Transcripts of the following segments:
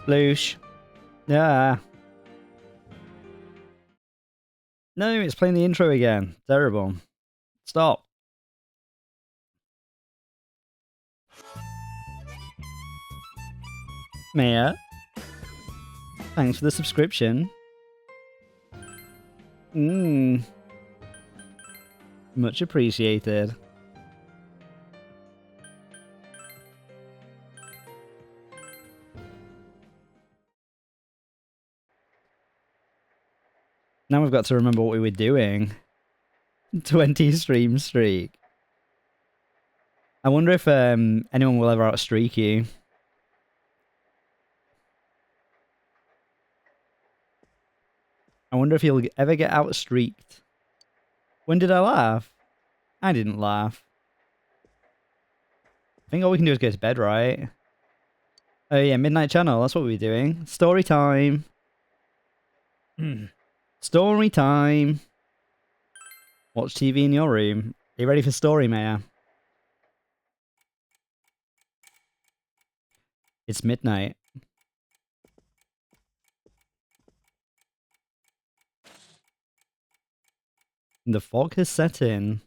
Loosh. Yeah. No, it's playing the intro again. Terrible. Stop. Mia. Thanks for the subscription. Much appreciated. Now we've got to remember what we were doing. 20 stream streak. I wonder if anyone will ever outstreak you. I wonder if you'll ever get outstreaked. When did I laugh? I didn't laugh. I think all we can do is go to bed, right? Oh yeah, Midnight Channel, that's what we're doing. Story time. Story time. Watch TV in your room. Are you ready for story, Maya? It's midnight. The fog has set in.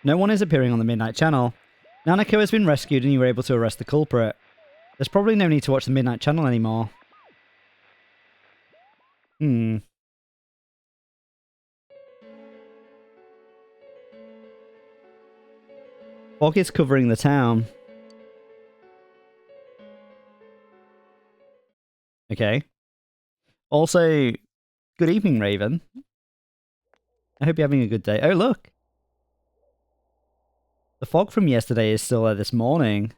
No one is appearing on the Midnight Channel. Nanako has been rescued and you were able to arrest the culprit. There's probably no need to watch the Midnight Channel anymore. Fog is covering the town. Okay. Also, good evening, Raven. I hope you're having a good day. Oh, look! The fog from yesterday is still there this morning.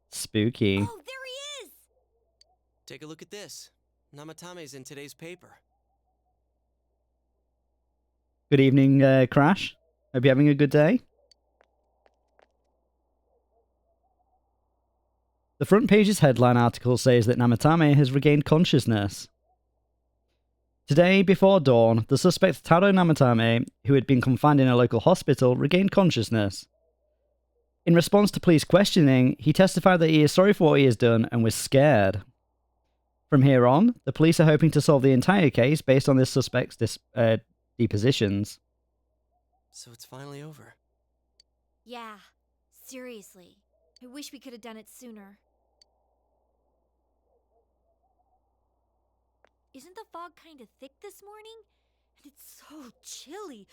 Spooky. Oh, there he is! Take a look at this. Namatame's in today's paper. Good evening, Crash. Hope you're having a good day. The front page's headline article says that Namatame has regained consciousness. Today, before dawn, the suspect Taro Namatame, who had been confined in a local hospital, regained consciousness. In response to police questioning, he testified that he is sorry for what he has done and was scared. From here on, the police are hoping to solve the entire case based on this suspect's depositions. So it's finally over. Yeah, seriously. I wish we could have done it sooner. Isn't the fog kind of thick this morning? And it's so chilly.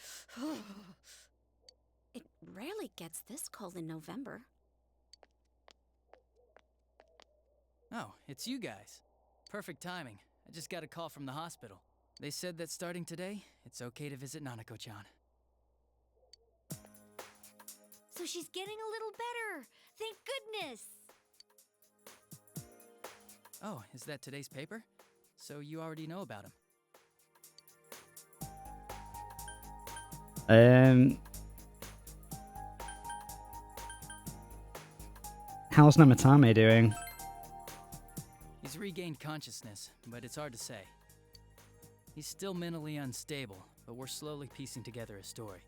It rarely gets this cold in November. Oh, it's you guys. Perfect timing. I just got a call from the hospital. They said that starting today, it's okay to visit Nanako-chan. So she's getting a little better. Thank goodness. Oh, is that today's paper? So you already know about him. How's Namatame doing? He's regained consciousness, but it's hard to say. He's still mentally unstable, but we're slowly piecing together a story.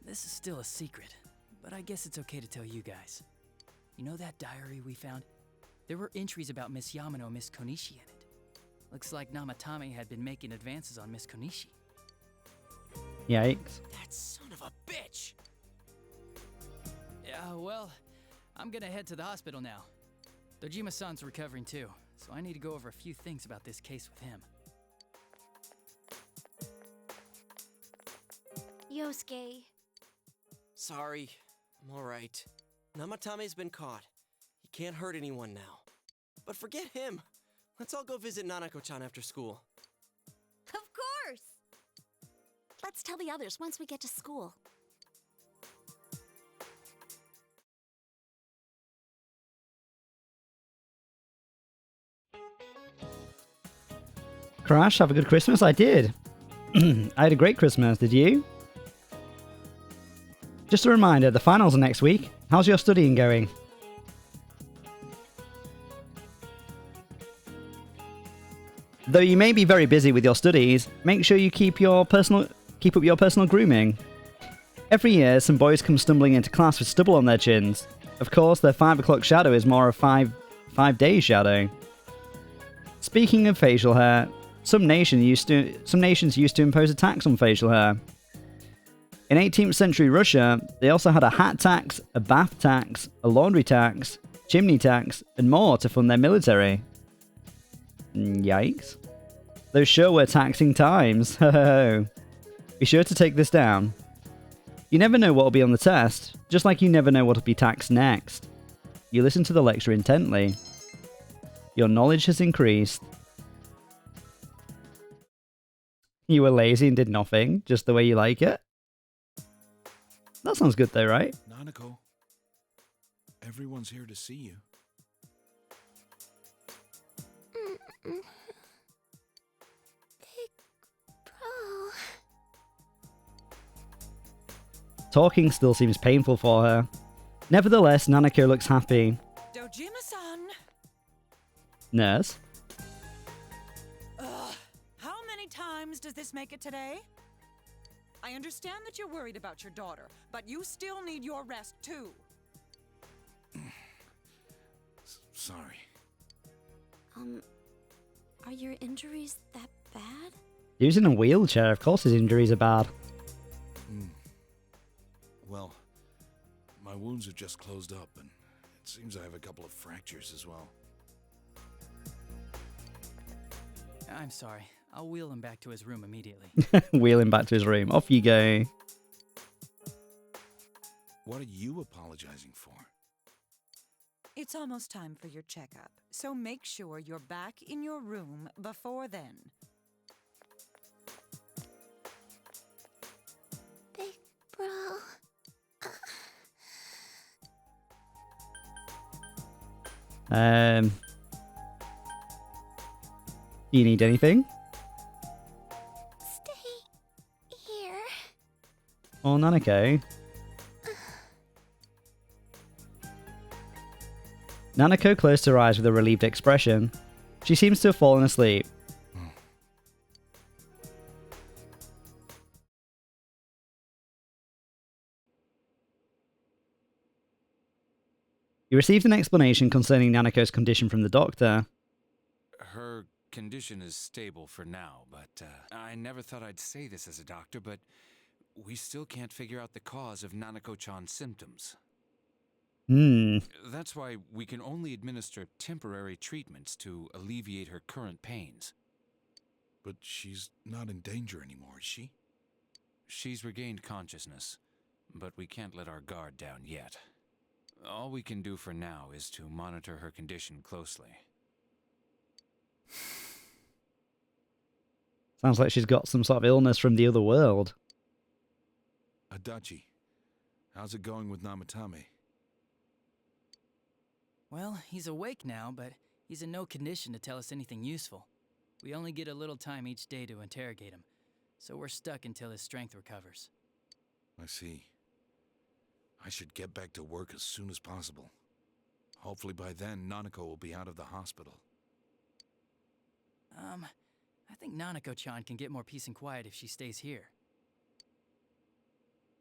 This is still a secret, but I guess it's okay to tell you guys. You know that diary we found? There were entries about Miss Yamano and Miss Konishi in it. Looks like Namatame had been making advances on Miss Konishi. Yikes. That son of a bitch! Yeah, well, I'm gonna head to the hospital now. Dojima-san's recovering too, so I need to go over a few things about this case with him. Yosuke. Sorry, I'm alright. Namatame's been caught. He can't hurt anyone now. But forget him. Let's all go visit Nanako-chan after school. Of course! Let's tell the others once we get to school. Crash, have a good Christmas? I did. I had a great Christmas, did you? Just a reminder, the finals are next week. How's your studying going? Though you may be very busy with your studies, make sure you keep up your personal grooming. Every year, some boys come stumbling into class with stubble on their chins. Of course, their 5 o'clock shadow is more a 5 days shadow. Speaking of facial hair, some nations used to impose a tax on facial hair. In 18th century Russia, they also had a hat tax, a bath tax, a laundry tax, chimney tax, and more to fund their military. Yikes. Those sure were taxing times. Be sure to take this down. You never know what will be on the test, just like you never know what will be taxed next. You listen to the lecture intently. Your knowledge has increased. You were lazy and did nothing, just the way you like it. That sounds good though, right? Nanako, everyone's here to see you. Big bro. Talking still seems painful for her. Nevertheless, Nanako looks happy. Dojima-san! Nurse? How many times does this make it today? I understand that you're worried about your daughter, but you still need your rest too. Sorry. Are your injuries that bad? He was in a wheelchair, of course his injuries are bad. Well, my wounds have just closed up, and it seems I have a couple of fractures as well. I'm sorry. I'll wheel him back to his room immediately. Wheel him back to his room. Off you go. What are you apologizing for? It's almost time for your checkup, so make sure you're back in your room before then. Big bro. Do you need anything? Stay here. Oh, Nanako. Nanako closed her eyes with a relieved expression. She seems to have fallen asleep. You received an explanation concerning Nanako's condition from the doctor. Her condition is stable for now, but I never thought I'd say this as a doctor, but we still can't figure out the cause of Nanako-chan's symptoms. That's why we can only administer temporary treatments to alleviate her current pains. But she's not in danger anymore, is she? She's regained consciousness, but we can't let our guard down yet. All we can do for now is to monitor her condition closely. Sounds like she's got some sort of illness from the other world. Adachi, how's it going with Namatame? Well, he's awake now, but he's in no condition to tell us anything useful. We only get a little time each day to interrogate him, so we're stuck until his strength recovers. I see. I should get back to work as soon as possible. Hopefully by then, Nanako will be out of the hospital. I think Nanako-chan can get more peace and quiet if she stays here.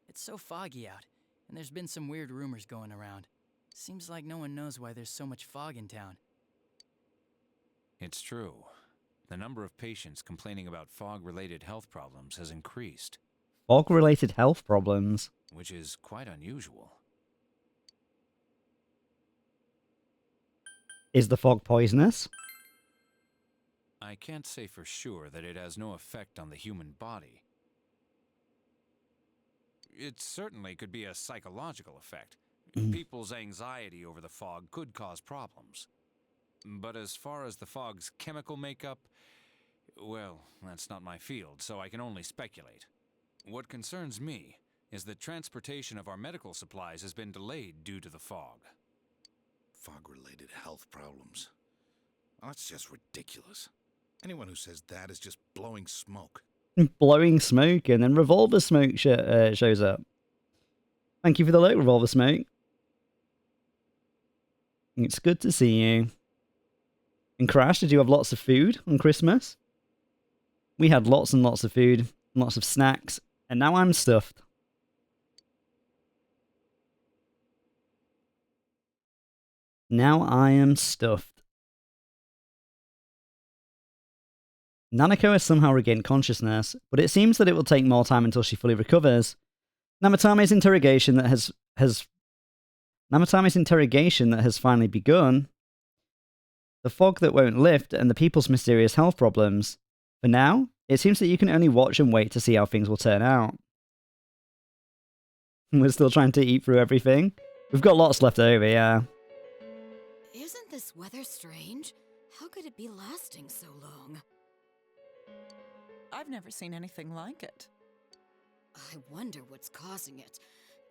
It's so foggy out, and there's been some weird rumors going around. Seems like no one knows why there's so much fog in town. It's true. The number of patients complaining about fog-related health problems has increased. Fog-related health problems? Which is quite unusual. Is the fog poisonous? I can't say for sure that it has no effect on the human body. It certainly could be a psychological effect. People's anxiety over the fog could cause problems. But as far as the fog's chemical makeup, well, that's not my field, so I can only speculate. What concerns me is that transportation of our medical supplies has been delayed due to the fog. Fog-related health problems. Oh, that's just ridiculous. Anyone who says that is just blowing smoke. Blowing smoke, and then Revolver Smoke shows up. Thank you for the look, Revolver Smoke. It's good to see you. And Crash, did you have lots of food on Christmas? We had lots and lots of food, lots of snacks, and now I'm stuffed. Now I am stuffed. Nanako has somehow regained consciousness, but it seems that it will take more time until she fully recovers. Namatame's interrogation that has finally begun. The fog that won't lift, and the people's mysterious health problems. For now, it seems that you can only watch and wait to see how things will turn out. We're still trying to eat through everything. We've got lots left over, yeah. Isn't this weather strange? How could it be lasting so long? I've never seen anything like it. I wonder what's causing it.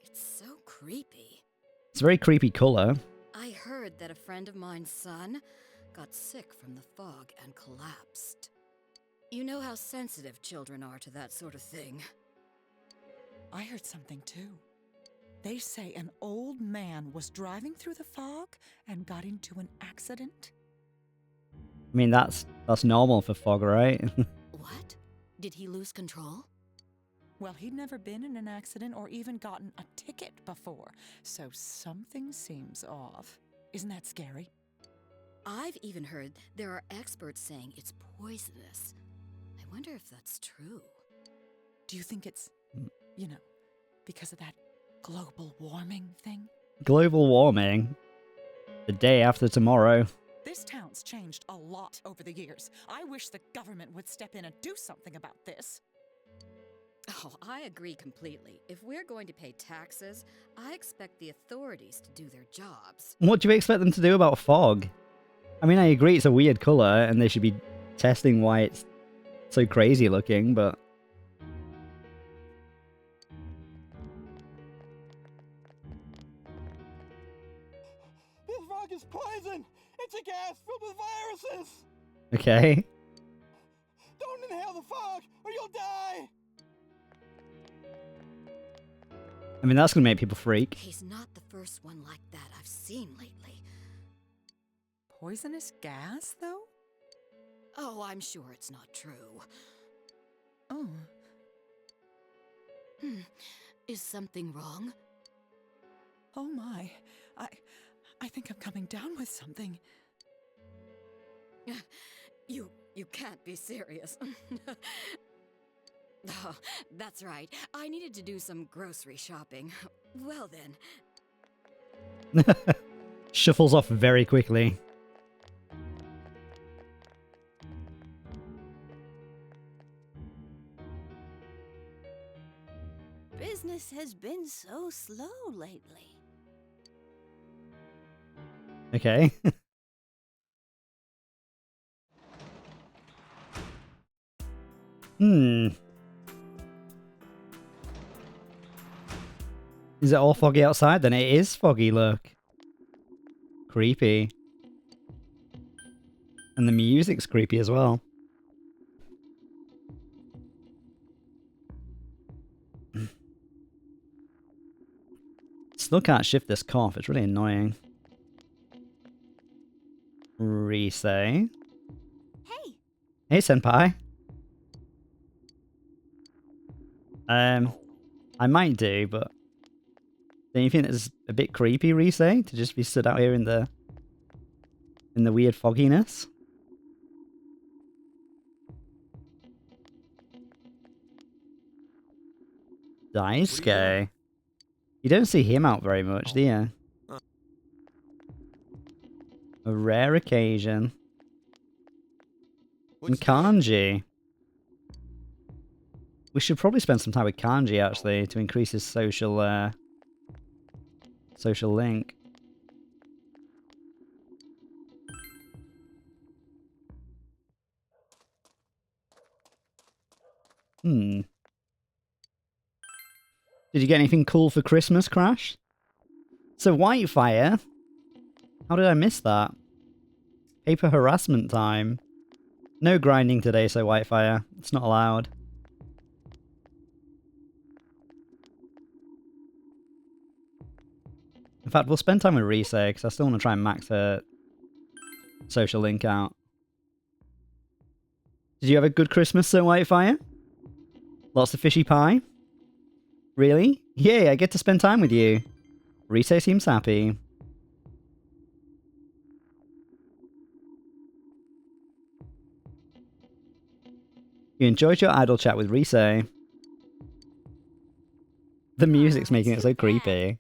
It's so creepy. It's a very creepy colour. I heard that a friend of mine's son got sick from the fog and collapsed. You know how sensitive children are to that sort of thing. I heard something too. They say an old man was driving through the fog and got into an accident. I mean, that's normal for fog, right? What? Did he lose control? Well, he'd never been in an accident or even gotten a ticket before, so something seems off. Isn't that scary? I've even heard there are experts saying it's poisonous. I wonder if that's true. Do you think it's, because of that global warming thing? Global warming? The day after tomorrow. This town's changed a lot over the years. I wish the government would step in and do something about this. Oh, I agree completely. If we're going to pay taxes, I expect the authorities to do their jobs. What do you expect them to do about fog? I mean, I agree it's a weird colour, and they should be testing why it's so crazy looking, but... This fog is poison! It's a gas filled with viruses! Okay. Don't inhale the fog, or you'll die! I mean, that's gonna make people freak. He's not the first one like that I've seen lately. Poisonous gas, though? Oh, I'm sure it's not true. Oh. Is something wrong? Oh my. I think I'm coming down with something. You can't be serious. Oh, that's right. I needed to do some grocery shopping. Well then. Shuffles off very quickly. Business has been so slow lately. Okay. Is it all foggy outside? Then it is foggy, look. Creepy. And the music's creepy as well. Still can't shift this cough, it's really annoying. Rise. Hey! Hey, senpai. I might do, but don't you think it's a bit creepy, Rise, to just be stood out here in the weird fogginess? Daisuke. You don't see him out very much, do you? A rare occasion. And Kanji. We should probably spend some time with Kanji, actually, to increase his social, social link. Did you get anything cool for Christmas, Crash? So Whitefire? How did I miss that? Paper harassment time. No grinding today, so Whitefire. It's not allowed. In fact, we'll spend time with Rise, because I still want to try and max her social link out. Did you have a good Christmas, Sir Whitefire? Lots of fishy pie? Really? Yay, I get to spend time with you. Rise seems happy. You enjoyed your idle chat with Rise. The music's making it so creepy.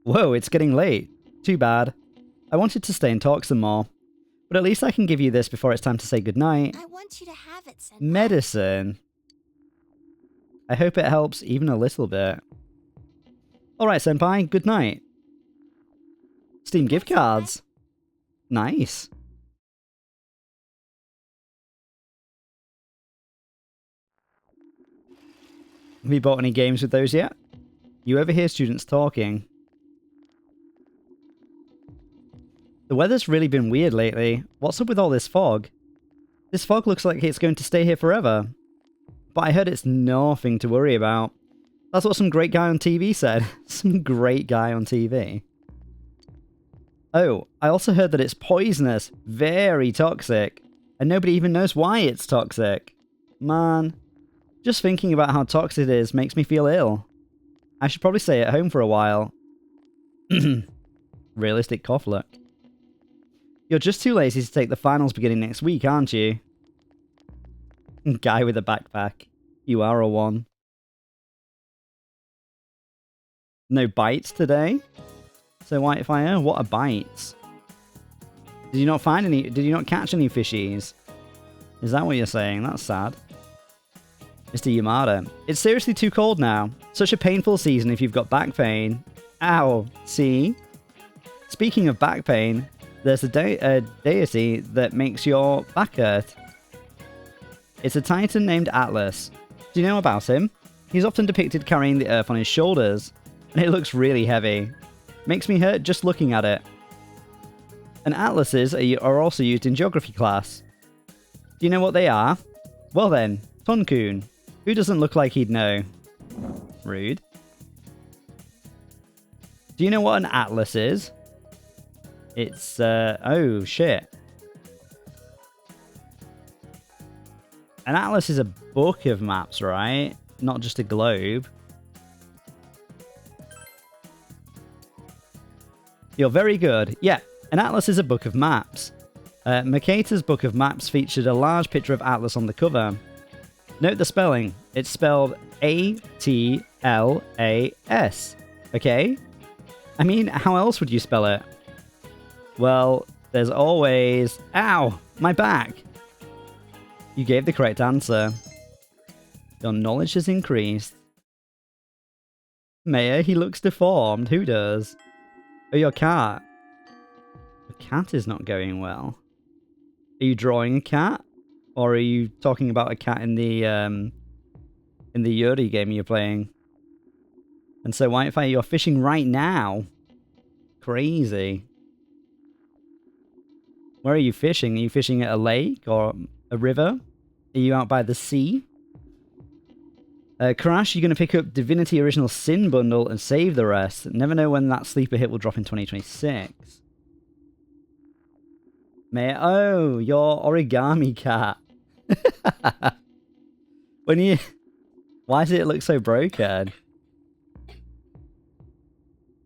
Whoa, it's getting late. Too bad. I wanted to stay and talk some more. But at least I can give you this before it's time to say goodnight. I want you to have it, Senpai. Medicine. I hope it helps even a little bit. Alright, Senpai, good night. Steam gift cards. Nice. Have you bought any games with those yet? You overhear students talking. The weather's really been weird lately. What's up with all this fog? This fog looks like it's going to stay here forever. But I heard it's nothing to worry about. That's what some great guy on TV said. Some great guy on TV. Oh, I also heard that it's poisonous. Very toxic. And nobody even knows why it's toxic. Man. Just thinking about how toxic it is makes me feel ill. I should probably stay at home for a while. Realistic cough look. You're just too lazy to take the finals beginning next week, aren't you? Guy with a backpack. You are a one. No bites today? So Whitefire, what are bites? Did you not find any? Did you not catch any fishies? Is that what you're saying? That's sad. Mr. Yamada. It's seriously too cold now. Such a painful season if you've got back pain. Ow. See? Speaking of back pain, there's a deity that makes your back hurt. It's a titan named Atlas. Do you know about him? He's often depicted carrying the earth on his shoulders, and it looks really heavy. Makes me hurt just looking at it. And atlases are also used in geography class. Do you know what they are? Well then, Tonkun. Who doesn't look like he'd know? Rude. Do you know what an atlas is? It's, oh shit. An atlas is a book of maps, right? Not just a globe. You're very good. Yeah, an atlas is a book of maps. Makata's book of maps featured a large picture of Atlas on the cover. Note the spelling. It's spelled A-T-L-A-S. Okay? I mean, how else would you spell it? Well, there's always... Ow! My back! You gave the correct answer. Your knowledge has increased. Maya, he looks deformed. Who does? Oh, your cat. Your cat is not going well. Are you drawing a cat? Or are you talking about a cat in the Yuri game you're playing? And so, Whitefire, you're fishing right now. Crazy. Where are you fishing? Are you fishing at a lake or a river? Are you out by the sea? Crash, you're going to pick up Divinity Original Sin bundle and save the rest. Never know when that sleeper hit will drop in 2026. Oh, your origami cat. When you... Why does it look so broken?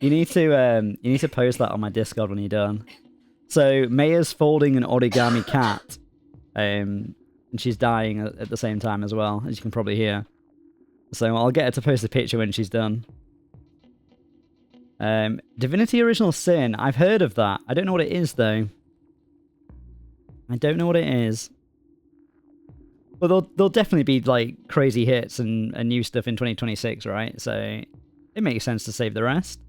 You need to post that on my Discord when you're done. So, Maya's folding an origami cat. And she's dying at the same time as well, as you can probably hear. So I'll get her to post a picture when she's done. Divinity Original Sin. I've heard of that. I don't know what it is, though. I don't know what it is. But there'll definitely be, like, crazy hits and new stuff in 2026, right? So it makes sense to save the rest.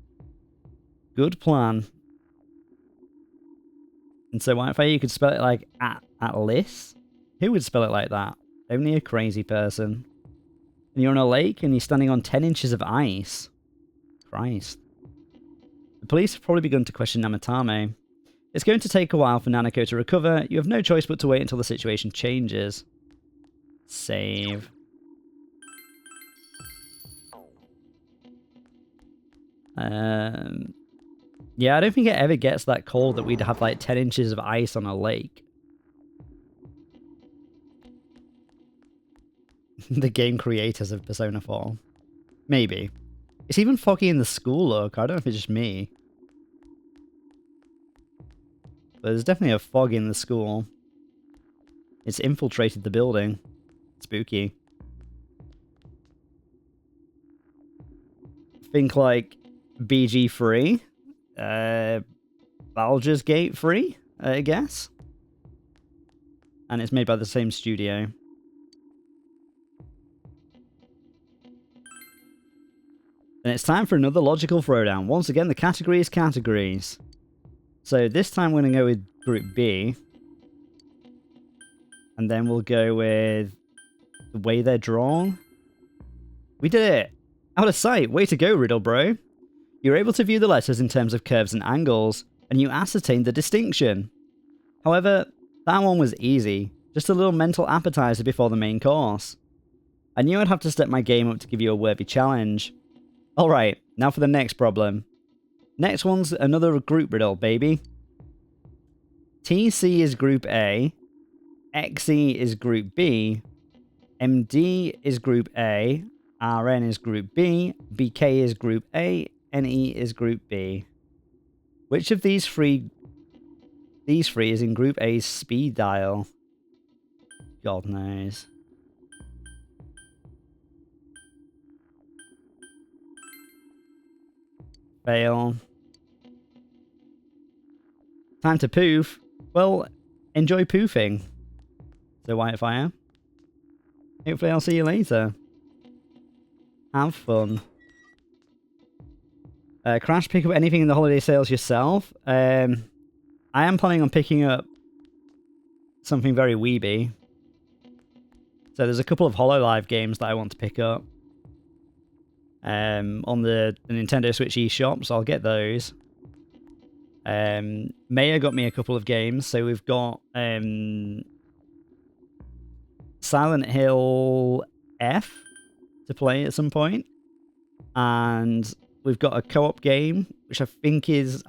Good plan. And so Whitefire, you could spell it like Atlas? Who would spell it like that? Only a crazy person. And you're on a lake and you're standing on 10 inches of ice. Christ. The police have probably begun to question Namatame. It's going to take a while for Nanako to recover. You have no choice but to wait until the situation changes. Save. Yeah, I don't think it ever gets that cold that we'd have like 10 inches of ice on a lake. the game creators of Persona 4. Maybe. It's even foggy in the school, look. I don't know if it's just me. But there's definitely a fog in the school. It's infiltrated the building. Spooky. Think like BG free. Baldur's Gate free, I guess. And it's made by the same studio. And it's time for another logical throwdown. Once again, the category is categories. So this time we're going to go with Group B. And then we'll go with the way they're drawn. We did it! Out of sight! Way to go, Riddle Bro! You're able to view the letters in terms of curves and angles, and you ascertained the distinction. However, that one was easy. Just a little mental appetizer before the main course. I knew I'd have to step my game up to give you a worthy challenge. Alright, now for the next problem. Next one's another group riddle, baby. TC is Group A, XE is Group B, MD is Group A, RN is Group B, BK is Group A, NE is Group B. Which of these three is in Group A's speed dial? God knows. Fail. Time to poof. Well, enjoy poofing. So Whitefire. Hopefully I'll see you later. Have fun. Crash, pick up anything in the holiday sales yourself. I am planning on picking up something very weeby. So there's a couple of HoloLive games that I want to pick up. On the Nintendo Switch eShop, so I'll get those. Maya got me a couple of games, so we've got Silent Hill F to play at some point, and we've got a co-op game, which I think was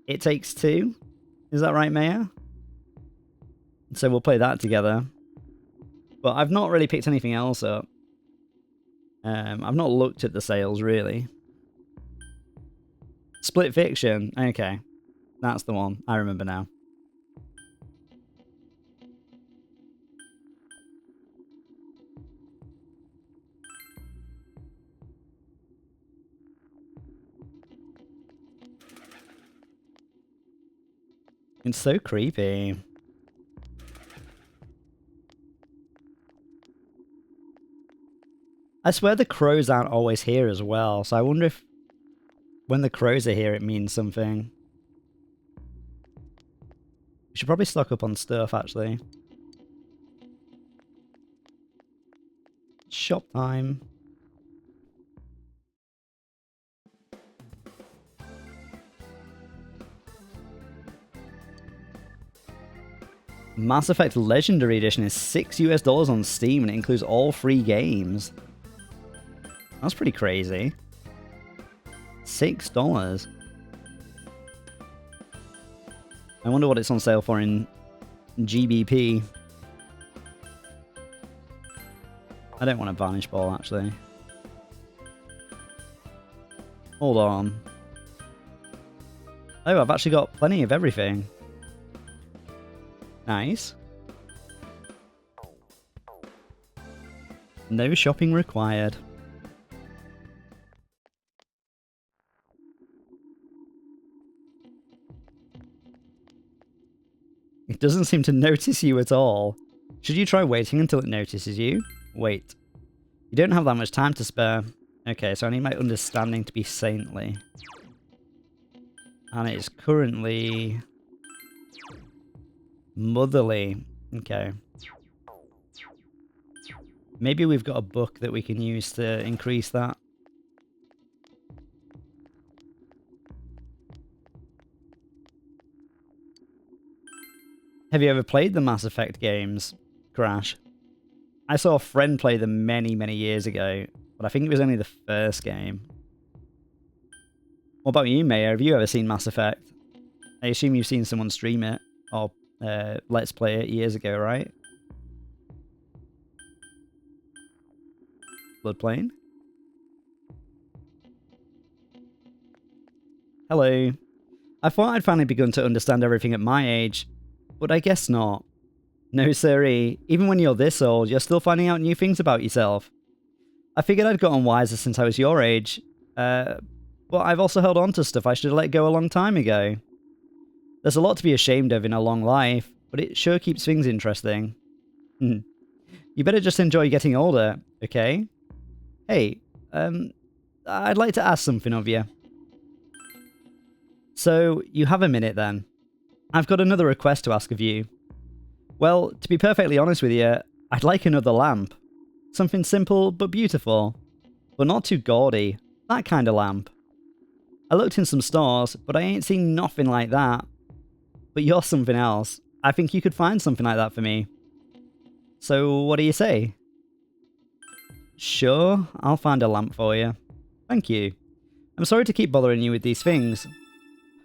It Takes Two. Is that right, Maya? So we'll play that together. But I've not really picked anything else up. I've not looked at the sales, really. Split Fiction. Okay. That's the one. I remember now. It's so creepy. I swear the crows aren't always here as well, so I wonder if when the crows are here it means something. We should probably stock up on stuff, actually. Shop time. Mass Effect Legendary Edition is $6 on Steam and it includes all 3 games. That's pretty crazy. $6. I wonder what it's on sale for in GBP. I don't want a Varnish Ball, actually. Hold on. Oh, I've actually got plenty of everything. Nice. No shopping required. It doesn't seem to notice you at all. Should you try waiting until it notices you? Wait. You don't have that much time to spare. Okay, so I need my understanding to be saintly. And it's currently motherly. Okay. Maybe we've got a book that we can use to increase that. Have you ever played the Mass Effect games, Crash? I saw a friend play them many, many years ago, but I think it was only the first game. What about you, Maya? Have you ever seen Mass Effect? I assume you've seen someone stream it, or Let's Play it years ago, right? Floodplain. Hello. I thought I'd finally begun to understand everything at my age, but I guess not. No siree, even when you're this old, you're still finding out new things about yourself. I figured I'd gotten wiser since I was your age, but I've also held on to stuff I should have let go a long time ago. There's a lot to be ashamed of in a long life, but it sure keeps things interesting. You better just enjoy getting older, okay? Hey, I'd like to ask something of you. So, you have a minute then. I've got another request to ask of you. Well, to be perfectly honest with you, I'd like another lamp. Something simple but beautiful. But not too gaudy. That kind of lamp. I looked in some stores, but I ain't seen nothing like that. But you're something else. I think you could find something like that for me. So, what do you say? Sure, I'll find a lamp for you. Thank you. I'm sorry to keep bothering you with these things.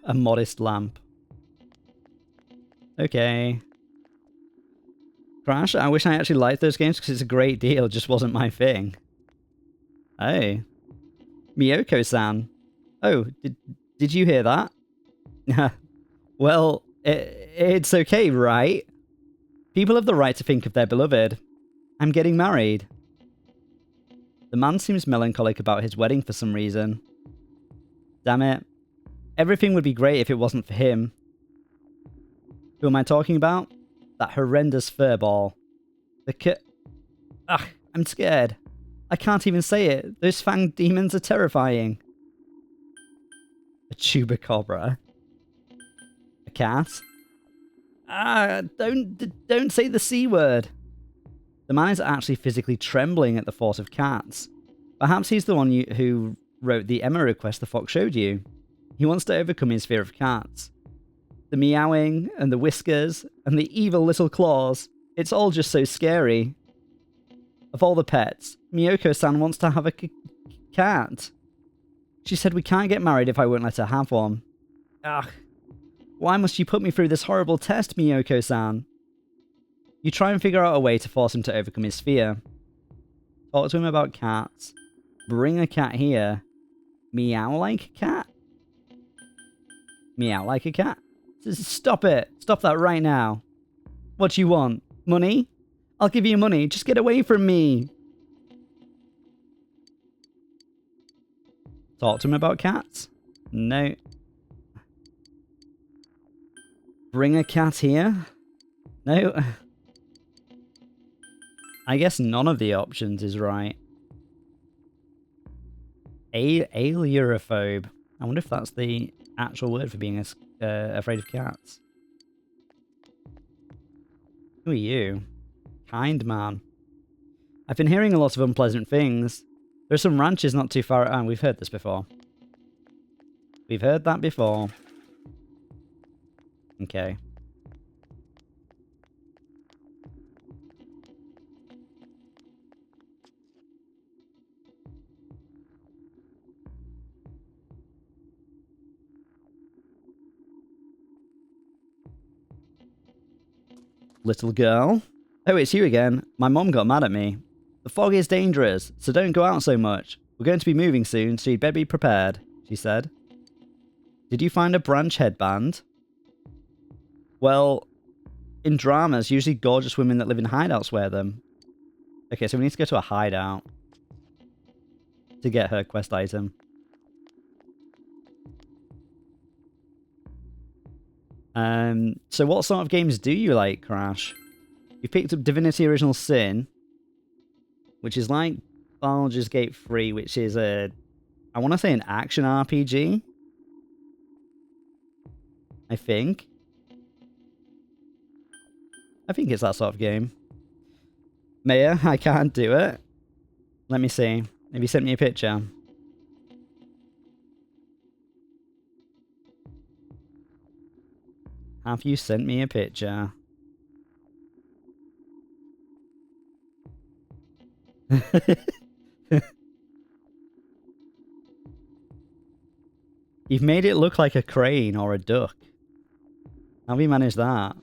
A modest lamp. Okay. Crash, I wish I actually liked those games because it's a great deal, it just wasn't my thing. Oh. Miyoko-san. Oh, did you hear that? Well, it's okay, right? People have the right to think of their beloved. I'm getting married. The man seems melancholic about his wedding for some reason. Damn it. Everything would be great if it wasn't for him. Who am I talking about? That horrendous furball. Ugh, I'm scared. I can't even say it. Those fanged demons are terrifying. A chupacabra. A cat? Don't say the C word. The man is actually physically trembling at the thought of cats. Perhaps he's the one who wrote the Emma request the fox showed you. He wants to overcome his fear of cats. The meowing, and the whiskers, and the evil little claws. It's all just so scary. Of all the pets, Miyoko-san wants to have a cat. She said we can't get married if I won't let her have one. Ugh. Why must you put me through this horrible test, Miyoko-san? You try and figure out a way to force him to overcome his fear. Talk to him about cats. Bring a cat here. Meow like a cat? Meow like a cat? Stop it! Stop that right now! What do you want? Money? I'll give you money, just get away from me! Talk to him about cats? No. Bring a cat here? No. I guess none of the options is right. Ailurophobe. I wonder if that's the actual word for being afraid of cats. Who are you? Kind man. I've been hearing a lot of unpleasant things. There are some ranches not too far... Oh, we've heard this before. We've heard that before. Okay. Little girl? Oh, it's you again. My mom got mad at me. The fog is dangerous, so don't go out so much. We're going to be moving soon, so you'd better be prepared, she said. Did you find a branch headband? Well, in dramas, usually gorgeous women that live in hideouts wear them. Okay, so we need to go to a hideout to get her quest item. So what sort of games do you like, Crash? You picked up Divinity Original Sin, which is like Baldur's Gate 3, which is I want to say an action RPG. I think it's that sort of game. Maya, I can't do it. Let me see. Have you sent me a picture? Have you sent me a picture? You've made it look like a crane or a duck. How have you managed that?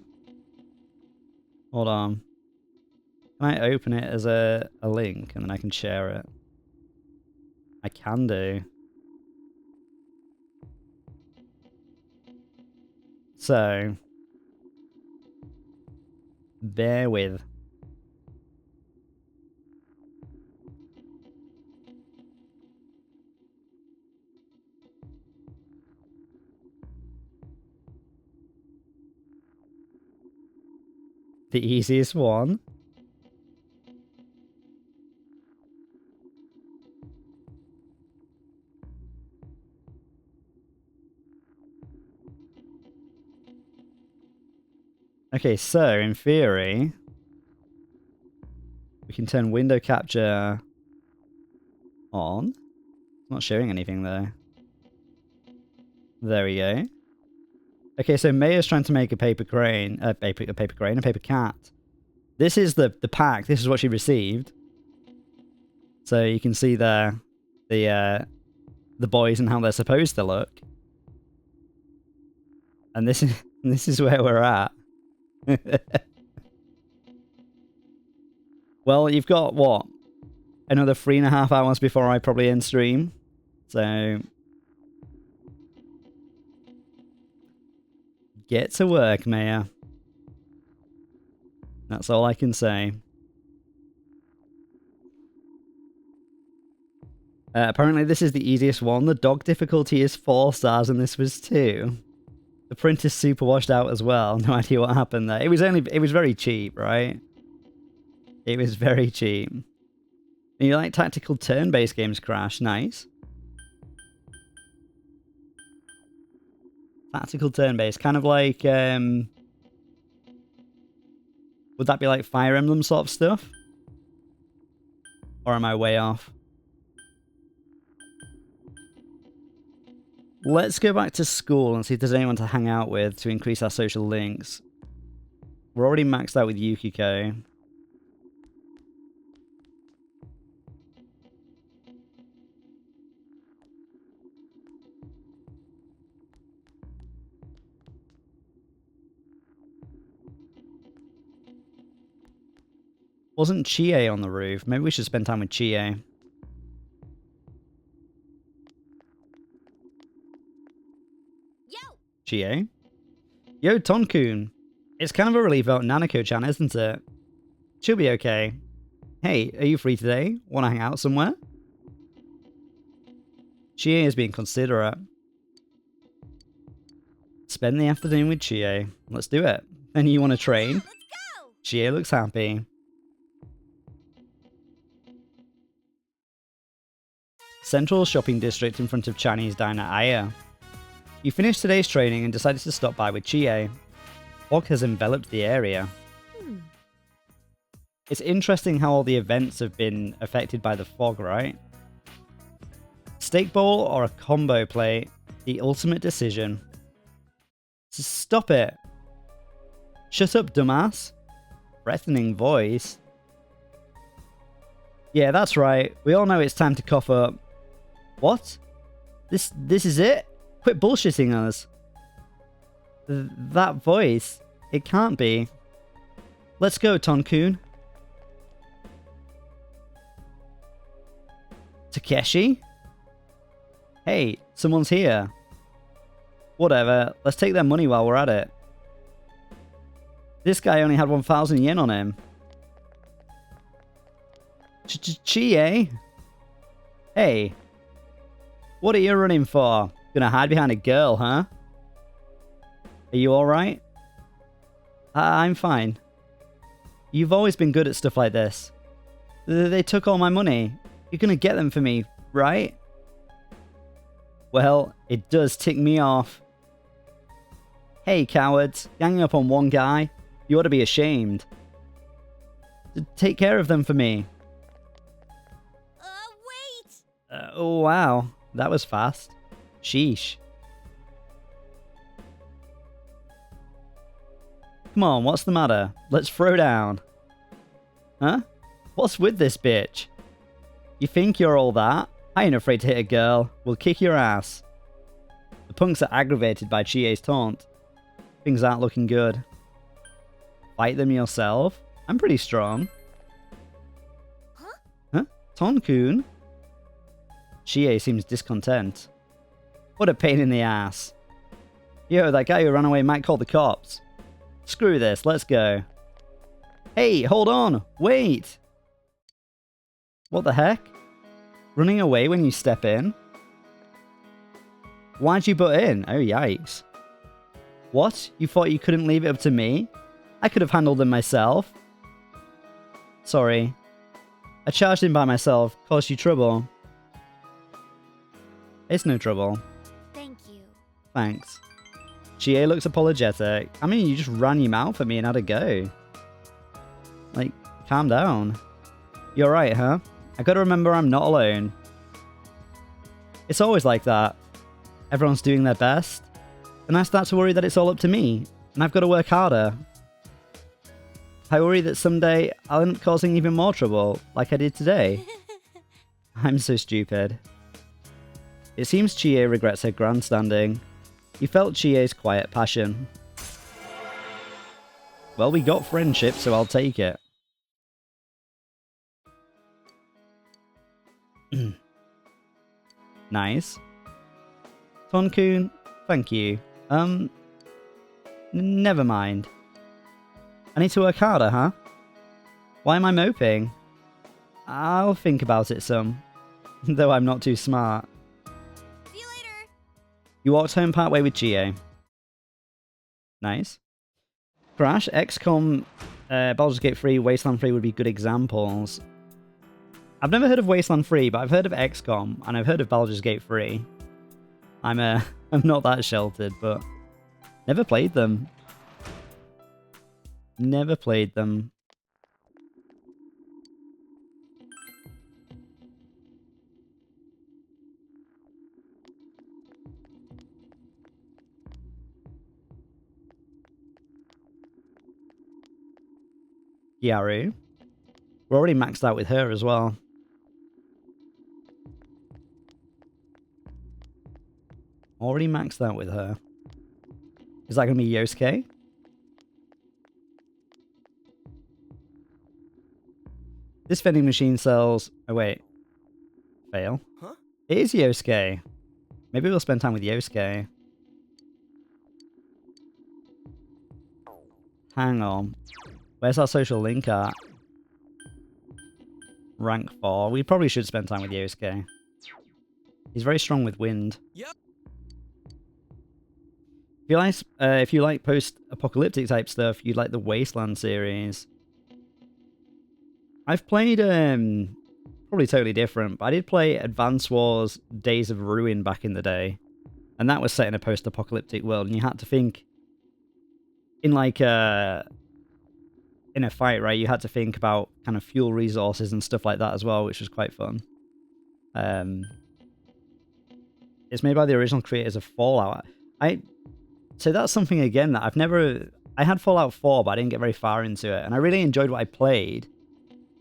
Hold on. Can I open it as a link and then I can share it? I can do. So, bear with. The easiest one. Okay, so in theory, we can turn window capture on. It's not showing anything though. There we go. Okay, so Maya's trying to make a paper crane, a paper cat. This is the pack. This is what she received. So you can see there the boys and how they're supposed to look. And this is where we're at. Well, you've got what? Another 3.5 hours before I probably end stream. So get to work, Maya. That's all I can say. Apparently this is the easiest one. The dog difficulty is 4 stars and this was 2. The print is super washed out as well. No idea what happened there. It was very cheap, right? It was very cheap. And you like tactical turn-based games, Crash? Nice. Tactical turn-based, kind of like would that be like Fire Emblem sort of stuff? Or am I way off? Let's go back to school and see if there's anyone to hang out with to increase our social links. We're already maxed out with Yukiko. Wasn't Chie on the roof? Maybe we should spend time with Chie. Chie? Yo, Tonkun. It's kind of a relief about Nanako-chan, isn't it? She'll be okay. Hey, are you free today? Want to hang out somewhere? Chie is being considerate. Spend the afternoon with Chie. Let's do it. And you want to train? Let's go! Chie looks happy. Central shopping district in front of Chinese diner Aya. You finished today's training and decided to stop by with Chie. Fog has enveloped the area. It's interesting how all the events have been affected by the fog, right? Steak bowl or a combo plate? The ultimate decision. Stop it! Shut up, dumbass. Threatening voice. Yeah, that's right. We all know it's time to cough up. What? This is it? Quit bullshitting us. That voice. It can't be. Let's go, Tonkun. Takeshi? Hey, someone's here. Whatever, let's take their money while we're at it. This guy only had 1,000 yen on him. Chie? Hey. What are you running for? Gonna hide behind a girl, huh? Are you alright? I'm fine. You've always been good at stuff like this. They took all my money. You're gonna get them for me, right? Well, it does tick me off. Hey, cowards. Ganging up on one guy. You ought to be ashamed. Take care of them for me. Wait! Oh, wow. That was fast. Sheesh. Come on, what's the matter? Let's throw down. Huh? What's with this bitch? You think you're all that? I ain't afraid to hit a girl. We'll kick your ass. The punks are aggravated by Chie's taunt. Things aren't looking good. Fight them yourself? I'm pretty strong. Huh? Tonkun? Chie seems discontent. What a pain in the ass. Yo, that guy who ran away might call the cops. Screw this, let's go. Hey, hold on! Wait! What the heck? Running away when you step in? Why'd you butt in? Oh, yikes. What? You thought you couldn't leave it up to me? I could have handled them myself. Sorry. I charged in by myself, caused you trouble. It's no trouble. Thank you. Thanks. Chie looks apologetic. I mean, you just ran your mouth at me and had a go. Like, calm down. You're right, huh? I gotta remember I'm not alone. It's always like that. Everyone's doing their best. And I start to worry that it's all up to me, and I've got to work harder. I worry that someday I'll end up causing even more trouble, like I did today. I'm so stupid. It seems Chie regrets her grandstanding. You felt Chie's quiet passion. Well, we got friendship, so I'll take it. Nice. Tonkun, thank you. Never mind. I need to work harder, huh? Why am I moping? I'll think about it some. Though I'm not too smart. See you later. You walked home partway with Chie. Nice. Crash, XCOM, Baldur's Gate 3, Wasteland 3 would be good examples. I've never heard of Wasteland 3, but I've heard of XCOM, and I've heard of Baldur's Gate 3. I'm not that sheltered, but never played them. Never played them. Yaru. We're already maxed out with her as well. Already maxed out with her. Is that going to be Yosuke? This vending machine sells... Oh, wait. Fail. Huh? It is Yosuke. Maybe we'll spend time with Yosuke. Hang on. Where's our social link at? Rank 4. We probably should spend time with Yosuke. He's very strong with wind. Yep. If you like post-apocalyptic type stuff, you'd like the Wasteland series. I've played, probably totally different, but I did play Advance Wars Days of Ruin back in the day. And that was set in a post-apocalyptic world, and you had to think in like in a fight, right? You had to think about kind of fuel resources and stuff like that as well, which was quite fun. It's made by the original creators of Fallout. So that's something, again, that I've never... I had Fallout 4, but I didn't get very far into it. And I really enjoyed what I played.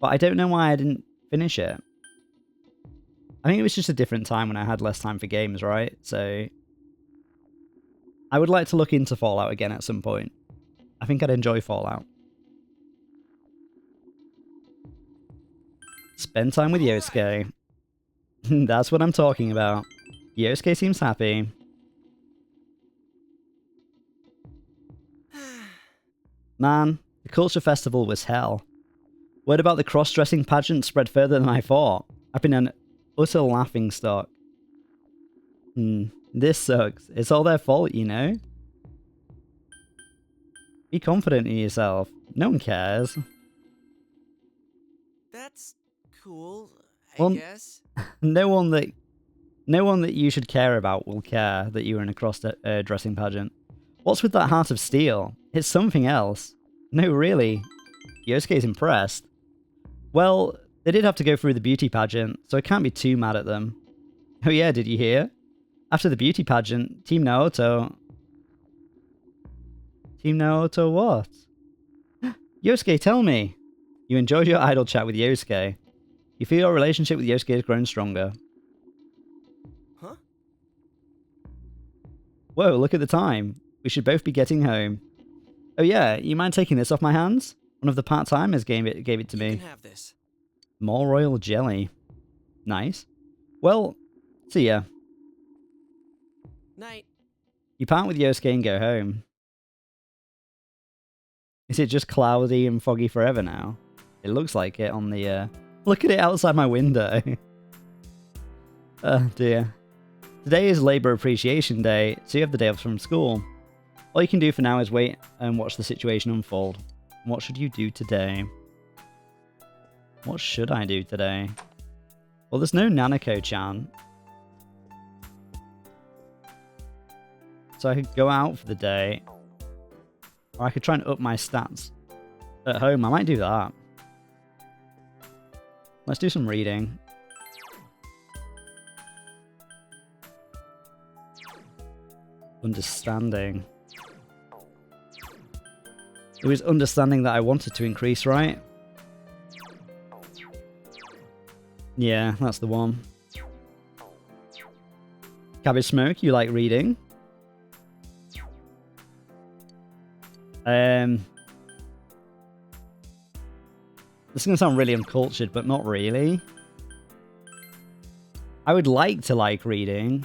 But I don't know why I didn't finish it. I think it was just a different time when I had less time for games, right? So... I would like to look into Fallout again at some point. I think I'd enjoy Fallout. Spend time with Yosuke. That's what I'm talking about. Yosuke seems happy. Man, the Culture Festival was hell. Word about the cross-dressing pageant spread further than I thought. I've been an utter laughingstock. This sucks. It's all their fault, you know? Be confident in yourself. No one cares. That's cool, Well, I guess. No one that you should care about will care that you were in a cross-dressing pageant. What's with that heart of steel? It's something else. No, really. Yosuke's impressed. Well, they did have to go through the beauty pageant, so I can't be too mad at them. Oh yeah, did you hear? After the beauty pageant, Team Naoto... Team Naoto what? Yosuke, tell me! You enjoyed your idle chat with Yosuke. You feel your relationship with Yosuke has grown stronger. Huh? Whoa, look at the time. We should both be getting home. Oh yeah, you mind taking this off my hands? One of the part-timers gave it to me. You can have this. More royal jelly. Nice. Well, See ya. Night. You part with Yosuke and go home. Is it just cloudy and foggy forever now? It looks like it on the, Look at it outside my window. Oh dear. Today is Labour Appreciation Day, so you have the day off from school. All you can do for now is wait and watch the situation unfold. What should you do today? What should I do today? Well, there's no Nanako-chan. So I could go out for the day. Or I could try and up my stats at home. I might do that. Let's do some reading. Understanding. It was understanding that I wanted to increase, right? Yeah, that's the one. Cabbage Smoke, you like reading? This is going to sound really uncultured, but not really. I would like to like reading.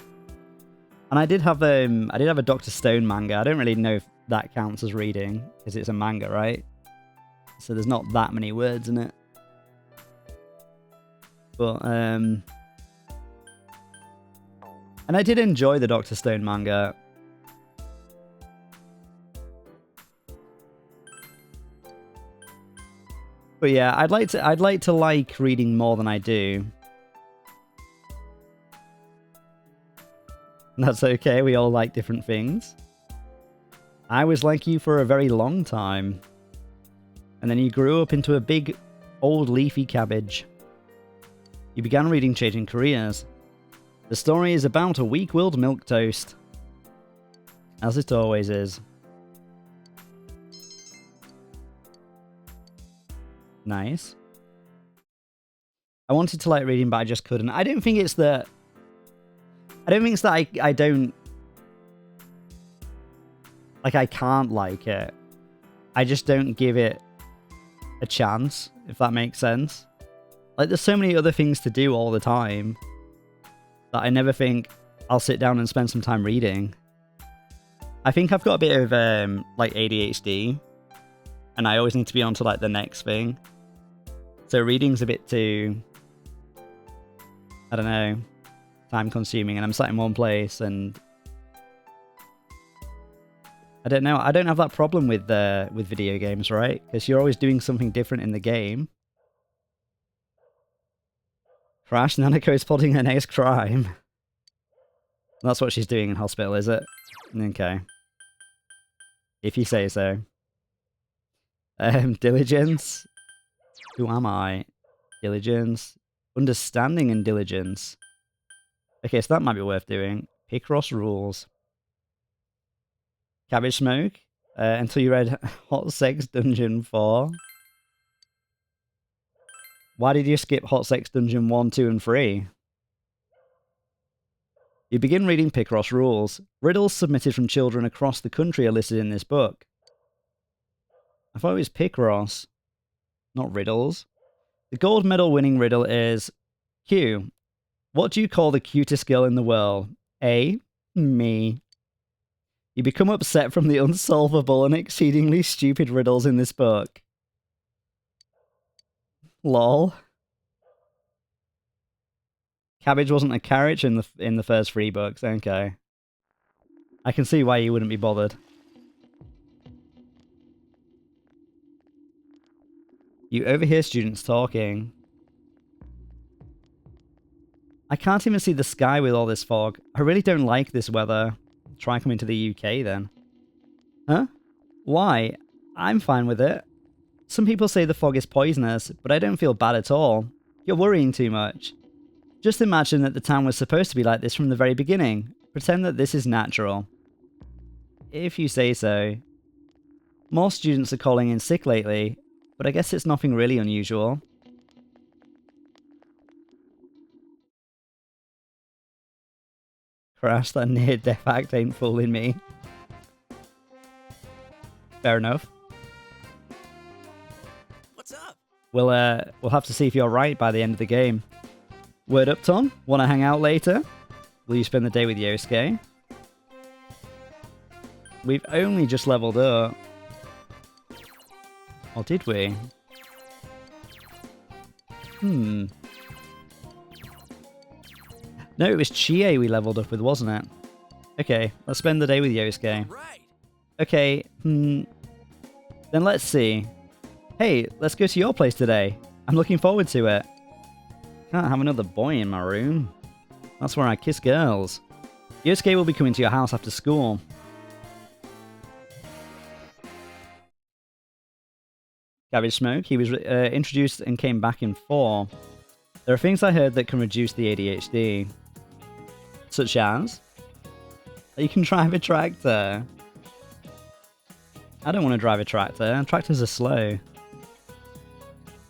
And I did have a Dr. Stone manga. I don't really know if that counts as reading, because it's a manga, right? So there's not that many words in it. But, and I did enjoy the Dr. Stone manga. But yeah, I'd like to like reading more than I do. That's okay, we all like different things. I was like you for a very long time. And then you grew up into a big, old leafy cabbage. You began reading Changing Careers. The story is about a weak-willed milquetoast. As it always is. Nice. I wanted to like reading, but I just couldn't. I don't think it's that... I don't... Like, I can't like it. I just don't give it a chance, if that makes sense. Like, there's so many other things to do all the time that I never think I'll sit down and spend some time reading. I think I've got a bit of, like, ADHD, and I always need to be on to, like, the next thing. So reading's a bit too... I don't know, time-consuming, and I'm sat in one place, and... I don't know, I don't have that problem with video games, right? Because you're always doing something different in the game. Crash, Nanako is plotting her next crime. That's what she's doing in hospital, is it? Okay. If you say so. Diligence. Who am I? Diligence. Understanding and diligence. Okay, so that might be worth doing. Picross rules. Cabbage Smoke. Until you read Hot Sex Dungeon 4. Why did you skip Hot Sex Dungeon 1, 2, and 3? You begin reading Picross rules. Riddles submitted from children across the country are listed in this book. I thought it was Picross, not riddles. The gold medal winning riddle is... Q. What do you call the cutest girl in the world? A. Me. You become upset from the unsolvable and exceedingly stupid riddles in this book. Lol. Cabbage wasn't a carriage in the first 3 books. Okay. I can see why you wouldn't be bothered. You overhear students talking. I can't even see the sky with all this fog. I really don't like this weather. Try coming to the UK then. Huh? Why? I'm fine with it. Some people say the fog is poisonous, but I don't feel bad at all. You're worrying too much. Just imagine that the town was supposed to be like this from the very beginning. Pretend that this is natural. If you say so. More students are calling in sick lately, but I guess it's nothing really unusual. Crash, that near-death act ain't fooling me. Fair enough. What's up? We'll have to see if you're right by the end of the game. Word up, Tom? Wanna hang out later? Will you spend the day with Yosuke? We've only just leveled up. Or did we? No, it was Chie we leveled up with, wasn't it? Okay, let's spend the day with Yosuke. Right. Okay, then let's see. Hey, let's go to your place today. I'm looking forward to it. Can't have another boy in my room. That's where I kiss girls. Yosuke will be coming to your house after school. Cabbage Smoke, he was introduced and came back in 4. There are things I heard that can reduce the ADHD. Such as? You can drive a tractor. I don't want to drive a tractor. Tractors are slow.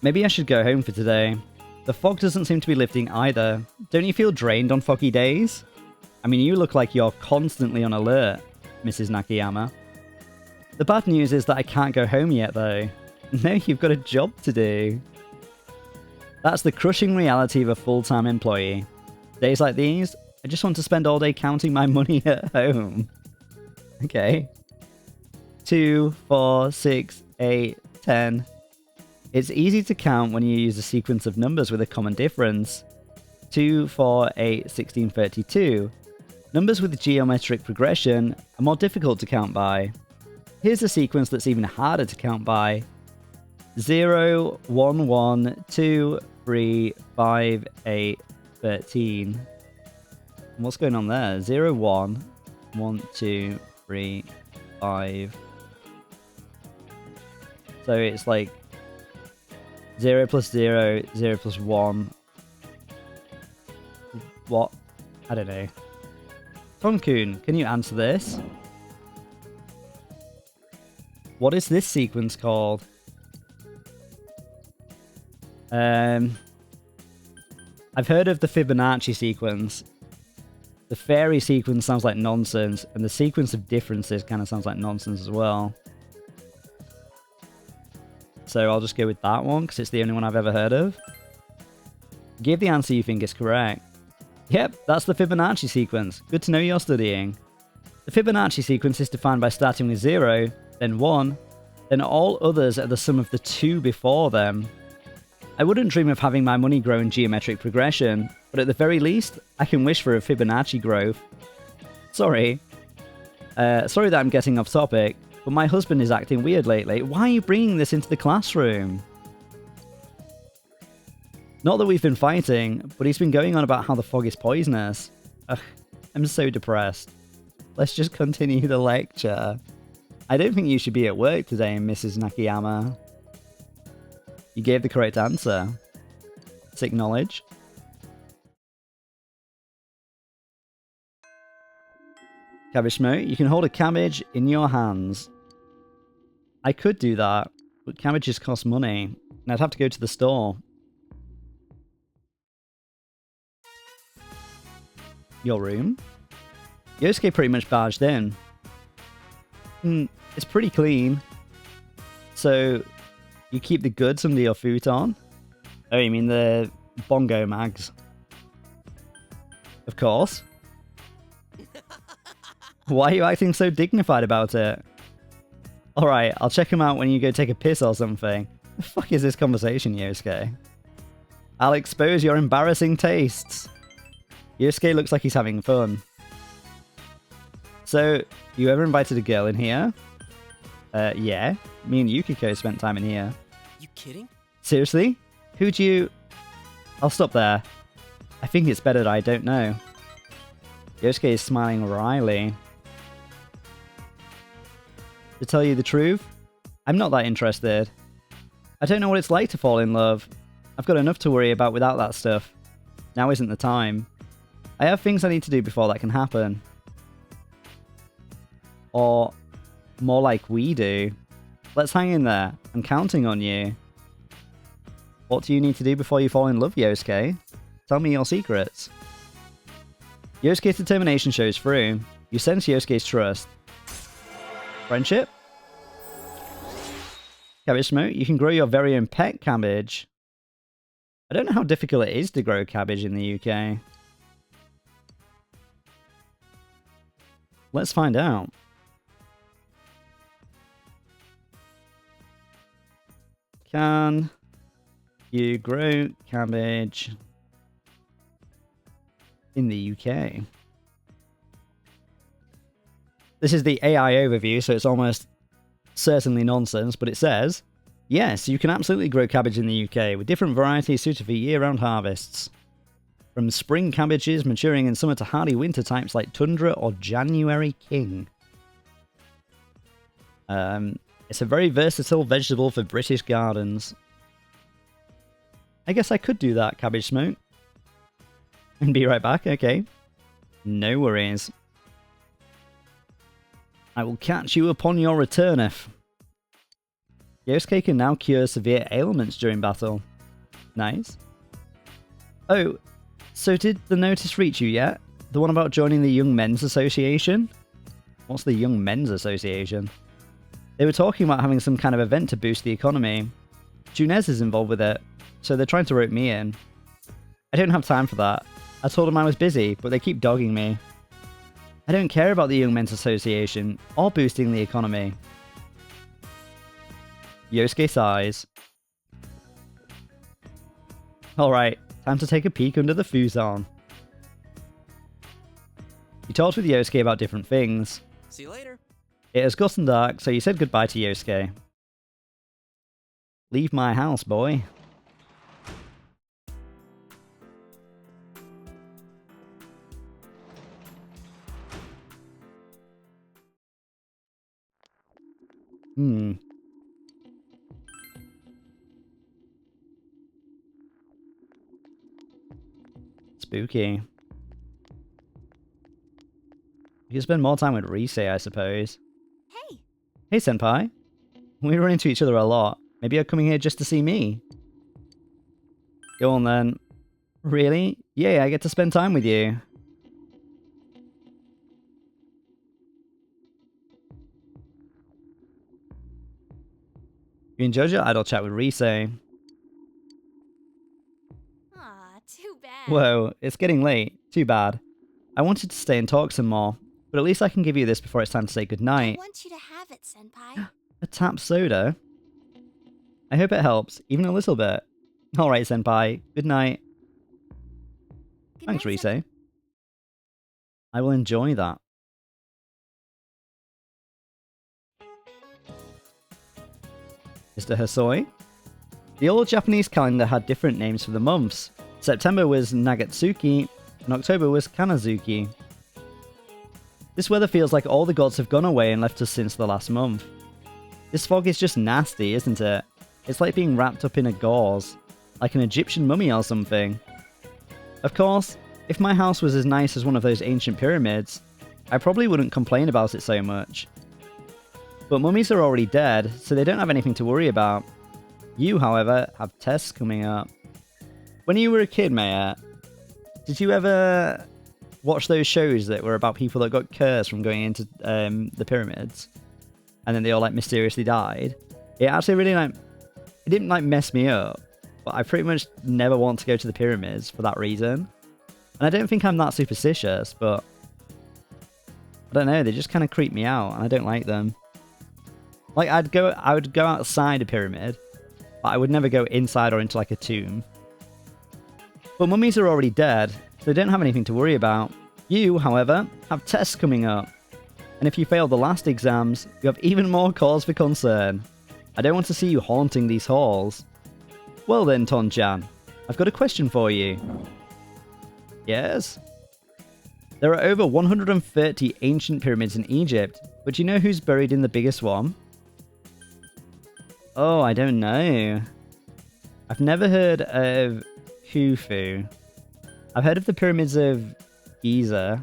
Maybe I should go home for today. The fog doesn't seem to be lifting either. Don't you feel drained on foggy days? I mean, you look like you're constantly on alert, Mrs. Nakayama. The bad news is that I can't go home yet, though. No, you've got a job to do. That's the crushing reality of a full-time employee. Days like these, I just want to spend all day counting my money at home. Okay. 2, 4, 6, 8, 10. It's easy to count when you use a sequence of numbers with a common difference. 2, 4, 8, 16, 32. Numbers with geometric progression are more difficult to count by. Here's a sequence that's even harder to count by. 0, 1, 1, 2, 3, 5, 8, 13. What's going on there? 0, 1, 1, 2, 3, 5. So it's like 0 plus 0, 0 plus 1. What? I don't know. Tonkun, can you answer this? What is this sequence called? I've heard of the Fibonacci sequence. The fairy sequence sounds like nonsense, and the sequence of differences kind of sounds like nonsense as well. So I'll just go with that one, because it's the only one I've ever heard of. Give the answer you think is correct. Yep, that's the Fibonacci sequence. Good to know you're studying. The Fibonacci sequence is defined by starting with 0, then 1, then all others are the sum of the 2 before them. I wouldn't dream of having my money grow in geometric progression, but at the very least, I can wish for a Fibonacci growth. Sorry. Sorry that I'm getting off topic, but my husband is acting weird lately. Why are you bringing this into the classroom? Not that we've been fighting, but he's been going on about how the fog is poisonous. Ugh, I'm so depressed. Let's just continue the lecture. I don't think you should be at work today, Mrs. Nakayama. You gave the correct answer. Let's acknowledge. Cabbage Smoke, you can hold a cabbage in your hands. I could do that, but cabbages cost money, and I'd have to go to the store. Your room? Yosuke pretty much barged in. It's pretty clean. So, you keep the goods under your futon? Oh, you mean the bongo mags? Of course. Why are you acting so dignified about it? Alright, I'll check him out when you go take a piss or something. The fuck is this conversation, Yosuke? I'll expose your embarrassing tastes. Yosuke looks like he's having fun. So, you ever invited a girl in here? Yeah. Me and Yukiko spent time in here. You kidding? Seriously? Who'd you... I'll stop there. I think it's better that I don't know. Yosuke is smiling wryly. To tell you the truth, I'm not that interested. I don't know what it's like to fall in love. I've got enough to worry about without that stuff. Now isn't the time. I have things I need to do before that can happen. Or, more like we do. Let's hang in there. I'm counting on you. What do you need to do before you fall in love, Yosuke? Tell me your secrets. Yosuke's determination shows through. You sense Yosuke's trust. Friendship? Cabbage Smoke, you can grow your very own pet cabbage. I don't know how difficult it is to grow cabbage in the UK. Let's find out. Can you grow cabbage in the UK? This is the AI overview, so it's almost certainly nonsense, but it says, yes, you can absolutely grow cabbage in the UK, with different varieties suited for year-round harvests. From spring cabbages maturing in summer to hardy winter types like Tundra or January King. It's a very versatile vegetable for British gardens. I guess I could do that, Cabbage Smoke. And be right back, okay. No worries. I will catch you upon your returneth. Yosuke can now cure severe ailments during battle. Nice. Oh, so did the notice reach you yet? The one about joining the Young Men's Association? What's the Young Men's Association? They were talking about having some kind of event to boost the economy. Junez is involved with it, so they're trying to rope me in. I don't have time for that. I told them I was busy, but they keep dogging me. I don't care about the Young Men's Association, or boosting the economy. Yosuke sighs. Alright, time to take a peek under the futon. You talked with Yosuke about different things. See you later. It has gotten dark, so you said goodbye to Yosuke. Leave my house, boy. Spooky. You can spend more time with Rise, I suppose. Hey! Hey, Senpai. We run into each other a lot. Maybe you're coming here just to see me. Go on then. Really? Yay, I get to spend time with you. You enjoyed your idle chat with Rise. Aw, too bad. Whoa, it's getting late. Too bad. I wanted to stay and talk some more, but at least I can give you this before it's time to say I goodnight. want you to have it, Senpai. A tap soda? I hope it helps, even a little bit. Alright, Senpai. Good night. Good Thanks, night, Rise. I will enjoy that. Mr. Hosoi? The old Japanese calendar had different names for the months. September was Nagatsuki, and October was Kanazuki. This weather feels like all the gods have gone away and left us since the last month. This fog is just nasty, isn't it? It's like being wrapped up in a gauze, like an Egyptian mummy or something. Of course, if my house was as nice as one of those ancient pyramids, I probably wouldn't complain about it so much. But mummies are already dead, so they don't have anything to worry about. You, however, have tests coming up. When you were a kid, Maya, did you ever watch those shows that were about people that got cursed from going into the pyramids? And then they all, like, mysteriously died? It actually really, like, it didn't, like, mess me up. But I pretty much never want to go to the pyramids for that reason. And I don't think I'm that superstitious, but I don't know, they just kind of creep me out, and I don't like them. Like, I would go outside a pyramid, but I would never go inside or into, like, a tomb. But mummies are already dead, so they don't have anything to worry about. You, however, have tests coming up. And if you fail the last exams, you have even more cause for concern. I don't want to see you haunting these halls. Well then, Ton-chan, I've got a question for you. Yes? There are over 130 ancient pyramids in Egypt, but do you know who's buried in the biggest one? Oh, I don't know. I've never heard of Khufu. I've heard of the pyramids of Giza.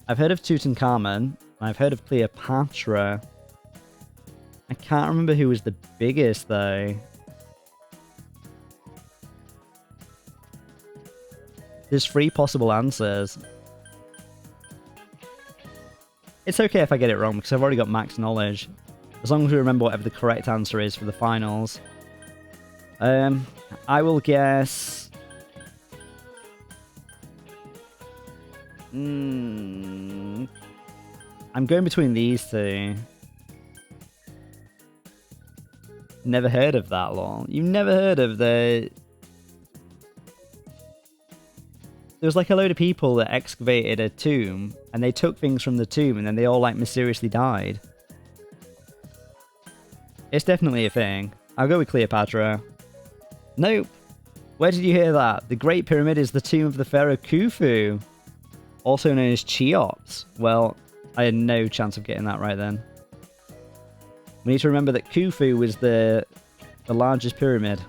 I've heard of Tutankhamun. I've heard of Cleopatra. I can't remember who was the biggest, though. There's 3 possible answers. It's okay if I get it wrong, because I've already got max knowledge. As long as we remember whatever the correct answer is for the finals. I will guess... I'm going between these two. Never heard of that, lol. You've never heard of the... There was like a load of people that excavated a tomb, and they took things from the tomb, and then they all like mysteriously died. It's definitely a thing. I'll go with Cleopatra. Nope. Where did you hear that? The Great Pyramid is the tomb of the pharaoh Khufu, also known as Cheops. Well, I had no chance of getting that right then. We need to remember that Khufu was the largest pyramid.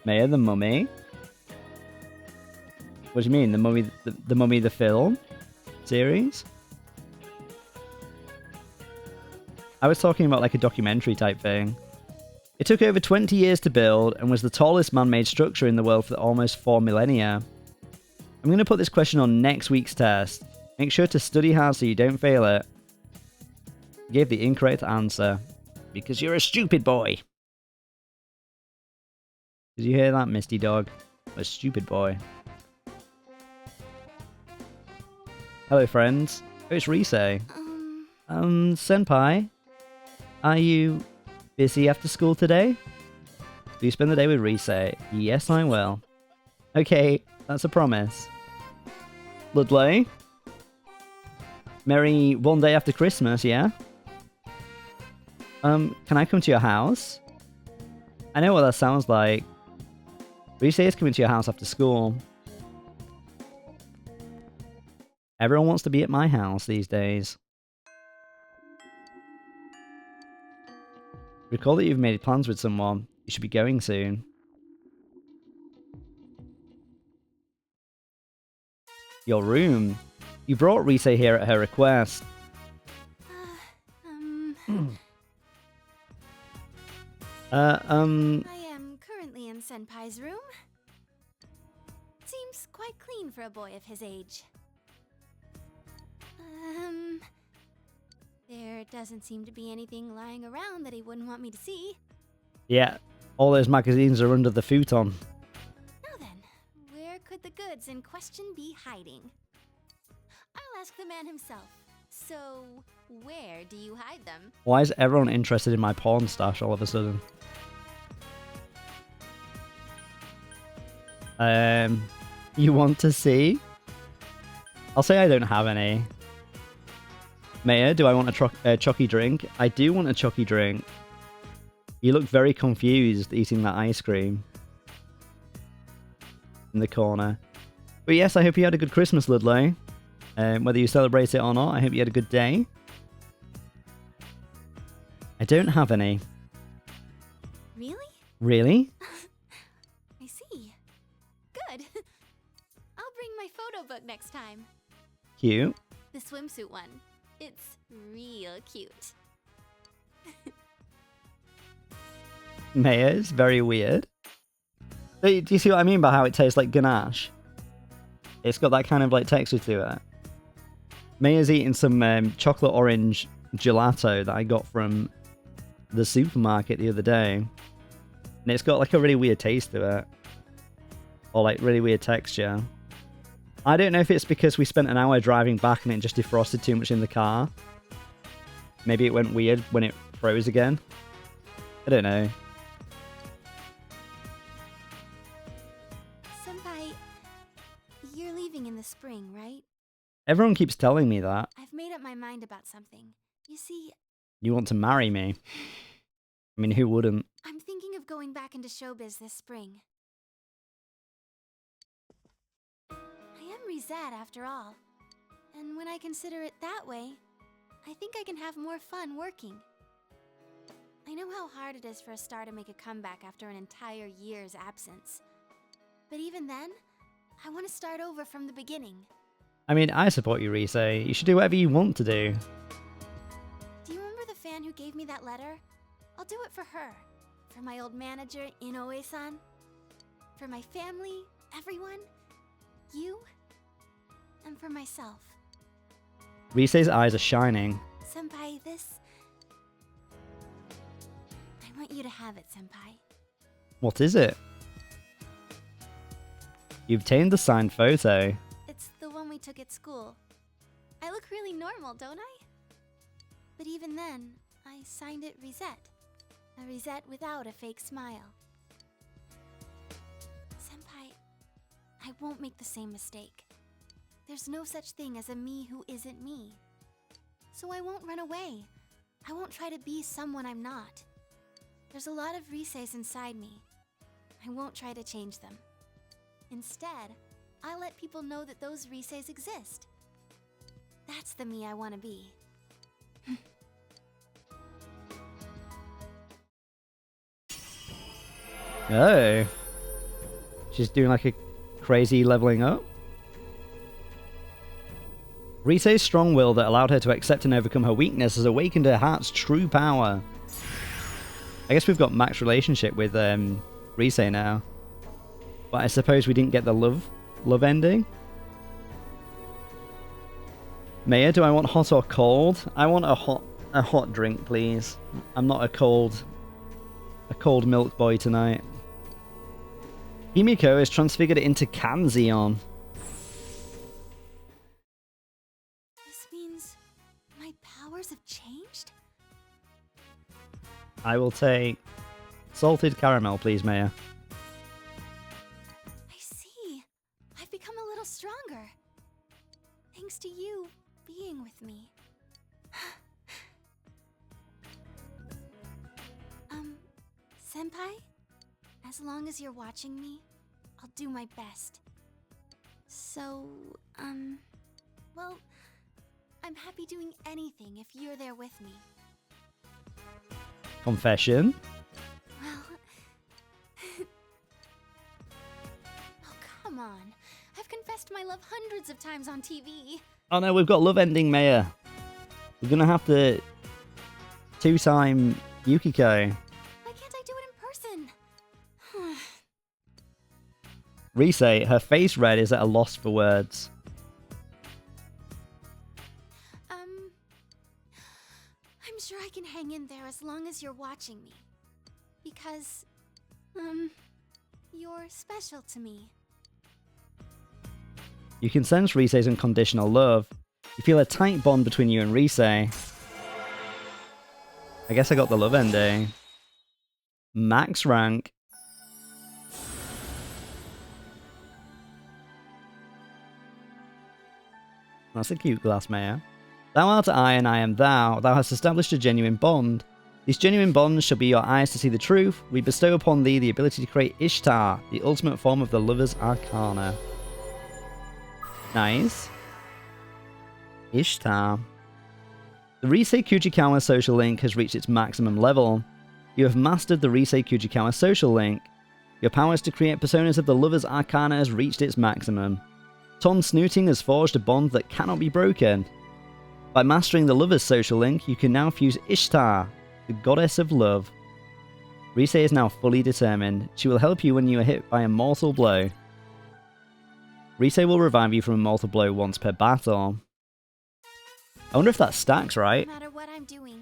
Maya, the Mummy? What do you mean? The Mummy, the Mummy, the film series? I was talking about like a documentary type thing. It took over 20 years to build and was the tallest man-made structure in the world for almost 4 millennia. I'm going to put this question on next week's test. Make sure to study hard so you don't fail it. You gave the incorrect answer. Because you're a stupid boy. Did you hear that, Misty Dog? A stupid boy. Hello, friends. Oh, it's Rise. Senpai. Are you busy after school today? Do you spend the day with Rise? Yes, I will. Okay, that's a promise. Ludlow? Merry one day after Christmas, yeah? Can I come to your house? I know what that sounds like. Rise is coming to your house after school. Everyone wants to be at my house these days. Recall that you've made plans with someone. You should be going soon. Your room. You brought Rise here at her request. I am currently in Senpai's room. Seems quite clean for a boy of his age. There doesn't seem to be anything lying around that he wouldn't want me to see. Yeah, all those magazines are under the futon. Now then, where could the goods in question be hiding? I'll ask the man himself. So, where do you hide them? Why is everyone interested in my porn stash all of a sudden? You want to see? I'll say I don't have any. Maya, do I want a chocky drink? I do want a chocky drink. You look very confused eating that ice cream. In the corner. But yes, I hope you had a good Christmas, Ludlow. Whether you celebrate it or not, I hope you had a good day. I don't have any. Really? Really? I see. Good. I'll bring my photo book next time. Cute. The swimsuit one. It's real cute. Maya is very weird. Do you see what I mean by how it tastes like ganache? It's got that kind of like texture to it. Maya's eating some chocolate orange gelato that I got from the supermarket the other day. And it's got like a really weird taste to it. Or like really weird texture. I don't know if it's because we spent an hour driving back and it just defrosted too much in the car. Maybe it went weird when it froze again. I don't know. Senpai, you're leaving in the spring, right? Everyone keeps telling me that. I've made up my mind about something. You see... You want to marry me? I mean, who wouldn't? I'm thinking of going back into showbiz this spring. I am Rizad after all. And when I consider it that way, I think I can have more fun working. I know how hard it is for a star to make a comeback after an entire year's absence. But even then, I want to start over from the beginning. I mean, I support you, Rise. You should do whatever you want to do. Do you remember the fan who gave me that letter? I'll do it for her. For my old manager, Inoue-san. For my family, everyone. You. And for myself. Rise's eyes are shining. Senpai, this... I want you to have it, Senpai. What is it? You obtained the signed photo. It's the one we took at school. I look really normal, don't I? But even then, I signed it Reset. A Reset without a fake smile. Senpai, I won't make the same mistake. There's no such thing as a me who isn't me. So I won't run away. I won't try to be someone I'm not. There's a lot of Riseis inside me. I won't try to change them. Instead, I let people know that those Riseis exist. That's the me I want to be. Oh. She's doing like a crazy leveling up. Risei's strong will that allowed her to accept and overcome her weakness has awakened her heart's true power. I guess we've got max relationship with Risei now. But I suppose we didn't get the love ending. Maya, do I want hot or cold? I want a hot drink, please. I'm not a cold milk boy tonight. Himiko is transfigured into Kanzeon. This means my powers have changed? I will take salted caramel, please, Maya. I see. I've become a little stronger. Thanks to you being with me. Senpai? As long as you're watching me, I'll do my best. So, well, I'm happy doing anything if you're there with me. Confession? Well... Oh, come on. I've confessed my love hundreds of times on TV. Oh no, we've got love ending Maya. We're gonna have to two-time Yukiko. Why can't I do it in person? Risei, her face red, is at a loss for words. I'm sure I can hang in there as long as you're watching me. Because, you're special to me. You can sense Risei's unconditional love. You feel a tight bond between you and Risei. I guess I got the love ending. Max rank. That's a cute glass, Maya. Thou art I, and I am thou. Thou hast established a genuine bond. These genuine bonds shall be your eyes to see the truth. We bestow upon thee the ability to create Ishtar, the ultimate form of the lover's arcana. Nice. Ishtar. The Risei Kujikawa social link has reached its maximum level. You have mastered the Risei Kujikawa social link. Your powers to create personas of the lover's arcana has reached its maximum. Ton Snooting has forged a bond that cannot be broken. By mastering the lover's social link, you can now fuse Ishtar, the goddess of love. Risei is now fully determined. She will help you when you are hit by a mortal blow. Risei will revive you from a mortal blow once per battle. I wonder if that stacks, right? No matter what I'm doing,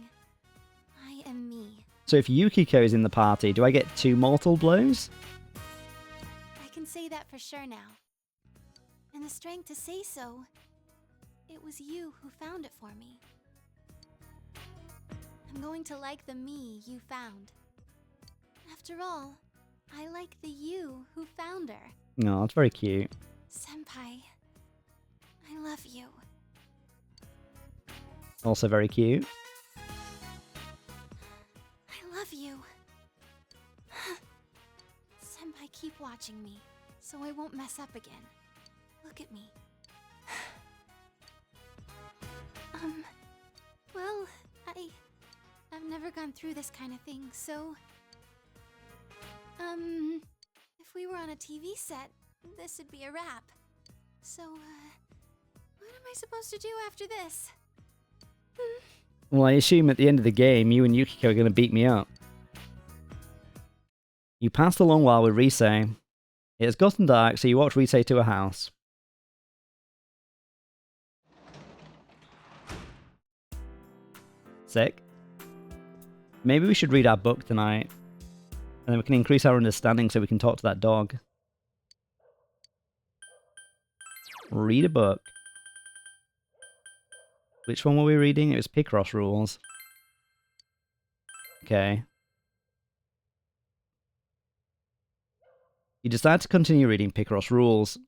I am me. So if Yukiko is in the party, do I get 2 mortal blows? I can say that for sure now. And the strength to say so. It was you who found it for me. I'm going to like the me you found. After all, I like the you who found her. No, that's very cute. Senpai, I love you. Also very cute. I love you. Senpai, keep watching me, so I won't mess up again. Look at me. Well, I've never gone through this kind of thing, so... if we were on a TV set, this would be a wrap. So, what am I supposed to do after this? Well, I assume at the end of the game, you and Yukiko are going to beat me up. You passed a long while with Risei. It has gotten dark, so you walk Risei to a house. Sick. Maybe we should read our book tonight. And then we can increase our understanding so we can talk to that dog. Read a book. Which one were we reading? It was Picross rules. Okay. You decide to continue reading Picross rules.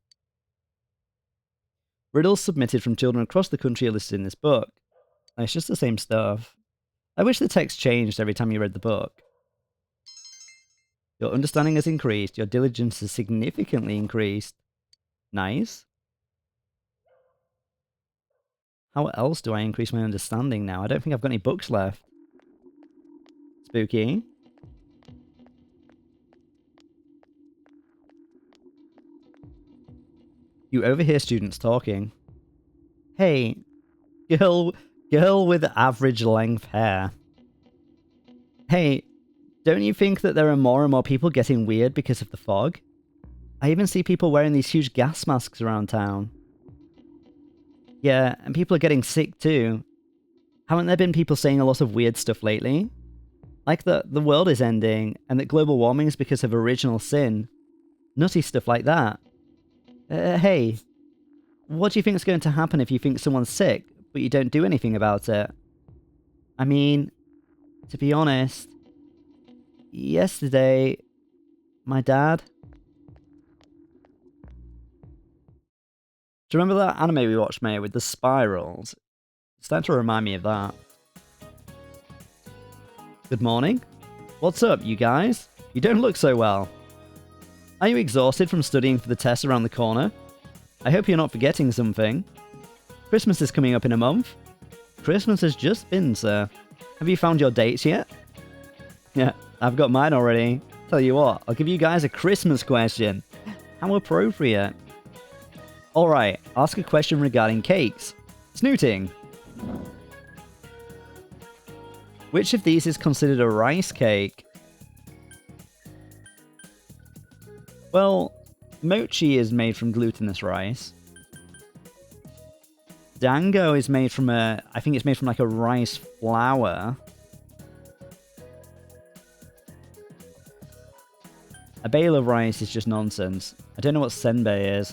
Riddles submitted from children across the country are listed in this book. It's just the same stuff. I wish the text changed every time you read the book. Your understanding has increased. Your diligence has significantly increased. Nice. How else do I increase my understanding now? I don't think I've got any books left. Spooky. You overhear students talking. Hey, girl with average length hair. Hey, don't you think that there are more and more people getting weird because of the fog? I even see people wearing these huge gas masks around town. Yeah, and people are getting sick too. Haven't there been people saying a lot of weird stuff lately? Like that the world is ending, and that global warming is because of original sin. Nutty stuff like that. Hey, what do you think is going to happen if you think someone's sick, but you don't do anything about it? I mean, to be honest, yesterday, my dad... Do you remember that anime we watched, mate, with the spirals? It's starting to remind me of that. Good morning. What's up, you guys? You don't look so well. Are you exhausted from studying for the test around the corner? I hope you're not forgetting something. Christmas is coming up in a month. Christmas has just been, sir. Have you found your dates yet? Yeah, I've got mine already. Tell you what, I'll give you guys a Christmas question. How appropriate. Alright, ask a question regarding cakes. Snooting. Which of these is considered a rice cake? Well, mochi is made from glutinous rice. Dango is made from I think it's made from like a rice flour. A bale of rice is just nonsense. I don't know what senbei is.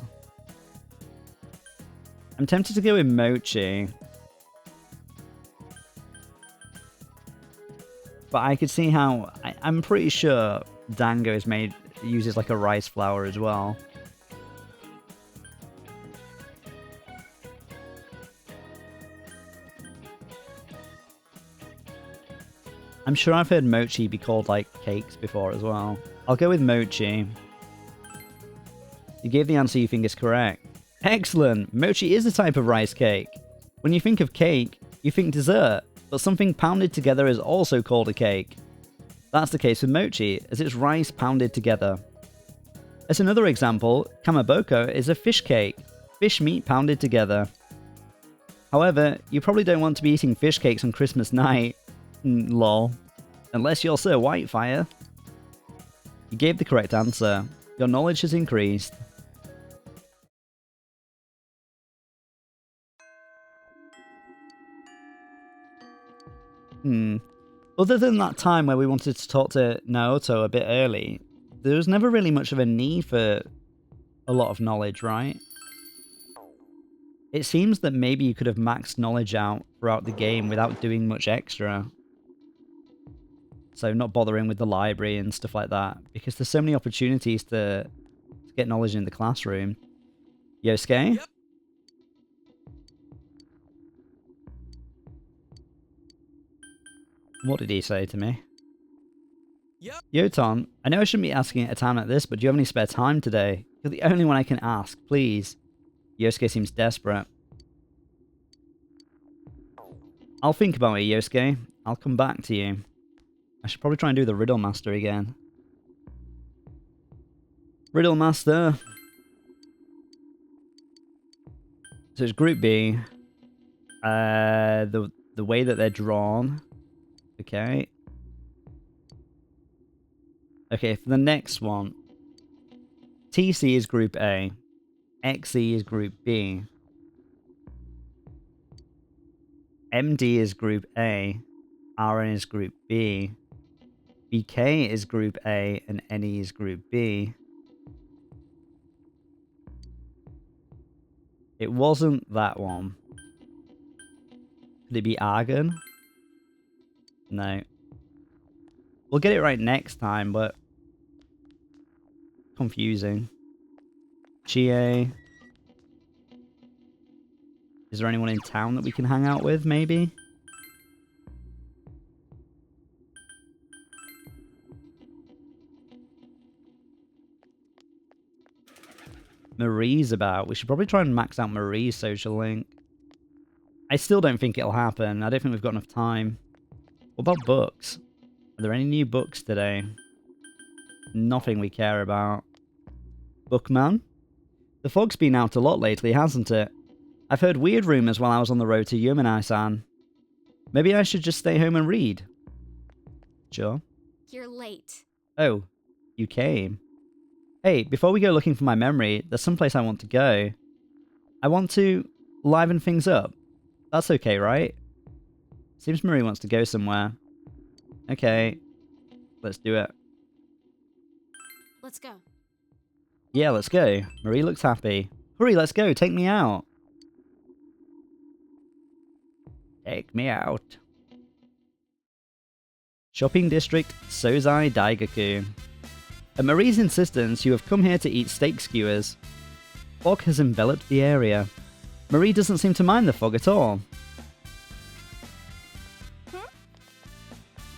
I'm tempted to go with mochi. But I could see how... I'm pretty sure dango is made... uses like a rice flour as well. I'm sure I've heard mochi be called like cakes before as well. I'll go with mochi. You gave the answer you think is correct. Excellent! Mochi is a type of rice cake. When you think of cake, you think dessert, but something pounded together is also called a cake. That's the case with mochi, as it's rice pounded together. As another example, kamaboko is a fish cake, fish meat pounded together. However, you probably don't want to be eating fish cakes on Christmas night. Lol. Unless you're Sir Whitefire. You gave the correct answer. Your knowledge has increased. Other than that time where we wanted to talk to Naoto a bit early, there was never really much of a need for a lot of knowledge, right? It seems that maybe you could have maxed knowledge out throughout the game without doing much extra. So not bothering with the library and stuff like that, because there's so many opportunities to get knowledge in the classroom. Yosuke? Yep. What did he say to me? Yep. Yoton, I know I shouldn't be asking at a time like this, but do you have any spare time today? You're the only one I can ask, please. Yosuke seems desperate. I'll think about it, Yosuke. I'll come back to you. I should probably try and do the Riddle Master again. Riddle Master. So it's Group B. The way that they're drawn. Okay. Okay, for the next one. TC is Group A. XE is Group B. MD is Group A. RN is Group B. BK is Group A and NE is Group B. It wasn't that one. Could it be argon? No. We'll get it right next time, but... confusing. Chie. Is there anyone in town that we can hang out with, maybe? Marie's about. We should probably try and max out Marie's social link. I still don't think it'll happen. I don't think we've got enough time. What about books? Are there any new books today? Nothing we care about. Bookman? The fog's been out a lot lately, hasn't it? I've heard weird rumours while I was on the road to Yumenai-san. Maybe I should just stay home and read. Sure. You're late. Oh, you came. Hey, before we go looking for my memory, there's someplace I want to go. I want to liven things up. That's okay, right? Seems Marie wants to go somewhere. Okay, let's do it. Let's go. Yeah, let's go. Marie looks happy. Hurry, let's go. Take me out. Take me out. Shopping District, Sozai Daigaku. At Marie's insistence, you have come here to eat steak skewers. Fog has enveloped the area. Marie doesn't seem to mind the fog at all.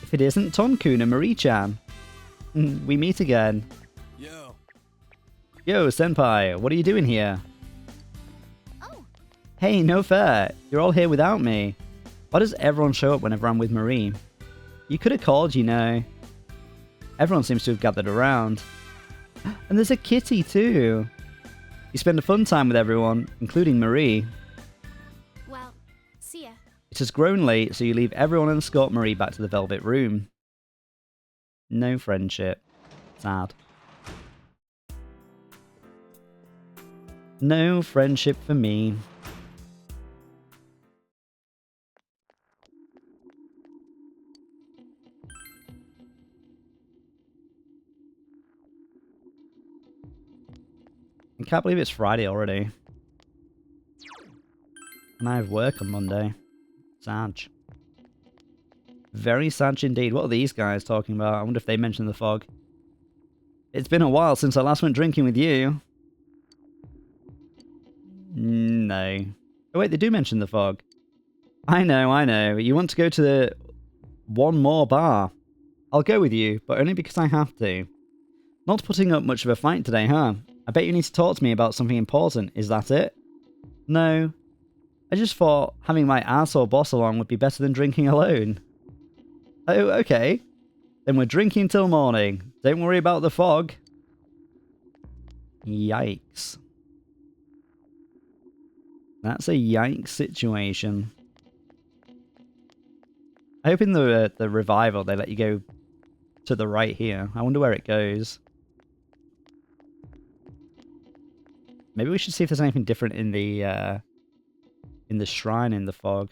If it isn't Tonkun and Marie-chan. We meet again. Yo. Yo, senpai, what are you doing here? Oh. Hey, no fair. You're all here without me. Why does everyone show up whenever I'm with Marie? You could have called, you know. Everyone seems to have gathered around. And there's a kitty too. You spend a fun time with everyone, including Marie. Well, see ya. It has grown late, so you leave everyone and escort Marie back to the Velvet Room. No friendship. Sad. No friendship for me. I can't believe it's Friday already. And I have work on Monday. Sad. Very sad indeed. What are these guys talking about? I wonder if they mentioned the fog. It's been a while since I last went drinking with you. No. Oh wait, they do mention the fog. I know. You want to go to the one more bar. I'll go with you, but only because I have to. Not putting up much of a fight today, huh? I bet you need to talk to me about something important. Is that it? No. I just thought having my arsehole boss along would be better than drinking alone. Oh, okay. Then we're drinking till morning. Don't worry about the fog. Yikes. That's a yikes situation. I hope in the revival they let you go to the right here. I wonder where it goes. Maybe we should see if there's anything different in the shrine in the fog.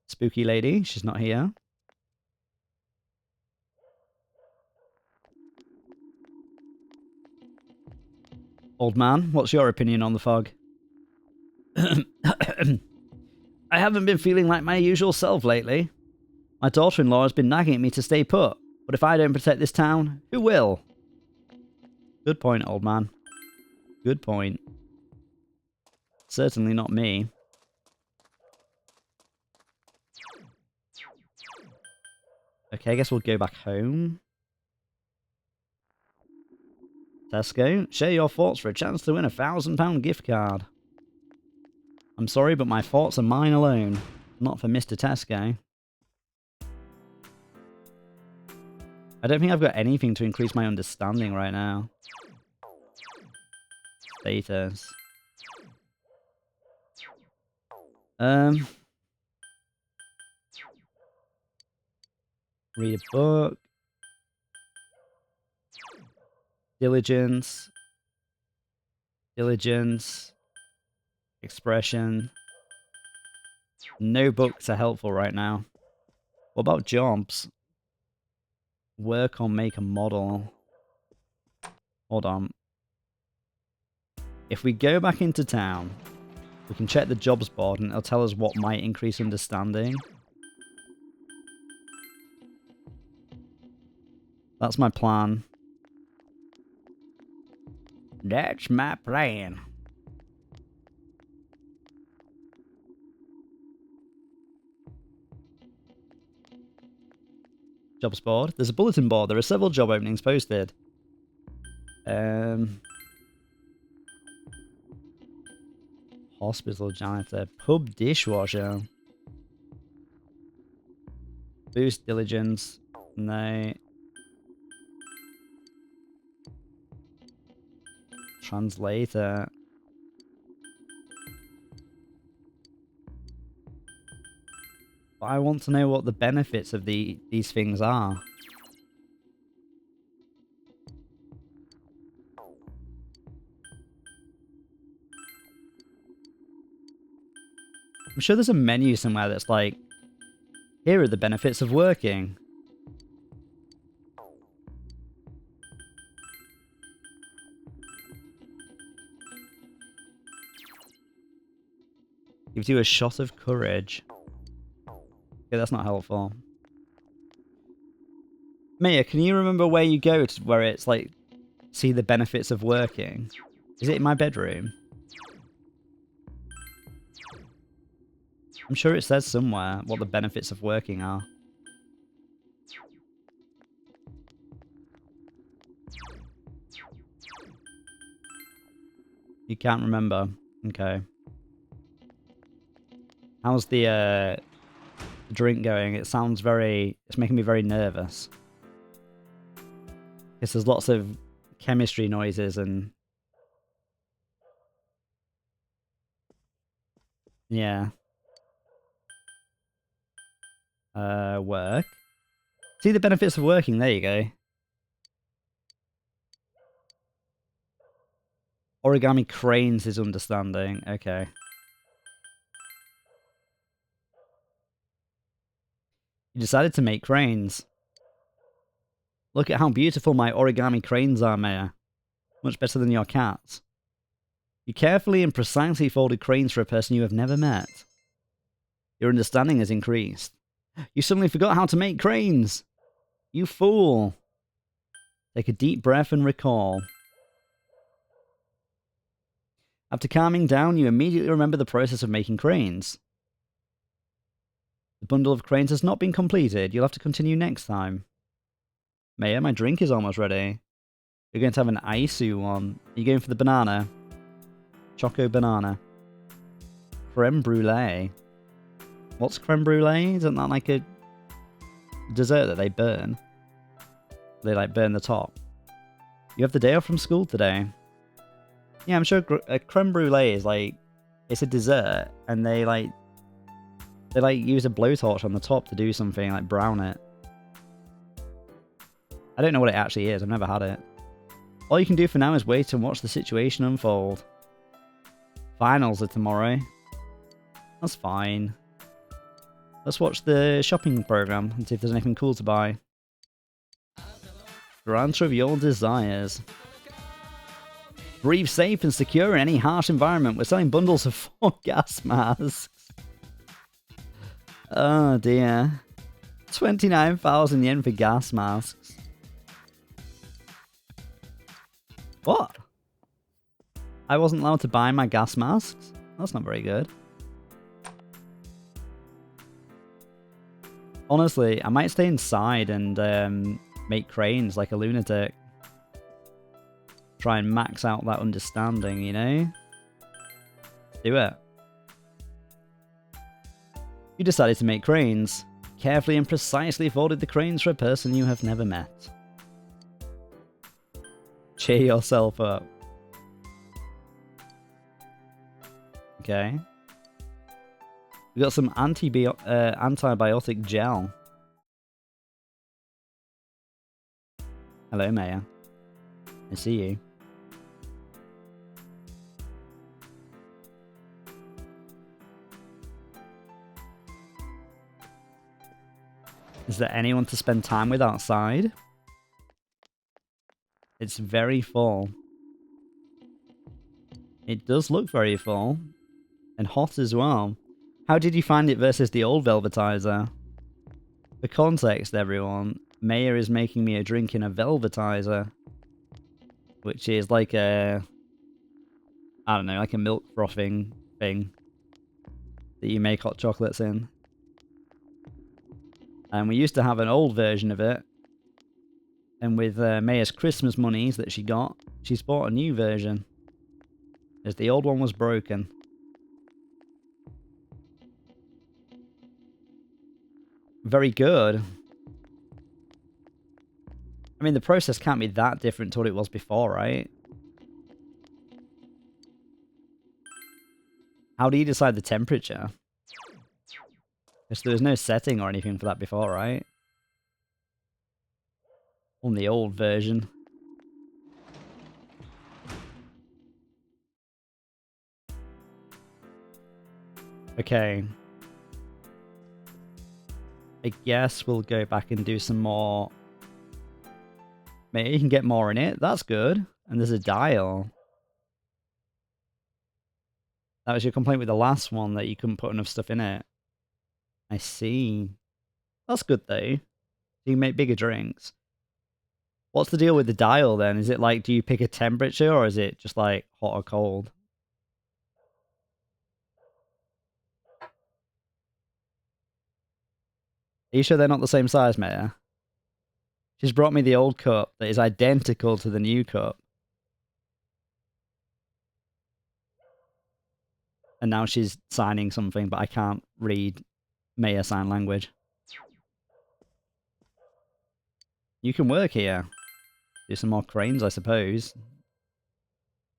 Spooky lady, she's not here. Old man, what's your opinion on the fog? I haven't been feeling like my usual self lately. My daughter-in-law has been nagging at me to stay put, but if I don't protect this town, who will? Good point, old man. Good point. Certainly not me. Okay, I guess we'll go back home. Tesco, share your thoughts for a chance to win a £1,000 gift card. I'm sorry, but my thoughts are mine alone, not for Mr. Tesco. I don't think I've got anything to increase my understanding right now. Status. Read a book. Diligence. Diligence. Expression. No books are helpful right now. What about jobs? Work on make a model. Hold on. If we go back into town, We can check the jobs board and it'll tell us what might increase understanding. That's my plan. That's my plan. Jobs board. There's a bulletin board. There are several job openings posted. Hospital janitor. Pub dishwasher. Boost diligence. No. Translator. But I want to know what the benefits of these things are. I'm sure there's a menu somewhere that's like, here are the benefits of working. Gives you a shot of courage. Okay, that's not helpful. Maya, can you remember where you go to where it's like, see the benefits of working? Is it in my bedroom? I'm sure it says somewhere what the benefits of working are. You can't remember? Okay. How's the drink going? It sounds very... It's making me very nervous. Because there's lots of chemistry noises and... Yeah. Work. See the benefits of working, there you go. Origami cranes is understanding, okay. You decided to make cranes. Look at how beautiful my origami cranes are, Maya. Much better than your cats. You carefully and precisely folded cranes for a person you have never met. Your understanding has increased. You suddenly forgot how to make cranes! You fool! Take a deep breath and recall. After calming down, you immediately remember the process of making cranes. The bundle of cranes has not been completed. You'll have to continue next time. Maya, my drink is almost ready. You're going to have an Aisu one. Are you going for the banana? Choco banana. Creme brulee. What's creme brulee? Isn't that like a dessert that they burn? They like burn the top. You have the day off from school today. Yeah, I'm sure a creme brulee is like, it's a dessert and they use a blowtorch on the top to do something, like brown it. I don't know what it actually is. I've never had it. All you can do for now is wait and watch the situation unfold. Finals are tomorrow. That's fine. Let's watch the shopping program and see if there's anything cool to buy. Grant of your desires. Breathe safe and secure in any harsh environment. We're selling bundles of 4 gas masks. Oh dear. 29,000 yen for gas masks. What? I wasn't allowed to buy my gas masks? That's not very good. Honestly, I might stay inside and make cranes like a lunatic. Try and max out that understanding, you know? Do it. You decided to make cranes. Carefully and precisely folded the cranes for a person you have never met. Cheer yourself up. Okay. We got some antibiotic gel. Hello, Maya. I see you. Is there anyone to spend time with outside? It's very full. It does look very full. And hot as well. How did you find it versus the old Velvetizer? For context, everyone, Maya is making me a drink in a Velvetizer. Which is like a... I don't know, like a milk frothing thing. That you make hot chocolates in. And we used to have an old version of it. And with Maya's Christmas monies that she got, she's bought a new version. As the old one was broken. Very good. I mean, the process can't be that different to what it was before, right? How do you decide the temperature? Because there was no setting or anything for that before, right? On the old version. Okay. I guess we'll go back and do some more. Maybe you can get more in it. That's good. And there's a dial. That was your complaint with the last one, that you couldn't put enough stuff in it. I see. That's good, though. You can make bigger drinks. What's the deal with the dial, then? Is it like, do you pick a temperature, or is it just like hot or cold? Are you sure they're not the same size, Maya? She's brought me the old cup that is identical to the new cup. And now she's signing something, but I can't read Maya sign language. You can work here. Do some more cranes, I suppose.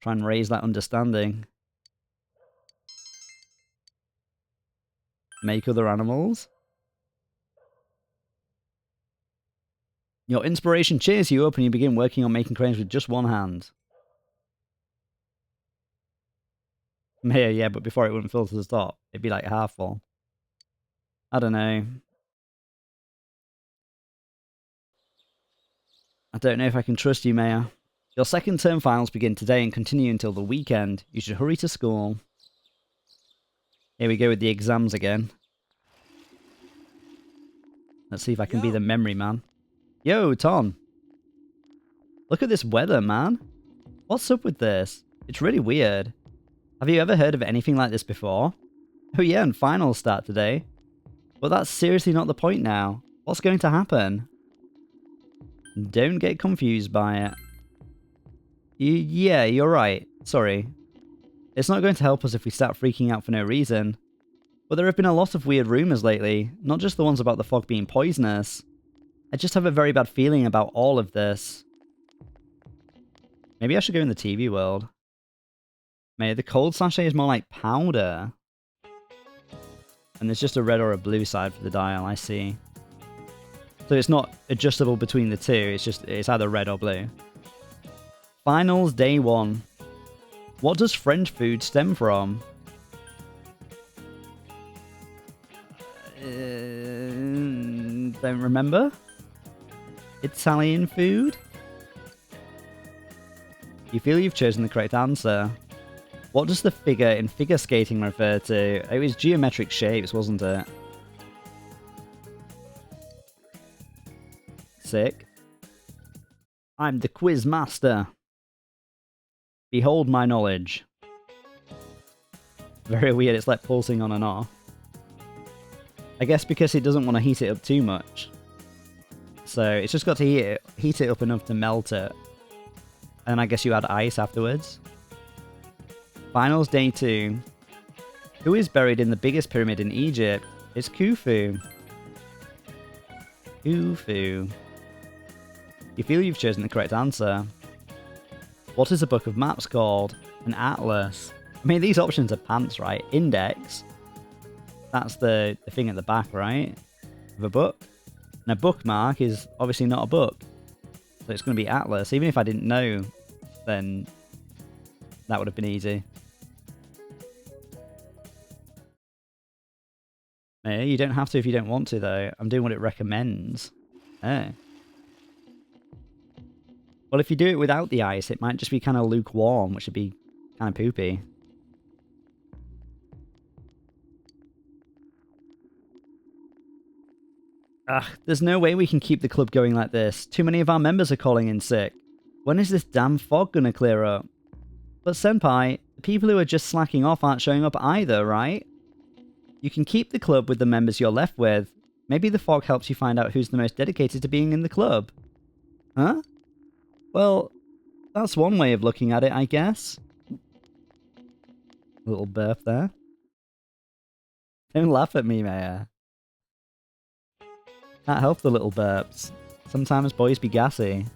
Try and raise that understanding. Make other animals. Your inspiration cheers you up and you begin working on making cranes with just one hand. Yeah, but before it wouldn't fill to the top. It'd be like half full. I don't know. I don't know if I can trust you, Maya. Your second term finals begin today and continue until the weekend. You should hurry to school. Here we go with the exams again. Let's see if I can be the memory man. Yo, Ton. Look at this weather, man. What's up with this? It's really weird. Have you ever heard of anything like this before? Oh yeah, and finals start today. But that's seriously not the point now. What's going to happen? Don't get confused by it. Yeah, you're right. Sorry. It's not going to help us if we start freaking out for no reason. But there have been a lot of weird rumours lately, not just the ones about the fog being poisonous. I just have a very bad feeling about all of this. Maybe I should go in the TV world. Maybe the cold sachet is more like powder. And there's just a red or a blue side for the dial, I see. So it's not adjustable between the two, it's either red or blue. Finals day 1. What does French food stem from? Don't remember. Italian food? You feel you've chosen the correct answer. What does the figure in figure skating refer to? It was geometric shapes, wasn't it? Sick. I'm the quiz master. Behold my knowledge. Very weird, it's like pulsing on and off. I guess because it doesn't want to heat it up too much. So it's just got to heat it up enough to melt it. And I guess you add ice afterwards. Finals day 2. Who is buried in the biggest pyramid in Egypt? It's Khufu. Khufu. You feel you've chosen the correct answer. What is a book of maps called? An atlas. I mean, these options are pants, right? Index. That's the thing at the back, right? Of a book. And a bookmark is obviously not a book. So it's going to be atlas. Even if I didn't know, then that would have been easy. Yeah, you don't have to if you don't want to, though. I'm doing what it recommends. Oh. Well, if you do it without the ice, it might just be kind of lukewarm, which would be kind of poopy. Ugh, there's no way we can keep the club going like this. Too many of our members are calling in sick. When is this damn fog gonna clear up? But Senpai, the people who are just slacking off aren't showing up either, right? You can keep the club with the members you're left with. Maybe the fog helps you find out who's the most dedicated to being in the club. Huh? Well, that's one way of looking at it, I guess. Little burp there. Don't laugh at me, Maya. Can't help the little burps. Sometimes boys be gassy.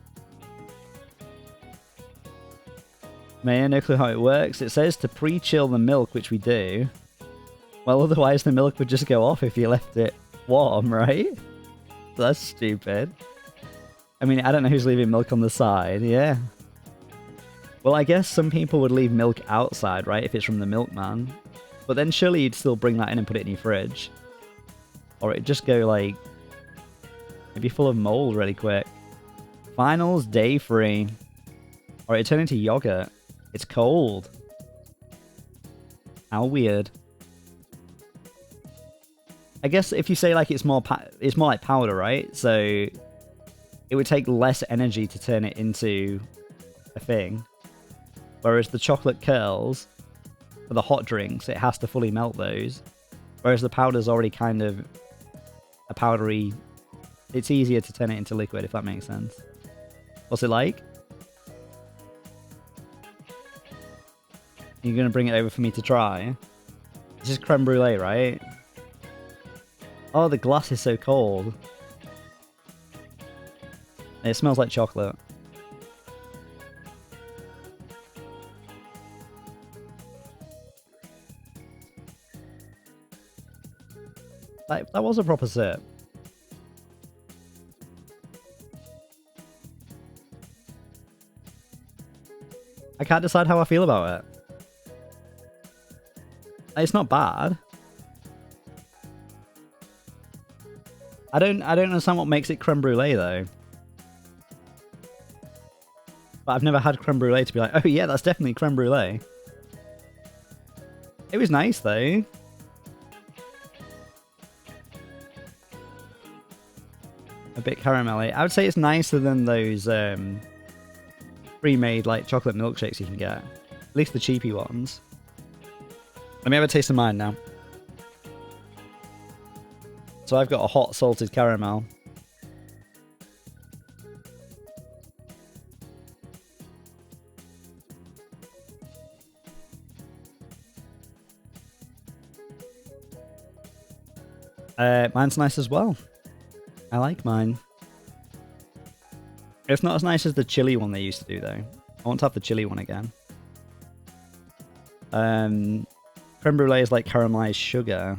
Maya, no clue how it works. It says to pre-chill the milk, which we do. Well, otherwise the milk would just go off if you left it warm, right? That's stupid. I mean, I don't know who's leaving milk on the side, yeah. Well, I guess some people would leave milk outside, right, if it's from the milkman. But then surely you'd still bring that in and put it in your fridge. Or it'd just go, like, maybe full of mold really quick. Finals, day 3. Or it'd turn into yogurt. It's cold. How weird. I guess if you say, like, it's more like powder, right? So it would take less energy to turn it into a thing. Whereas the chocolate curls, for the hot drinks, it has to fully melt those. Whereas the powder's already kind of a powdery... It's easier to turn it into liquid, if that makes sense. What's it like? You're going to bring it over for me to try? This is creme brulee, right? Oh, the glass is so cold. It smells like chocolate. That was a proper sip. I can't decide how I feel about it. It's not bad. I don't understand what makes it creme brulee though. But I've never had creme brulee to be like, oh yeah, that's definitely creme brulee. It was nice though. A bit caramelly. I would say it's nicer than those pre-made like chocolate milkshakes you can get. At least the cheapy ones. Let me have a taste of mine now. So I've got a hot salted caramel. Mine's nice as well. I like mine. It's not as nice as the chili one they used to do, though. I want to have the chili one again. Creme brulee is like caramelized sugar.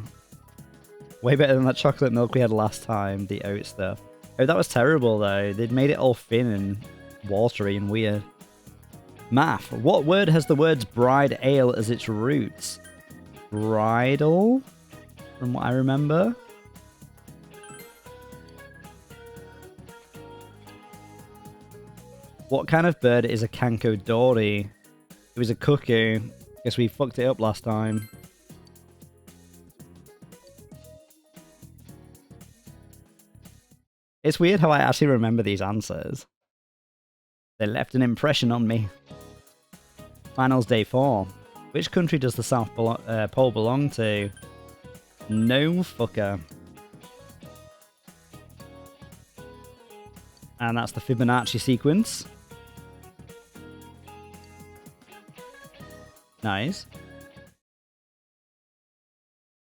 Way better than that chocolate milk we had last time, the oat stuff. Oh, that was terrible, though. They'd made it all thin and watery and weird. Math. What word has the words bride ale as its roots? Bridal? From what I remember. What kind of bird is a Kanko Dory? It was a cuckoo. Guess we fucked it up last time. It's weird how I actually remember these answers. They left an impression on me. Finals day 4. Which country does the South Pole belong to? No fucker. And that's the Fibonacci sequence. Nice.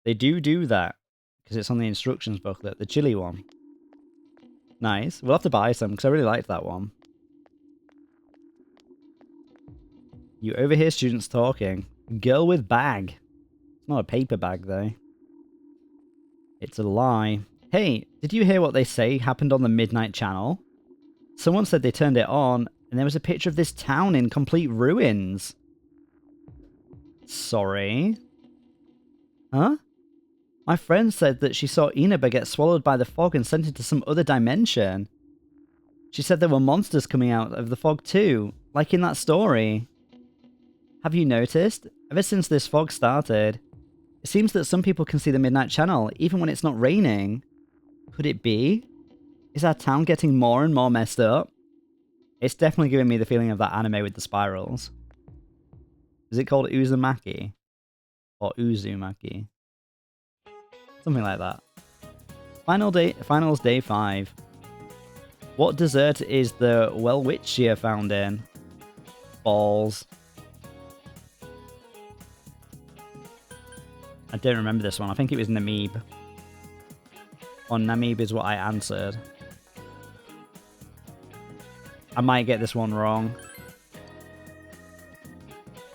They do that because it's on the instructions booklet. The chili one. Nice. We'll have to buy some because I really liked that one. You overhear students talking. Girl with bag. It's not a paper bag though. It's a lie. Hey, did you hear what they say happened on the Midnight Channel? Someone said they turned it on and there was a picture of this town in complete ruins. Sorry? Huh? My friend said that she saw Inaba get swallowed by the fog and sent into some other dimension. She said there were monsters coming out of the fog too, like in that story. Have you noticed? Ever since this fog started, it seems that some people can see the Midnight Channel, even when it's not raining. Could it be? Is our town getting more and more messed up? It's definitely giving me the feeling of that anime with the spirals. Is it called Uzumaki? Or Uzumaki? Something like that. Finals day 5. What dessert is the Welwitschia found in? Balls. I don't remember this one. I think it was Namib. Or Namib is what I answered. I might get this one wrong.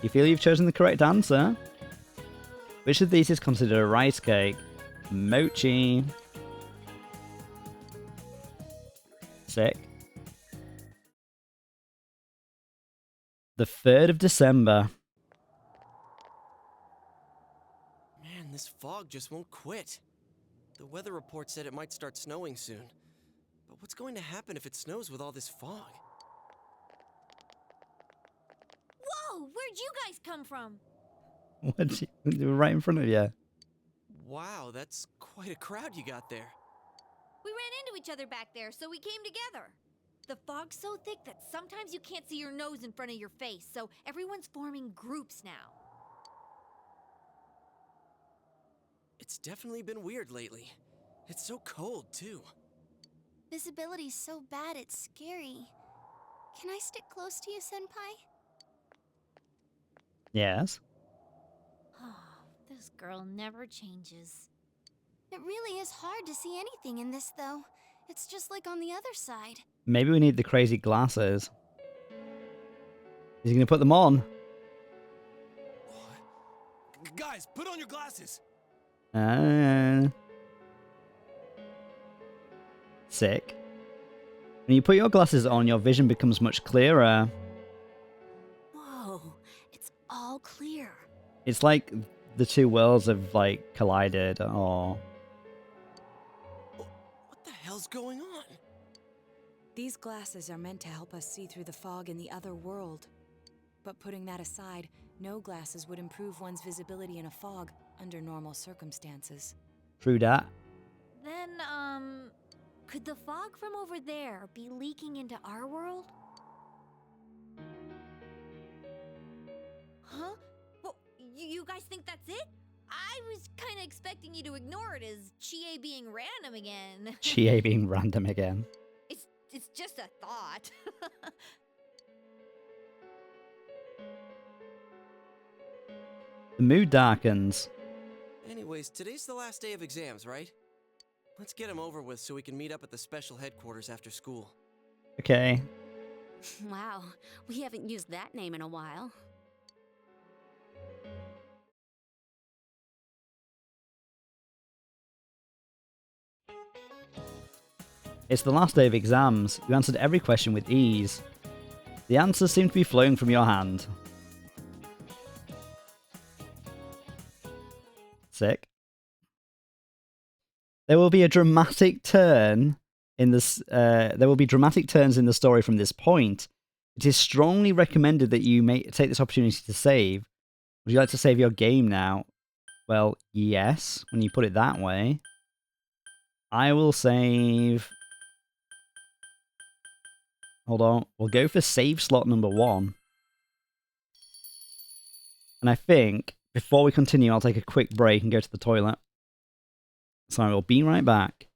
You feel you've chosen the correct answer? Which of these is considered a rice cake? Mochi. Sick. The 3rd of December. Man, this fog just won't quit. The weather report said it might start snowing soon. But what's going to happen if it snows with all this fog? Whoa, where'd you guys come from? They were right in front of you. Wow, that's quite a crowd you got there. We ran into each other back there, so we came together. The fog's so thick that sometimes you can't see your nose in front of your face, so everyone's forming groups now. It's definitely been weird lately. It's so cold, too. Visibility's so bad it's scary. Can I stick close to you, Senpai? Yes. This girl never changes. It really is hard to see anything in this, though. It's just like on the other side. Maybe we need the crazy glasses. Is he going to put them on? Guys, put on your glasses. Sick. When you put your glasses on, your vision becomes much clearer. Whoa, it's all clear. It's like the two worlds have, like, collided, or... What the hell's going on? These glasses are meant to help us see through the fog in the other world. But putting that aside, no glasses would improve one's visibility in a fog under normal circumstances. True that. Then, could the fog from over there be leaking into our world? Huh? Well, you guys think that's it? I was kind of expecting you to ignore it as Chie being random again. Chie being random again. It's just a thought. The mood darkens. Anyways, today's the last day of exams, right? Let's get them over with so we can meet up at the special headquarters after school. Okay. Wow, we haven't used that name in a while. It's the last day of exams. You answered every question with ease. The answers seem to be flowing from your hand. Sick. There will be a dramatic turn in this. There will be dramatic turns in the story from this point. It is strongly recommended that you take this opportunity to save. Would you like to save your game now? Well, yes, when you put it that way. I will save... Hold on. We'll go for save slot number 1. And I think, before we continue, I'll take a quick break and go to the toilet. So I will be right back.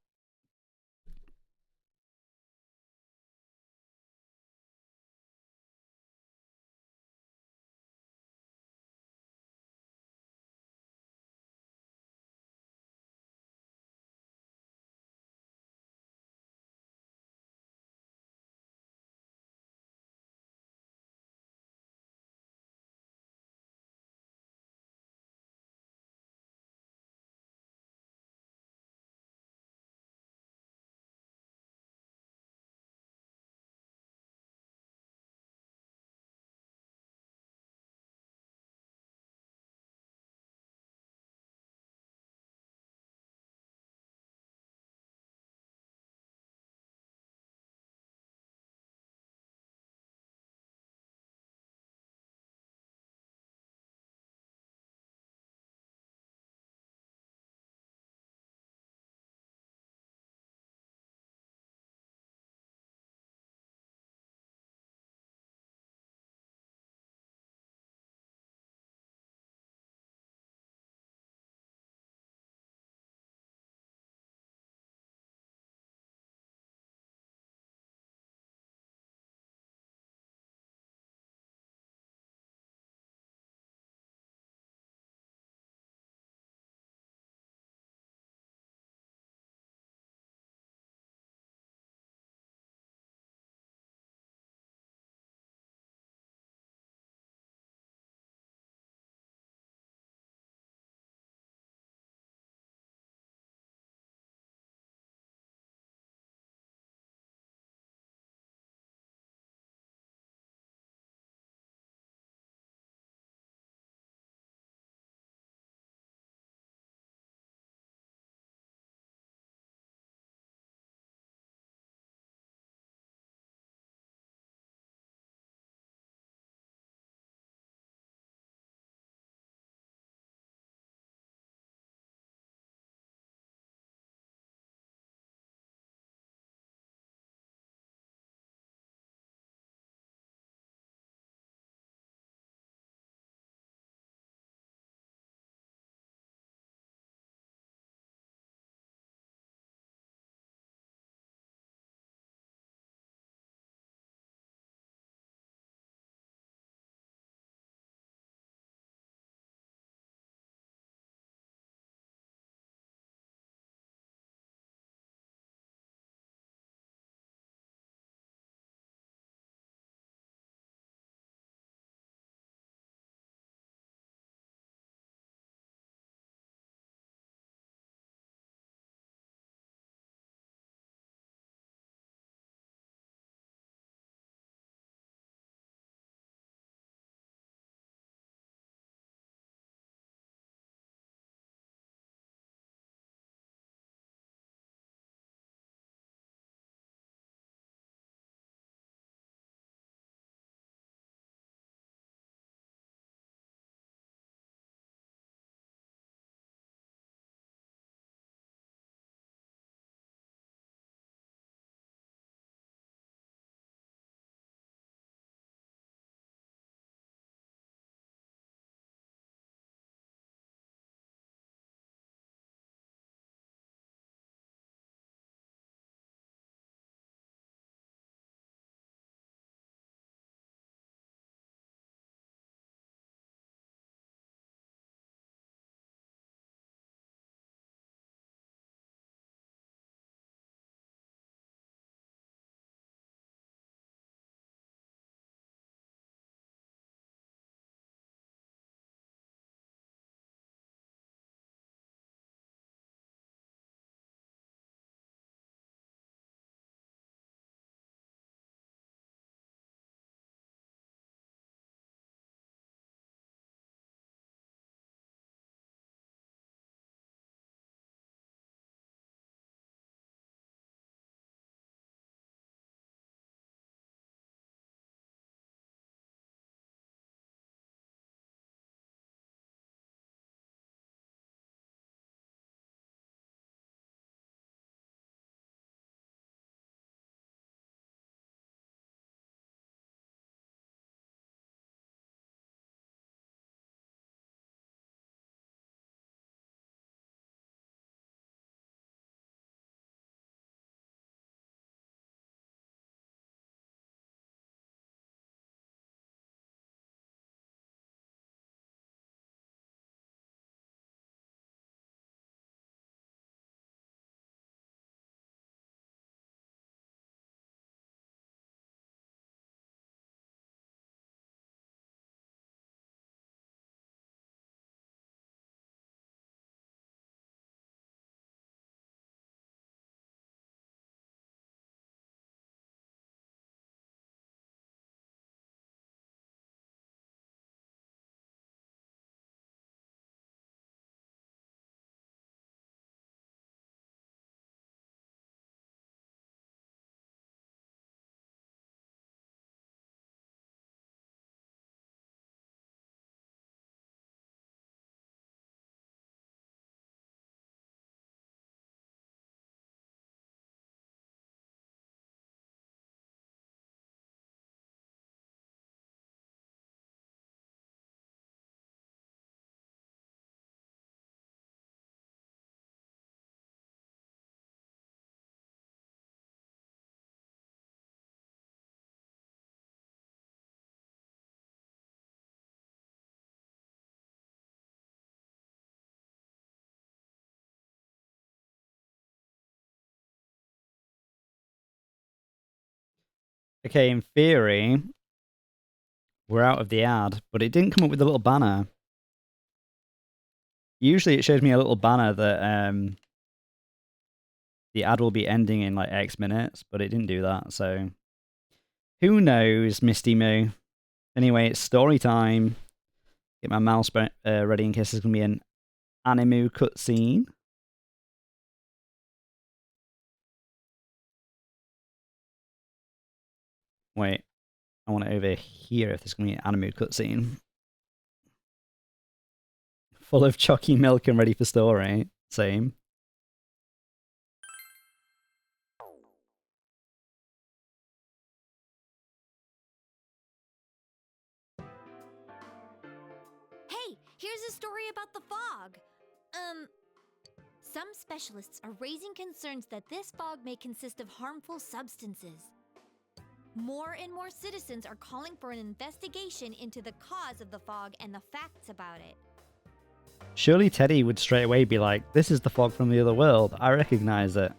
Okay, in theory, we're out of the ad, but it didn't come up with a little banner. Usually it shows me a little banner that the ad will be ending in like X minutes, but it didn't do that, so who knows, Misty Moo. Anyway, it's story time. Get my mouse ready in case there's going to be an anime cutscene. Wait, I want it over here if there's going to be an anime cutscene. Full of chalky milk and ready for story. Same. Hey, here's a story about the fog. Some specialists are raising concerns that this fog may consist of harmful substances. More and more citizens are calling for an investigation into the cause of the fog and the facts about it. Surely Teddy would straight away be like, this is the fog from the other world. I recognize it.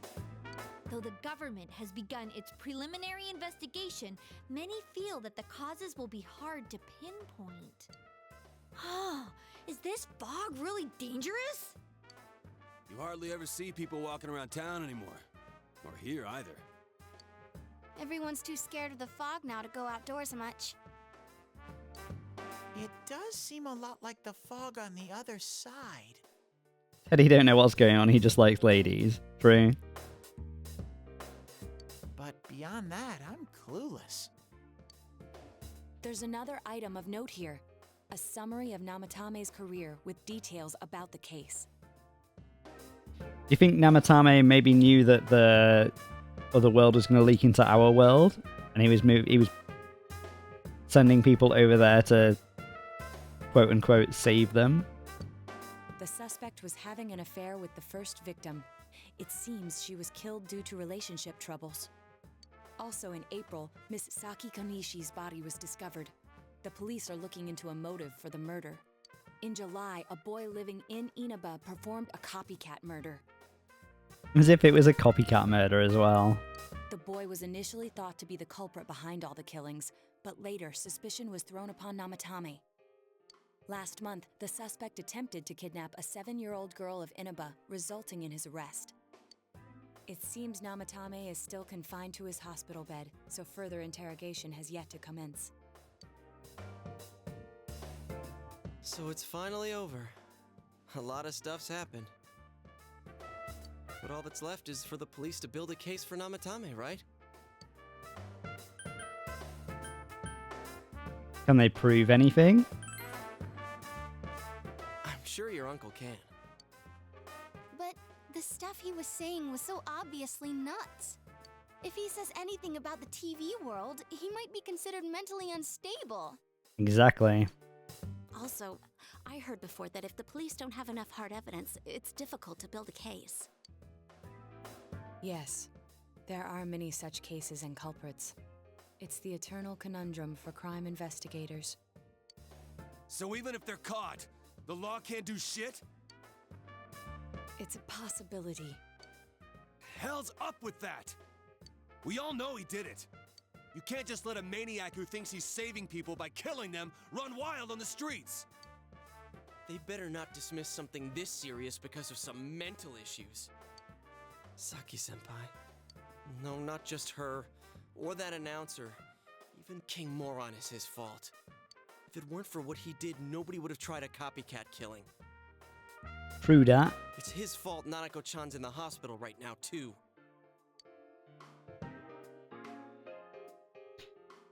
Though the government has begun its preliminary investigation, many feel that the causes will be hard to pinpoint. Is this fog really dangerous? You hardly ever see people walking around town anymore. Or here either. Everyone's too scared of the fog now to go outdoors much. It does seem a lot like the fog on the other side. Teddy don't know what's going on, he just likes ladies. True. But beyond that, I'm clueless. There's another item of note here. A summary of Namatame's career with details about the case. Do you think Namatame maybe knew that the other world was going to leak into our world, and he was sending people over there to quote unquote save them? The suspect was having an affair with the first victim. It seems she was killed due to relationship troubles. Also in April, Miss Saki Kanishi's body was discovered. The police are looking into a motive for the murder. In July, a boy living in Inaba performed a copycat murder. As if it was a copycat murder as well. The boy was initially thought to be the culprit behind all the killings, but later suspicion was thrown upon Namatame. Last month, the suspect attempted to kidnap a 7-year-old girl of Inaba, resulting in his arrest. It seems Namatame is still confined to his hospital bed, so further interrogation has yet to commence. So it's finally over. A lot of stuff's happened. But all that's left is for the police to build a case for Namatame, right? Can they prove anything? I'm sure your uncle can. But the stuff he was saying was so obviously nuts. If he says anything about the TV world, he might be considered mentally unstable. Exactly. Also, I heard before that if the police don't have enough hard evidence, it's difficult to build a case. Yes, there are many such cases and culprits. It's the eternal conundrum for crime investigators. So even if they're caught, the law can't do shit? It's a possibility. Hell's up with that! We all know he did it. You can't just let a maniac who thinks he's saving people by killing them run wild on the streets. They better not dismiss something this serious because of some mental issues. Saki-senpai. No, not just her, or that announcer. Even King Moron is his fault. If it weren't for what he did, nobody would have tried a copycat killing. True that. It's his fault Nanako-chan's in the hospital right now, too.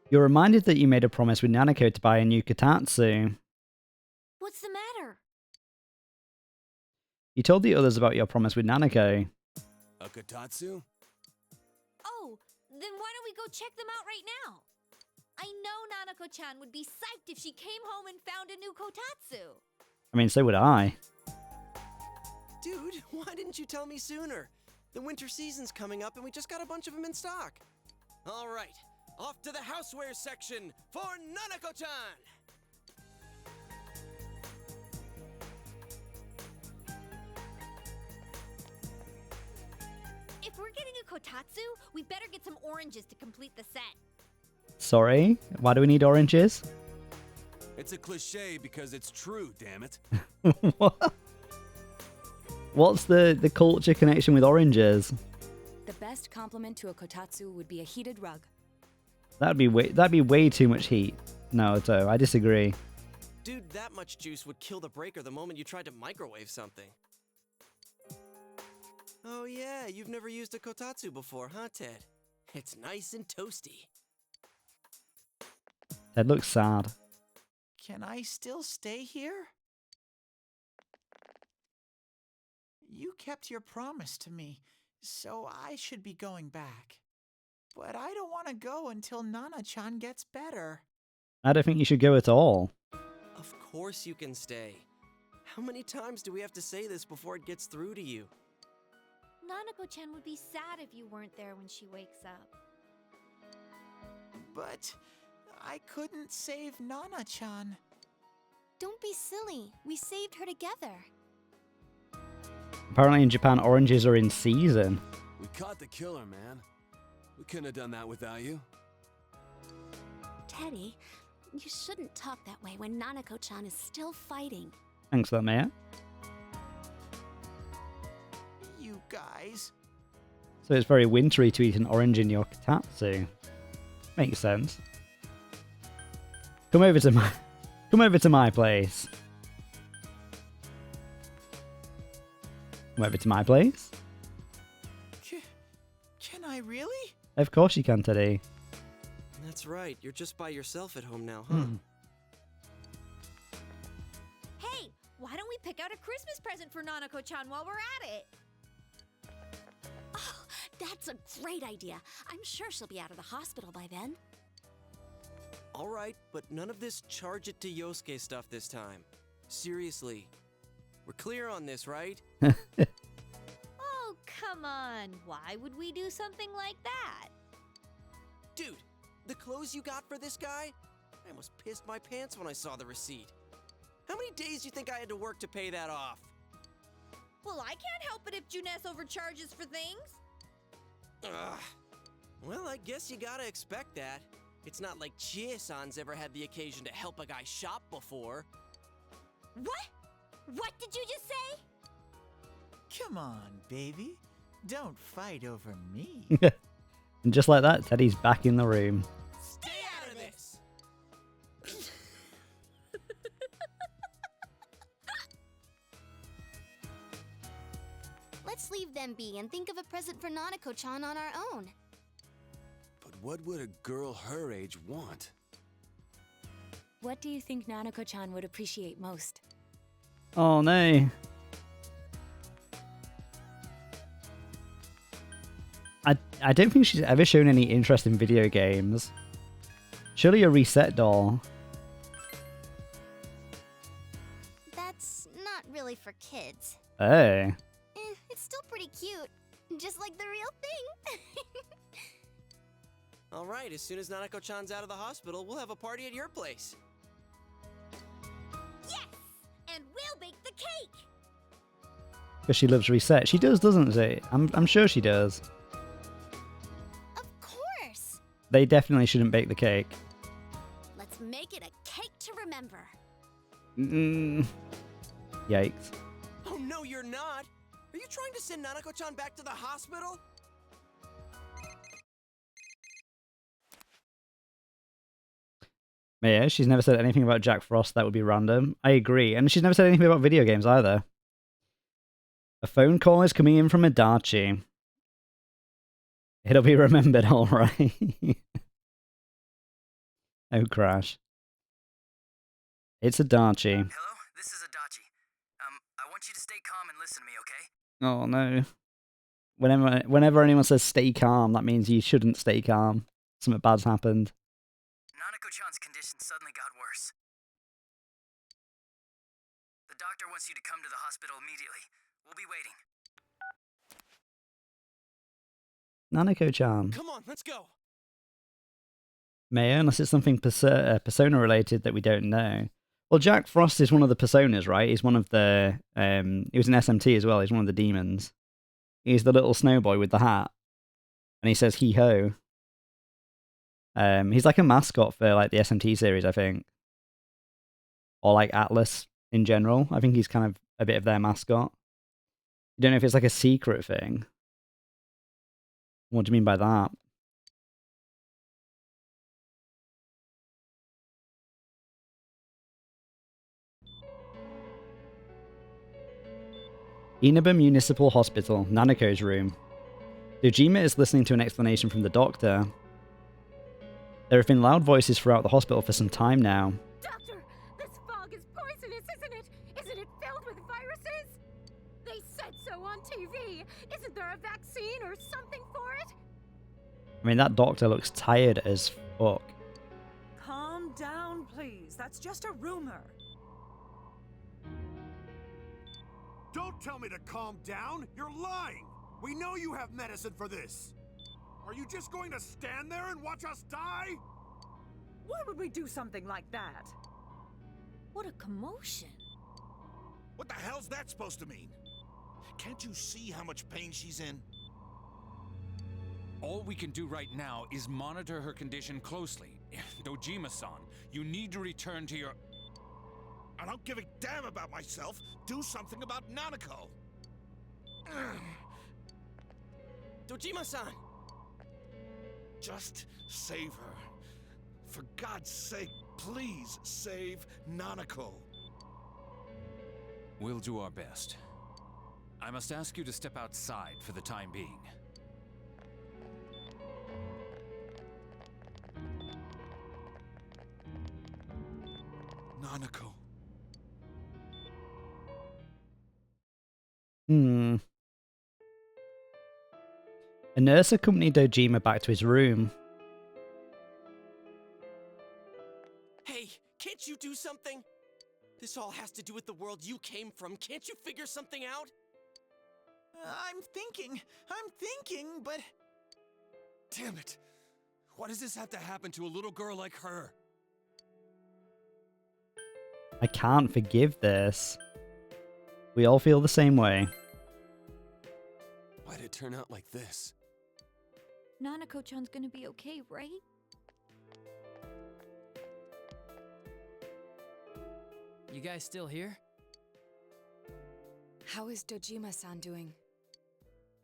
You're reminded that you made a promise with Nanako to buy a new kotatsu. What's the matter? You told the others about your promise with Nanako. A kotatsu? Oh, then why don't we go check them out right now? I know Nanako-chan would be psyched if she came home and found a new kotatsu. I mean, so would I. Dude, why didn't you tell me sooner? The winter season's coming up and we just got a bunch of them in stock. All right, off to the houseware section for Nanako-chan! If we're getting a kotatsu, we better get some oranges to complete the set. Sorry? Why do we need oranges? It's a cliche because it's true, damn it. What? What's the culture connection with oranges? The best compliment to a kotatsu would be a heated rug. That'd be way too much heat. Naoto, I disagree. Dude, that much juice would kill the breaker the moment you tried to microwave something. Oh yeah, you've never used a kotatsu before, huh, Ted? It's nice and toasty. Ted looks sad. Can I still stay here? You kept your promise to me, so I should be going back. But I don't want to go until Nana-chan gets better. I don't think you should go at all. Of course you can stay. How many times do we have to say this before it gets through to you? Nanako-chan would be sad if you weren't there when she wakes up. But I couldn't save Nana-chan. Don't be silly. We saved her together. Apparently in Japan, oranges are in season. We caught the killer, man. We couldn't have done that without you. Teddy, you shouldn't talk that way when Nanako-chan is still fighting. Thanks for that, Maya. You guys. So it's very wintry to eat an orange in your kotatsu. Makes sense. Come over to my place. Come over to my place? Can I really? Of course you can, Teddy. That's right, you're just by yourself at home now, huh? Hey, why don't we pick out a Christmas present for Nanako-chan while we're at it? Oh, that's a great idea. I'm sure she'll be out of the hospital by then. Alright, but none of this charge it to Yosuke stuff this time. Seriously. We're clear on this, right? Oh, come on. Why would we do something like that? Dude, the clothes you got for this guy? I almost pissed my pants when I saw the receipt. How many days do you think I had to work to pay that off? Well, I can't help it if Juness overcharges for things. Ugh. Well, I guess you gotta expect that. It's not like Chie-san's ever had the occasion to help a guy shop before. What? What did you just say? Come on, baby. Don't fight over me. And just like that, Teddy's back in the room. Stay out of this! Let's leave them be and think of a present for Nanako-chan on our own. But what would a girl her age want? What do you think Nanako-chan would appreciate most? Oh no. I don't think she's ever shown any interest in video games. Surely a reset doll. That's not really for kids. Oh. It's still pretty cute. Just like the real thing. Alright, as soon as Nanako-chan's out of the hospital, we'll have a party at your place. Yes! And we'll bake the cake! Because she loves reset. She does, doesn't she? I'm sure she does. Of course! They definitely shouldn't bake the cake. Let's make it a cake to remember. Yikes. Oh no, you're not! Are you trying to send Nanako-chan back to the hospital? Yeah, she's never said anything about Jack Frost. That would be random. I agree. And she's never said anything about video games either. A phone call is coming in from Adachi. It'll be remembered, alright. Oh, crash. It's Adachi. Hello, this is Adachi. I want you to stay calm and listen to me, okay? Oh, no. Whenever anyone says stay calm, that means you shouldn't stay calm. Something bad's happened. Nanako-chan's condition suddenly got worse. The doctor wants you to come to the hospital immediately. We'll be waiting. Nanako-chan. Come on, let's go! May, unless it's something Persona related that we don't know. Well, Jack Frost is one of the Personas, right? He's one of the... he was an SMT as well. He's one of the demons. He's the little snow boy with the hat. And he says, hee-ho. He's like a mascot for like the SMT series, I think, or like Atlas in general. I think he's kind of a bit of their mascot. I don't know if it's like a secret thing. What do you mean by that? Inaba Municipal Hospital, Nanako's room. Dojima is listening to an explanation from the doctor. There have been loud voices throughout the hospital for some time now. Doctor, this fog is poisonous, isn't it? Isn't it filled with viruses? They said so on TV. Isn't there a vaccine or something for it? I mean, that doctor looks tired as fuck. Calm down, please. That's just a rumor. Don't tell me to calm down! You're lying! We know you have medicine for this! Are you just going to stand there and watch us die? Why would we do something like that? What a commotion. What the hell's that supposed to mean? Can't you see how much pain she's in? All we can do right now is monitor her condition closely. Dojima-san, you need to return to your... I don't give a damn about myself. Do something about Nanako. Dojima-san! Just save her. For God's sake, please save Nanako. We'll do our best. I must ask you to step outside for the time being. Nanako. A nurse accompanied Dojima back to his room. Hey, can't you do something? This all has to do with the world you came from. Can't you figure something out? I'm thinking, but... Damn it! Why does this have to happen to a little girl like her? I can't forgive this. We all feel the same way. Why'd it turn out like this? Nanako-chan's gonna be okay, right? You guys still here? How is Dojima-san doing?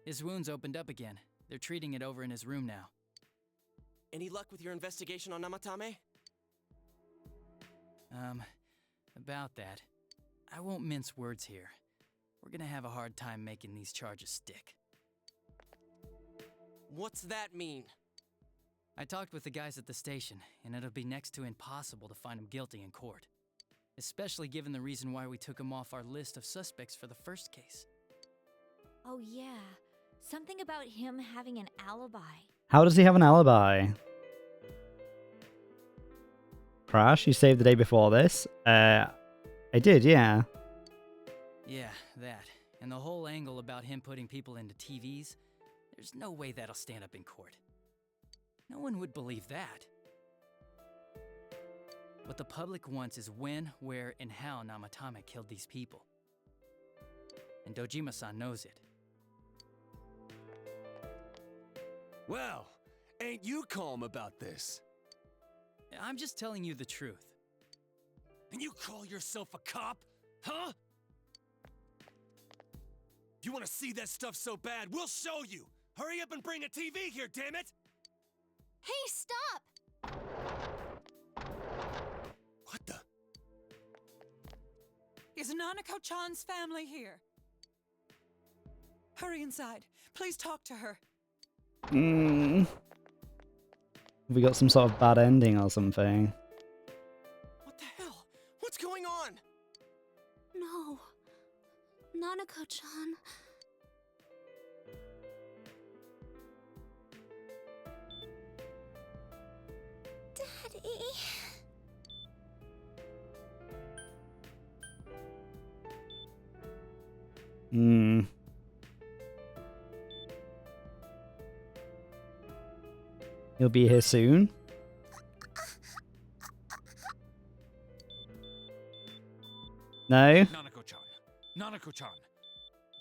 His wounds opened up again. They're treating it over in his room now. Any luck with your investigation on Namatame? About that. I won't mince words here. We're gonna have a hard time making these charges stick. What's that mean? I talked with the guys at the station, and it'll be next to impossible to find him guilty in court. Especially given the reason why we took him off our list of suspects for the first case. Oh yeah, something about him having an alibi. How does he have an alibi? Crash, you saved the day before this? I did, yeah. Yeah, that. And the whole angle about him putting people into TVs, there's no way that'll stand up in court. No one would believe that. What the public wants is when, where, and how Namatame killed these people. And Dojima-san knows it. Well, ain't you calm about this? I'm just telling you the truth. And you call yourself a cop? Huh? You want to see that stuff so bad, we'll show you! Hurry up and bring a TV here, damn it! Hey, stop! What the? Is Nanako-chan's family here? Hurry inside. Please talk to her. We got some sort of bad ending or something. What the hell? What's going on? No. Nanako-chan. Daddy. He'll be here soon. No? Nanako-chan. Nanako-chan.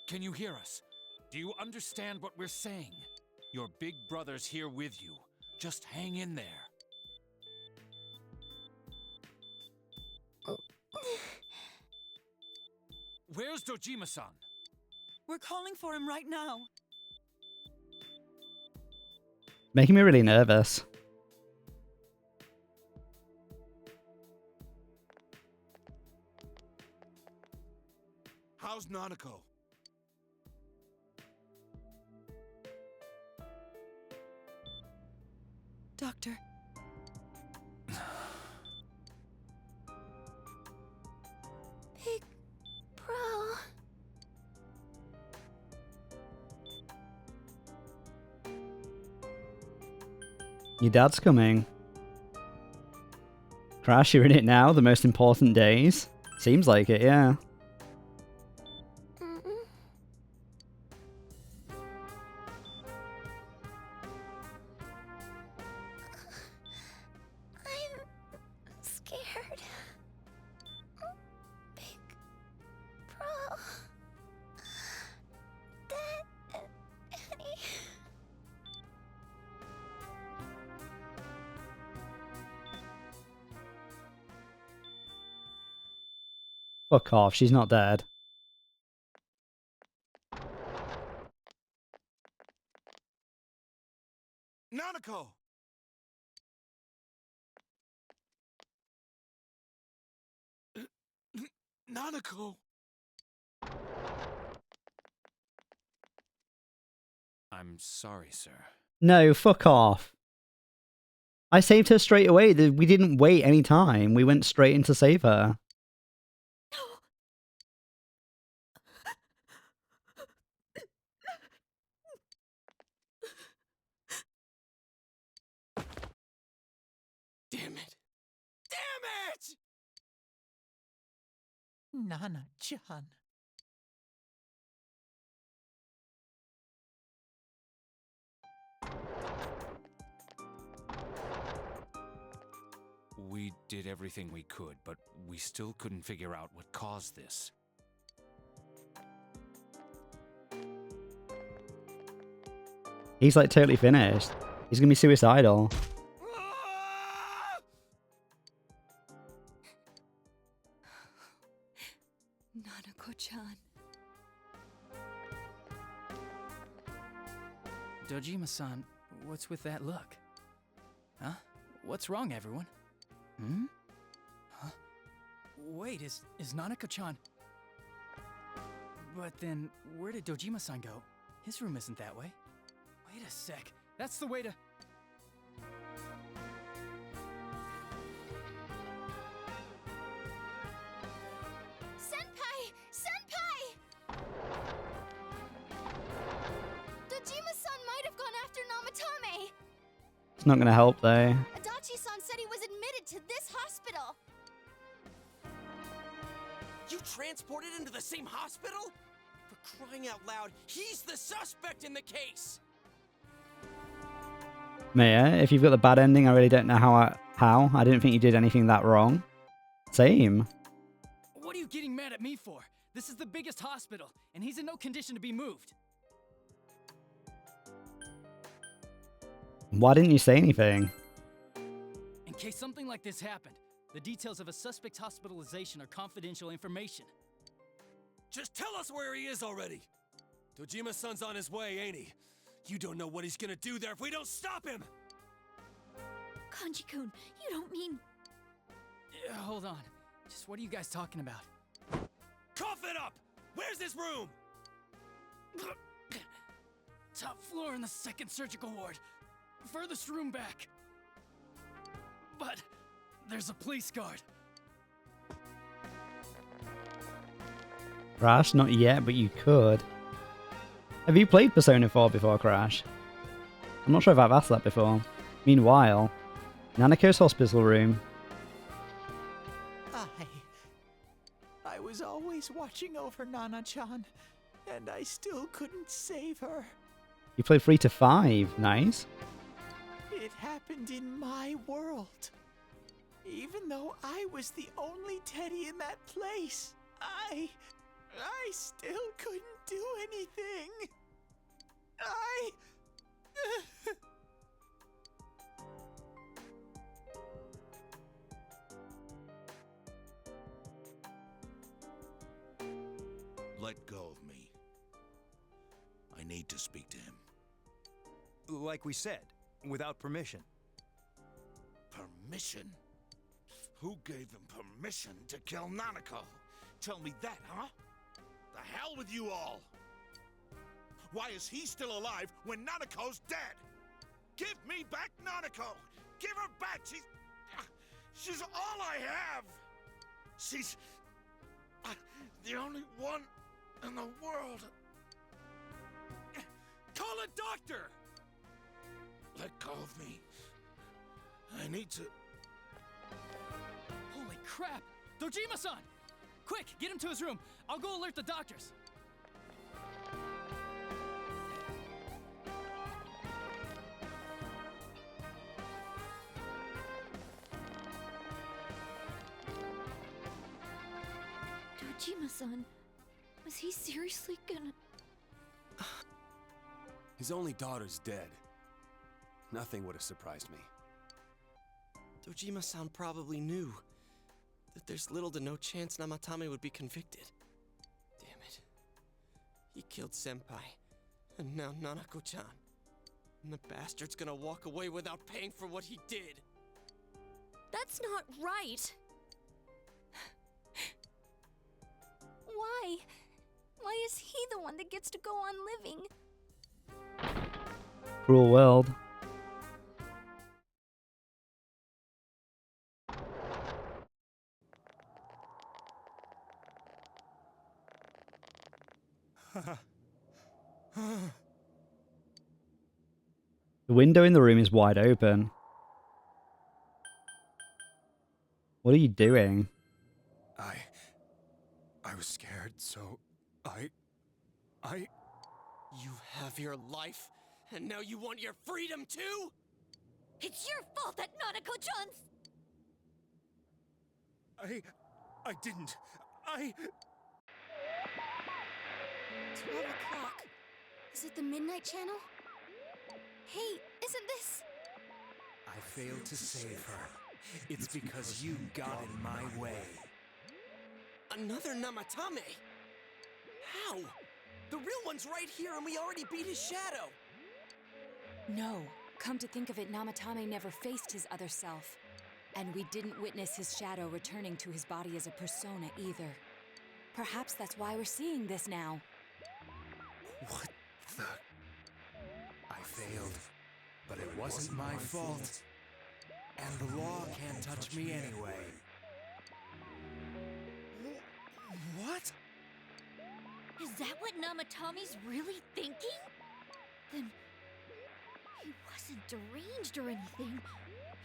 Can you hear us? Do you understand what we're saying? Your big brother's here with you. Just hang in there. Where's Dojima-san? We're calling for him right now. Making me really nervous. How's Nanako? Doctor. Big bro. Your dad's coming. Crash, you're in it now, the most important days. Seems like it, yeah. I'm scared. Big bro. Dad and Annie. Fuck off, she's not dead. Nanako! Nanako! I'm sorry, sir. No, fuck off. I saved her straight away. We didn't wait any time. We went straight in to save her. Damn it! Damn it! Nana-chan. We did everything we could, but we still couldn't figure out what caused this. He's like totally finished. He's gonna be suicidal. Nanako-chan. Dojima-san, what's with that look? Huh? What's wrong, everyone? Hmm? Huh? Wait, is Nanako-chan... But then, where did Dojima-san go? His room isn't that way. Wait a sec. That's the way to... Senpai! Senpai! Dojima-san might have gone after Namatame! It's not gonna help though. Adachi-san said he was admitted to this hospital! You transported him to the same hospital? For crying out loud, he's the suspect in the case! Maya, if you've got the bad ending, I really don't know how. I didn't think you did anything that wrong. Same. What are you getting mad at me for? This is the biggest hospital, and he's in no condition to be moved. Why didn't you say anything? In case something like this happened, the details of a suspect's hospitalization are confidential information. Just tell us where he is already! Dojima-san's on his way, ain't he? You don't know what he's gonna do there if we don't stop him! Kanji-kun, you don't mean... Hold on. Just what are you guys talking about? Cough it up! Where's his room? Top floor in the second surgical ward. Furthest room back. But there's a police guard. Crash, not yet, but you could. Have you played Persona 4 before, Crash? I'm not sure if I've asked that before. Meanwhile, Nanako's hospital room. I was always watching over Nana-chan, and I still couldn't save her. You played 3 to 5. Nice. It happened in my world. Even though I was the only Teddy in that place, I still couldn't do anything. let go of me. I need to speak to him. Like we said, without permission. Permission? Who gave them permission to kill Nanako? Tell me that, huh? The hell with you all! Why is he still alive when Nanako's dead? Give me back Nanako! Give her back! She's all I have! She's the only one in the world. Call a doctor! Let go of me. I need to... Holy crap! Dojima-san! Quick, get him to his room. I'll go alert the doctors. Dojima-san, was he seriously gonna... His only daughter's dead. Nothing would have surprised me. Dojima-san probably knew that there's little to no chance Namatame would be convicted. Damn it. He killed Senpai, and now Nanako-chan. And the bastard's gonna walk away without paying for what he did. That's not right! Why? Why is he the one that gets to go on living? Cruel world. The window in the room is wide open. What are you doing? I was scared, so I... You have your life, and now you want your freedom too? It's your fault that Nanako-chan's... I didn't. 12 o'clock. Is it the Midnight Channel? Hey, isn't this... I failed to save her. It's because you got in my way. Another Namatame? How? The real one's right here and we already beat his shadow! No. Come to think of it, Namatame never faced his other self. And we didn't witness his shadow returning to his body as a persona either. Perhaps that's why we're seeing this now. What the... I failed, but it wasn't my fault. And the law can't touch me anyway. What? Is that what Namatame's really thinking? Then... he wasn't deranged or anything.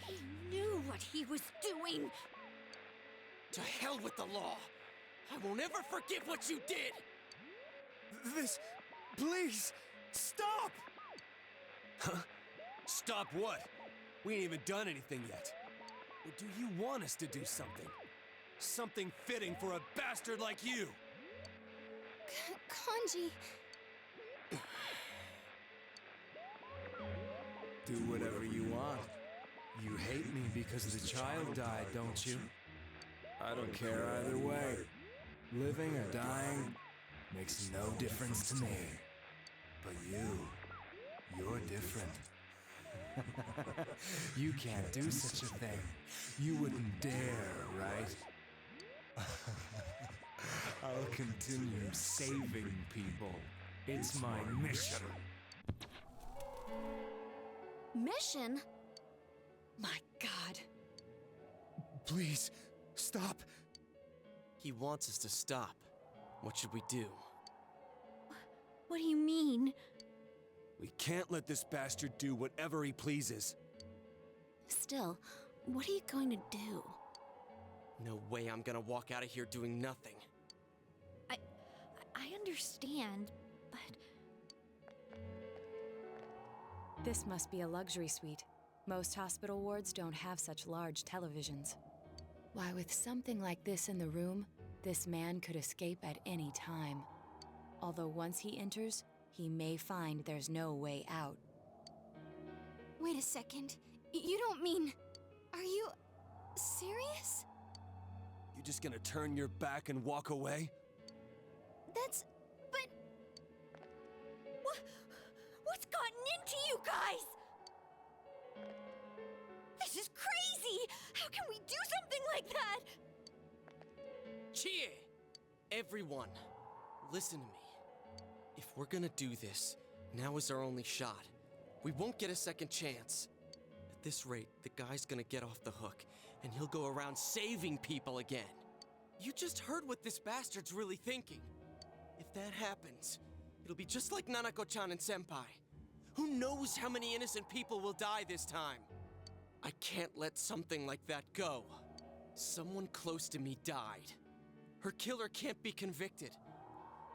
He knew what he was doing. To hell with the law! I won't ever forgive what you did! This... please! Stop! Huh? Stop what? We ain't even done anything yet. Or do you want us to do something? Something fitting for a bastard like you! Kanji... Do whatever you want. You hate me because the child died, don't you? I don't care either way. Living or dying makes no difference to me. But you're different. You can't do such a thing. You wouldn't dare, right? I'll continue saving people. It's my mission. Mission? My God. Please, stop. He wants us to stop. What should we do? What do you mean? We can't let this bastard do whatever he pleases. Still, what are you going to do? No way I'm gonna walk out of here doing nothing. I understand, but... This must be a luxury suite. Most hospital wards don't have such large televisions. Why, with something like this in the room, this man could escape at any time. Although once he enters, he may find there's no way out. Wait a second. You don't mean... Are you... serious? You just gonna turn your back and walk away? That's... but... What's gotten into you guys? This is crazy! How can we do something like that? Chie! Everyone, listen to me. If we're gonna do this, now is our only shot. We won't get a second chance. At this rate, the guy's gonna get off the hook, and he'll go around saving people again. You just heard what this bastard's really thinking. If that happens, it'll be just like Nanako-chan and Senpai. Who knows how many innocent people will die this time? I can't let something like that go. Someone close to me died. Her killer can't be convicted.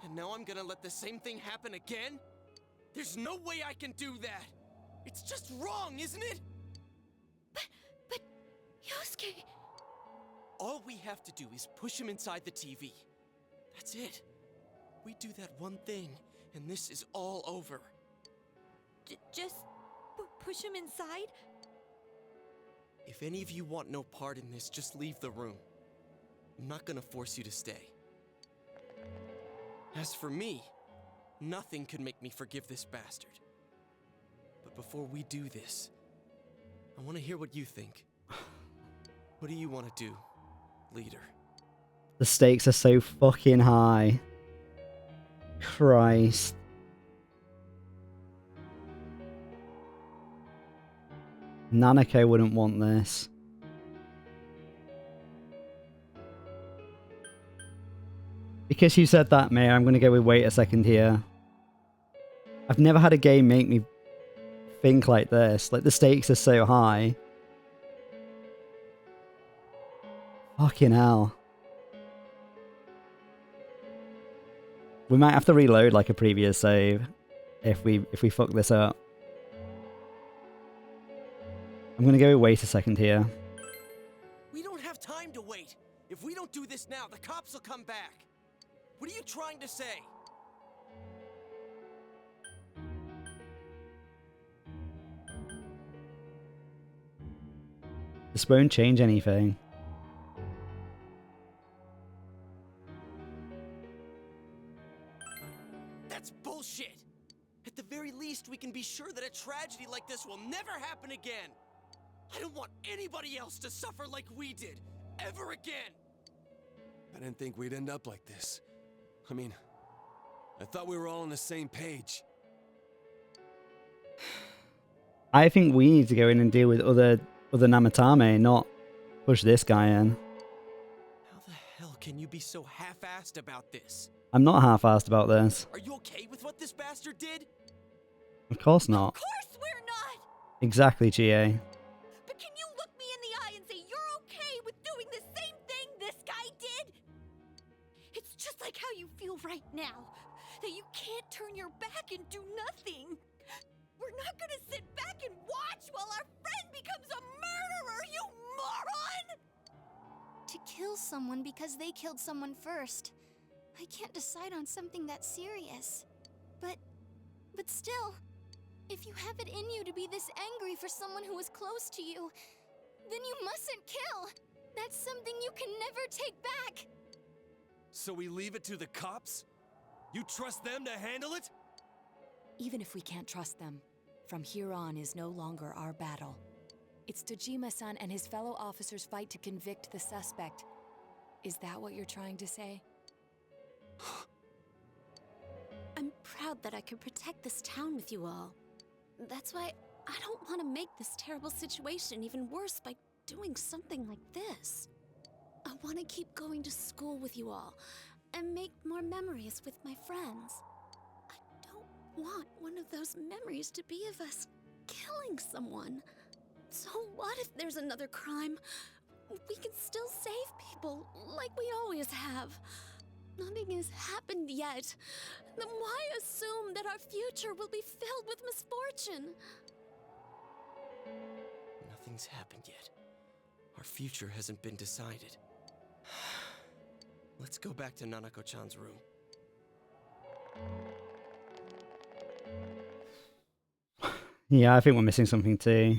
And now I'm gonna let the same thing happen again? There's no way I can do that! It's just wrong, isn't it? But... Yosuke... All we have to do is push him inside the TV. That's it. We do that one thing, and this is all over. Just... push him inside? If any of you want no part in this, just leave the room. I'm not gonna force you to stay. As for me, nothing could make me forgive this bastard. But before we do this, I want to hear what you think. What do you want to do, leader? The stakes are so fucking high. Christ. Nanako wouldn't want this. Because you said that, Maya, I'm going to go with wait a second here. I've never had a game make me think like this. Like, the stakes are so high. Fucking hell. We might have to reload like a previous save if we fuck this up. I'm going to go with wait a second here. We don't have time to wait. If we don't do this now, the cops will come back. What are you trying to say? This won't change anything. That's bullshit! At the very least, we can be sure that a tragedy like this will never happen again! I don't want anybody else to suffer like we did, ever again! I didn't think we'd end up like this. I mean, I thought we were all on the same page. I think we need to go in and deal with other Namatame, not push this guy in. How the hell can you be so half-assed about this? I'm not half-assed about this. Are you okay with what this bastard did? Of course not. Of course we're not! Exactly, GA. But can you look me in the eye and say you're okay with doing the same thing this guy did? It's just like how you feel right now. That you can't turn your back and do nothing. We're not gonna sit back and watch while our friend becomes a murderer, you moron! To kill someone because they killed someone first. I can't decide on something that serious. But still, if you have it in you to be this angry for someone who was close to you, then you mustn't kill. That's something you can never take back. So we leave it to the cops? You trust them to handle it? Even if we can't trust them, from here on is no longer our battle. It's Dojima-san and his fellow officers' fight to convict the suspect. Is that what you're trying to say? I'm proud that I could protect this town with you all. That's why I don't want to make this terrible situation even worse by doing something like this. I want to keep going to school with you all and make more memories with my friends. I don't want one of those memories to be of us killing someone. So what if there's another crime? We can still save people like we always have. Nothing has happened yet. Then why assume that our future will be filled with misfortune? Nothing's happened yet. Our future hasn't been decided. Let's go back to Nanako-chan's room. Yeah, I think we're missing something too.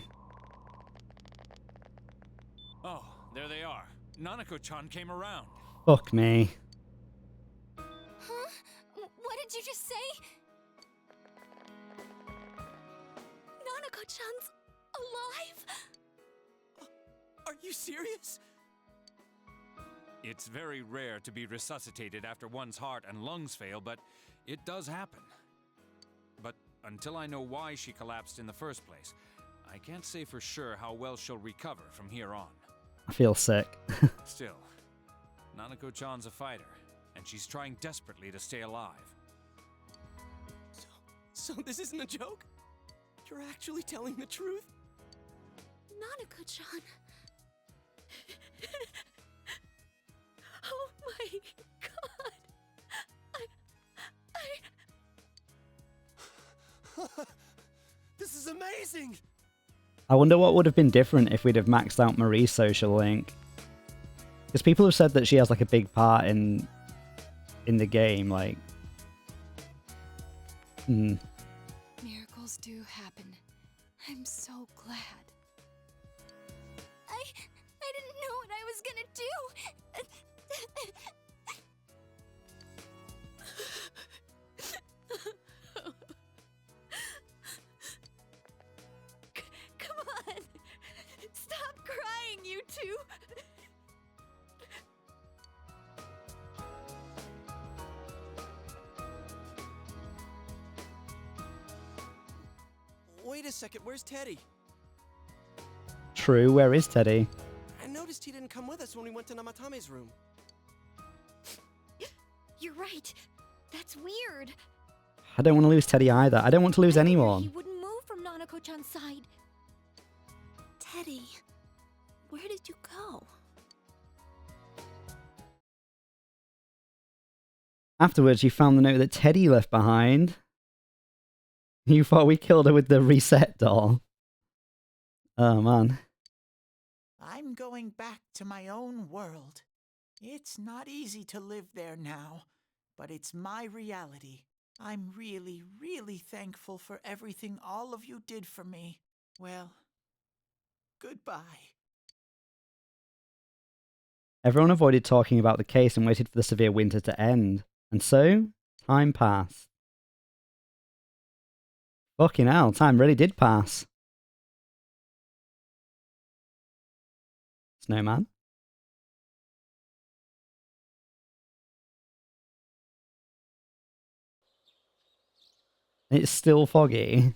Oh, there they are. Nanako-chan came around. Fuck me. Huh? very rare to be resuscitated after one's heart and lungs fail, but it does happen. But until I know why she collapsed in the first place, I can't say for sure how well she'll recover from here on. I feel sick. Still, Nanako-chan's a fighter, and she's trying desperately to stay alive. So this isn't a joke? You're actually telling the truth? Nanako-chan. Oh my god. This is amazing! I wonder what would have been different if we'd have maxed out Marie's social link. Because people have said that she has like a big part in the game, like... Miracles do happen. I'm so glad. I didn't know what I was gonna do. Come on. Stop crying, you two. Wait a second, where's Teddy? True, where is Teddy? I noticed he didn't come with us when we went to Namatame's room. You're right. That's weird. I don't want to lose Teddy either. I don't want to lose He anyone. wouldn't move from Nanako-chan's side. Teddy, where did you go? Afterwards, you found the note that Teddy left behind. You thought we killed her with the reset doll. Oh, man. I'm going back to my own world. It's not easy to live there now, but it's my reality. I'm really, really thankful for everything all of you did for me. Well, goodbye. Everyone avoided talking about the case and waited for the severe winter to end. And so, time passed. Fucking hell, time really did pass. Snowman? It's still foggy.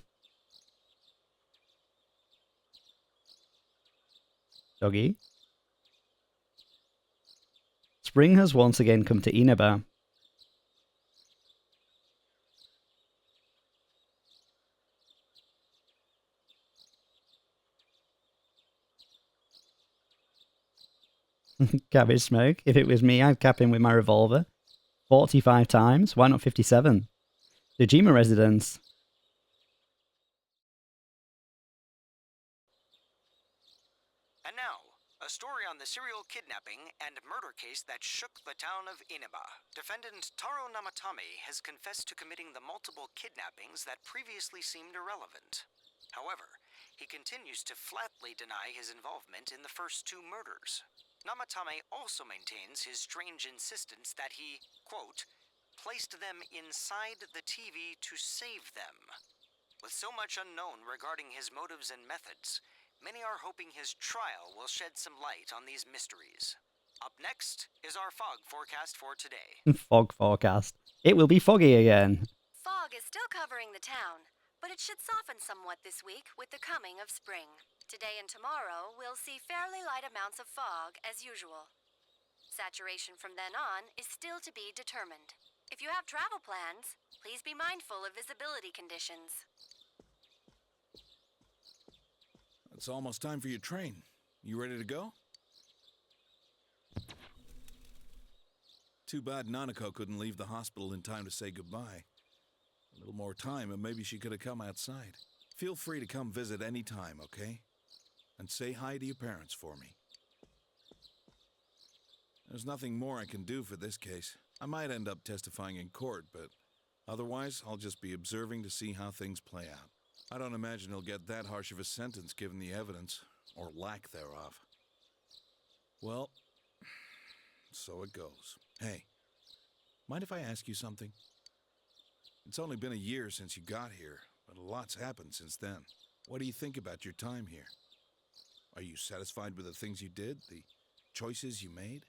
Doggy? Spring has once again come to Inaba. Cabbage smoke. If it was me, I'd cap him with my revolver. 45 times? Why not 57? Dojima residence. And now, a story on the serial kidnapping and murder case that shook the town of Inaba. Defendant Taro Namatame has confessed to committing the multiple kidnappings that previously seemed irrelevant. However, he continues to flatly deny his involvement in the first two murders. Namatame also maintains his strange insistence that he, quote, placed them inside the TV to save them. With so much unknown regarding his motives and methods, many are hoping his trial will shed some light on these mysteries. Up next is our fog forecast for today. Fog forecast. It will be foggy again. Fog is still covering the town, but it should soften somewhat this week with the coming of spring. Today and tomorrow, we'll see fairly light amounts of fog as usual. Saturation from then on is still to be determined. If you have travel plans, please be mindful of visibility conditions. It's almost time for your train. You ready to go? Too bad Nanako couldn't leave the hospital in time to say goodbye. A little more time and maybe she could have come outside. Feel free to come visit any time, okay? And say hi to your parents for me. There's nothing more I can do for this case. I might end up testifying in court, but otherwise I'll just be observing to see how things play out. I don't imagine he'll get that harsh of a sentence given the evidence, or lack thereof. Well, so it goes. Hey, mind if I ask you something? It's only been a year since you got here, but a lot's happened since then. What do you think about your time here? Are you satisfied with the things you did, the choices you made?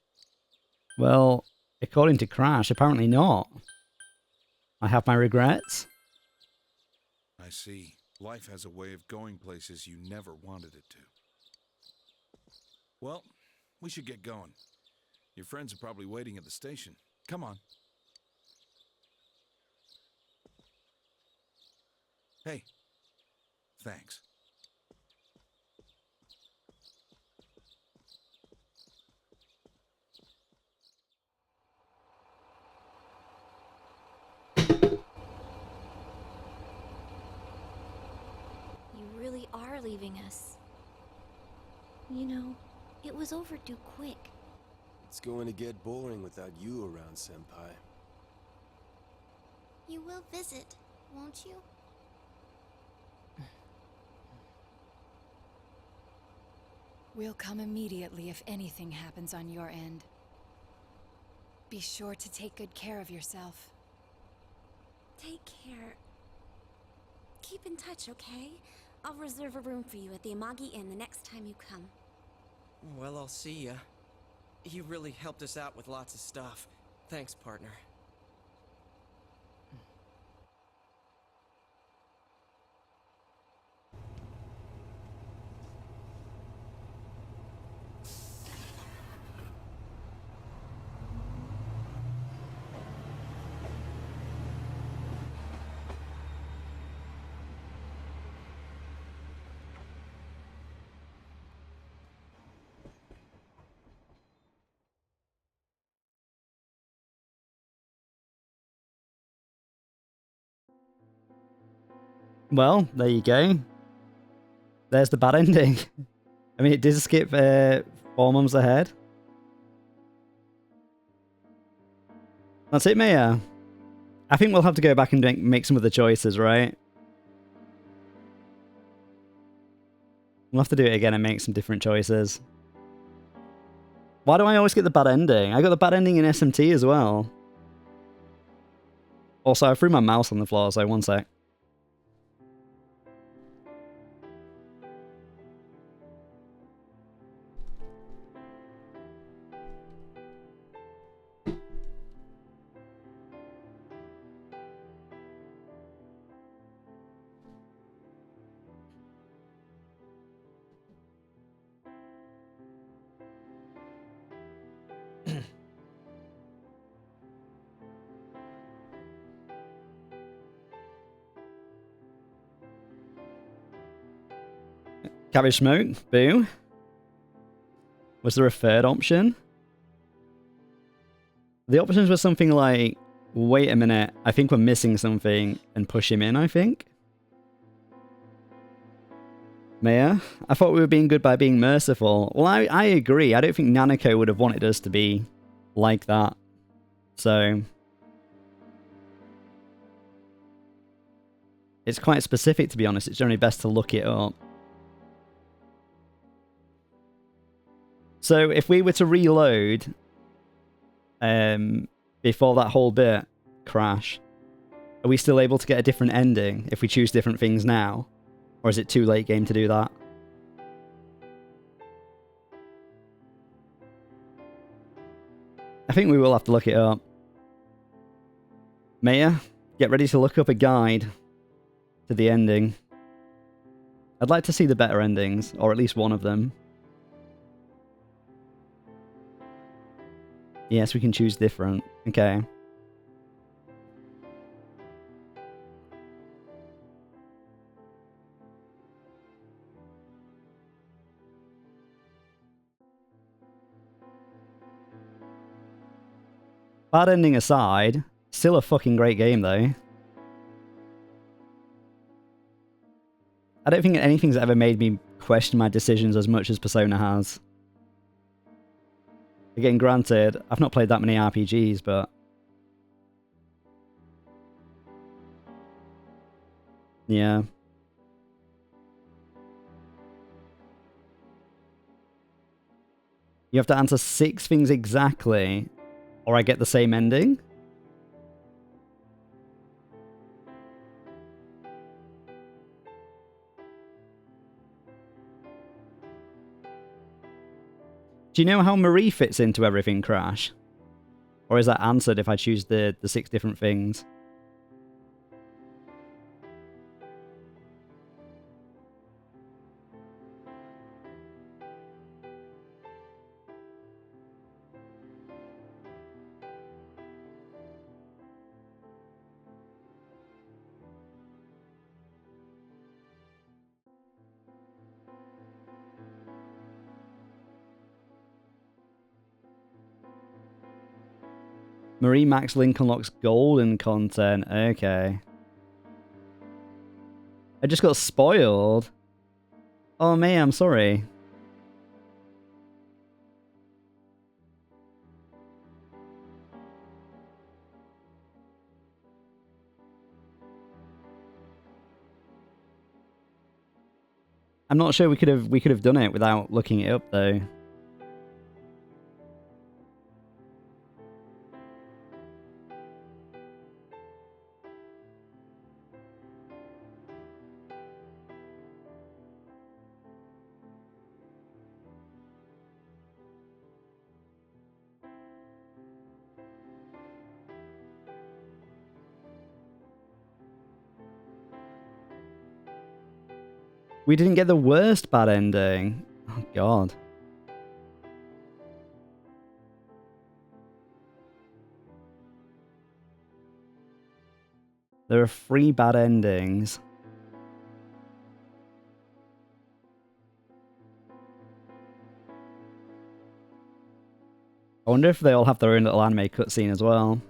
Well, according to Crash, apparently not. I have my regrets. I see. Life has a way of going places you never wanted it to. Well, we should get going. Your friends are probably waiting at the station. Come on. Hey. Thanks. You really are leaving us. You know, it was overdue quick. It's going to get boring without you around, Senpai. You will visit, won't you? We'll come immediately if anything happens on your end. Be sure to take good care of yourself. Take care. Keep in touch, okay? I'll reserve a room for you at the Amagi Inn the next time you come. Well, I'll see ya. You really helped us out with lots of stuff. Thanks, partner. Well, there you go. There's the bad ending. I mean, it did skip 4 months ahead. That's it, Maya. I think we'll have to go back and make some of the choices, right? We'll have to do it again and make some different choices. Why do I always get the bad ending? I got the bad ending in SMT as well. Also, I threw my mouse on the floor, so one sec. Cabbage smoke, boo. Was there a third option? The options were something like, wait a minute, I think we're missing something, and push him in, I think? Maya? I thought we were being good by being merciful. Well, I agree. I don't think Nanako would have wanted us to be like that. So... it's quite specific, to be honest. It's generally best to look it up. So if we were to reload before that whole bit crash, are we still able to get a different ending if we choose different things now? Or is it too late game to do that? I think we will have to look it up. Maya, get ready to look up a guide to the ending. I'd like to see the better endings, or at least one of them. Yes, we can choose different. Okay. Bad ending aside, still a fucking great game though. I don't think anything's ever made me question my decisions as much as Persona has. Again, granted, I've not played that many RPGs, but... yeah. You have to answer 6 things exactly, or I get the same ending? Do you know how Marie fits into everything, Crash? Or is that answered if I choose the 6 different things? Marie Max Link unlocks golden content. Okay. I just got spoiled. Oh, me, I'm sorry. I'm not sure we could have done it without looking it up though. We didn't get the worst bad ending. Oh, God. There are 3 bad endings. I wonder if they all have their own little anime cutscene as well.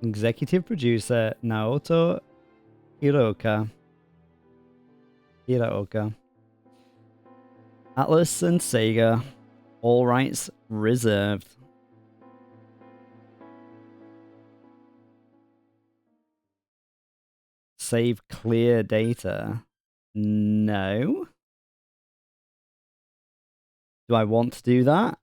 Executive producer Naoto Hiroka. Atlas and Sega. All rights reserved. Save clear data. No. Do I want to do that?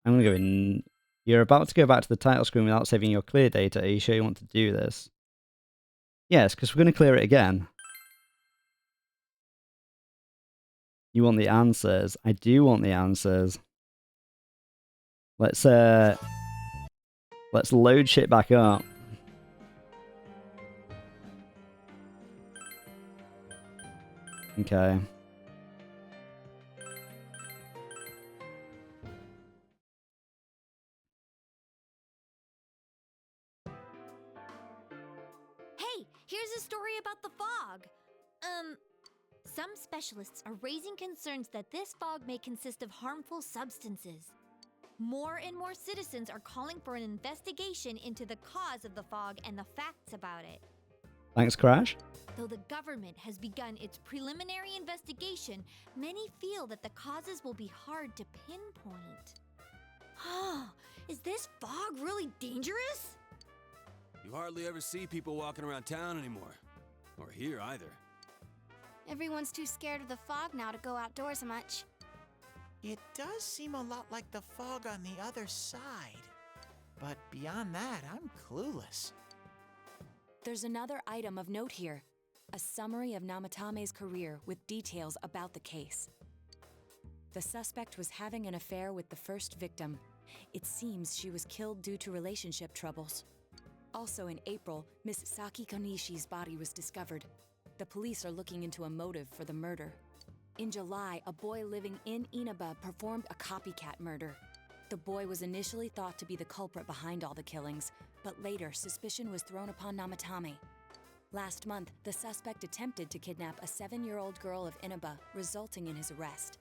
I'm going to go in. You're about to go back to the title screen without saving your clear data. Are you sure you want to do this? Yes, because we're going to clear it again. You want the answers. I do want the answers. Let's load shit back up. Okay. Hey, here's a story about the fog. Some specialists are raising concerns that this fog may consist of harmful substances. More and more citizens are calling for an investigation into the cause of the fog and the facts about it. Thanks, Crash. Though the government has begun its preliminary investigation, many feel that the causes will be hard to pinpoint. Is this fog really dangerous? You hardly ever see people walking around town anymore. Or here either. Everyone's too scared of the fog now to go outdoors much. It does seem a lot like the fog on the other side. But beyond that, I'm clueless. There's another item of note here. A summary of Namatame's career with details about the case. The suspect was having an affair with the first victim. It seems she was killed due to relationship troubles. Also in April, Miss Saki Konishi's body was discovered. The police are looking into a motive for the murder. In July, a boy living in Inaba performed a copycat murder. The boy was initially thought to be the culprit behind all the killings, but later suspicion was thrown upon Namatame. Last month, the suspect attempted to kidnap a 7-year-old girl of Inaba, resulting in his arrest.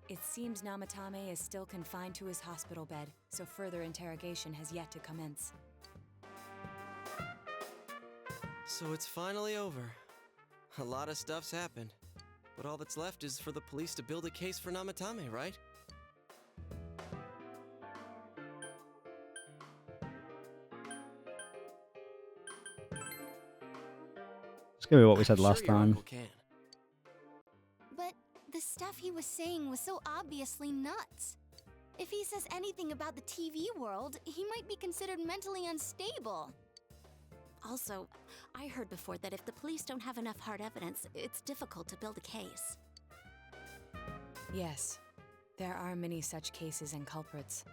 It seems Namatame is still confined to his hospital bed, so further interrogation has yet to commence. So it's finally over. A lot of stuff's happened. But all that's left is for the police to build a case for Namatame, right? It's gonna be what we said last Sure your time. uncle can. But the stuff he was saying was so obviously nuts. If he says anything about the TV world, he might be considered mentally unstable. Also, I heard before that if the police don't have enough hard evidence, it's difficult to build a case. Yes, there are many such cases and culprits.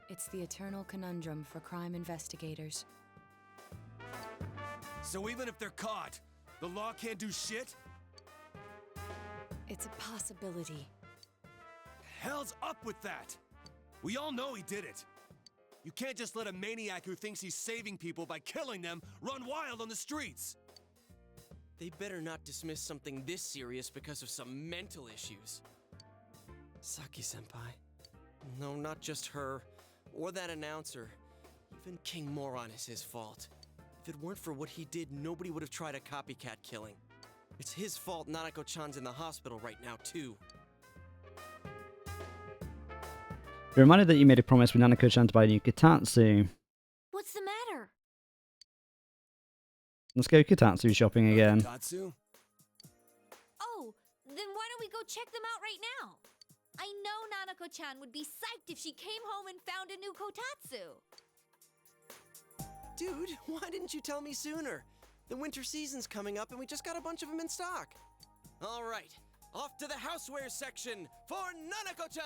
It's the eternal conundrum for crime investigators. So even if they're caught, the law can't do shit? It's a possibility. Hell's up with that? We all know he did it. You can't just let a maniac who thinks he's saving people by killing them run wild on the streets. They better not dismiss something this serious because of some mental issues. Saki-senpai. No, not just her, or that announcer. Even King Moron is his fault. If it weren't for what he did, nobody would have tried a copycat killing. It's his fault Nanako-chan's in the hospital right now, too. You're reminded that you made a promise with Nanako-chan to buy a new kotatsu. What's the matter? Let's go kotatsu shopping again. Tatsu? Oh, then why don't we go check them out right now? I know Nanako-chan would be psyched if she came home and found a new kotatsu. Dude, why didn't you tell me sooner? The winter season's coming up and we just got a bunch of them in stock. All right, off to the housewares section for Nanako-chan!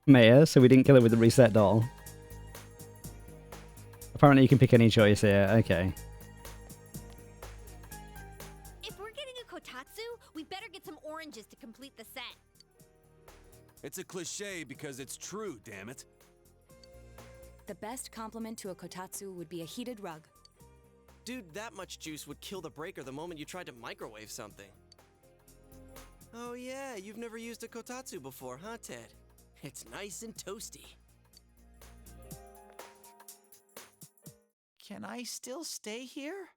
Maya, so we didn't kill it with the reset doll. Apparently you can pick any choice here, okay. If we're getting a kotatsu, we better get some oranges to complete the set. It's a cliche because it's true, damn it. The best compliment to a kotatsu would be a heated rug. Dude, that much juice would kill the breaker the moment you tried to microwave something. Oh yeah, you've never used a kotatsu before, huh, Ted? It's nice and toasty. Can I still stay here?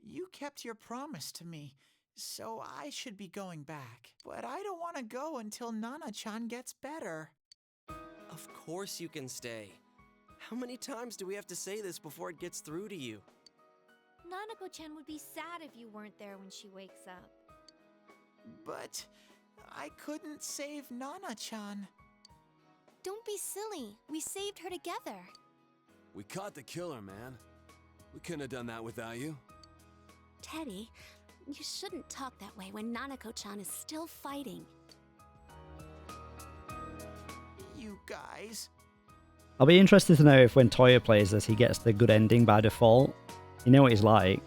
You kept your promise to me, so I should be going back. But I don't want to go until Nana-chan gets better. Of course you can stay. How many times do we have to say this before it gets through to you? Nanako-chan would be sad if you weren't there when she wakes up. But I couldn't save Nana-chan. Don't be silly. We saved her together. We caught the killer, man. We couldn't have done that without you. Teddy, you shouldn't talk that way when Nanako-chan is still fighting. You guys. I'll be interested to know if when Toya plays this he gets the good ending by default. You know what he's like.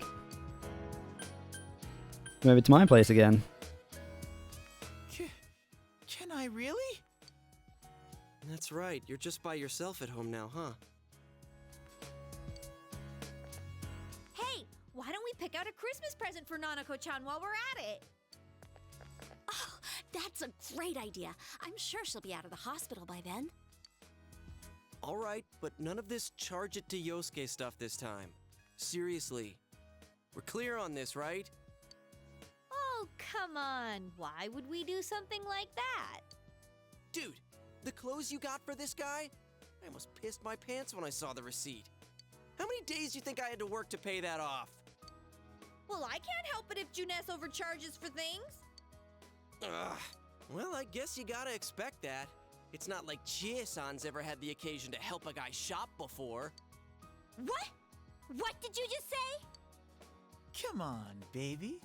Come over to my place again. Can I really? That's right, you're just by yourself at home now, huh? Hey, why don't we pick out a Christmas present for Nanako-chan while we're at it? Oh, that's a great idea. I'm sure she'll be out of the hospital by then. All right, but none of this charge it to Yosuke stuff this time. Seriously. We're clear on this, right? Oh, come on. Why would we do something like that? Dude, the clothes you got for this guy? I almost pissed my pants when I saw the receipt. How many days do you think I had to work to pay that off? Well, I can't help it if Juness overcharges for things. Ugh. Well, I guess you gotta expect that. It's not like Chie-san's ever had the occasion to help a guy shop before. What? What did you just say? Come on, baby.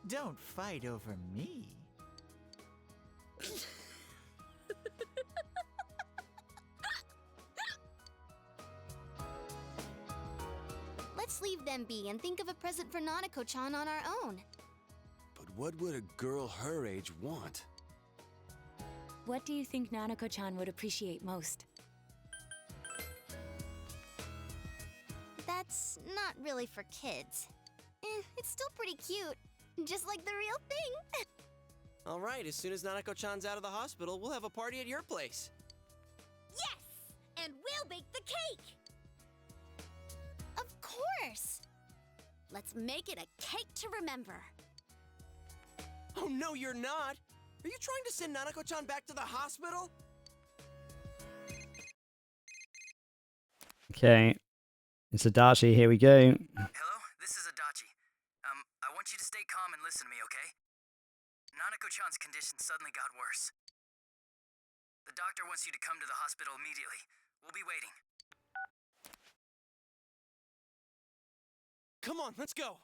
Don't fight over me. Let's leave them be and think of a present for Nanako-chan on our own. But what would a girl her age want? What do you think Nanako-chan would appreciate most? That's not really for kids. It's still pretty cute. Just like the real thing. Alright, as soon as Nanako-chan's out of the hospital, we'll have a party at your place. Yes! And we'll bake the cake! Of course! Let's make it a cake to remember. Oh, no, you're not! Are you trying to send Nanako-chan back to the hospital? Okay. It's Adachi, here we go. Hello, this is Adachi. I want you to stay calm and listen to me, okay? Nanako-chan's condition suddenly got worse. The doctor wants you to come to the hospital immediately. We'll be waiting. Come on, let's go!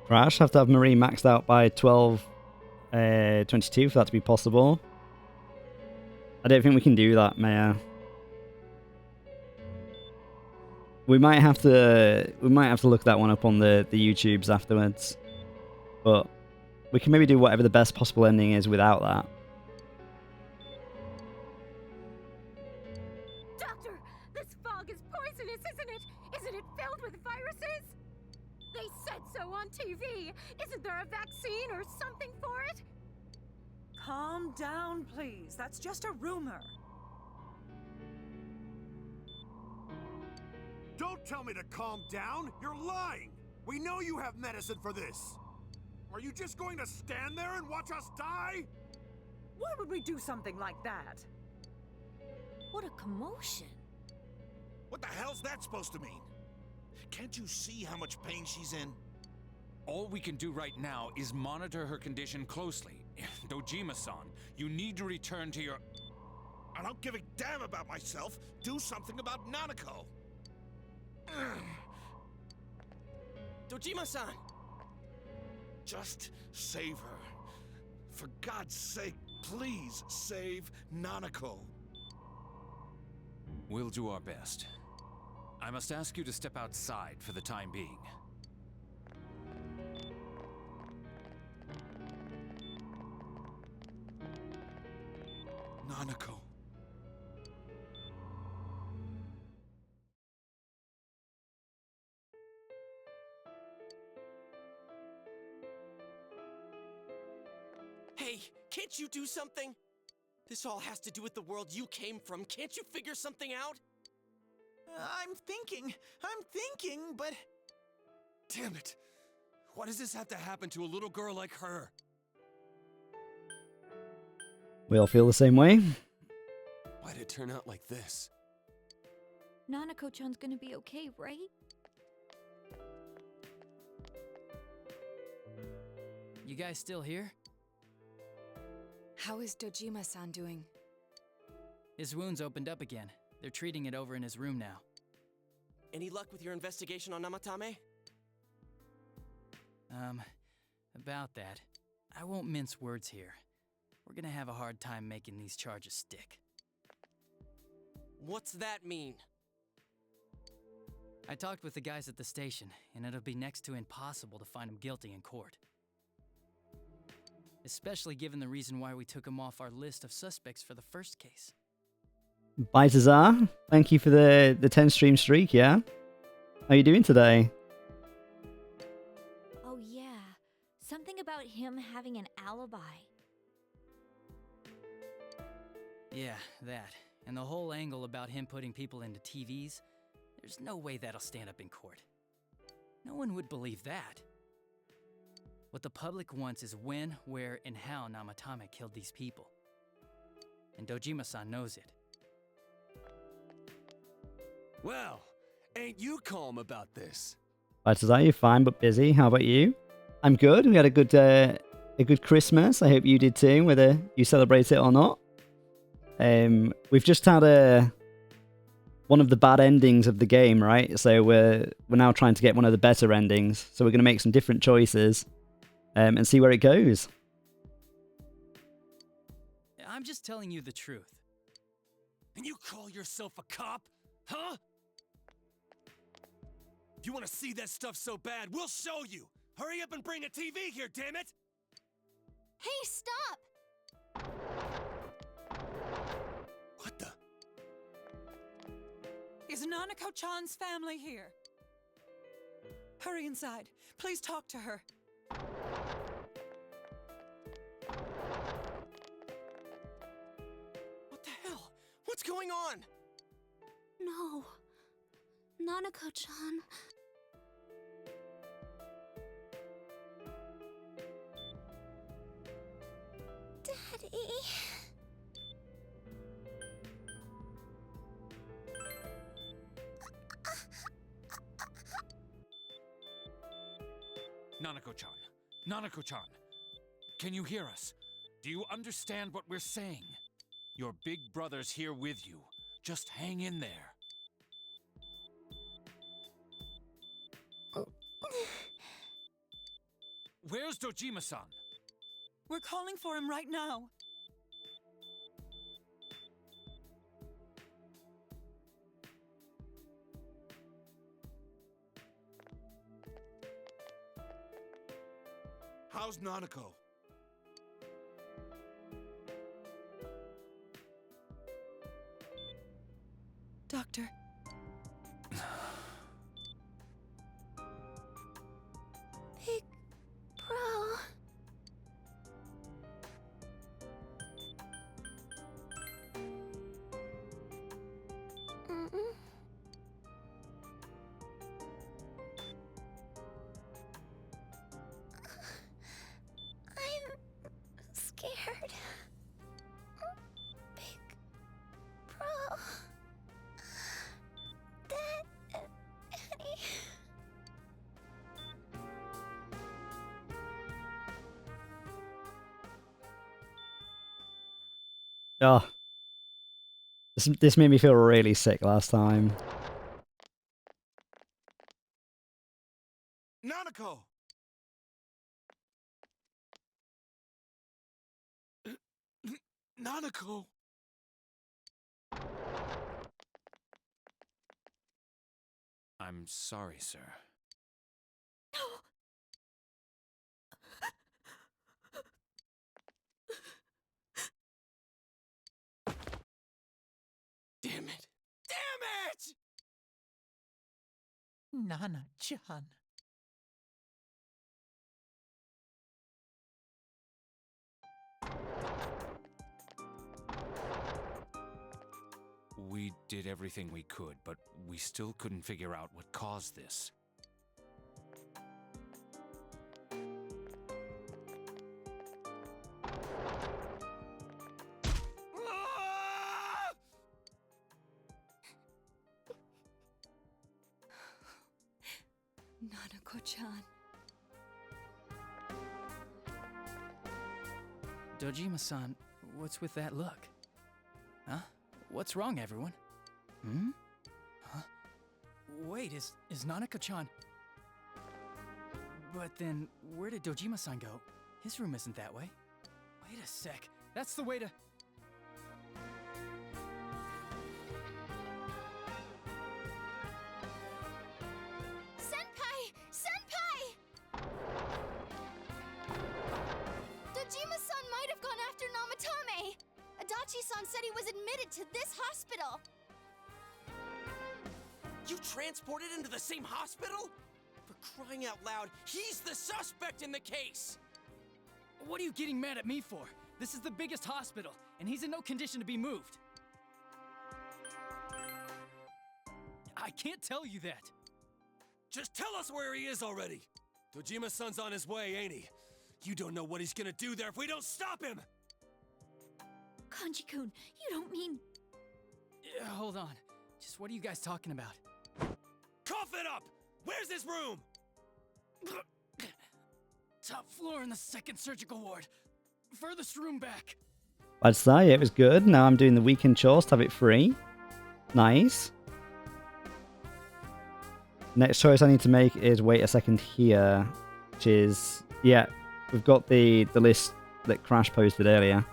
Crash, have to have Marie maxed out by 12:22 for that to be possible. I don't think we can do that, Maya. We might have to look that one up on the YouTubes afterwards. But we can maybe do whatever the best possible ending is without that. Doctor, this fog is poisonous, isn't it? Isn't it filled with viruses? They said so on TV. Isn't there a vaccine or something for it? Calm down, please. That's just a rumor. Don't tell me to calm down! You're lying! We know you have medicine for this! Are you just going to stand there and watch us die? Why would we do something like that? What a commotion. What the hell's that supposed to mean? Can't you see how much pain she's in? All we can do right now is monitor her condition closely. Dojima-san, you need to return to your... I don't give a damn about myself. Do something about Nanako. Dojima-san! Just save her. For God's sake, please save Nanako. We'll do our best. I must ask you to step outside for the time being. Nanako. Hey, can't you do something? This all has to do with the world you came from. Can't you figure something out? I'm thinking, but... Damn it! Why does this have to happen to a little girl like her? We all feel the same way. Why'd it turn out like this? Nanako-chan's gonna be okay, right? You guys still here? How is Dojima-san doing? His wounds opened up again. They're treating it over in his room now. Any luck with your investigation on Namatame? About that. I won't mince words here. We're gonna have a hard time making these charges stick. What's that mean? I talked with the guys at the station, and it'll be next to impossible to find him guilty in court. Especially given the reason why we took him off our list of suspects for the first case. Baitazar, thank you for the 10 stream streak, yeah? How you doing today? Oh yeah, something about him having an alibi. Yeah, that. And the whole angle about him putting people into TVs, there's no way that'll stand up in court. No one would believe that. What the public wants is when, where, and how Namatame killed these people. And Dojima-san knows it. Well, ain't you calm about this? Baitazar, you're fine but busy. How about you? I'm good. We had a good Christmas. I hope you did too, whether you celebrate it or not. We've just had one of the bad endings of the game, right? So we're now trying to get one of the better endings. So we're going to make some different choices and see where it goes. I'm just telling you the truth. And you call yourself a cop? Huh? If you want to see that stuff so bad, we'll show you! Hurry up and bring a TV here, damn it! Hey, stop! What the? Is Nanako-chan's family here? Hurry inside. Please talk to her. What the hell? What's going on? No. Nanako-chan. Daddy. Nanako-chan. Nanako-chan. Can you hear us? Do you understand what we're saying? Your big brother's here with you. Just hang in there. Where's Dojima-san? We're calling for him right now. How's Nanako? Doctor. Big bro. I'm scared. Big bro. Daddy. Oh. This made me feel really sick last time. Nanako! Nanako! I'm sorry, sir. Damn it! Damn it! Nana-chan. We did everything we could, but we still couldn't figure out what caused this. Nanako-chan. Dojima-san, what's with that look? Huh? What's wrong, everyone? Hmm? Huh? Wait, is Nanako-chan... But then, where did Dojima-san go? His room isn't that way. Wait a sec. That's the way to... Senpai! Senpai! Dojima-san might have gone after Namatame! Adachi-san said he was admitted to this hospital! You transported him to the same hospital? For crying out loud, he's the suspect in the case! What are you getting mad at me for? This is the biggest hospital, and he's in no condition to be moved. I can't tell you that. Just tell us where he is already! Dojima-san's on his way, ain't he? You don't know what he's gonna do there if we don't stop him! Kanji-kun, you don't mean... Hold on. Just what are you guys talking about? Cough it up! Where's his room? Top floor in the second surgical ward. Furthest room back. I'd say it was good. Now I'm doing the weekend chores to have it free. Nice. Next choice I need to make is wait a second here. Which is... Yeah, we've got the list that Crash posted earlier.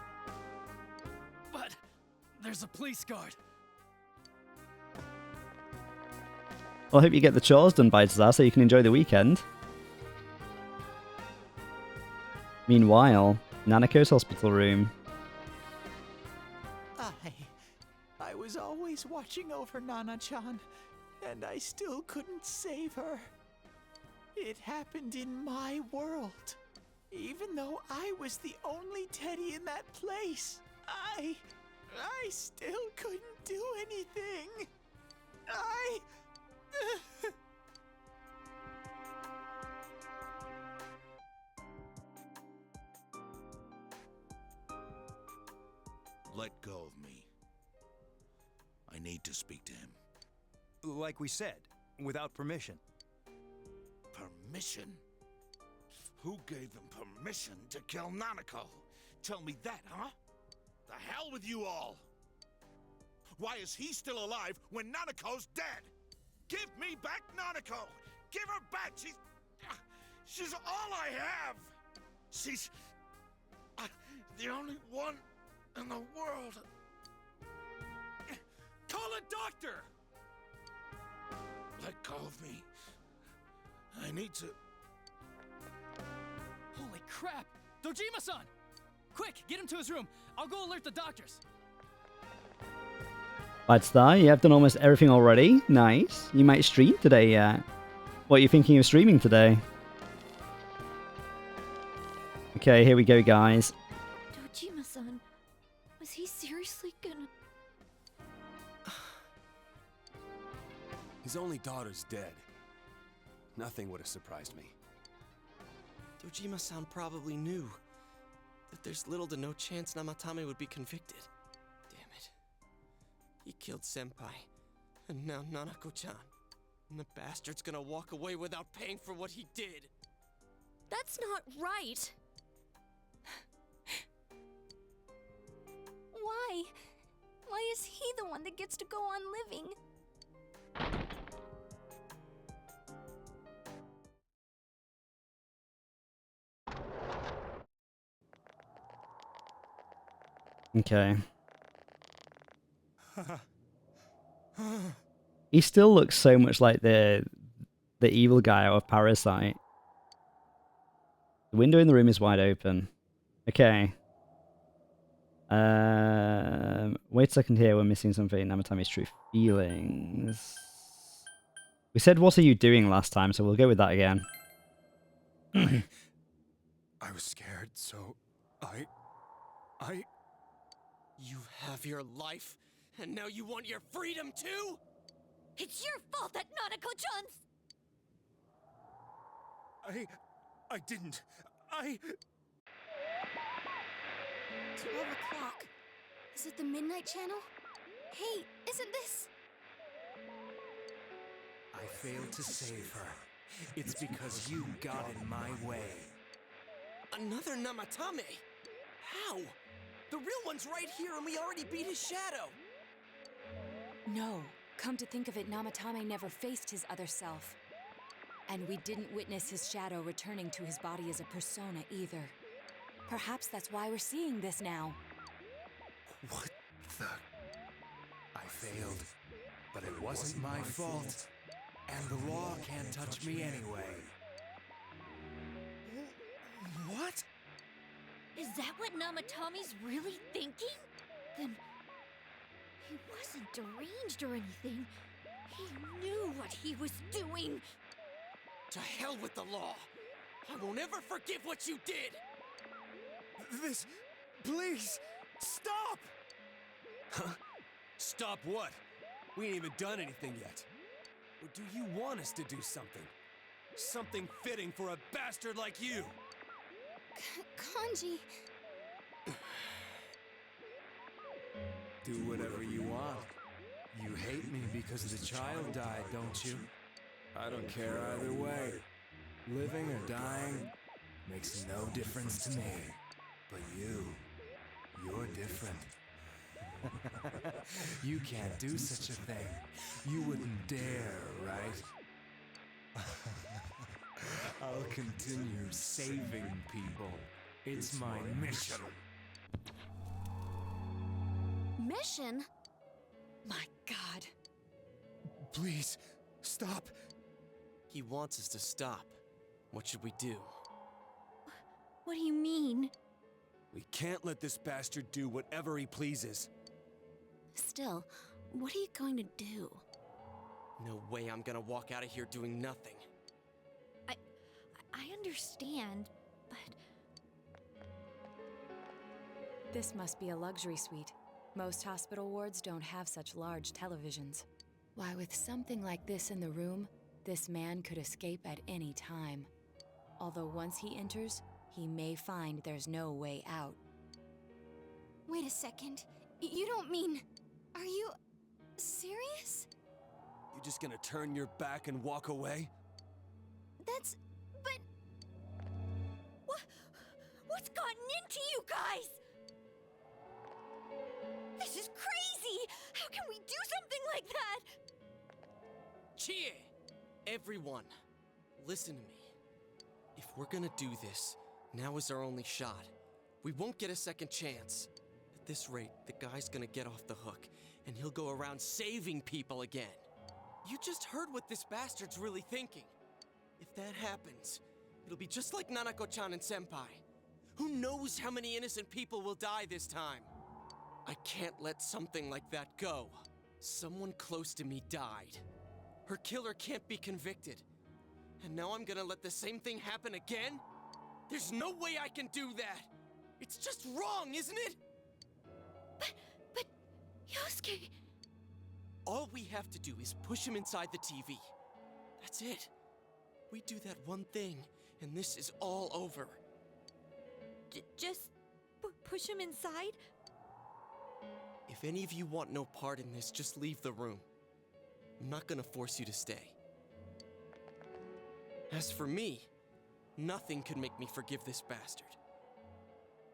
But there's a police guard. Well, I hope you get the chores done by Tsar so you can enjoy the weekend. Meanwhile, Nanako's hospital room. I was always watching over Nana-chan, and I still couldn't save her. It happened in my world. Even though I was the only teddy in that place, I still couldn't do anything. Let go of me. I need to speak to him. Like we said, without permission. Permission? Who gave them permission to kill Nanako? Tell me that, huh? The hell with you all! Why is he still alive when Nanako's dead? Give me back Nanako! Give her back! She's all I have! She's the only one in the world. Call a doctor! Let go of me. I need to... Holy crap! Dojima-san! Quick, get him to his room. I'll go alert the doctors. Right, Star, you have done almost everything already. Nice. You might stream today, What are you thinking of streaming today? Okay, here we go, guys. Dojima-san, was he seriously gonna... His only daughter's dead. Nothing would have surprised me. Dojima-san probably knew that there's little to no chance Namatame would be convicted. Damn it. He killed Senpai, and now Nanako-chan. And the bastard's gonna walk away without paying for what he did. That's not right! Why? Why is he the one that gets to go on living? Okay. He still looks so much like the evil guy out of Parasite. The window in the room is wide open. Okay. Wait a second here, we're missing something. Namatame's true feelings. We said, what are you doing last time, so we'll go with that again. I was scared, so I... You have your life, and now you want your freedom too? It's your fault that Nanako-chan's... I didn't. 12 o'clock. Is it the Midnight Channel? Hey, isn't this... I failed to save her. It's because you got in my way. Another Namatame? How? The real one's right here and we already beat his shadow! No. Come to think of it, Namatame never faced his other self. And we didn't witness his shadow returning to his body as a persona either. Perhaps that's why we're seeing this now. What the... I failed, but it wasn't my fault. And the law can't touch me anyway. What? Is that what Namatame's really thinking? Then... he wasn't deranged or anything. He knew what he was doing. To hell with the law! I won't ever forgive what you did! This... please! Stop! Huh? Stop what? We ain't even done anything yet. Or do you want us to do something? Something fitting for a bastard like you! Kanji... Do whatever you want. You hate me because the child died, don't you? I don't care either way. Living or dying makes no difference to me. But you're different. You can't do such a thing. You wouldn't dare, right? I'll continue saving people. It's my mission. Mission? My God. Please, stop. He wants us to stop. What should we do? What do you mean? We can't let this bastard do whatever he pleases. Still, what are you going to do? No way I'm gonna walk out of here doing nothing. I understand, but... This must be a luxury suite. Most hospital wards don't have such large televisions. Why, with something like this in the room, this man could escape at any time. Although once he enters, he may find there's no way out. Wait a second. You don't mean... Are you... serious? You just gonna turn your back and walk away? That's... but... What's gotten into you guys? This is crazy! How can we do something like that? Chie! Everyone, listen to me. If we're gonna do this, now is our only shot. We won't get a second chance. At this rate, the guy's gonna get off the hook, and he'll go around saving people again. You just heard what this bastard's really thinking. If that happens, it'll be just like Nanako-chan and Senpai. Who knows how many innocent people will die this time? I can't let something like that go. Someone close to me died. Her killer can't be convicted. And now I'm gonna let the same thing happen again? There's no way I can do that! It's just wrong, isn't it? But... Yosuke... All we have to do is push him inside the TV. That's it. We do that one thing, and this is all over. Just... push him inside? If any of you want no part in this, just leave the room. I'm not gonna force you to stay. As for me, nothing could make me forgive this bastard.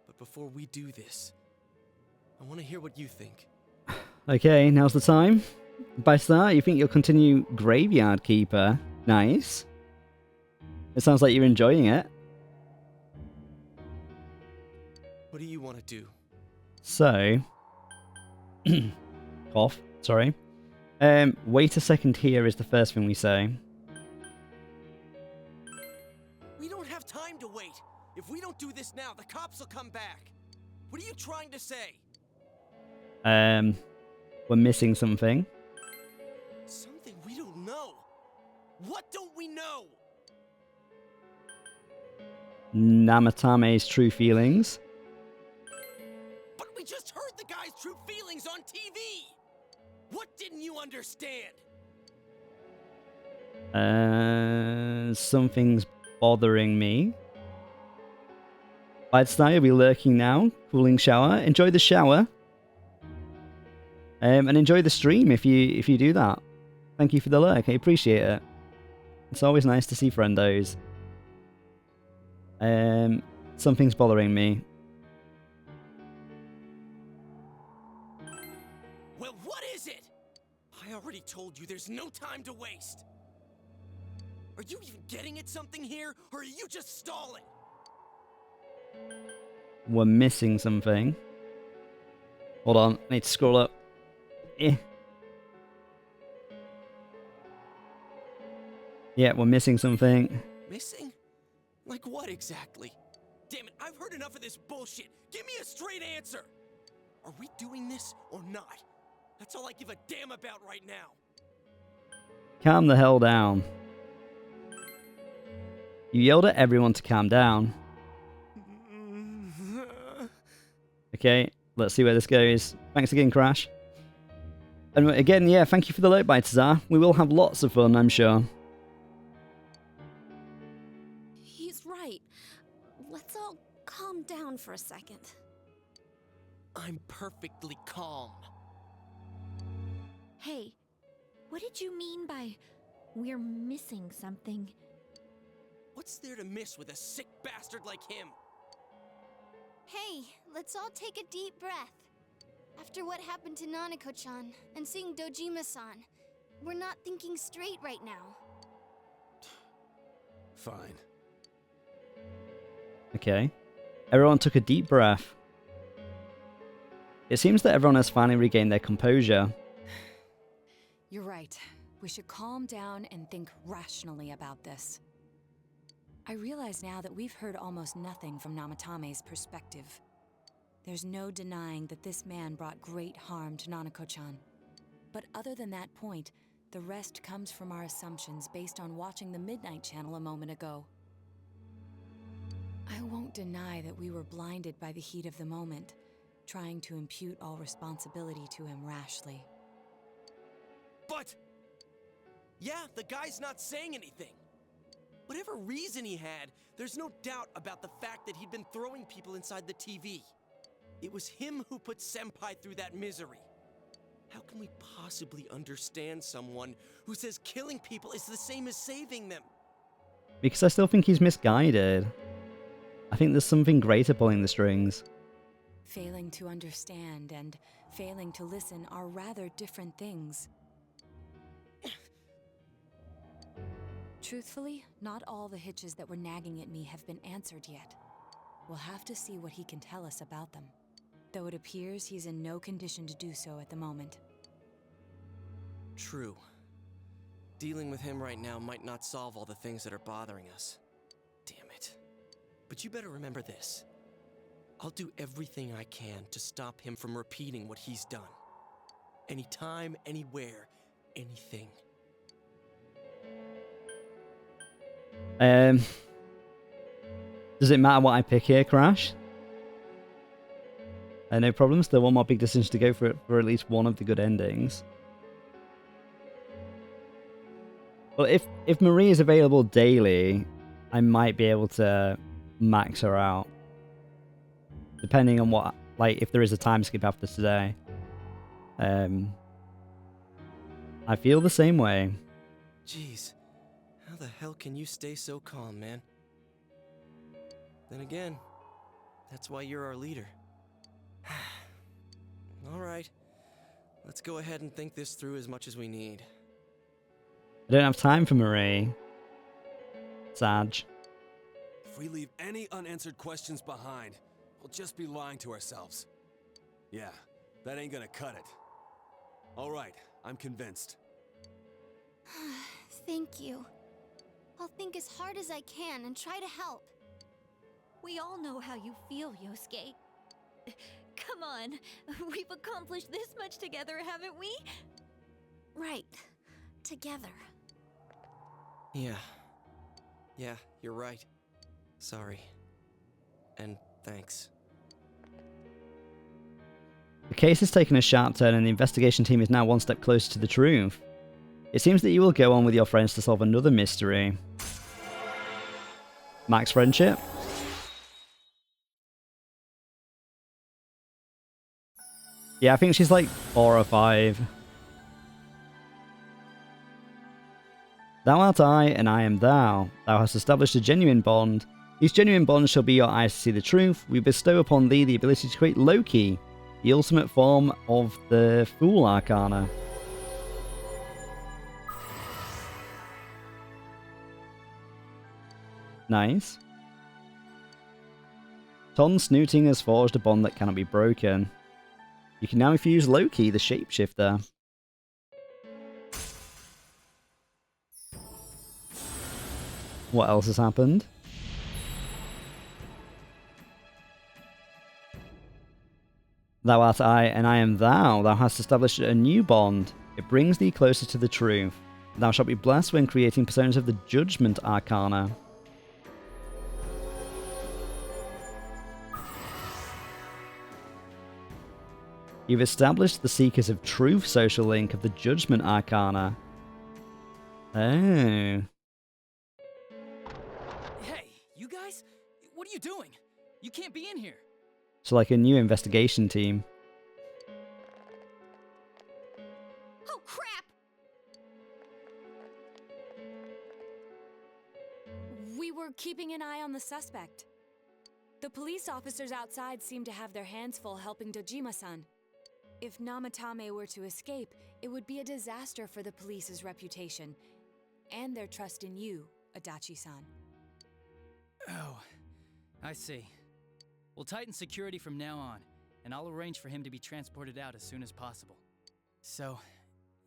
But before we do this, I want to hear what you think. Okay, now's the time. By start, you think you'll continue Graveyard Keeper. Nice. It sounds like you're enjoying it. What do you want to do? So... cough, sorry. Wait a second here is the first thing we say. We don't have time to wait. If we don't do this now, the cops will come back. What are you trying to say? We're missing something. Something we don't know. What don't we know? Namatame's true feelings. But we just heard the guy's true feelings on TV. What didn't you understand? Something's bothering me. Lights now, you'll be lurking now. Cooling shower. Enjoy the shower. And enjoy the stream if you do that. Thank you for the lurk. I appreciate it. It's always nice to see friendos. Something's bothering me. Well, what is it? I already told you there's no time to waste. Are you even getting at something here, or are you just stalling? We're missing something. Hold on, I need to scroll up. Yeah, we're missing something. Missing? Like what exactly? Damn it, I've heard enough of this bullshit. Give me a straight answer. Are we doing this or not? That's all I give a damn about right now. Calm the hell down. You yelled at everyone to calm down. Okay, let's see where this goes. Thanks again, Crash. And again, yeah, thank you for the lurk, Balthazar. We will have lots of fun, I'm sure. He's right. Let's all calm down for a second. I'm perfectly calm. Hey, what did you mean by we're missing something? What's there to miss with a sick bastard like him? Hey, let's all take a deep breath. After what happened to Nanako-chan and seeing Dojima-san, we're not thinking straight right now. Fine. Okay. Everyone took a deep breath. It seems that everyone has finally regained their composure. You're right. We should calm down and think rationally about this. I realize now that we've heard almost nothing from Namatame's perspective. There's no denying that this man brought great harm to Nanako-chan. But other than that point, the rest comes from our assumptions based on watching the Midnight Channel a moment ago. I won't deny that we were blinded by the heat of the moment, trying to impute all responsibility to him rashly. But... yeah, the guy's not saying anything. Whatever reason he had, there's no doubt about the fact that he'd been throwing people inside the TV. It was him who put Senpai through that misery. How can we possibly understand someone who says killing people is the same as saving them? Because I still think he's misguided. I think there's something greater pulling the strings. Failing to understand and failing to listen are rather different things. Truthfully, not all the hitches that were nagging at me have been answered yet. We'll have to see what he can tell us about them, though it appears he's in no condition to do so at the moment. True. Dealing with him right now might not solve all the things that are bothering us. Damn it. But you better remember this. I'll do everything I can to stop him from repeating what he's done. Anytime, anywhere, anything. Does it matter what I pick here, Crash? No problem. Still one more big decision to go for at least one of the good endings. Well, if Marie is available daily, I might be able to max her out. Depending on what, like, if there is a time skip after today. I feel the same way. Jeez, how the hell can you stay so calm, man? Then again, that's why you're our leader. Alright, let's go ahead and think this through as much as we need. I don't have time for Marie. Saj. If we leave any unanswered questions behind, we'll just be lying to ourselves. Yeah, that ain't gonna cut it. All right, I'm convinced. Thank you. I'll think as hard as I can and try to help. We all know how you feel, Yosuke. Come on, we've accomplished this much together, haven't we? Right. Together. Yeah, you're right. Sorry. And thanks. The case has taken a sharp turn and the investigation team is now one step closer to the truth. It seems that you will go on with your friends to solve another mystery. Max friendship? Yeah, I think she's like 4 or 5. Thou art I, and I am thou. Thou hast established a genuine bond. These genuine bonds shall be your eyes to see the truth. We bestow upon thee the ability to create Loki, the ultimate form of the Fool Arcana. Nice. Ton Snooting has forged a bond that cannot be broken. You can now infuse Loki, the shapeshifter. What else has happened? Thou art I, and I am thou. Thou hast established a new bond. It brings thee closer to the truth. Thou shalt be blessed when creating personas of the Judgment Arcana. You've established the Seekers of Truth social link of the Judgment Arcana. Oh. Hey, you guys? What are you doing? You can't be in here. So like a new investigation team. Oh, crap! We were keeping an eye on the suspect. The police officers outside seem to have their hands full helping Dojima-san. If Namatame were to escape, it would be a disaster for the police's reputation, and their trust in you, Adachi-san. Oh, I see. We'll tighten security from now on, and I'll arrange for him to be transported out as soon as possible. So,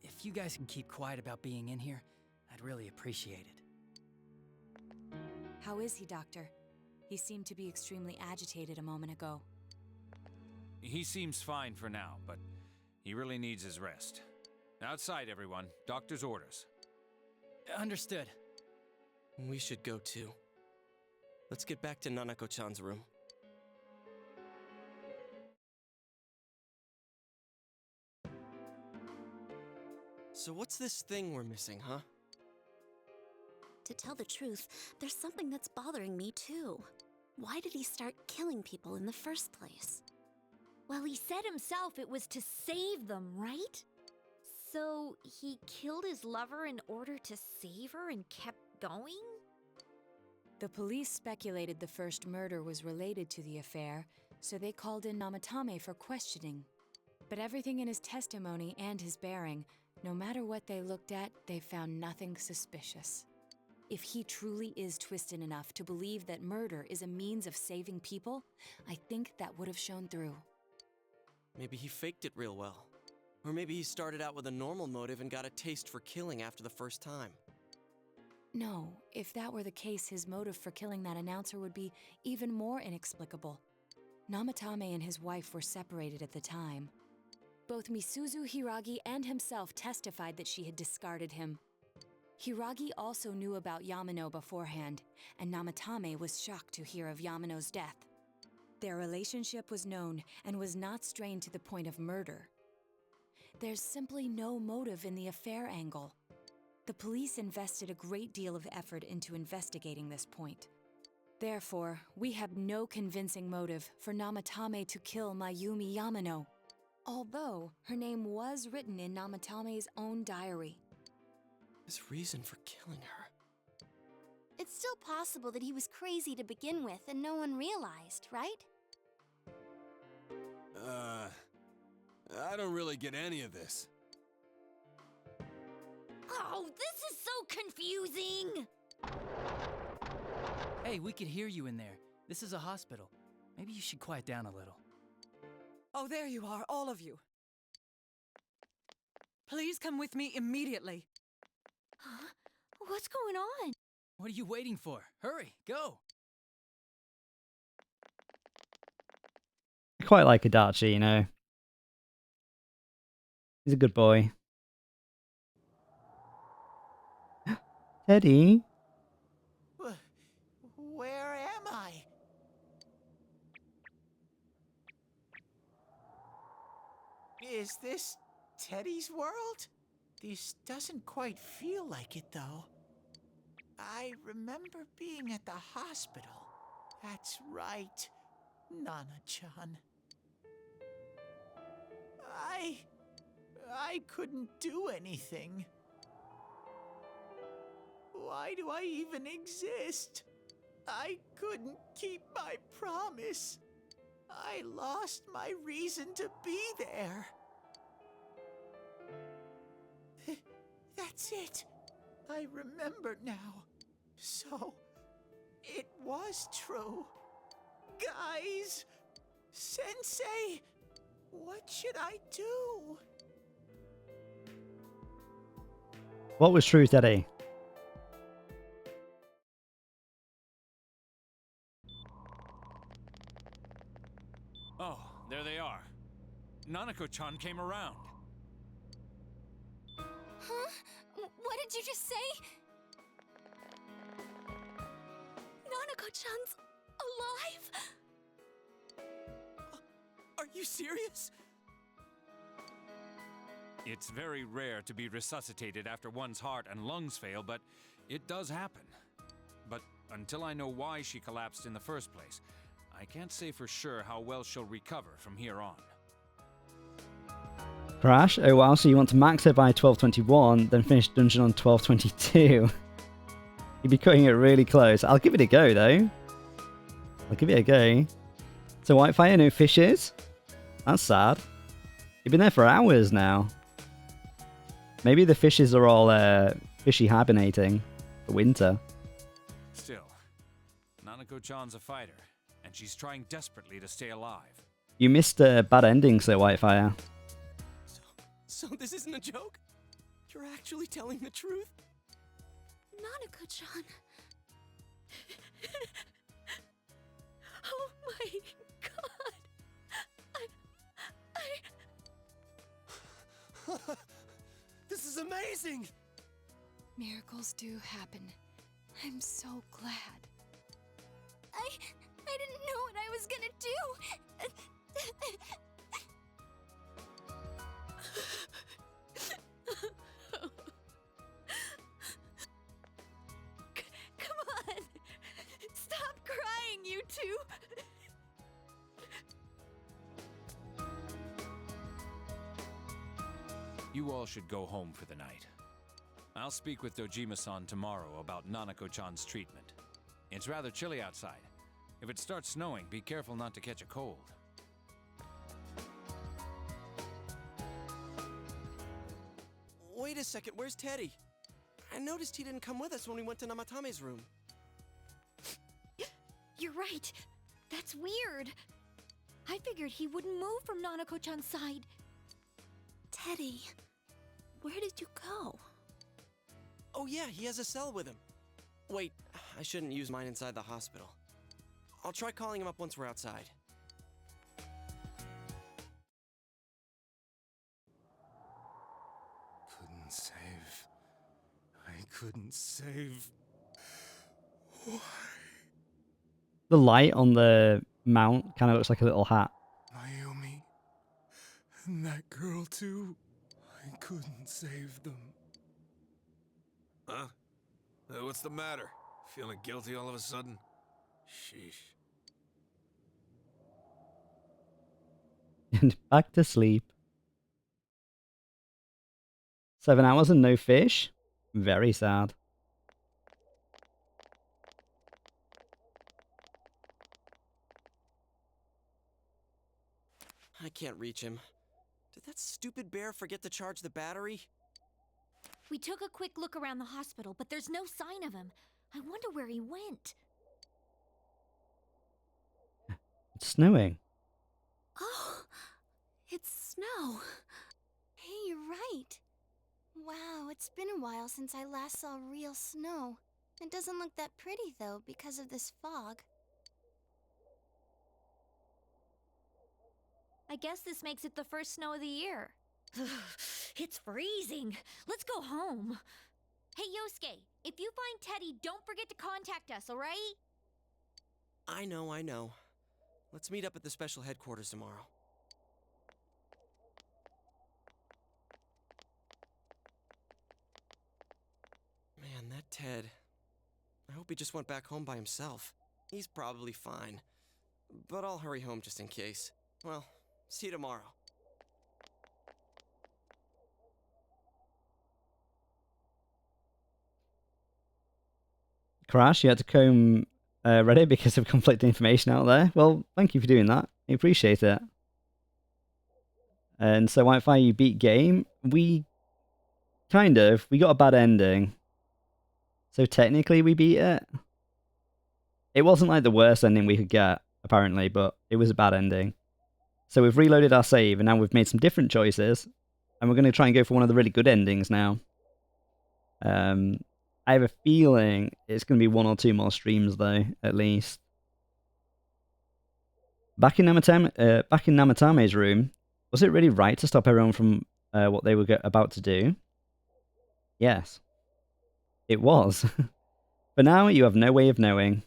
If you guys can keep quiet about being in here, I'd really appreciate it. How is he, Doctor? He seemed to be extremely agitated a moment ago. He seems fine for now, but he really needs his rest. Outside, everyone. Doctor's orders. Understood. We should go too. Let's get back to Nanako-chan's room. So what's this thing we're missing, huh? To tell the truth, there's something that's bothering me too. Why did he start killing people in the first place? Well, he said himself it was to save them, right? So he killed his lover in order to save her and kept going? The police speculated the first murder was related to the affair, so they called in Namatame for questioning. But everything in his testimony and his bearing, no matter what they looked at, they found nothing suspicious. If he truly is twisted enough to believe that murder is a means of saving people, I think that would have shown through. Maybe he faked it real well. Or maybe he started out with a normal motive and got a taste for killing after the first time. No, if that were the case, his motive for killing that announcer would be even more inexplicable. Namatame and his wife were separated at the time. Both Misuzu Hiragi and himself testified that she had discarded him. Hiragi also knew about Yamano beforehand, and Namatame was shocked to hear of Yamano's death. Their relationship was known and was not strained to the point of murder. There's simply no motive in the affair angle. The police invested a great deal of effort into investigating this point. Therefore, we have no convincing motive for Namatame to kill Mayumi Yamano, although her name was written in Namatame's own diary. His reason for killing her. It's still possible that he was crazy to begin with and no one realized, right? I don't really get any of this. Oh, this is so confusing! Hey, we could hear you in there. This is a hospital. Maybe you should quiet down a little. Oh, there you are, all of you. Please come with me immediately. Huh? What's going on? What are you waiting for? Hurry, go! I quite like Adachi, you know. He's a good boy. Teddy? Where am I? Is this Teddy's world? This doesn't quite feel like it, though. I remember being at the hospital. That's right, Nana-chan. I couldn't do anything. Why do I even exist? I couldn't keep my promise. I lost my reason to be there. That's it. I remember now. So, it was true. Guys! Sensei! What should I do? What was true, Teddy? Oh, there they are. Nanako-chan came around. Huh? What did you just say? Nanako-chan's alive? Are you serious? It's very rare to be resuscitated after one's heart and lungs fail, but it does happen. But until I know why she collapsed in the first place, I can't say for sure how well she'll recover from here on. Crash? Oh wow, so you want to max it by 1221, then finish dungeon on 1222. You'd be cutting it really close. I'll give it a go though. I'll give it a go. So Whitefire, no fishes? That's sad. You've been there for hours now. Maybe the fishes are all fishy hibernating for winter. Still, Nanako-chan's a fighter, and she's trying desperately to stay alive. You missed bad endings there, Whitefire. So this isn't a joke? You're actually telling the truth? Nanako-chan. Oh my god. This is amazing! Miracles do happen. I'm so glad. I didn't know what I was gonna do. Come on! Stop crying, you two! You all should go home for the night. I'll speak with Dojima-san tomorrow about Nanako-chan's treatment. It's rather chilly outside. If it starts snowing, be careful not to catch a cold. Wait a second, where's Teddy? I noticed he didn't come with us when we went to Namatame's room. You're right. That's weird. I figured he wouldn't move from Nanako-chan's side. Teddy, where did you go? Oh yeah, he has a cell with him. Wait, I shouldn't use mine inside the hospital. I'll try calling him up once we're outside. Couldn't save. I couldn't save. Why? The light on the mount kind of looks like a little hat. Mayumi. And that girl too. I couldn't save them. Huh? What's the matter? Feeling guilty all of a sudden? Sheesh. And back to sleep. 7 hours and no fish? Very sad. I can't reach him. Did that stupid bear forget to charge the battery? We took a quick look around the hospital, but there's no sign of him. I wonder where he went. It's snowing. Oh, it's snow. Hey, you're right. Wow, it's been a while since I last saw real snow. It doesn't look that pretty, though, because of this fog. I guess this makes it the first snow of the year. It's freezing. Let's go home. Hey, Yosuke, if you find Teddy, don't forget to contact us, alright? I know. Let's meet up at the special headquarters tomorrow. Man, that Ted. I hope he just went back home by himself. He's probably fine. But I'll hurry home just in case. Well, see you tomorrow. Crash, you had to comb Reddit because of conflicting information out there. Well, thank you for doing that. I appreciate it. And so, Wi-Fi, you beat game. We got a bad ending. So technically we beat it. It wasn't like the worst ending we could get, apparently, but it was a bad ending. So we've reloaded our save, and now we've made some different choices. And we're going to try and go for one of the really good endings now. I have a feeling it's going to be 1 or 2 more streams, though, at least. Back in Namatame's room, was it really right to stop everyone from what they were about to do? Yes. It was. But now you have no way of knowing.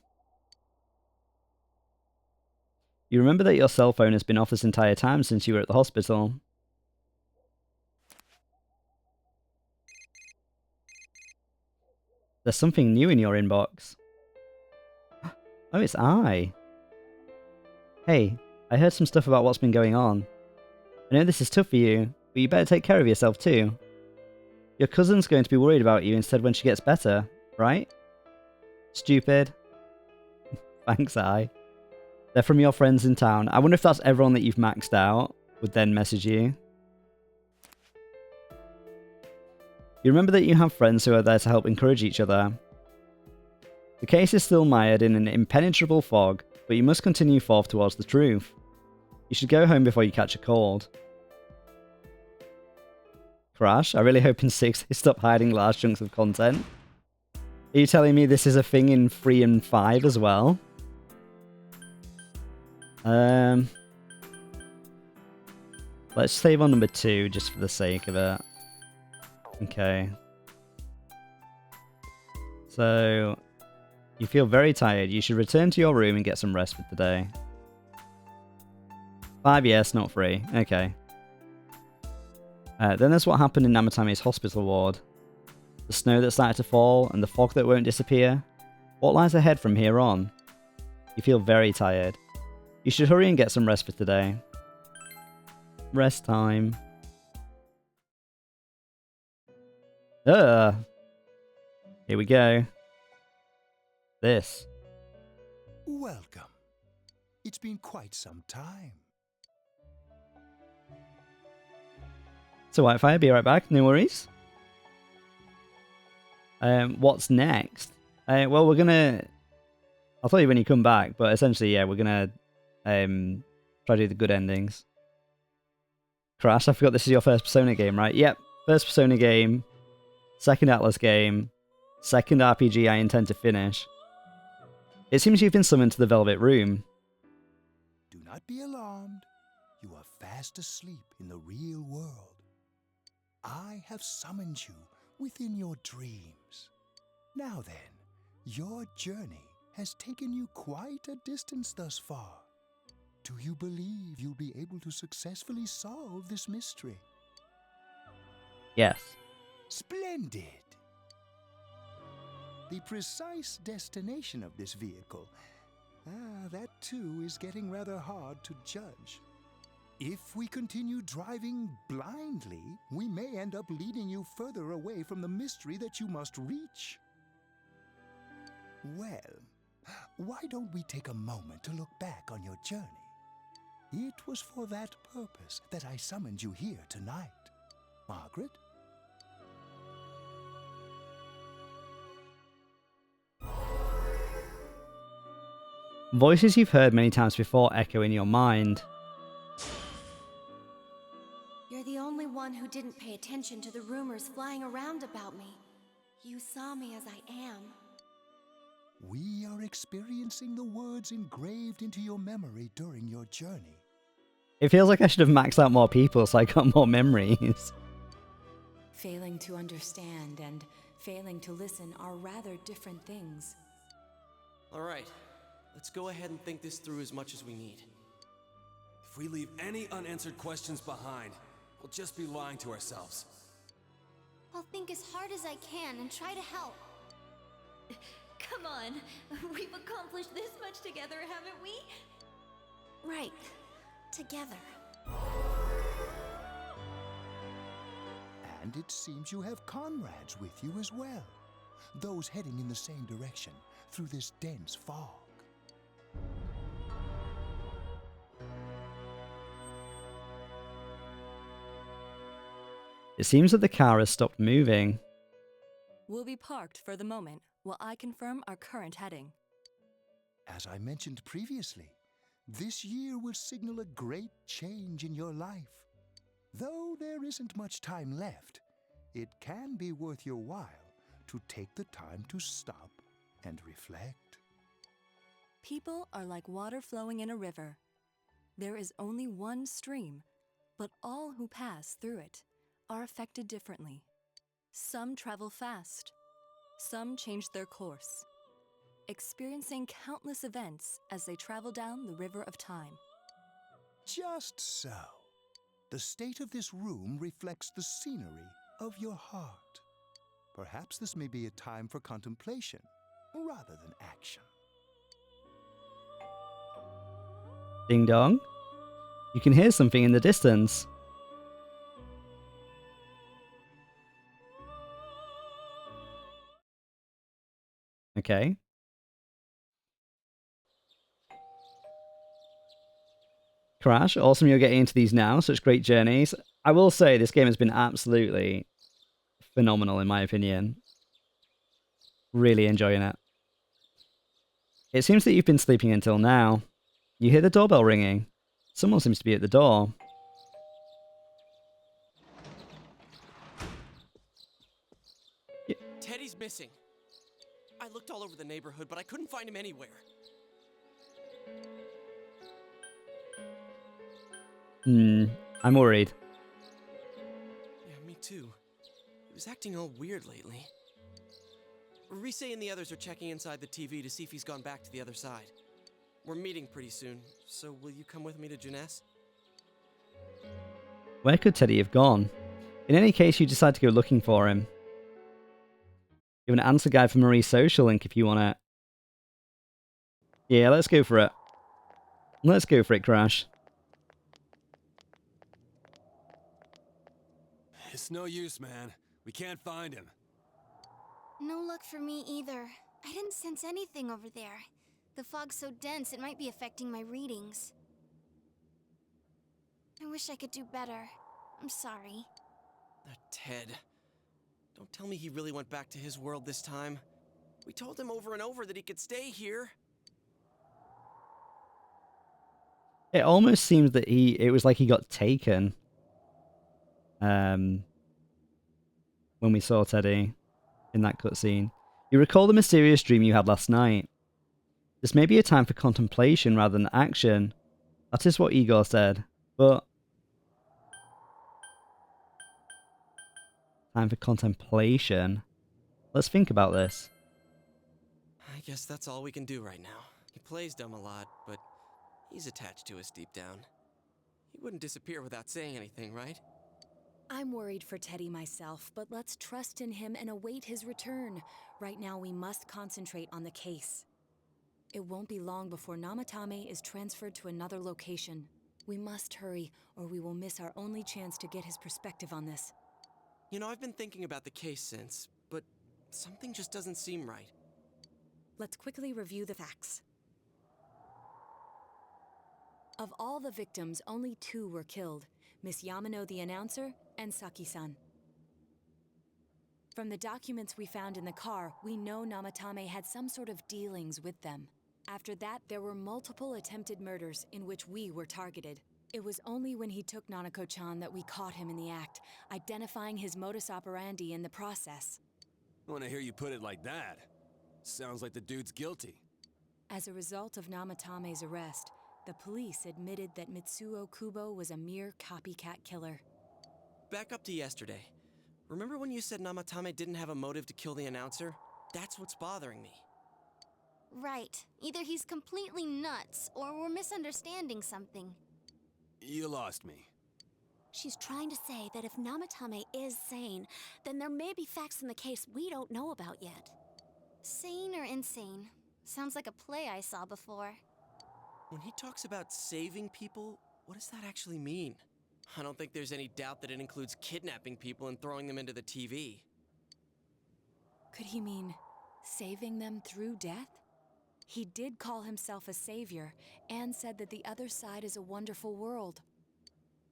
You remember that your cell phone has been off this entire time since you were at the hospital. There's something new in your inbox. Oh, it's I. Hey, I heard some stuff about what's been going on. I know this is tough for you, but you better take care of yourself too. Your cousin's going to be worried about you instead when she gets better, right? Stupid. Thanks, I. They're from your friends in town. I wonder if that's everyone that you've maxed out would then message you. You remember that you have friends who are there to help encourage each other. The case is still mired in an impenetrable fog, but you must continue forth towards the truth. You should go home before you catch a cold. Crash, I really hope in 6 they stop hiding large chunks of content. Are you telling me this is a thing in 3 and 5 as well? Let's save on number 2 just for the sake of it. Okay. So, you feel very tired. You should return to your room and get some rest for today. 5 yes, not 3. Okay. Then there's what happened in Namatame's hospital ward. The snow that started to fall and the fog that won't disappear. What lies ahead from here on? You feel very tired. You should hurry and get some rest for today. Rest time. Here we go. This. Welcome. It's been quite some time. So Wi-Fi, be right back, no worries. What's next? Well, we're gonna... I'll tell you when you come back, but essentially, yeah, we're gonna try to do the good endings. Crash, I forgot this is your first Persona game, right? Yep, first Persona game, second Atlas game, second RPG I intend to finish. It seems you've been summoned to the Velvet Room. Do not be alarmed. You are fast asleep in the real world. I have summoned you within your dreams. Now then, your journey has taken you quite a distance thus far. Do you believe you'll be able to successfully solve this mystery? Yes. Splendid! The precise destination of this vehicle, that too is getting rather hard to judge. If we continue driving blindly, we may end up leading you further away from the mystery that you must reach. Well, why don't we take a moment to look back on your journey? It was for that purpose that I summoned you here tonight. Margaret? Voices you've heard many times before echo in your mind. You're the only one who didn't pay attention to the rumors flying around about me. You saw me as I am. We are experiencing the words engraved into your memory during your journey. It feels like I should have maxed out more people so I got more memories. Failing to understand and failing to listen are rather different things. Alright, let's go ahead and think this through as much as we need. If we leave any unanswered questions behind, we'll just be lying to ourselves. I'll think as hard as I can and try to help. Come on, we've accomplished this much together, haven't we? Right, together. And it seems you have comrades with you as well. Those heading in the same direction through this dense fog. It seems that the car has stopped moving. We'll be parked for the moment while I confirm our current heading. As I mentioned previously, this year will signal a great change in your life. Though there isn't much time left, it can be worth your while to take the time to stop and reflect. People are like water flowing in a river. There is only one stream, but all who pass through it are affected differently. Some travel fast, some change their course, experiencing countless events as they travel down the river of time. Just so. The state of this room reflects the scenery of your heart. Perhaps this may be a time for contemplation rather than action. Ding dong. You can hear something in the distance. Okay. Crash, awesome you're getting into these now. Such great journeys. I will say this game has been absolutely phenomenal in my opinion. Really enjoying it. It seems that you've been sleeping until now. You hear the doorbell ringing. Someone seems to be at the door. He's missing. I looked all over the neighborhood, but I couldn't find him anywhere. I'm worried. Yeah, me too. He was acting all weird lately. Rise and the others are checking inside the TV to see if he's gone back to the other side. We're meeting pretty soon, so will you come with me to Jeunesse? Where could Teddy have gone? In any case, you decide to go looking for him. You have an answer guide for Marie's social link if you want it. Yeah, let's go for it. Let's go for it, Crash. It's no use, man. We can't find him. No luck for me either. I didn't sense anything over there. The fog's so dense it might be affecting my readings. I wish I could do better. I'm sorry. That Ted. Don't tell me he really went back to his world this time. We told him over and over that he could stay here. It almost seems that it was like he got taken. When we saw Teddy in that cutscene. You recall the mysterious dream you had last night. This may be a time for contemplation rather than action. That is what Igor said, but... Time for contemplation? Let's think about this. I guess that's all we can do right now. He plays dumb a lot, but he's attached to us deep down. He wouldn't disappear without saying anything, right? I'm worried for Teddy myself, but let's trust in him and await his return. Right now, we must concentrate on the case. It won't be long before Namatame is transferred to another location. We must hurry, or we will miss our only chance to get his perspective on this. You know, I've been thinking about the case since, but something just doesn't seem right. Let's quickly review the facts. Of all the victims, only 2 were killed. Miss Yamano the announcer, and Saki-san. From the documents we found in the car, we know Namatame had some sort of dealings with them. After that, there were multiple attempted murders in which we were targeted. It was only when he took Nanako-chan that we caught him in the act, identifying his modus operandi in the process. When I hear you put it like that, sounds like the dude's guilty. As a result of Namatame's arrest, the police admitted that Mitsuo Kubo was a mere copycat killer. Back up to yesterday. Remember when you said Namatame didn't have a motive to kill the announcer? That's what's bothering me. Right. Either he's completely nuts, or we're misunderstanding something. You lost me. She's trying to say that if Namatame is sane, then there may be facts in the case we don't know about yet. Sane or insane? Sounds like a play I saw before. When he talks about saving people, what does that actually mean? I don't think there's any doubt that it includes kidnapping people and throwing them into the TV. Could he mean saving them through death? He did call himself a savior and said that the other side is a wonderful world.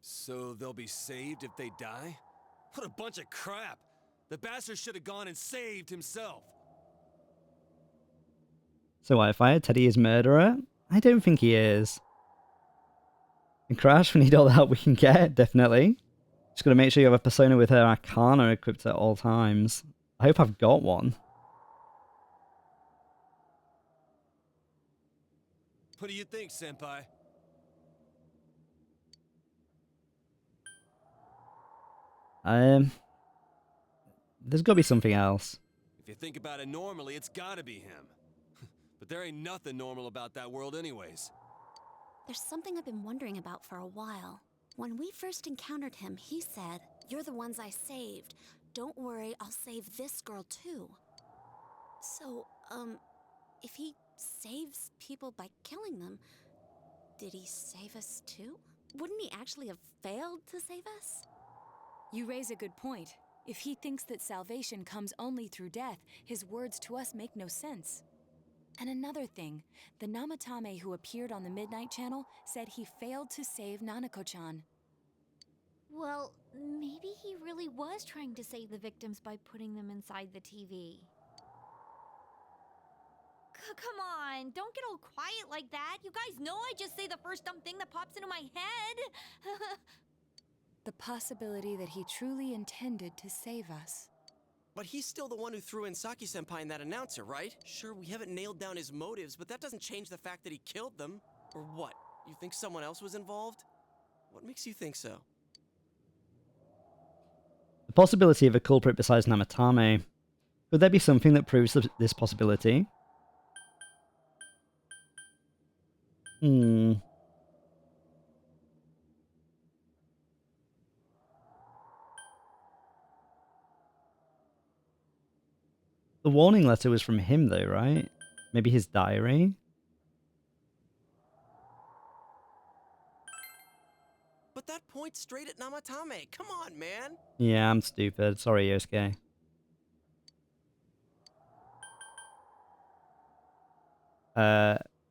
So they'll be saved if they die? What a bunch of crap! The bastard should have gone and saved himself. So what, if I had Teddy as murderer? I don't think he is. And Crash, we need all the help we can get, definitely. Just gotta make sure you have a persona with her Arcana equipped at all times. I hope I've got one. What do you think, Senpai? There's gotta be something else. If you think about it normally, it's gotta be him. But there ain't nothing normal about that world anyways. There's something I've been wondering about for a while. When we first encountered him, he said, "You're the ones I saved. Don't worry, I'll save this girl too." So, if he saves people by killing them, did he save us too? Wouldn't he actually have failed to save us? You raise a good point. If he thinks that salvation comes only through death, his words to us make no sense. And another thing, the Namatame who appeared on the Midnight Channel said he failed to save Nanako-chan. Well, maybe he really was trying to save the victims by putting them inside the TV. Come on, don't get all quiet like that. You guys know I just say the first dumb thing that pops into my head. The possibility that he truly intended to save us. But he's still the one who threw in Saki-senpai and that announcer, right? Sure, we haven't nailed down his motives, but that doesn't change the fact that he killed them. Or what? You think someone else was involved? What makes you think so? The possibility of a culprit besides Namatame. Could there be something that proves this possibility? The warning letter was from him though, right? Maybe his diary? But that points straight at Namatame. Come on, man. Yeah, I'm stupid. Sorry, Yosuke.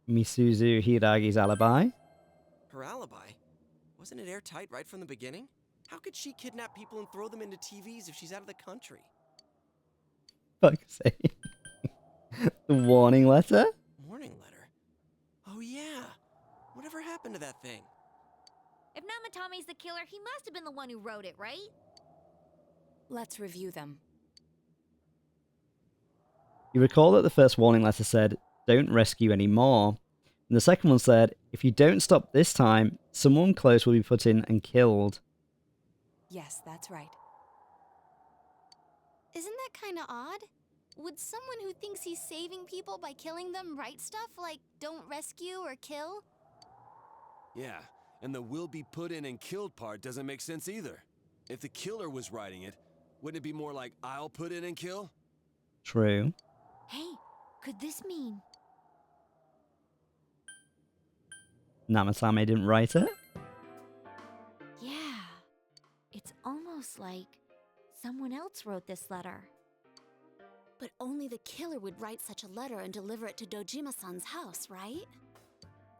Misuzu Hiragi's alibi? Her alibi? Wasn't it airtight right from the beginning? How could she kidnap people and throw them into TVs if she's out of the country? Fuck's sake. The warning letter? Warning letter? Oh yeah. Whatever happened to that thing? If Namatame's the killer, he must have been the one who wrote it, right? Let's review them. You recall that the first warning letter said, "Don't rescue anymore." And the second one said, "If you don't stop this time, someone close will be put in and killed." Yes, that's right. Isn't that kind of odd? Would someone who thinks he's saving people by killing them write stuff like "don't rescue" or "kill"? Yeah, and the "will be put in and killed" part doesn't make sense either. If the killer was writing it, wouldn't it be more like "I'll put in and kill"? True. Hey, could this mean... Namatame didn't write it? Yeah. It's almost like someone else wrote this letter. But only the killer would write such a letter and deliver it to Dojima-san's house, right?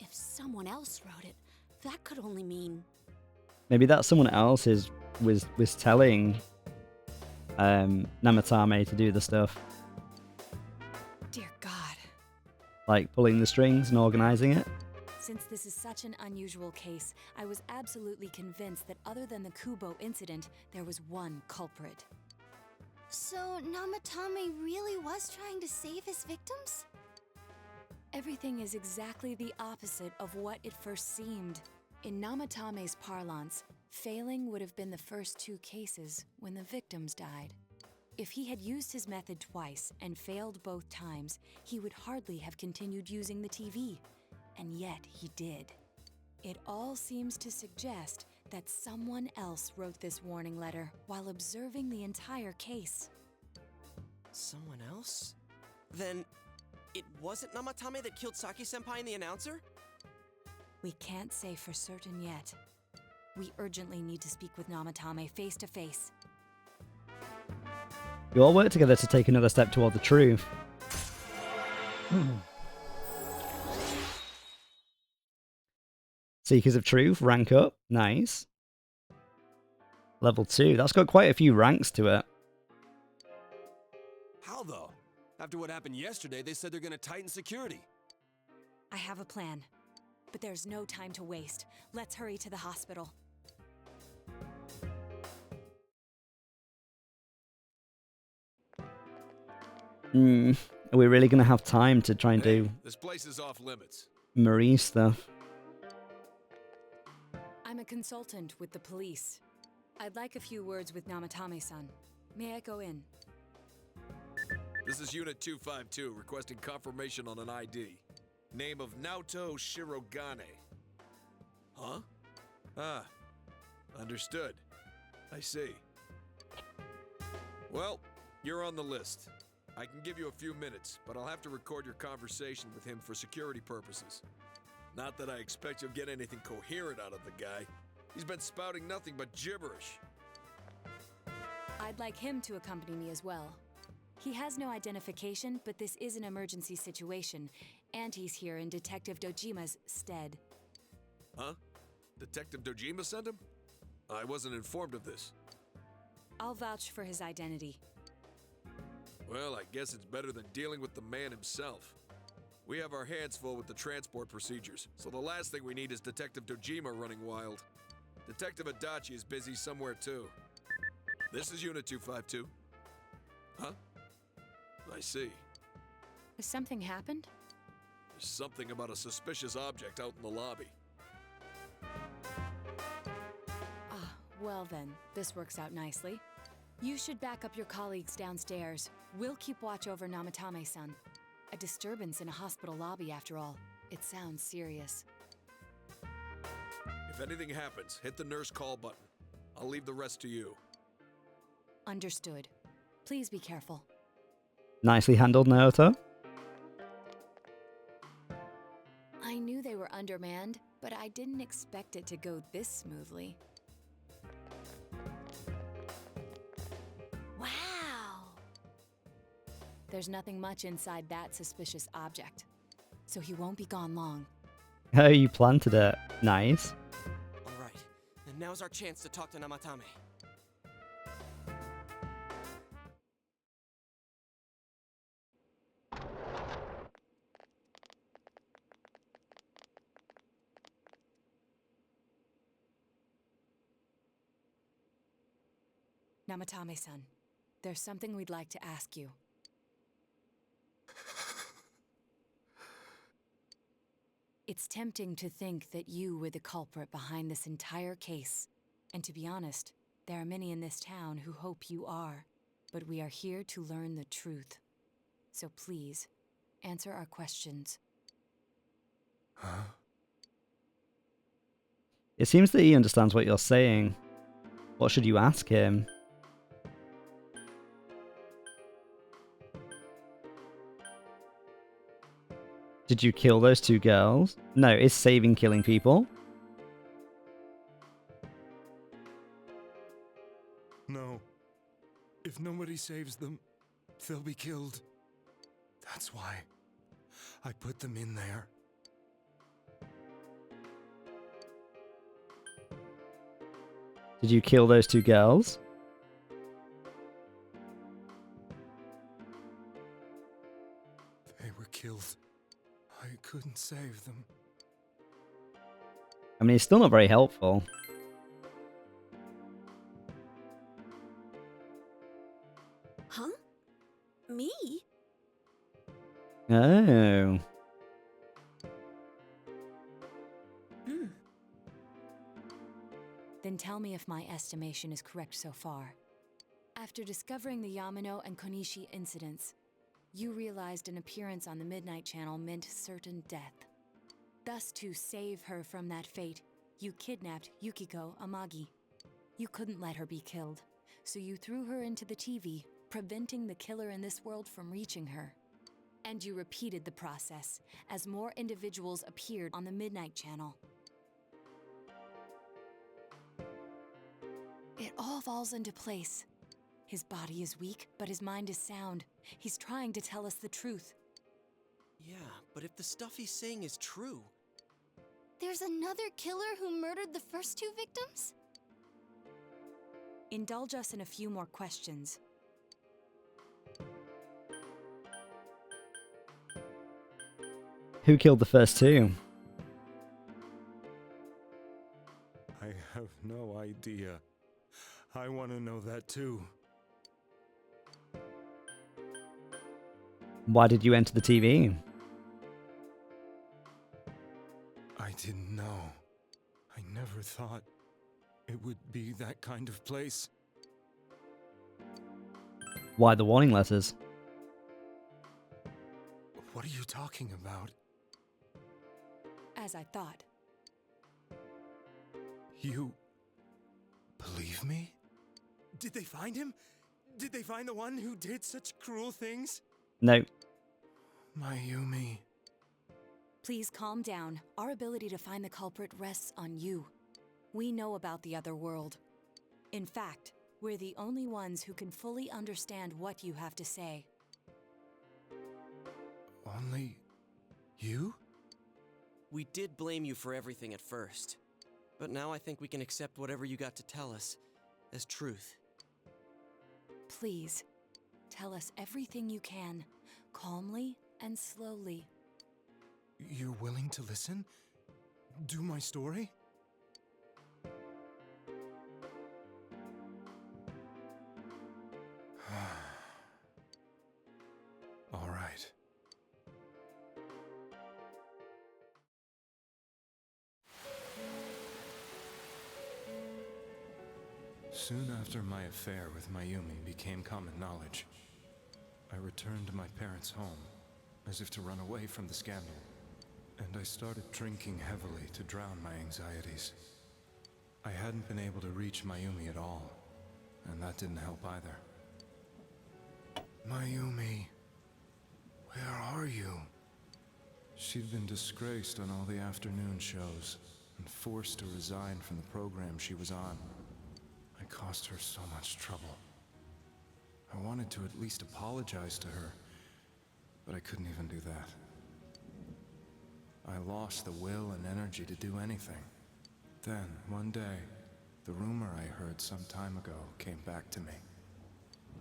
If someone else wrote it, that could only mean... Maybe that someone else was telling Namatame to do the stuff. Dear God. Like pulling the strings and organizing it. Since this is such an unusual case, I was absolutely convinced that other than the Kubo incident, there was one culprit. So Namatame really was trying to save his victims? Everything is exactly the opposite of what it first seemed. In Namatame's parlance, failing would have been the first two cases when the victims died. If he had used his method twice and failed both times, he would hardly have continued using the TV. And yet he did. It all seems to suggest that someone else wrote this warning letter while observing the entire case. Someone else? Then it wasn't Namatame that killed Saki-senpai and the announcer? We can't say for certain yet. We urgently need to speak with Namatame face to face. You all work together to take another step toward the truth. Seekers of Truth, rank up. Nice. Level 2. That's got quite a few ranks to it. How though? After what happened yesterday, they said they're gonna tighten security. I have a plan, but there's no time to waste. Let's hurry to the hospital. Are we really going to have time to try and do This place is off limits. Marie stuff? I'm a consultant with the police. I'd like a few words with Namatame-san. May I go in? This is Unit 252, requesting confirmation on an ID. Name of Naoto Shirogane. Huh? Ah, understood. I see. Well, you're on the list. I can give you a few minutes, but I'll have to record your conversation with him for security purposes. Not that I expect you'll get anything coherent out of the guy. He's been spouting nothing but gibberish. I'd like him to accompany me as well. He has no identification, but this is an emergency situation, and he's here in Detective Dojima's stead. Huh? Detective Dojima sent him? I wasn't informed of this. I'll vouch for his identity. Well, I guess it's better than dealing with the man himself. We have our hands full with the transport procedures, so the last thing we need is Detective Dojima running wild. Detective Adachi is busy somewhere too. This is Unit 252. Huh? I see. Has something happened? There's something about a suspicious object out in the lobby. Ah, well then, this works out nicely. You should back up your colleagues downstairs. We'll keep watch over Namatame-san. A disturbance in a hospital lobby, after all. It sounds serious. If anything happens, hit the nurse call button. I'll leave the rest to you. Understood. Please be careful. Nicely handled, Naoto. I knew they were undermanned, but I didn't expect it to go this smoothly. Wow! There's nothing much inside that suspicious object, so he won't be gone long. Oh, you planted it. Nice. Alright, and now's our chance to talk to Namatame. Namatame-san, there's something we'd like to ask you. It's tempting to think that you were the culprit behind this entire case. And to be honest, there are many in this town who hope you are. But we are here to learn the truth. So please, answer our questions. Huh? It seems that he understands what you're saying. What should you ask him? Did you kill those two girls? No, is saving killing people? No. If nobody saves them, they'll be killed. That's why I put them in there. Did you kill those two girls? They were killed. I couldn't save them. I mean, it's still not very helpful. Huh? Me? Oh. Then tell me if my estimation is correct so far. After discovering the Yamano and Konishi incidents, you realized an appearance on the Midnight Channel meant certain death. Thus, to save her from that fate, you kidnapped Yukiko Amagi. You couldn't let her be killed, so you threw her into the TV, preventing the killer in this world from reaching her. And you repeated the process, as more individuals appeared on the Midnight Channel. It all falls into place. His body is weak, but his mind is sound. He's trying to tell us the truth. Yeah, but if the stuff he's saying is true... There's another killer who murdered the first two victims? Indulge us in a few more questions. Who killed the first two? I have no idea. I want to know that too. Why did you enter the TV? I didn't know. I never thought it would be that kind of place. Why the warning letters? What are you talking about? As I thought. You believe me? Did they find him? Did they find the one who did such cruel things? No. Mayumi. Please calm down. Our ability to find the culprit rests on you. We know about the other world. In fact, we're the only ones who can fully understand what you have to say. Only you? We did blame you for everything at first. But now I think we can accept whatever you got to tell us as truth. Please, tell us everything you can, calmly and slowly. You're willing to listen? Do my story? Soon after my affair with Mayumi became common knowledge, I returned to my parents' home, as if to run away from the scandal, and I started drinking heavily to drown my anxieties. I hadn't been able to reach Mayumi at all, and that didn't help either. Mayumi, where are you? She'd been disgraced on all the afternoon shows, and forced to resign from the program she was on. I caused her so much trouble. I wanted to at least apologize to her, but I couldn't even do that. I lost the will and energy to do anything. Then, one day, the rumor I heard some time ago came back to me.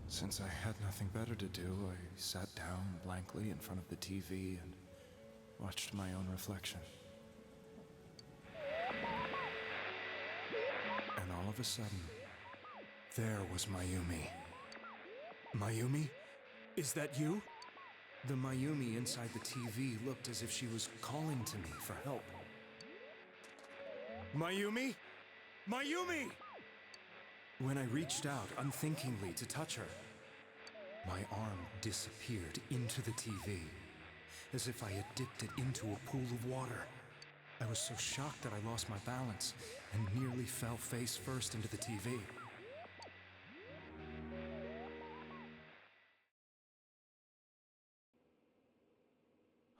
Since I had nothing better to do, I sat down blankly in front of the TV and watched my own reflection. And all of a sudden, there was Mayumi. Mayumi? Is that you? The Mayumi inside the TV looked as if she was calling to me for help. Mayumi? Mayumi! When I reached out unthinkingly to touch her, my arm disappeared into the TV, as if I had dipped it into a pool of water. I was so shocked that I lost my balance and nearly fell face first into the TV.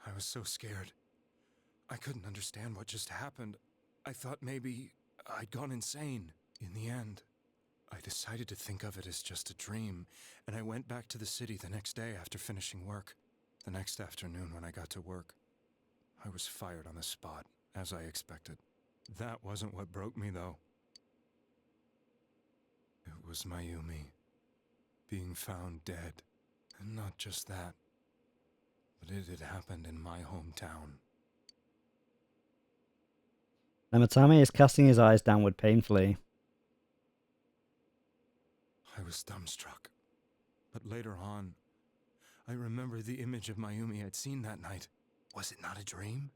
I was so scared. I couldn't understand what just happened. I thought maybe I'd gone insane. In the end, I decided to think of it as just a dream, and I went back to the city the next day after finishing work. The next afternoon when I got to work, I was fired on the spot, as I expected. That wasn't what broke me, though. It was Mayumi being found dead. And not just that, but it had happened in my hometown. Namatame is casting his eyes downward painfully. I was dumbstruck. But later on, I remembered the image of Mayumi I'd seen that night. Was it not a dream?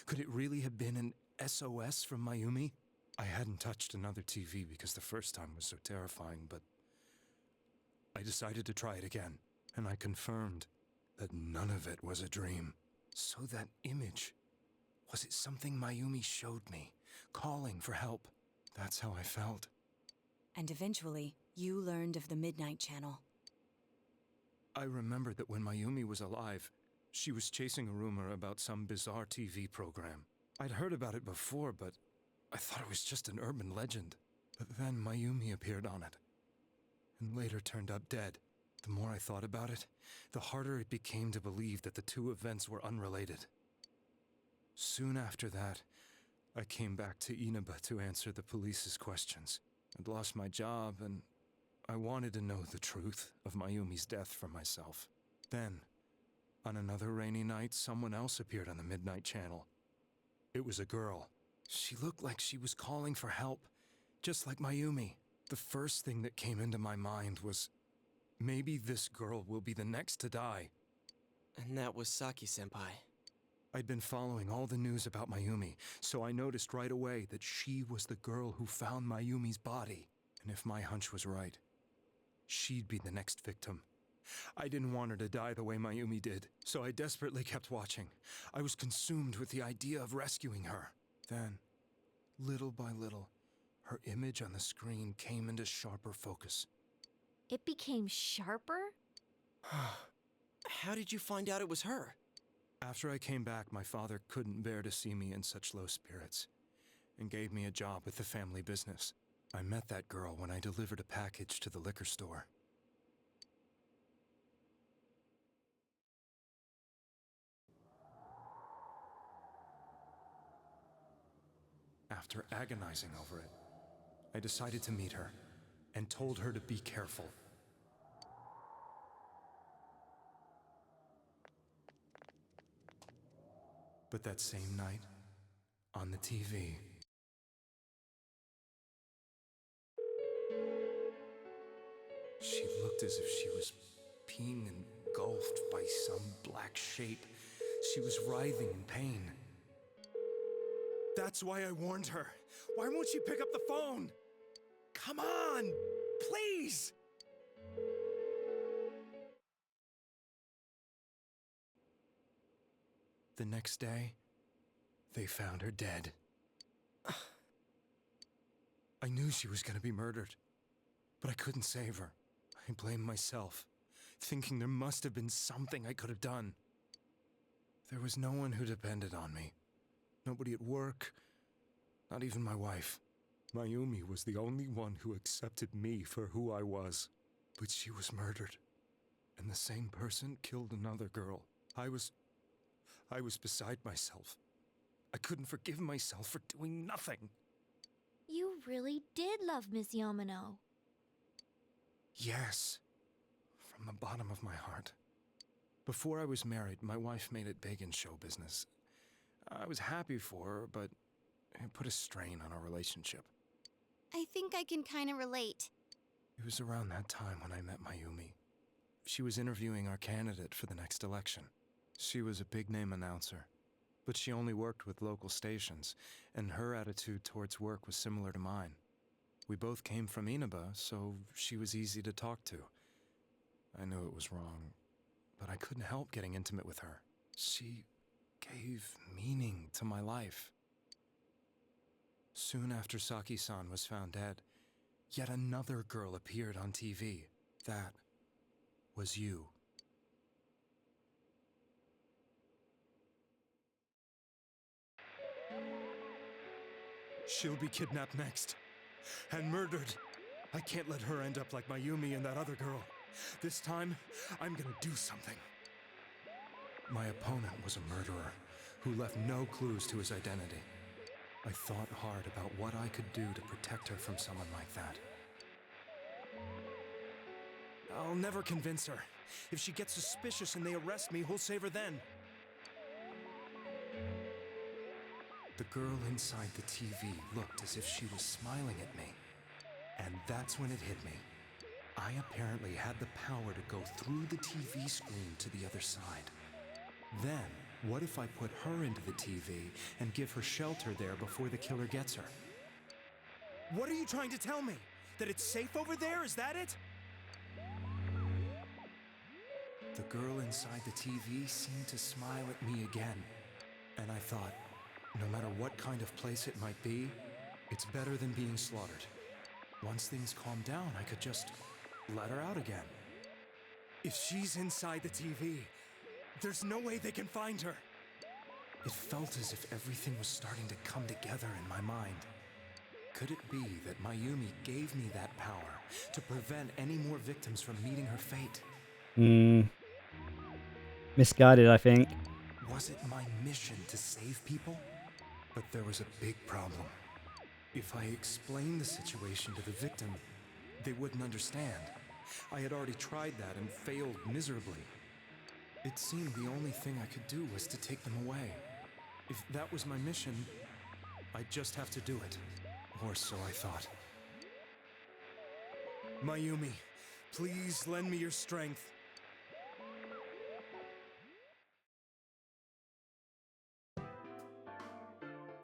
Could it really have been an SOS from Mayumi? I hadn't touched another TV because the first time was so terrifying, but I decided to try it again, and I confirmed that none of it was a dream. So that image, was it something Mayumi showed me, calling for help? That's how I felt. And eventually, you learned of the Midnight Channel. I remembered that when Mayumi was alive, she was chasing a rumor about some bizarre TV program. I'd heard about it before, but I thought it was just an urban legend. But then Mayumi appeared on it, and later turned up dead. The more I thought about it, the harder it became to believe that the two events were unrelated. Soon after that, I came back to Inaba to answer the police's questions. I'd lost my job, and I wanted to know the truth of Mayumi's death for myself. Then, on another rainy night, someone else appeared on the Midnight Channel. It was a girl. She looked like she was calling for help, just like Mayumi. The first thing that came into my mind was, maybe this girl will be the next to die. And that was Saki-senpai. I'd been following all the news about Mayumi, so I noticed right away that she was the girl who found Mayumi's body. And if my hunch was right, she'd be the next victim. I didn't want her to die the way Mayumi did, so I desperately kept watching. I was consumed with the idea of rescuing her. Then, little by little, her image on the screen came into sharper focus. It became sharper? How did you find out it was her? After I came back, my father couldn't bear to see me in such low spirits, and gave me a job with the family business. I met that girl when I delivered a package to the liquor store. After agonizing over it, I decided to meet her, and told her to be careful. But that same night, on the TV, she looked as if she was being engulfed by some black shape. She was writhing in pain. That's why I warned her. Why won't she pick up the phone? Come on! Please! The next day, they found her dead. I knew she was gonna be murdered, but I couldn't save her. I blamed myself, thinking there must have been something I could have done. There was no one who depended on me. Nobody at work, not even my wife. Mayumi was the only one who accepted me for who I was. But she was murdered, and the same person killed another girl. I was beside myself. I couldn't forgive myself for doing nothing. You really did love Miss Yamano. Yes, from the bottom of my heart. Before I was married, my wife made it big in show business. I was happy for her, but it put a strain on our relationship. I think I can kind of relate. It was around that time when I met Mayumi. She was interviewing our candidate for the next election. She was a big-name announcer, but she only worked with local stations, and her attitude towards work was similar to mine. We both came from Inaba, so she was easy to talk to. I knew it was wrong, but I couldn't help getting intimate with her. She gave meaning to my life. Soon after Saki-san was found dead, yet another girl appeared on TV. That was you. She'll be kidnapped next, and murdered. I can't let her end up like Mayumi and that other girl. This time, I'm gonna do something. My opponent was a murderer who left no clues to his identity. I thought hard about what I could do to protect her from someone like that. I'll never convince her. If she gets suspicious and they arrest me, who'll save her then? The girl inside the TV looked as if she was smiling at me. And that's when it hit me. I apparently had the power to go through the TV screen to the other side. Then, what if I put her into the TV and give her shelter there before the killer gets her? What are you trying to tell me? That it's safe over there? Is that it? The girl inside the TV seemed to smile at me again. And I thought, no matter what kind of place it might be, it's better than being slaughtered. Once things calm down, I could just let her out again. If she's inside the TV, there's no way they can find her. It felt as if everything was starting to come together in my mind. Could it be that Mayumi gave me that power to prevent any more victims from meeting her fate? Misguided, I think. Was it my mission to save people? But there was a big problem. If I explained the situation to the victim, they wouldn't understand. I had already tried that and failed miserably. It seemed the only thing I could do was to take them away. If that was my mission, I'd just have to do it. Or so I thought. Mayumi, please lend me your strength.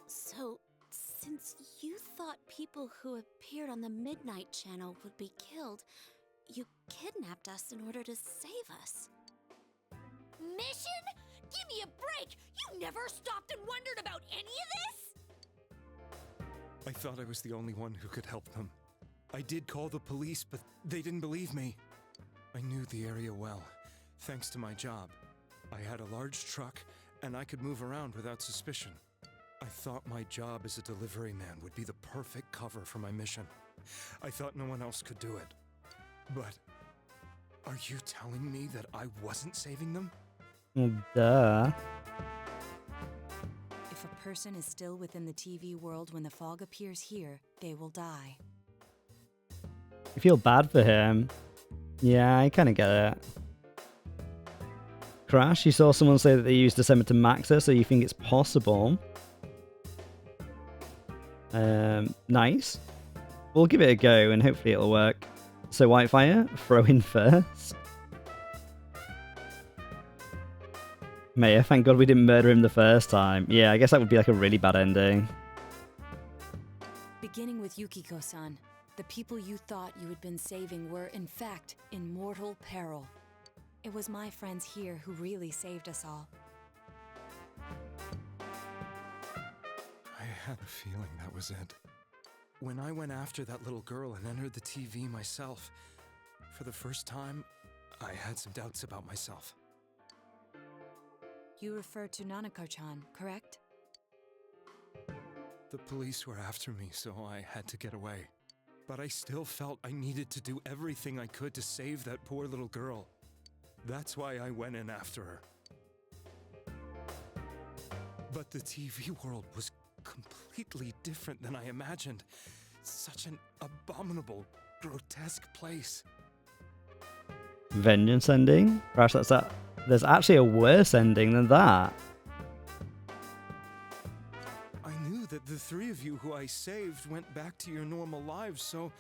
So, since you thought people who appeared on the Midnight Channel would be killed, you kidnapped us in order to save us. Mission? Give me a break! You never stopped and wondered about any of this? I thought I was the only one who could help them. I did call the police, but they didn't believe me. I knew the area well, thanks to my job. I had a large truck, and I could move around without suspicion. I thought my job as a delivery man would be the perfect cover for my mission. I thought no one else could do it. But are you telling me that I wasn't saving them? Duh. If a person is still within the TV world when the fog appears here, they will die. You feel bad for him. Yeah, I kind of get it. Crash, you saw someone say that they used December to Maxa, so you think it's possible. Nice. We'll give it a go and hopefully it'll work. So Whitefire, throw in first. Maya, thank God we didn't murder him the first time. Yeah, I guess that would be like a really bad ending. Beginning with Yukiko-san, The people you thought you had been saving were, in fact, in mortal peril. It was my friends here who really saved us all. I had a feeling that was it. When I went after that little girl and entered the TV myself, for the first time, I had some doubts about myself. You refer to Nanako-chan, correct? The police were after me, so I had to get away. But I still felt I needed to do everything I could to save that poor little girl. That's why I went in after her. But the TV world was completely different than I imagined. Such an abominable, grotesque place. Vengeance ending? Perhaps that's that. There's actually a worse ending than that. I knew that the three of you who I saved went back to your normal lives, so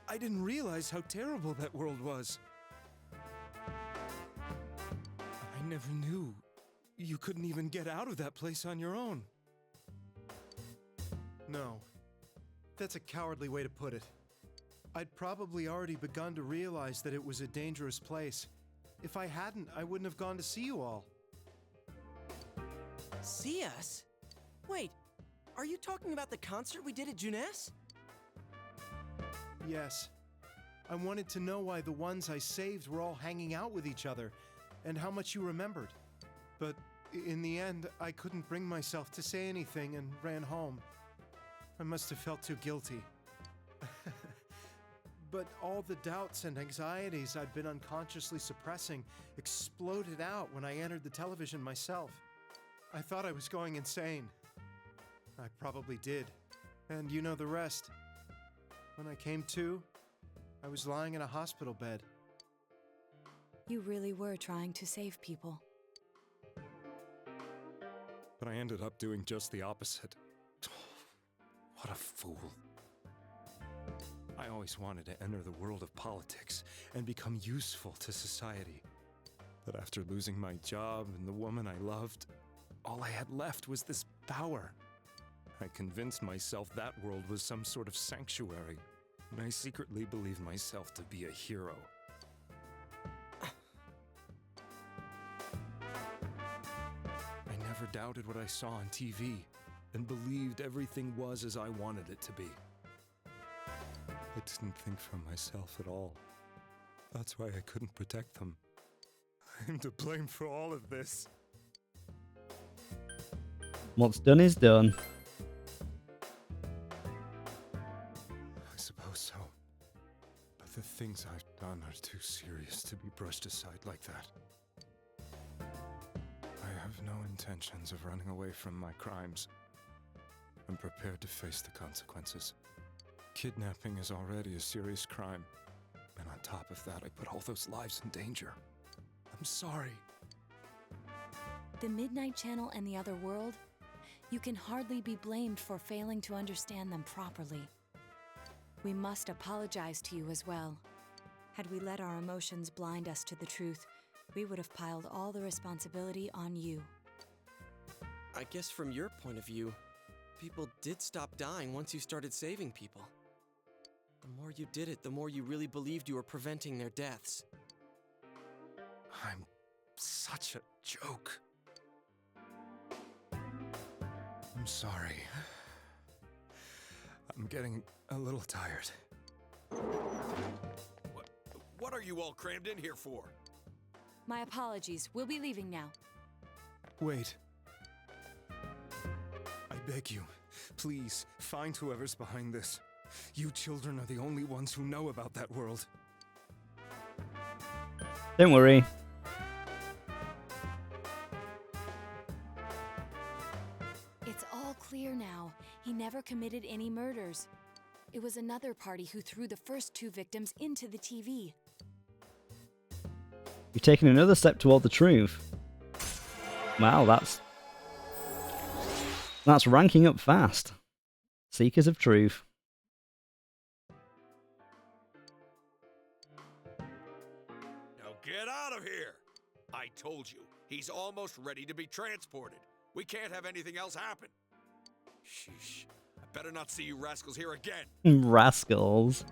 I didn't realize how terrible that world was. I never knew you couldn't even get out of that place on your own. No. That's a cowardly way to put it. I'd probably already begun to realize that it was a dangerous place. If I hadn't, I wouldn't have gone to see you all. See us? Wait, are you talking about the concert we did at Juness? Yes. I wanted to know why the ones I saved were all hanging out with each other, and how much you remembered. But in the end, I couldn't bring myself to say anything and ran home. I must have felt too guilty. But all the doubts and anxieties I'd been unconsciously suppressing exploded out when I entered the television myself. I thought I was going insane. I probably did. And you know the rest. When I came to, I was lying in a hospital bed. You really were trying to save people. But I ended up doing just the opposite. What a fool. I always wanted to enter the world of politics and become useful to society. But after losing my job and the woman I loved, all I had left was this power. I convinced myself that world was some sort of sanctuary, and I secretly believed myself to be a hero. I never doubted what I saw on TV, and believed everything was as I wanted it to be. I didn't think for myself at all. That's why I couldn't protect them. I'm to blame for all of this. What's done is done. I suppose so. But the things I've done are too serious to be brushed aside like that. I have no intentions of running away from my crimes. I'm prepared to face the consequences. Kidnapping is already a serious crime. And on top of that, I put all those lives in danger. I'm sorry. The Midnight Channel and the other world? You can hardly be blamed for failing to understand them properly. We must apologize to you as well. Had we let our emotions blind us to the truth, we would have piled all the responsibility on you. I guess from your point of view, people did stop dying once you started saving people. The more you did it, the more you really believed you were preventing their deaths. I'm such a joke. I'm sorry. I'm getting a little tired. What are you all crammed in here for? My apologies. We'll be leaving now. Wait. I beg you, please, find whoever's behind this. You children are the only ones who know about that world. Don't worry. It's all clear now. He never committed any murders. It was another party who threw the first two victims into the TV. You've taken another step toward the truth. Wow, that's ranking up fast. Seekers of truth. Now get out of here! I told you, he's almost ready to be transported. We can't have anything else happen. Sheesh. I Better not see you rascals here again. Rascals.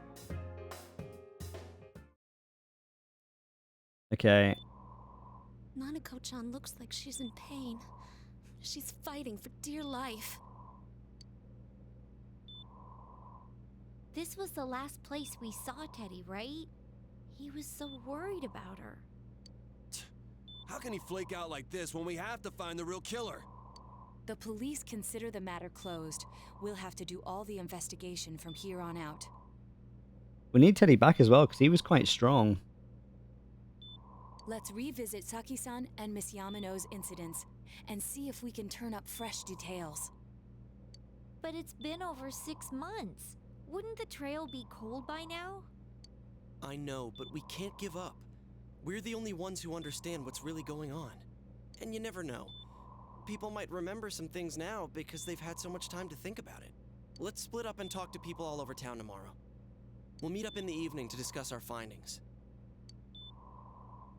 Okay. Nanako-chan looks like she's in pain. She's fighting for dear life. This was the last place we saw Teddy, right? He was so worried about her. How can he flake out like this when we have to find the real killer? The police consider the matter closed. We'll have to do all the investigation from here on out. We need Teddy back as well, because he was quite strong. Let's revisit Saki-san and Miss Yamano's incidents, and see if we can turn up fresh details. But it's been over 6 months. Wouldn't the trail be cold by now? I know, but we can't give up. We're the only ones who understand what's really going on. And you never know. People might remember some things now because they've had so much time to think about it. Let's split up and talk to people all over town tomorrow. We'll meet up in the evening to discuss our findings.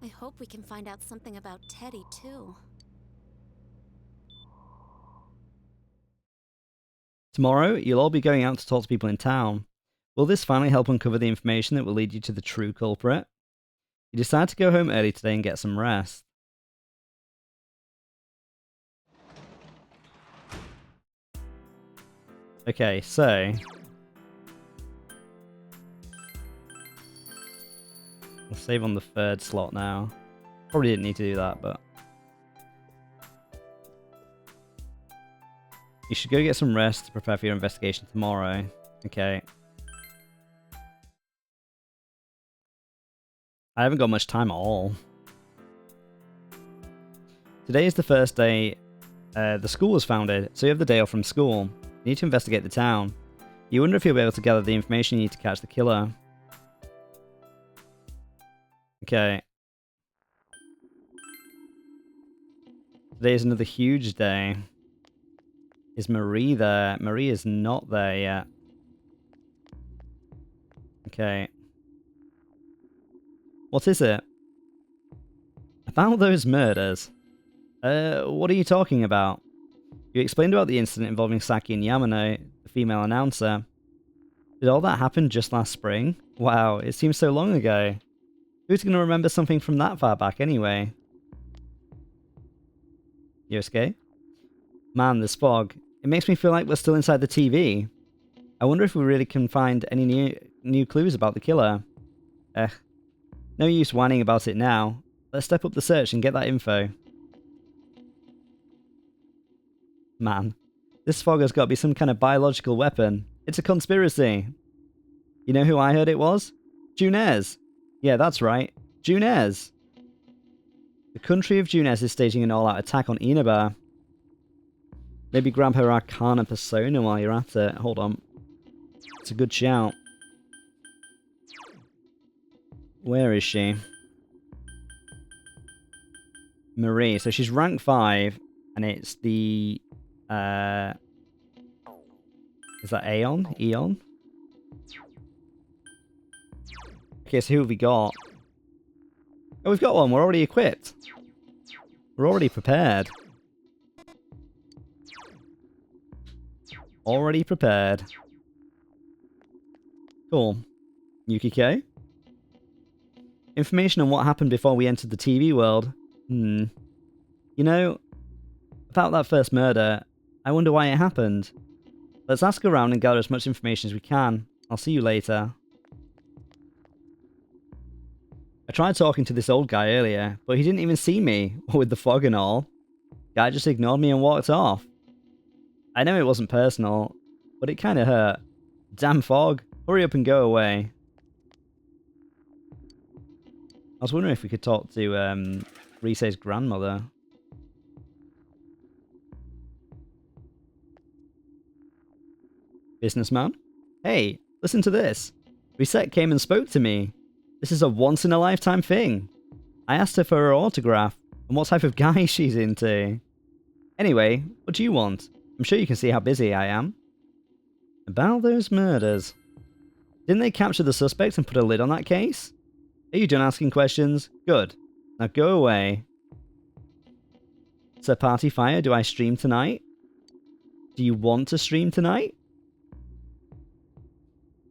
I hope we can find out something about Teddy, too. Tomorrow, you'll all be going out to talk to people in town. Will this finally help uncover the information that will lead you to the true culprit? You decide to go home early today and get some rest. Okay, so... I'll save on the 3rd slot now. Probably didn't need to do that, but... You should go get some rest to prepare for your investigation tomorrow. Okay. I haven't got much time at all. Today is the first day the school was founded, so you have the day off from school. You need to investigate the town. You wonder if you'll be able to gather the information you need to catch the killer. Okay. Today is another huge day. Is Marie there? Marie is not there yet. Okay. What is it? About those murders. What are you talking about? You explained about the incident involving Saki and Yamano, the female announcer. Did all that happen just last spring? Wow, it seems so long ago. Who's going to remember something from that far back anyway? Yosuke? Man, this fog. It makes me feel like we're still inside the TV. I wonder if we really can find any new clues about the killer. No use whining about it now. Let's step up the search and get that info. Man, this fog has got to be some kind of biological weapon. It's a conspiracy. You know who I heard it was? Junez. Yeah, that's right. Junez. The country of Junez is staging an all-out attack on Inaba. Maybe grab her Arcana persona while you're at it. Hold on. It's a good shout. Where is she? Marie. So she's rank 5, and it's the... Is that Aeon? Eon? Okay, so who have we got? Oh, we've got one. We're already equipped. We're already prepared. Already prepared. Cool. Yukiko? Information on what happened before we entered the TV world. You know, about that first murder, I wonder why it happened. Let's ask around and gather as much information as we can. I'll see you later. I tried talking to this old guy earlier, but he didn't even see me, with the fog and all. Guy just ignored me and walked off. I know it wasn't personal, but it kinda hurt. Damn fog. Hurry up and go away. I was wondering if we could talk to Rise's grandmother. Businessman? Hey, listen to this. Reset came and spoke to me. This is a once-in-a-lifetime thing. I asked her for her autograph and what type of guy she's into. Anyway, what do you want? I'm sure you can see how busy I am. About those murders. Didn't they capture the suspect and put a lid on that case? Are you done asking questions? Good. Now go away. Sir Party Fire, do I stream tonight? Do you want to stream tonight?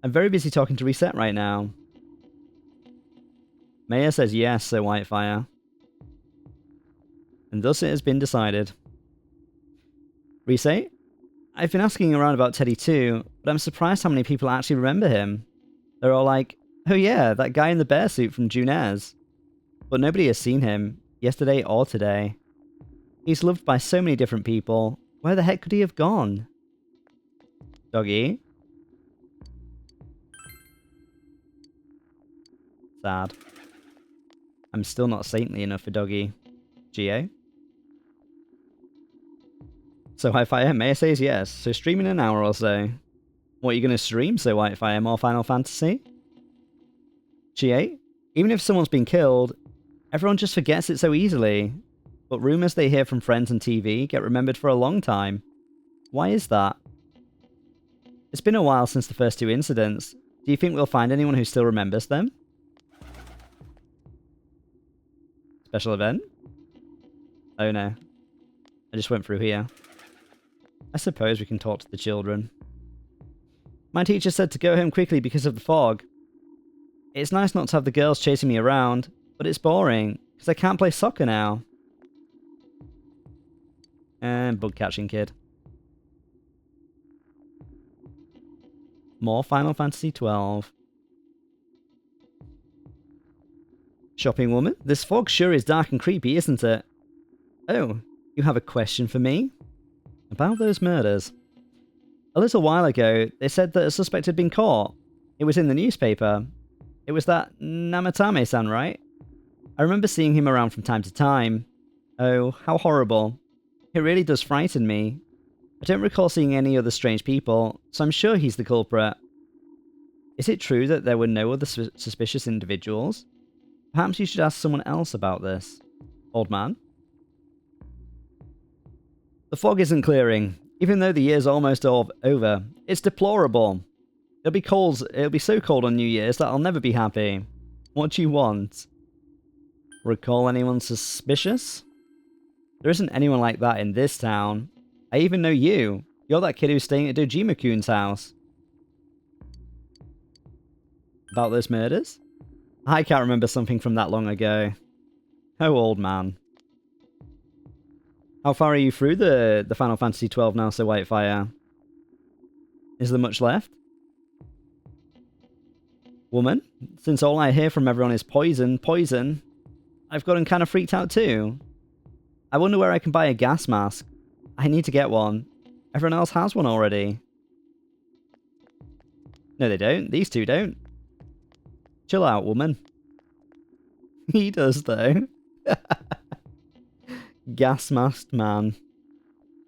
I'm very busy talking to Reset right now. Maya says yes, Sir Whitefire. And thus it has been decided. Reset? I've been asking around about Teddy too, but I'm surprised how many people actually remember him. They're all like, oh yeah, that guy in the bear suit from Junes. But nobody has seen him, yesterday or today. He's loved by so many different people. Where the heck could he have gone? Doggy? Sad. I'm still not saintly enough for Doggy. GA? So Whitefire, Maya says yes, so stream in an hour or so. What are you going to stream, so Whitefire? More Final Fantasy? GA? Even if someone's been killed, everyone just forgets it so easily. But rumours they hear from friends and TV get remembered for a long time. Why is that? It's been a while since the first two incidents. Do you think we'll find anyone who still remembers them? Special event? Oh no. I just went through here. I suppose we can talk to the children. My teacher said to go home quickly because of the fog. It's nice not to have the girls chasing me around, but it's boring, because I can't play soccer now. And bug catching kid. More Final Fantasy 12. Shopping woman, this fog sure is dark and creepy, isn't it? Oh, you have a question for me? About those murders. A little while ago, they said that a suspect had been caught. It was in the newspaper. It was that Namatame-san, right? I remember seeing him around from time to time. Oh, how horrible. It really does frighten me. I don't recall seeing any other strange people, so I'm sure he's the culprit. Is it true that there were no other suspicious individuals? Perhaps you should ask someone else about this. Old man? The fog isn't clearing. Even though the year's almost over, it's deplorable. It'll be so cold on New Year's that I'll never be happy. What do you want? Recall anyone suspicious? There isn't anyone like that in this town. I even know you. You're that kid who's staying at Dojima-kun's house. About those murders? I can't remember something from that long ago. Oh, old man. How far are you through the Final Fantasy 12 now, Sir Whitefire? Is there much left? Woman, since all I hear from everyone is poison, poison, I've gotten kind of freaked out too. I wonder where I can buy a gas mask. I need to get one. Everyone else has one already. No, they don't. These two don't. Chill out, woman. He does, though. Gas masked man.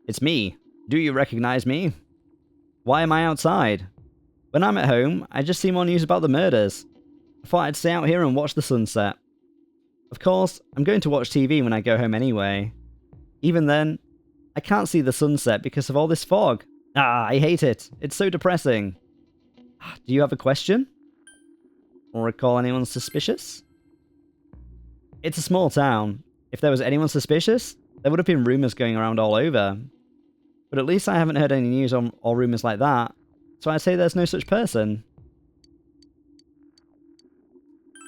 It's me. Do you recognize me? Why am I outside? When I'm at home, I just see more news about the murders. I thought I'd stay out here and watch the sunset. Of course, I'm going to watch TV when I go home anyway. Even then, I can't see the sunset because of all this fog. Ah, I hate it. It's so depressing. Do you have a question? Or recall anyone suspicious? It's a small town. If there was anyone suspicious, there would have been rumours going around all over. But at least I haven't heard any news or rumours like that, so I'd say there's no such person.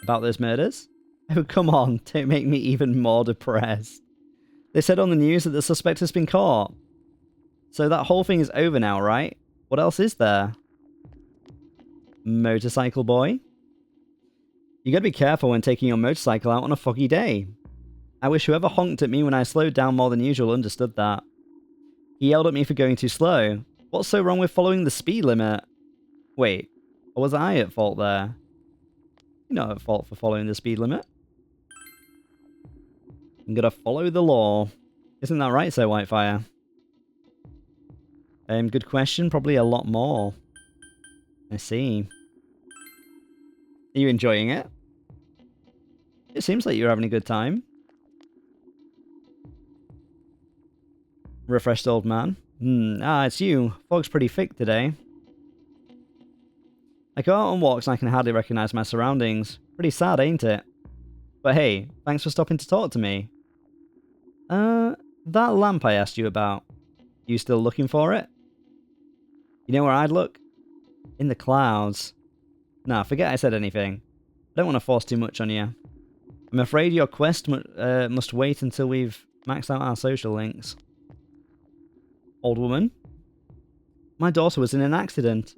About those murders? Oh, come on, don't make me even more depressed. They said on the news that the suspect has been caught. So that whole thing is over now, right? What else is there? Motorcycle boy? You gotta be careful when taking your motorcycle out on a foggy day. I wish whoever honked at me when I slowed down more than usual understood that. He yelled at me for going too slow. What's so wrong with following the speed limit? Wait, or was I at fault there? You're not at fault for following the speed limit. I'm gonna follow the law. Isn't that right, Sir Whitefire? Good question. Probably a lot more. I see. Are you enjoying it? It seems like you're having a good time. Refreshed old man. It's you. Fog's pretty thick today. I go out on walks and I can hardly recognize my surroundings. Pretty sad, ain't it? But hey, thanks for stopping to talk to me. That lamp I asked you about. You still looking for it? You know where I'd look? In the clouds. Nah, forget I said anything. I don't want to force too much on you. I'm afraid your quest must wait until we've maxed out our social links. Old woman? My daughter was in an accident.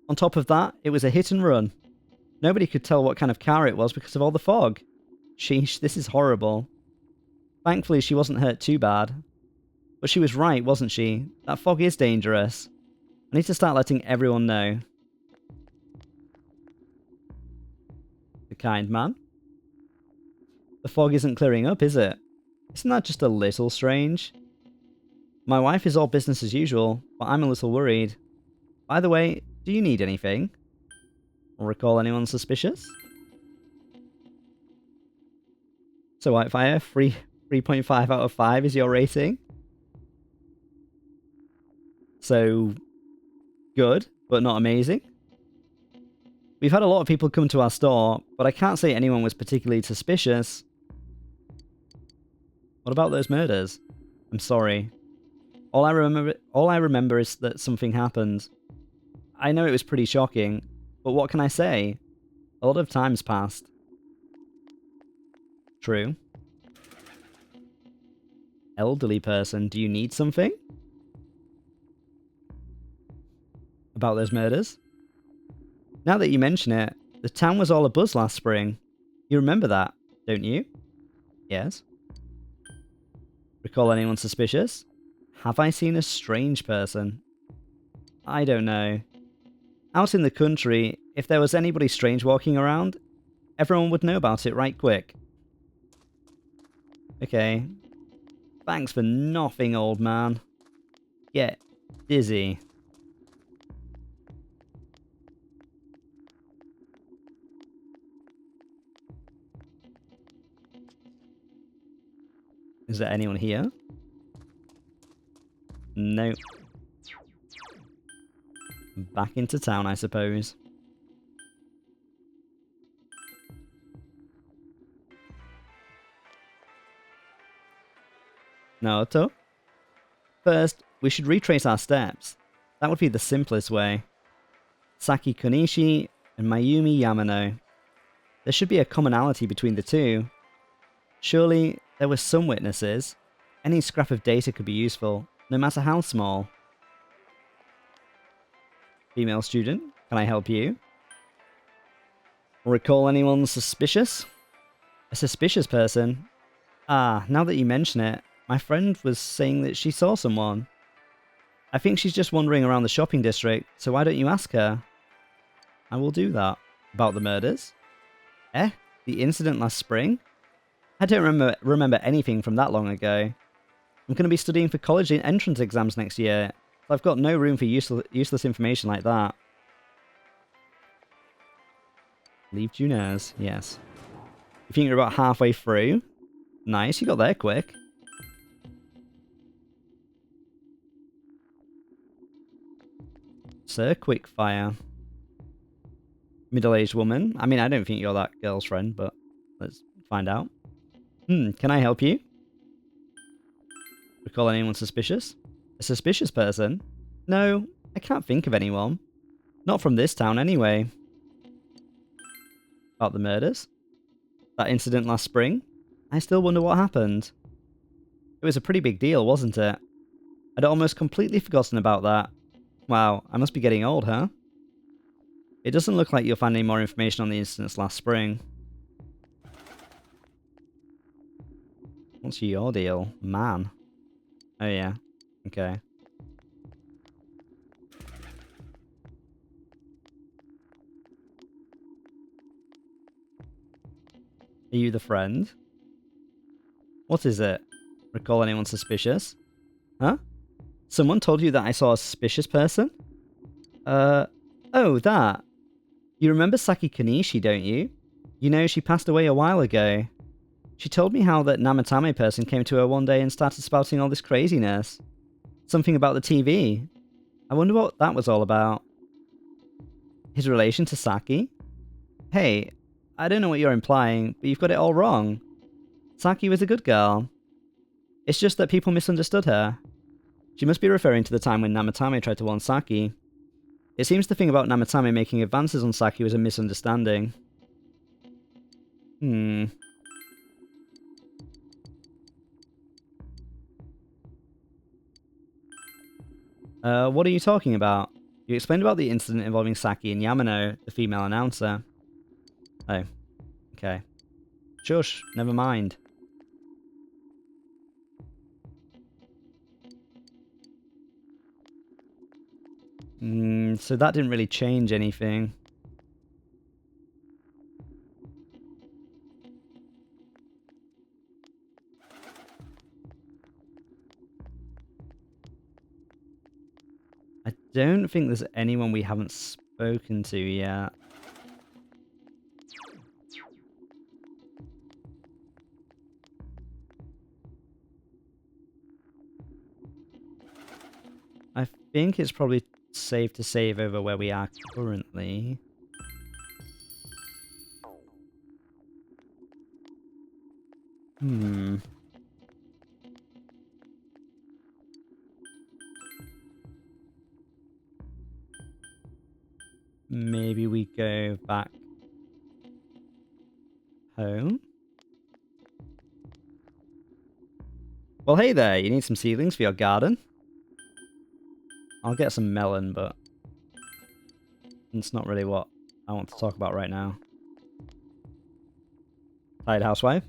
On top of that, it was a hit and run. Nobody could tell what kind of car it was because of all the fog. Sheesh, this is horrible. Thankfully, she wasn't hurt too bad. But she was right, wasn't she? That fog is dangerous. I need to start letting everyone know. The kind man. The fog isn't clearing up, is it? Isn't that just a little strange? My wife is all business as usual, but I'm a little worried. By the way, do you need anything? Or recall anyone suspicious? So Whitefire, 3.5 out of 5 is your rating? So, good, but not amazing. We've had a lot of people come to our store, but I can't say anyone was particularly suspicious. What about those murders? I'm sorry. All I remember is that something happened. I know it was pretty shocking, but what can I say? A lot of time's passed. True. Elderly person, do you need something? About those murders? Now that you mention it, the town was all abuzz last spring. You remember that, don't you? Yes. Recall anyone suspicious? Have I seen a strange person? I don't know. Out in the country, if there was anybody strange walking around, everyone would know about it right quick. Okay. Thanks for nothing, old man. Get dizzy. Is there anyone here? No. Back into town, I suppose. Naoto? First, we should retrace our steps. That would be the simplest way. Saki Konishi and Mayumi Yamano. There should be a commonality between the two. Surely, there were some witnesses. Any scrap of data could be useful, no matter how small. Female student, can I help you? Recall anyone suspicious? A suspicious person? Ah, now that you mention it, my friend was saying that she saw someone. I think she's just wandering around the shopping district, so why don't you ask her? I will do that. About the murders? Eh? The incident last spring? I don't remember anything from that long ago. I'm going to be studying for college entrance exams next year, so I've got no room for useless information like that. Leave Junez, yes. You think you're about halfway through? Nice, you got there quick. Sir Quickfire. Middle-aged woman. I mean, I don't think you're that girl's friend, but let's find out. Can I help you? Recall anyone suspicious? A suspicious person? No, I can't think of anyone. Not from this town, anyway. About the murders? That incident last spring? I still wonder what happened. It was a pretty big deal, wasn't it? I'd almost completely forgotten about that. Wow, I must be getting old, huh? It doesn't look like you'll find any more information on the incidents last spring. What's your deal? Man. Oh yeah. Okay. Are you the friend? What is it? Recall anyone suspicious? Huh? Someone told you that I saw a suspicious person? Oh, that. You remember Saki Konishi, don't you? You know, she passed away a while ago. She told me how that Namatame person came to her one day and started spouting all this craziness. Something about the TV. I wonder what that was all about. His relation to Saki? Hey, I don't know what you're implying, but you've got it all wrong. Saki was a good girl. It's just that people misunderstood her. She must be referring to the time when Namatame tried to warn Saki. It seems the thing about Namatame making advances on Saki was a misunderstanding. What are you talking about? You explained about the incident involving Saki and Yamano, the female announcer. Oh, okay. Shush, never mind. So that didn't really change anything. I don't think there's anyone we haven't spoken to yet. I think it's probably safe to save over where we are currently. Maybe we go back home? Well, hey there, you need some seedlings for your garden? I'll get some melon, but it's not really what I want to talk about right now. Tired housewife?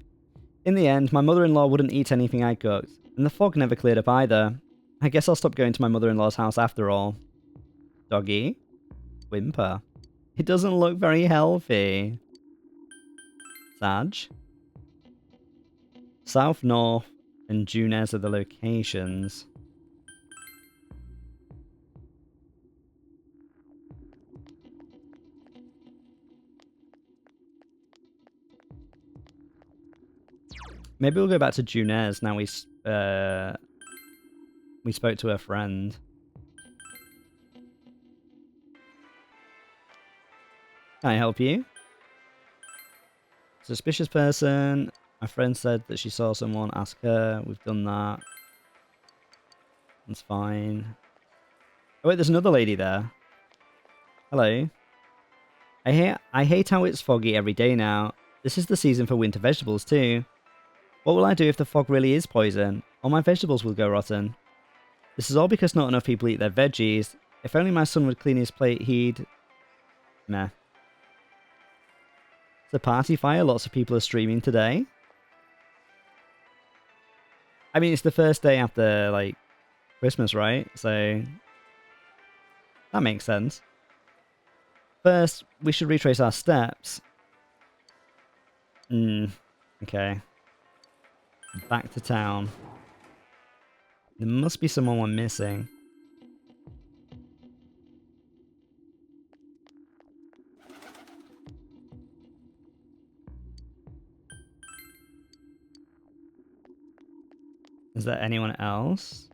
In the end, my mother-in-law wouldn't eat anything I cooked, and the fog never cleared up either. I guess I'll stop going to my mother-in-law's house after all. Doggy? Whimper. It doesn't look very healthy. Sag? South, North, and Junes are the locations. Maybe we'll go back to Junes now we spoke to her friend. Can I help you? Suspicious person. My friend said that she saw someone. Ask her. We've done that. That's fine. Oh wait, there's another lady there. Hello. I hate how it's foggy every day now. This is the season for winter vegetables too. What will I do if the fog really is poison? All my vegetables will go rotten. This is all because not enough people eat their veggies. If only my son would clean his plate, he'd... Meh. It's a party fire, lots of people are streaming today. I mean, it's the first day after, like, Christmas, right? So... that makes sense. First, we should retrace our steps. Okay. Back to town. There must be someone we're missing. Is there anyone else?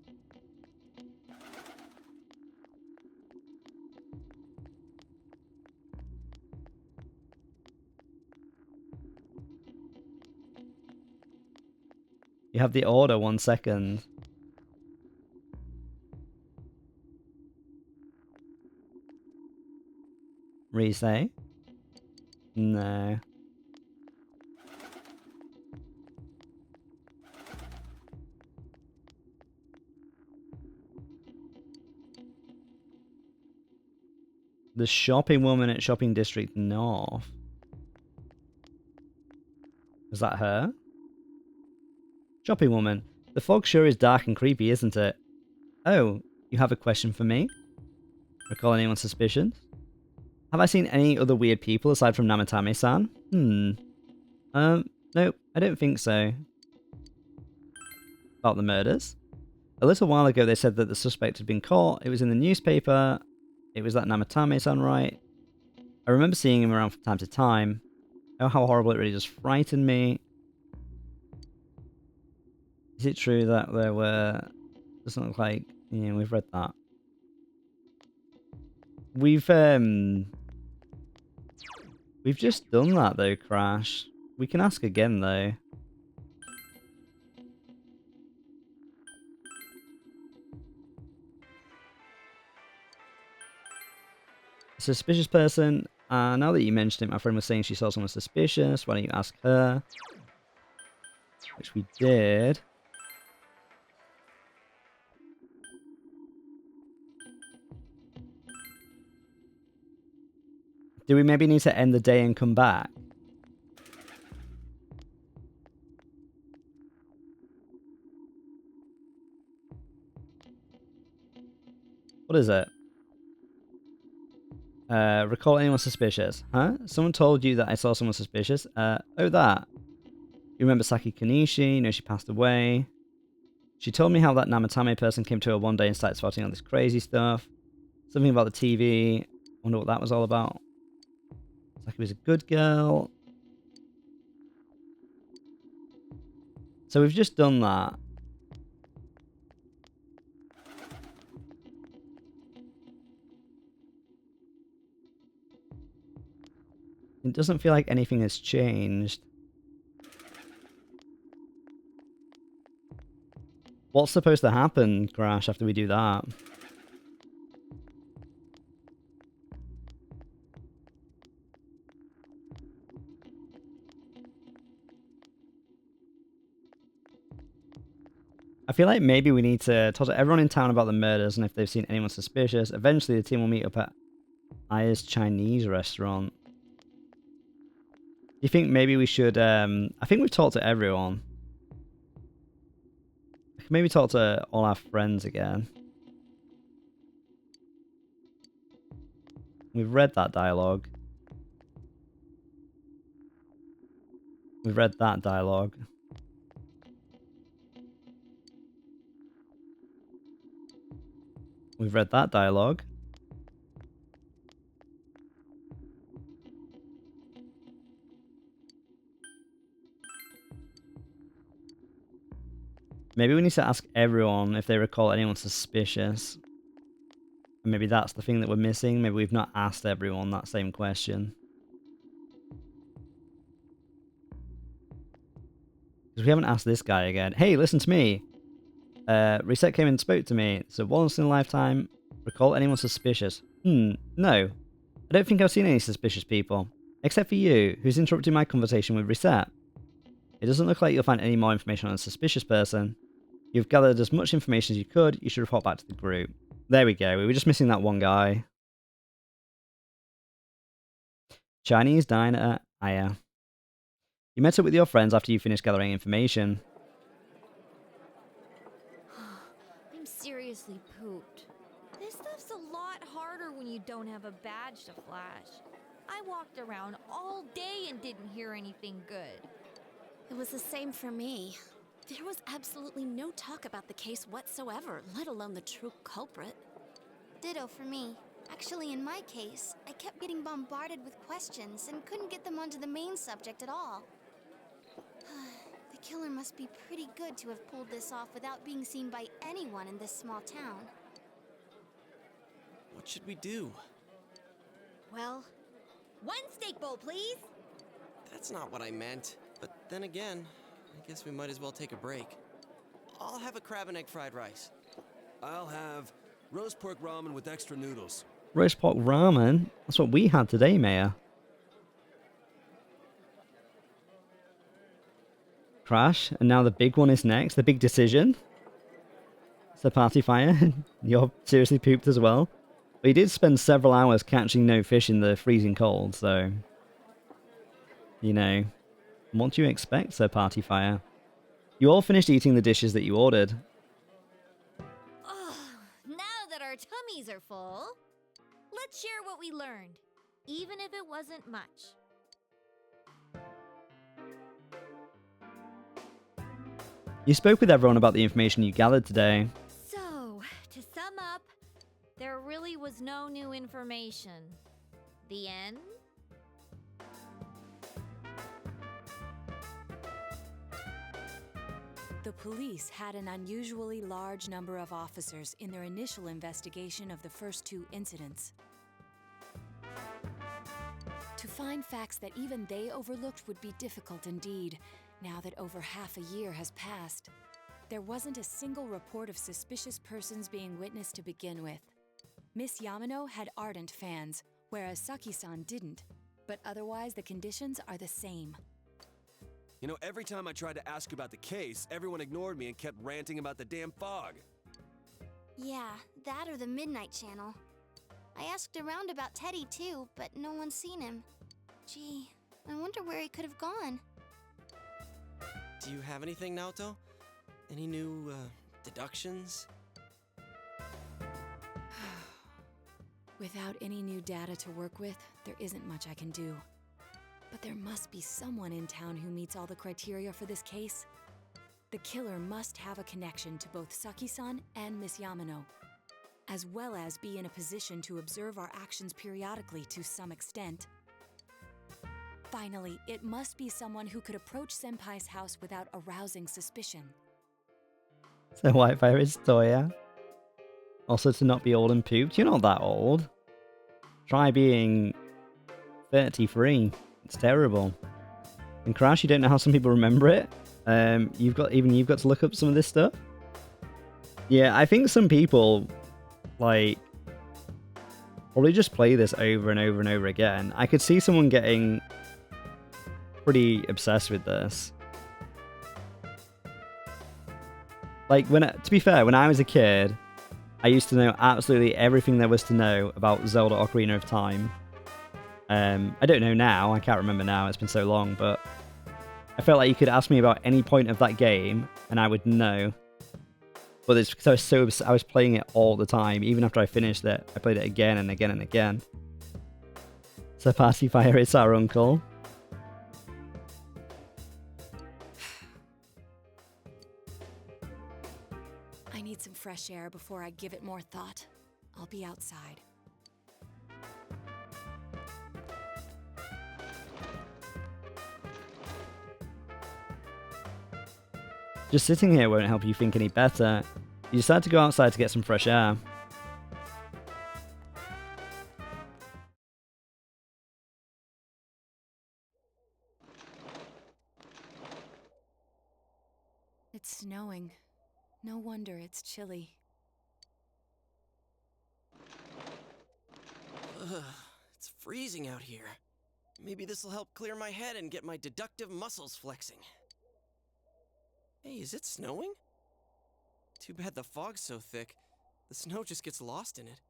You have the order, 1 second. Resay? No. The shopping woman at Shopping District North. Is that her? Shopping woman. The fog sure is dark and creepy, isn't it? Oh, you have a question for me? Recall anyone suspicious? Have I seen any other weird people aside from Namatame-san? Nope, I don't think so. About the murders? A little while ago they said that the suspect had been caught. It was in the newspaper. It was that Namatame-san, right? I remember seeing him around from time to time. Oh, how horrible, it really just frightened me. Is it true that there were... doesn't look like... yeah, we've read that. We've just done that though, Crash. We can ask again though. Suspicious person. Now that you mentioned it, my friend was saying she saw someone suspicious. Why don't you ask her? Which we did. Do we maybe need to end the day and come back? What is it? Recall anyone suspicious. Huh? Someone told you that I saw someone suspicious? Oh, that. You remember Saki Kanishi? You know she passed away. She told me how that Namatame person came to her one day and started spotting all this crazy stuff. Something about the TV. Wonder what that was all about. Saki was a good girl. So we've just done that. It doesn't feel like anything has changed. What's supposed to happen, Crash, after we do that? I feel like maybe we need to talk to everyone in town about the murders and if they've seen anyone suspicious. Eventually the team will meet up at Aya's Chinese restaurant. Do you think maybe we should... I think we've talked to everyone. I can maybe talk to all our friends again. We've read that dialogue. We've read that dialogue. We've read that dialogue. Maybe we need to ask everyone if they recall anyone suspicious. And maybe that's the thing that we're missing. Maybe we've not asked everyone that same question. Because we haven't asked this guy again. Hey, listen to me. Reset came and spoke to me. So once in a lifetime, recall anyone suspicious. No. I don't think I've seen any suspicious people. Except for you, who's interrupting my conversation with Reset. It doesn't look like you'll find any more information on a suspicious person. You've gathered as much information as you could. You should report back to the group. There we go. We were just missing that one guy. Chinese diner at Aya. You met up with your friends after you finished gathering information. I'm seriously pooped. This stuff's a lot harder when you don't have a badge to flash. I walked around all day and didn't hear anything good. It was the same for me. There was absolutely no talk about the case whatsoever, let alone the true culprit. Ditto for me. Actually, in my case, I kept getting bombarded with questions and couldn't get them onto the main subject at all. The killer must be pretty good to have pulled this off without being seen by anyone in this small town. What should we do? Well, one steak bowl, please. That's not what I meant. But then again, I guess we might as well take a break. I'll have a crab and egg fried rice. I'll have roast pork ramen with extra noodles. Roast pork ramen? That's what we had today, Maya. Crash, and now the big one is next. The big decision. So Party Fire, you're seriously pooped as well. But you did spend several hours catching no fish in the freezing cold, so... You know... What do you expect, Sir Party Fire? You all finished eating the dishes that you ordered. Oh, now that our tummies are full, let's share what we learned, even if it wasn't much. You spoke with everyone about the information you gathered today. So, to sum up, there really was no new information. The end? The police had an unusually large number of officers in their initial investigation of the first two incidents. To find facts that even they overlooked would be difficult indeed, now that over half a year has passed. There wasn't a single report of suspicious persons being witnessed to begin with. Miss Yamano had ardent fans, whereas Saki-san didn't, but otherwise the conditions are the same. You know, every time I tried to ask about the case, everyone ignored me and kept ranting about the damn fog. Yeah, that or the Midnight Channel. I asked around about Teddy too, but no one's seen him. Gee, I wonder where he could have gone. Do you have anything, Naoto? Any new, deductions? Without any new data to work with, there isn't much I can do. But there must be someone in town who meets all the criteria for this case. The killer must have a connection to both Saki-san and Miss Yamano, as well as be in a position to observe our actions periodically to some extent. Finally, it must be someone who could approach Senpai's house without arousing suspicion. So Whitefire is Toya. Also to not be old and pooped. You're not that old. Try being 33. It's terrible. And Crash, you don't know how some people remember it. You've got to look up some of this stuff. Yeah, I think some people like probably just play this over and over and over again. I could see someone getting pretty obsessed with this. Like to be fair, when I was a kid, I used to know absolutely everything there was to know about Zelda Ocarina of Time. I don't know now, I can't remember now, it's been so long, but I felt like you could ask me about any point of that game and I would know. But it's because I was playing it all the time. Even after I finished it, I played it again and again and again. So Pacifier is our uncle. I need some fresh air before I give it more thought. I'll be outside. Just sitting here won't help you think any better. You decide to go outside to get some fresh air. It's snowing. No wonder it's chilly. Ugh, it's freezing out here. Maybe this'll help clear my head and get my deductive muscles flexing. Hey, is it snowing? Too bad the fog's so thick. The snow just gets lost in it.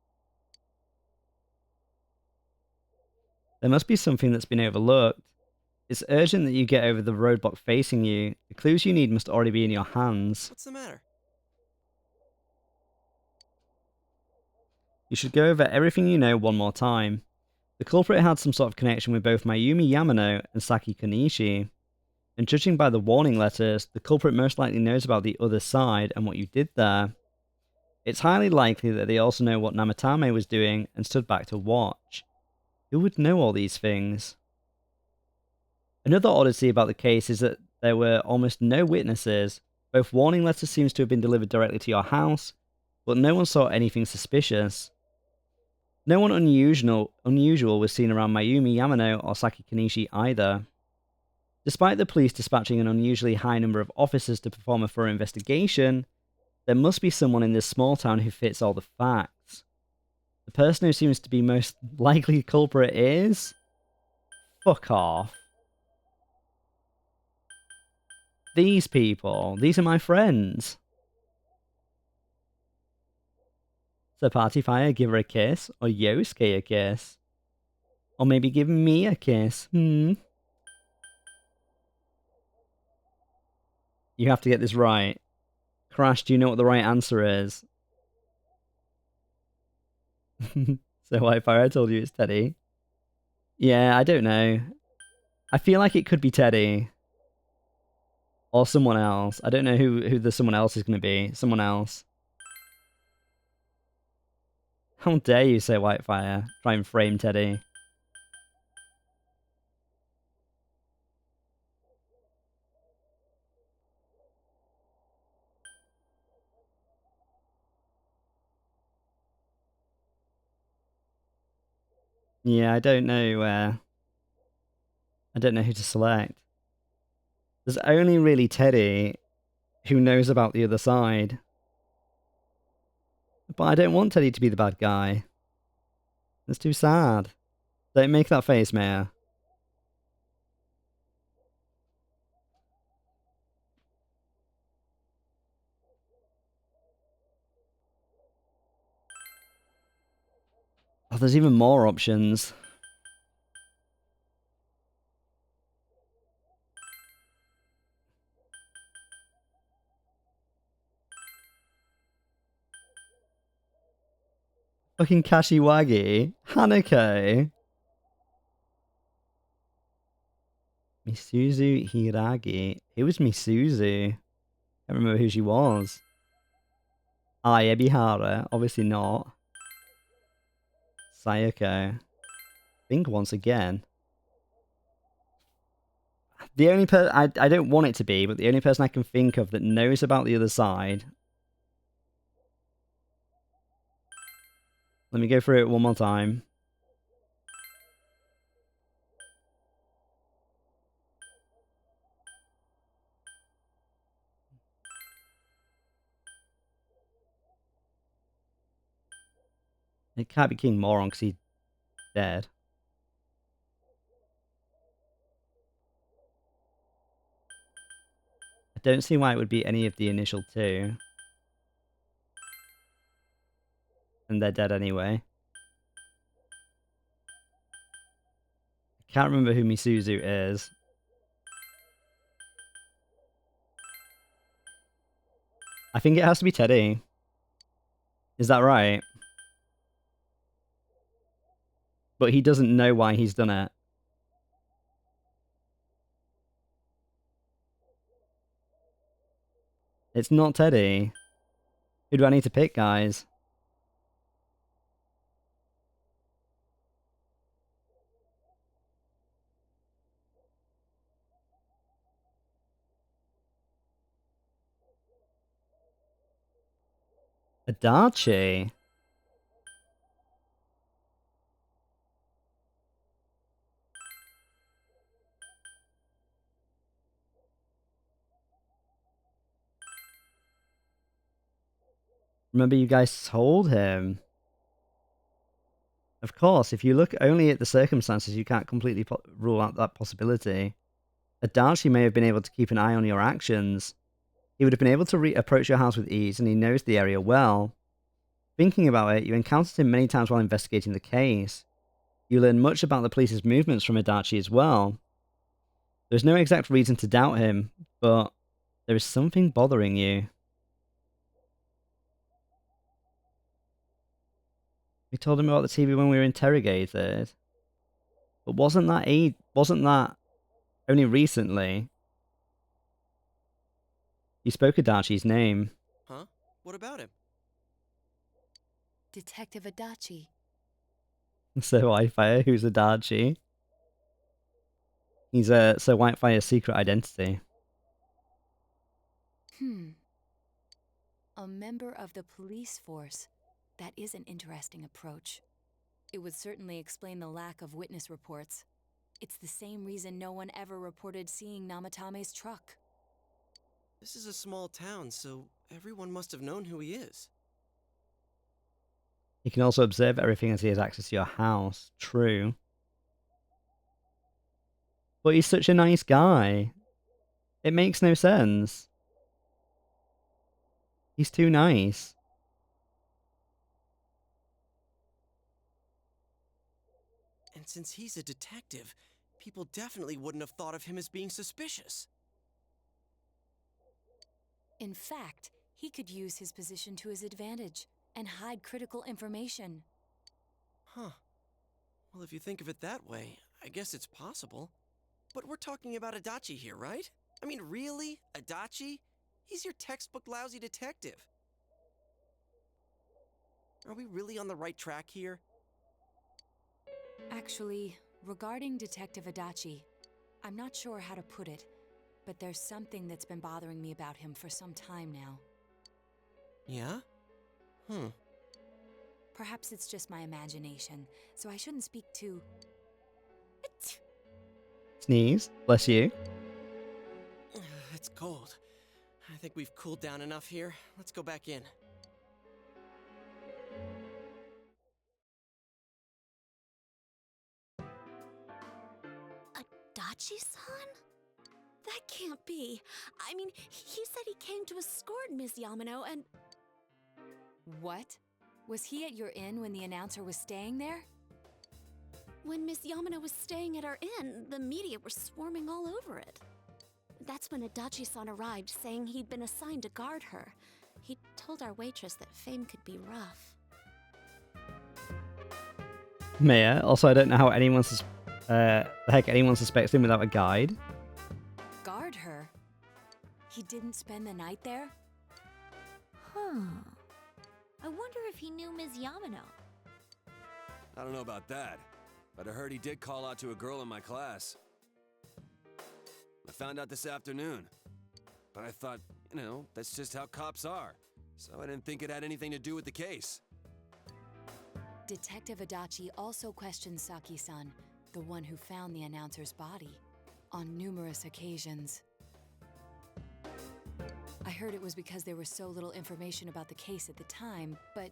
There must be something that's been overlooked. It's urgent that you get over the roadblock facing you. The clues you need must already be in your hands. What's the matter? You should go over everything you know one more time. The culprit had some sort of connection with both Mayumi Yamano and Saki Kanishi. And judging by the warning letters, the culprit most likely knows about the other side and what you did there. It's highly likely that they also know what Namatame was doing and stood back to watch. Who would know all these things? Another oddity about the case is that there were almost no witnesses. Both warning letters seem to have been delivered directly to your house, but no one saw anything suspicious. No one unusual was seen around Mayumi Yamano or Saki Kanishi either. Despite the police dispatching an unusually high number of officers to perform a thorough investigation, there must be someone in this small town who fits all the facts. The person who seems to be most likely culprit is... Fuck off. These people, these are my friends. So Partyfire, give her a kiss, or Yosuke a kiss. Or maybe give me a kiss, You have to get this right. Crash, do you know what the right answer is? So Whitefire, I told you it's Teddy. Yeah, I don't know. I feel like it could be Teddy. Or someone else. I don't know who the someone else is going to be. Someone else. How dare you say Whitefire? Try and frame Teddy. Yeah, I don't know who to select. There's only really Teddy who knows about the other side. But I don't want Teddy to be the bad guy. That's too sad. Don't make that face, Maya. Oh, there's even more options. Fucking Kashiwagi. Hanako. Misuzu Hiragi. Who was Misuzu? I don't remember who she was. Ah, Ebihara. Obviously not. Sayoko. Think once again. The only person... I don't want it to be, but the only person I can think of that knows about the other side... Let me go through it one more time. It can't be King Moron because he's dead. I don't see why it would be any of the initial two. And they're dead anyway. I can't remember who Misuzu is. I think it has to be Teddy. Is that right? But he doesn't know why he's done it. It's not Teddy. Who do I need to pick, guys? Adachi. Remember you guys told him. Of course, if you look only at the circumstances, you can't completely rule out that possibility. Adachi may have been able to keep an eye on your actions. He would have been able to approach your house with ease, and he knows the area well. Thinking about it, you encountered him many times while investigating the case. You learn much about the police's movements from Adachi as well. There's no exact reason to doubt him, but there is something bothering you. We told him about the TV when we were interrogated. But wasn't that only recently? You spoke Adachi's name. Huh? What about him? Detective Adachi. Sir Whitefire, who's Adachi? He's Sir Whitefire's secret identity. A member of the police force. That is an interesting approach. It would certainly explain the lack of witness reports. It's the same reason no one ever reported seeing Namatame's truck. This is a small town, so everyone must have known who he is. He can also observe everything as he has access to your house. True. But he's such a nice guy. It makes no sense. He's too nice. And since he's a detective, people definitely wouldn't have thought of him as being suspicious. In fact, he could use his position to his advantage and hide critical information. Huh. Well, if you think of it that way, I guess it's possible. But we're talking about Adachi here, right? I mean, really? Adachi? He's your textbook lousy detective. Are we really on the right track here? Actually, regarding Detective Adachi, I'm not sure how to put it, but there's something that's been bothering me about him for some time now. Yeah? Perhaps it's just my imagination, so I shouldn't speak too... Sneeze. Bless you. It's cold. I think we've cooled down enough here. Let's go back in. Adachi-san? That can't be. I mean, he said he came to escort Miss Yamano and... What? Was he at your inn when the announcer was staying there? When Miss Yamano was staying at our inn, the media were swarming all over it. That's when Adachi-san arrived, saying he'd been assigned to guard her. He told our waitress that fame could be rough. Maya, also I don't know how anyone the heck anyone suspects him without a guide. Guard her? He didn't spend the night there? Huh. I wonder if he knew Ms. Yamano. I don't know about that, but I heard he did call out to a girl in my class. I found out this afternoon, but I thought, you know, that's just how cops are, so I didn't think it had anything to do with the case. Detective Adachi also questioned Saki-san, the one who found the announcer's body, on numerous occasions. I heard it was because there was so little information about the case at the time, but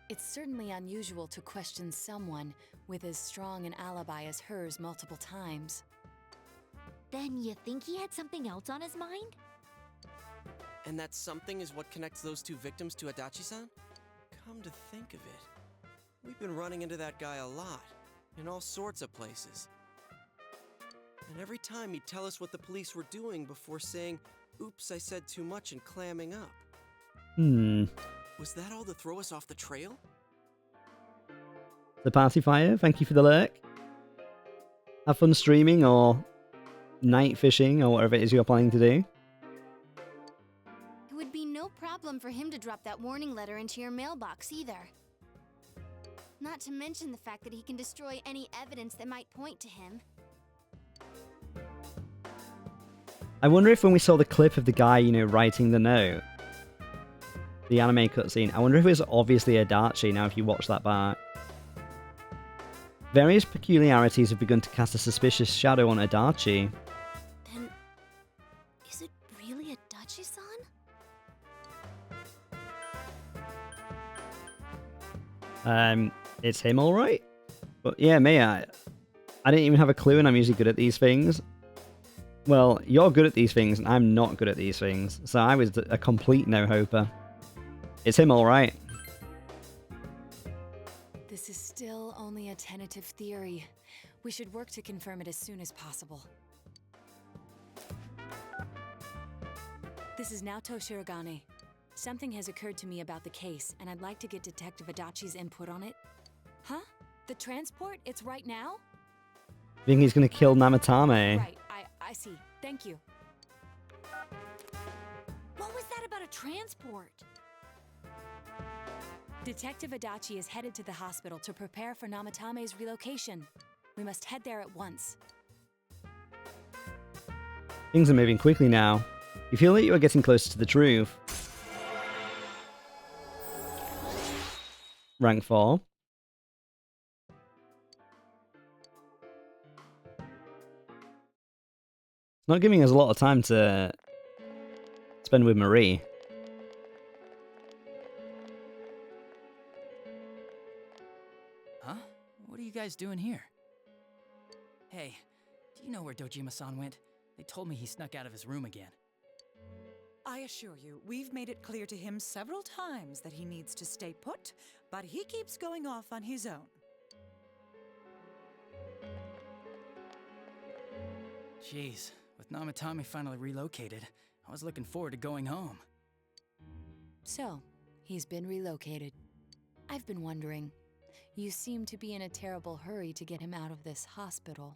it's certainly unusual to question someone with as strong an alibi as hers multiple times. Then you think he had something else on his mind? And that something is what connects those two victims to Adachi-san? Come to think of it, we've been running into that guy a lot, in all sorts of places. And every time he'd tell us what the police were doing before saying, "Oops, I said too much," and clamming up. Was that all to throw us off the trail? The Party Fire, thank you for the lurk. Have fun streaming or night fishing or whatever it is you're planning to do. It would be no problem for him to drop that warning letter into your mailbox either. Not to mention the fact that he can destroy any evidence that might point to him. I wonder if when we saw the clip of the guy, you know, writing the note, the anime cutscene, I wonder if it was obviously Adachi now if you watch that back. Various peculiarities have begun to cast a suspicious shadow on Adachi. Then, is it really Adachi-san? It's him alright? But yeah, me, I didn't even have a clue and I'm usually good at these things. Well, you're good at these things and I'm not good at these things, so I was a complete no-hoper. It's him alright. This is still only a tentative theory. We should work to confirm it as soon as possible. This is Naoto Shirogane. Something has occurred to me about the case, and I'd like to get Detective Adachi's input on it. Huh? The transport? It's right now? I think he's gonna kill Namatame. Right, I see. Thank you. What was that about a transport? Detective Adachi is headed to the hospital to prepare for Namatame's relocation. We must head there at once. Things are moving quickly now. You feel that you are getting closer to the truth. Rank 4. It's not giving us a lot of time to spend with Marie. Huh? What are you guys doing here? Hey, do you know where Dojima-san went? They told me he snuck out of his room again. I assure you, we've made it clear to him several times that he needs to stay put, but he keeps going off on his own. Jeez, with Namatame finally relocated, I was looking forward to going home. So, he's been relocated. I've been wondering. You seem to be in a terrible hurry to get him out of this hospital.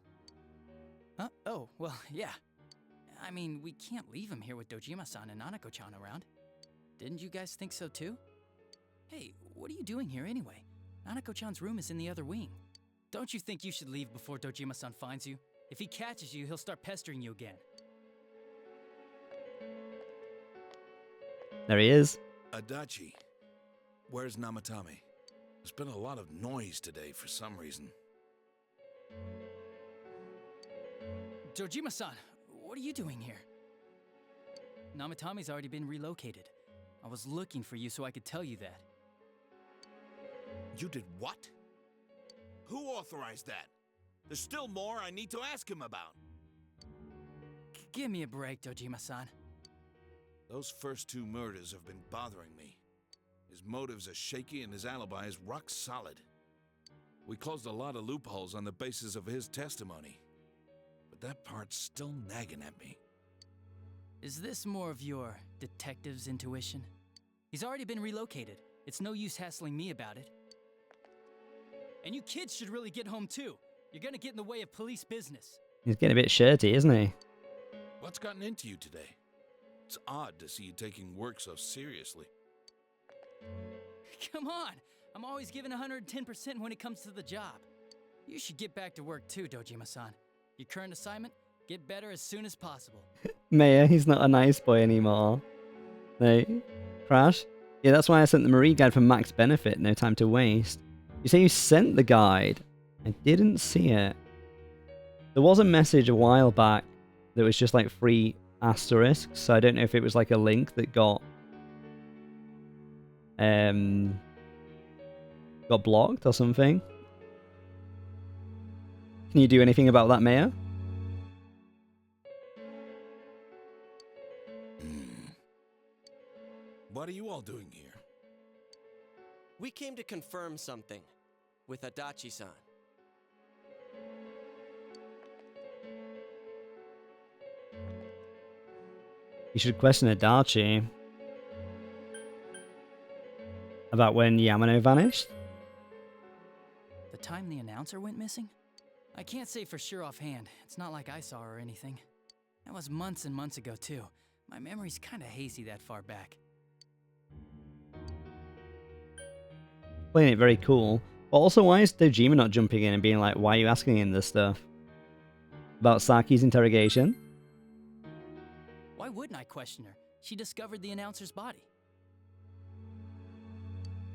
Huh? Oh, well, yeah. I mean, we can't leave him here with Dojima-san and Nanako-chan around. Didn't you guys think so too? Hey, what are you doing here anyway? Nanako-chan's room is in the other wing. Don't you think you should leave before Dojima-san finds you? If he catches you, he'll start pestering you again. There he is. Adachi, where's Namatame? There's been a lot of noise today for some reason. Dojima-san, what are you doing here? Namatame's already been relocated. I was looking for you so I could tell you that. You did what? Who authorized that? There's still more I need to ask him about. Give me a break, Dojima-san. Those first 2 murders have been bothering me. His motives are shaky and his alibi is rock solid. We closed a lot of loopholes on the basis of his testimony. But that part's still nagging at me. Is this more of your detective's intuition? He's already been relocated. It's no use hassling me about it. And you kids should really get home too. You're gonna get in the way of police business. He's getting a bit shirty, isn't he? What's gotten into you today? It's odd to see you taking work so seriously. Come on! I'm always giving 110% when it comes to the job. You should get back to work too, Dojima-san. Your current assignment, get better as soon as possible. Maya, he's not a nice boy anymore. No. Crash? Yeah, that's why I sent the Marie guide for max benefit, no time to waste. You say you sent the guide? I didn't see it. There was a message a while back that was just like free asterisks, so I don't know if it was like a link that got blocked or something. Can you do anything about that, Maya? What are you all doing here? We came to confirm something with Adachi-san. You should question Adachi about when Yamano vanished. The time the announcer went missing? I can't say for sure offhand. It's not like I saw her or anything. That was months and months ago too. My memory's kinda hazy that far back. Playing it very cool. But also, why is Dojima not jumping in and being like, why are you asking him this stuff? About Saki's interrogation? Why wouldn't I question her? She discovered the announcer's body.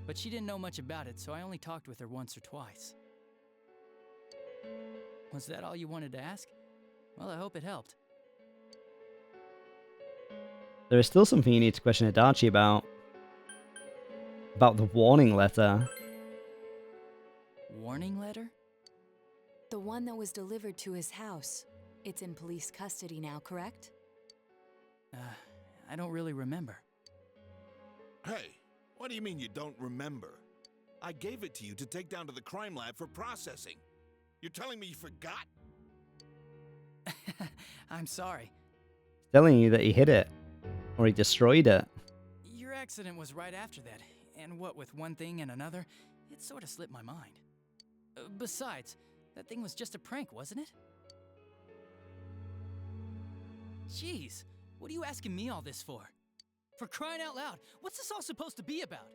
But she didn't know much about it, so I only talked with her once or twice. Was that all you wanted to ask? Well, I hope it helped. There is still something you need to question Adachi about. About the warning letter. Warning letter? The one that was delivered to his house. It's in police custody now, correct? I don't really remember. Hey, what do you mean you don't remember? I gave it to you to take down to the crime lab for processing. You're telling me you forgot? I'm sorry. He's telling you that he hid it. Or he destroyed it. Your accident was right after that, and what with one thing and another, it sort of slipped my mind. Besides, that thing was just a prank, wasn't it? Jeez, what are you asking me all this for? For crying out loud, what's this all supposed to be about?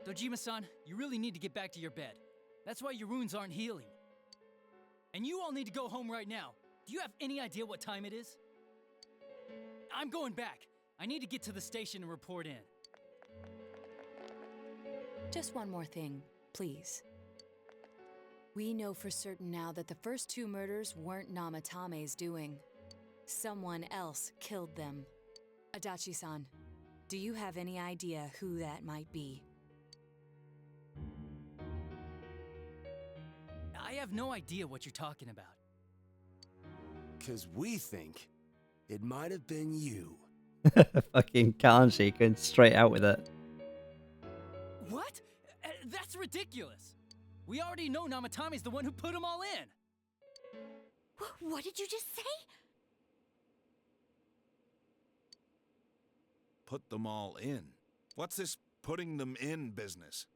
Dojima-san, you really need to get back to your bed. That's why your wounds aren't healing. And you all need to go home right now. Do you have any idea what time it is? I'm going back. I need to get to the station and report in. Just one more thing, please. We know for certain now that the first 2 murders weren't Namatame's doing. Someone else killed them. Adachi-san, do you have any idea who that might be? I have no idea what you're talking about. 'Cause we think it might have been you. Fucking Kanji going straight out with it. What? That's ridiculous. We already know Namatame's the one who put them all in. What did you just say? Put them all in. What's this putting them in business?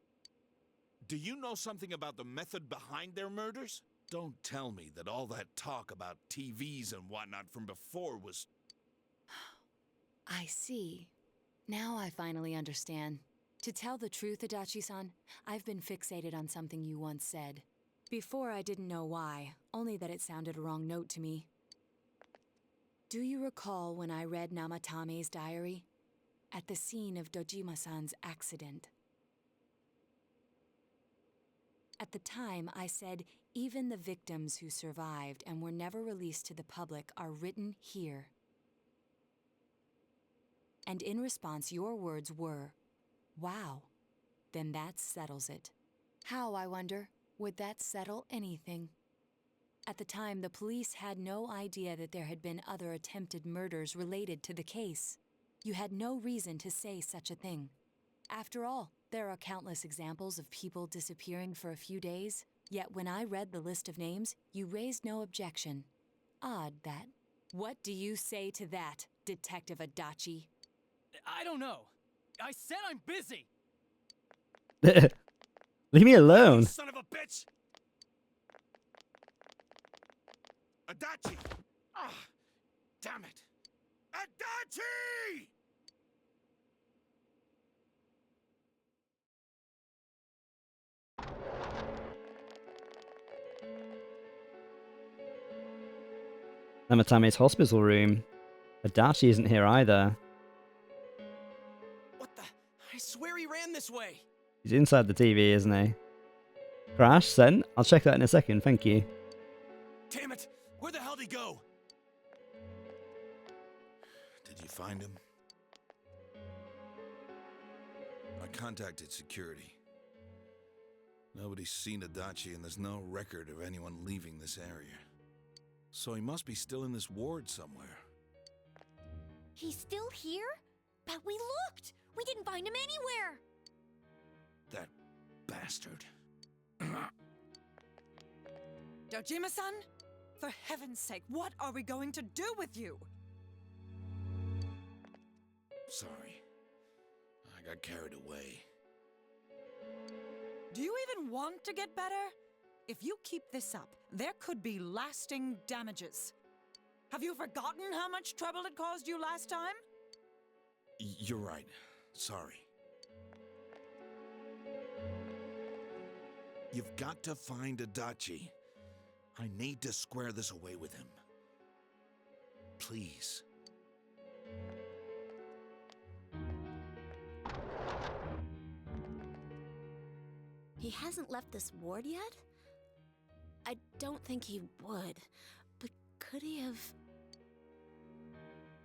Do you know something about the method behind their murders? Don't tell me that all that talk about TVs and whatnot from before was... I see. Now I finally understand. To tell the truth, Adachi-san, I've been fixated on something you once said. Before I didn't know why, only that it sounded a wrong note to me. Do you recall when I read Namatame's diary? At the scene of Dojima-san's accident. At the time, I said, even the victims who survived and were never released to the public are written here. And in response, your words were, wow, then that settles it. How, I wonder, would that settle anything? At the time, the police had no idea that there had been other attempted murders related to the case. You had no reason to say such a thing. After all, there are countless examples of people disappearing for a few days, yet when I read the list of names, you raised no objection. Odd, that. What do you say to that, Detective Adachi? I don't know. I said I'm busy! Leave me alone. You son of a bitch! Adachi! Ah, damn it! Adachi! Namatame's hospital room. Adachi isn't here either. What the? I swear he ran this way. He's inside the TV, isn't he? Crash, sent? I'll check that in a second, thank you. Damn it! Where the hell'd he go? Did you find him? I contacted security. Nobody's seen Adachi and there's no record of anyone leaving this area. So he must be still in this ward somewhere. He's still here? But we looked! We didn't find him anywhere! That bastard. Dojima-san? For heaven's sake, what are we going to do with you? Sorry. I got carried away. Do you even want to get better? If you keep this up, there could be lasting damages. Have you forgotten how much trouble it caused you last time? You're right. Sorry. You've got to find Adachi. I need to square this away with him. Please. He hasn't left this ward yet? I don't think he would, but could he have...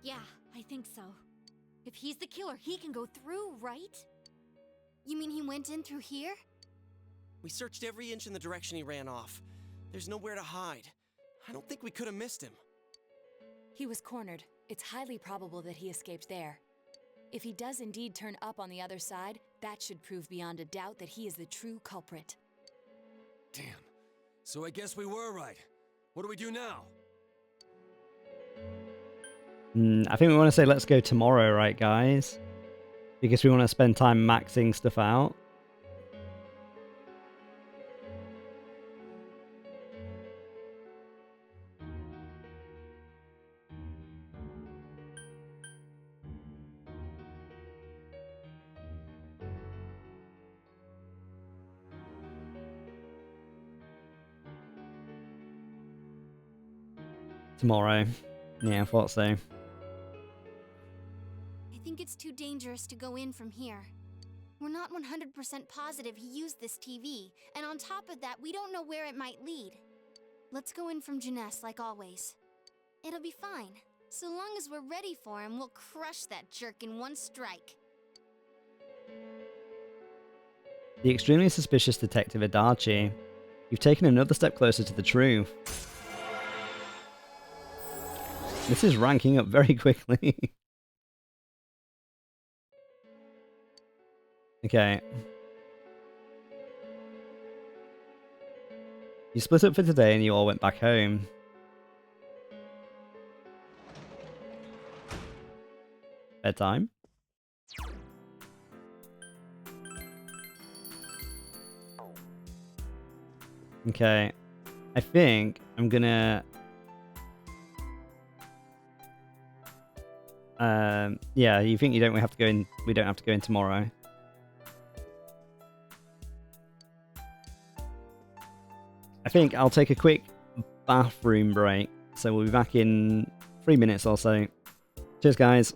Yeah, I think so. If he's the killer, he can go through, right? You mean he went in through here? We searched every inch in the direction he ran off. There's nowhere to hide. I don't think we could have missed him. He was cornered. It's highly probable that he escaped there. If he does indeed turn up on the other side, that should prove beyond a doubt that he is the true culprit. Damn. So I guess we were right. What do we do now? I think we want to say let's go tomorrow, right, guys? Because we want to spend time maxing stuff out. Tomorrow. Yeah, I thought so. I think it's too dangerous to go in from here. We're not 100% positive he used this TV, and on top of that, we don't know where it might lead. Let's go in from Jeunesse like always. It'll be fine. So long as we're ready for him, we'll crush that jerk in one strike. The extremely suspicious Detective Adachi. You've taken another step closer to the truth. This is ranking up very quickly. Okay. You split up for today and you all went back home. Bedtime? Okay. I think I'm gonna... yeah, you think you don't have to go in, we don't have to go in tomorrow. I think I'll take a quick bathroom break, so we'll be back in 3 minutes or so. Cheers, guys.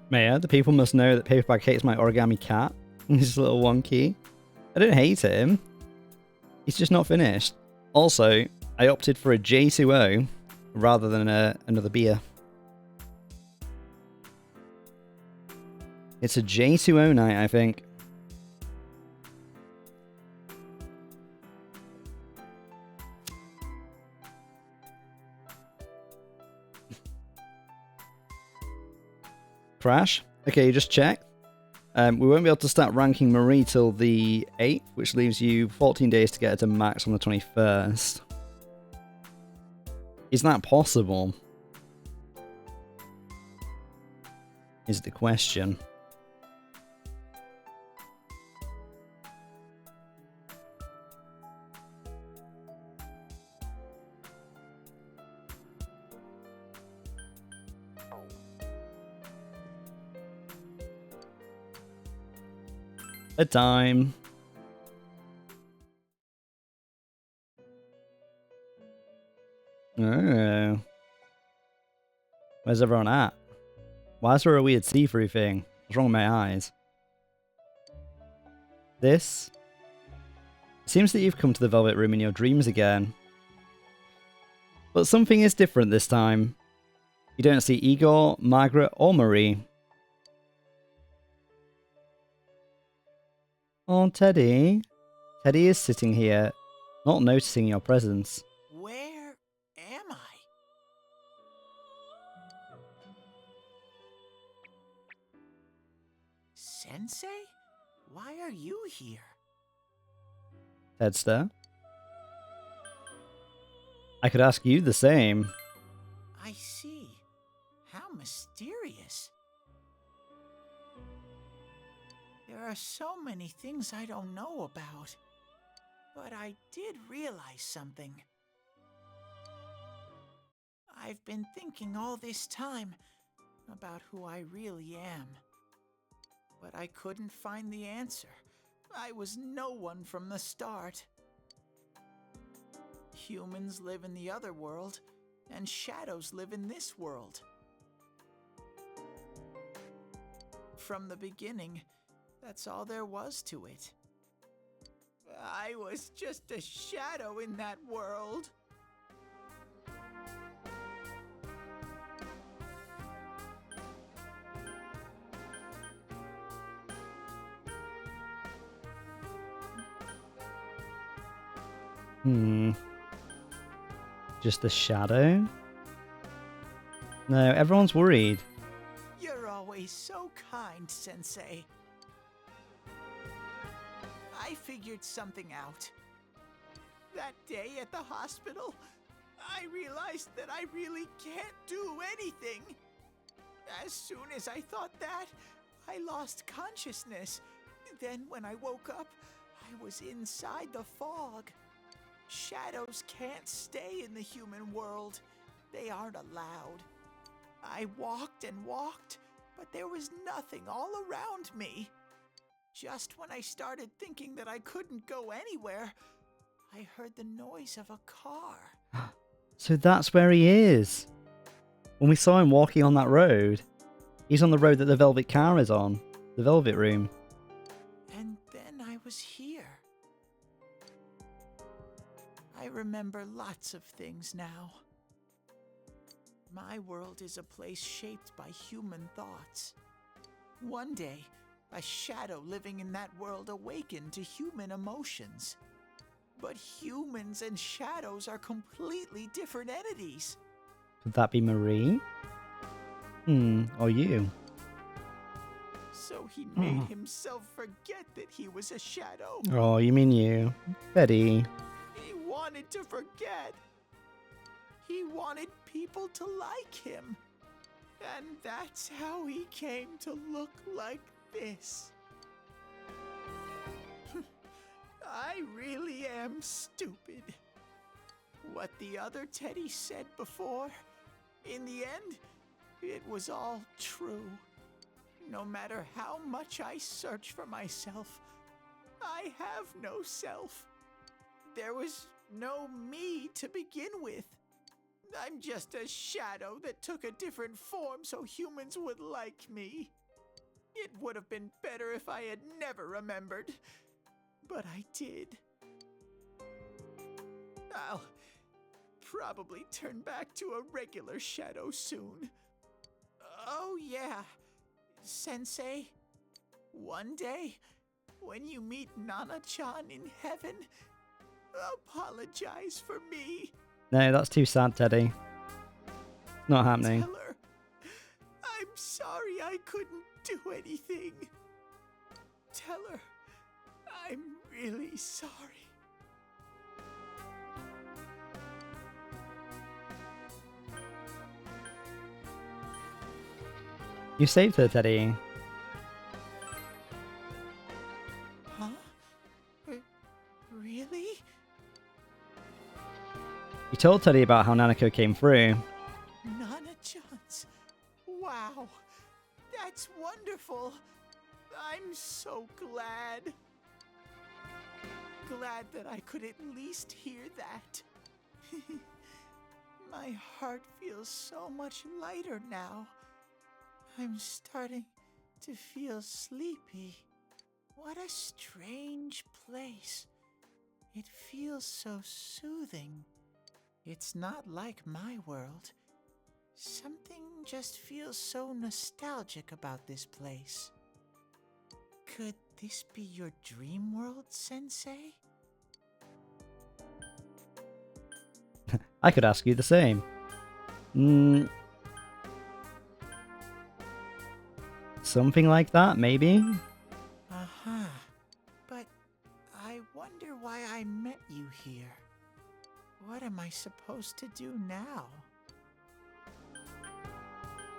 Maya, the people must know that Paperback hates my origami cat. He's a little wonky. I don't hate him. He's just not finished. Also, I opted for a J2O rather than another beer. It's a J2O night, I think. Crash? Okay, you just checked. We won't be able to start ranking Marie till the 8th, which leaves you 14 days to get her to max on the 21st. Is that possible? Is the question. Bedtime. Oh. Where's everyone at? Why is there a weird see-through thing? What's wrong with my eyes? This? It seems that you've come to the Velvet Room in your dreams again. But something is different this time. You don't see Igor, Margaret, or Marie. Oh, Teddy. Teddy is sitting here, not noticing your presence. Where am I? Sensei? Why are you here? Tedster. I could ask you the same. I see. How mysterious. There are so many things I don't know about. But I did realize something. I've been thinking all this time about who I really am. But I couldn't find the answer. I was no one from the start. Humans live in the other world, and shadows live in this world. From the beginning, that's all there was to it. I was just a shadow in that world. Just a shadow? No, everyone's worried. You're always so kind, Sensei. I figured something out. That day at the hospital, I realized that I really can't do anything. As soon as I thought that, I lost consciousness. Then when I woke up, I was inside the fog. Shadows can't stay in the human world. They aren't allowed. I walked and walked, but there was nothing all around me. Just when I started thinking that I couldn't go anywhere, I heard the noise of a car. So that's where he is. When we saw him walking on that road, he's on the road that the Velvet car is on. The Velvet Room. And then I was here. I remember lots of things now. My world is a place shaped by human thoughts. One day, a shadow living in that world awakened to human emotions. But humans and shadows are completely different entities. Could that be Marie? Or you? So he made himself forget that he was a shadow. Oh, you mean you. Betty. He wanted to forget. He wanted people to like him. And that's how he came to look like this. I really am stupid. What the other Teddy said before, in the end, it was all true. No matter how much I search for myself, I have no self. There was no me to begin with. I'm just a shadow that took a different form so humans would like me. It would have been better if I had never remembered, but I did. I'll probably turn back to a regular shadow soon. Oh yeah, Sensei, one day, when you meet Nana-chan in heaven, apologize for me. No, that's too sad, Teddy. Not happening. Tell her, I'm sorry I couldn't do anything. Tell her, I'm really sorry. You saved her, Teddy. Huh? Really? You told Teddy about how Nanako came through. Nana-chan's. Wow. That's wonderful. I'm so glad. Glad that I could at least hear that. My heart feels so much lighter now. I'm starting to feel sleepy. What a strange place. It feels so soothing. It's not like my world. Something just feels so nostalgic about this place. Could this be your dream world, Sensei? I could ask you the same. Something like that, maybe? Uh-huh. But I wonder why I met you here. What am I supposed to do now?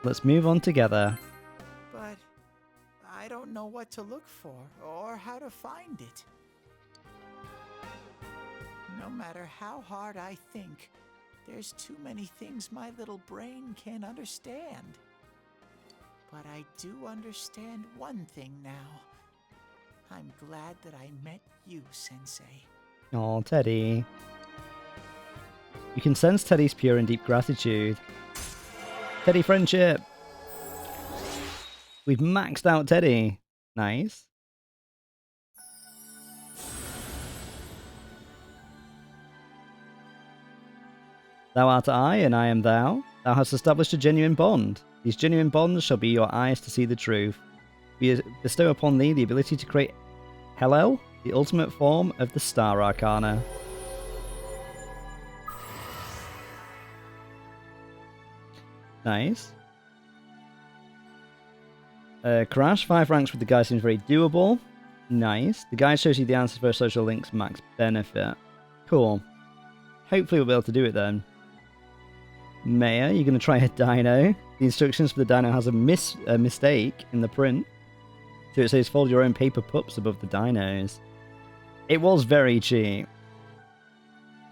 Let's move on together. But I don't know what to look for or how to find it. No matter how hard I think, there's too many things my little brain can't understand. But I do understand one thing now. I'm glad that I met you, Sensei. Oh, Teddy. You can sense Teddy's pure and deep gratitude. Teddy friendship! We've maxed out Teddy. Nice. Thou art I, and I am thou. Thou hast established a genuine bond. These genuine bonds shall be your eyes to see the truth. We bestow upon thee the ability to create Hellel, the ultimate form of the Star Arcana. Nice. Crash, 5 ranks with the guy seems very doable. Nice. The guide shows you the answers for social links max benefit. Cool. Hopefully we'll be able to do it then. Maya, you're going to try a dino. The instructions for the dino has a mistake in the print. So it says fold your own paper pups above the dinos. It was very cheap.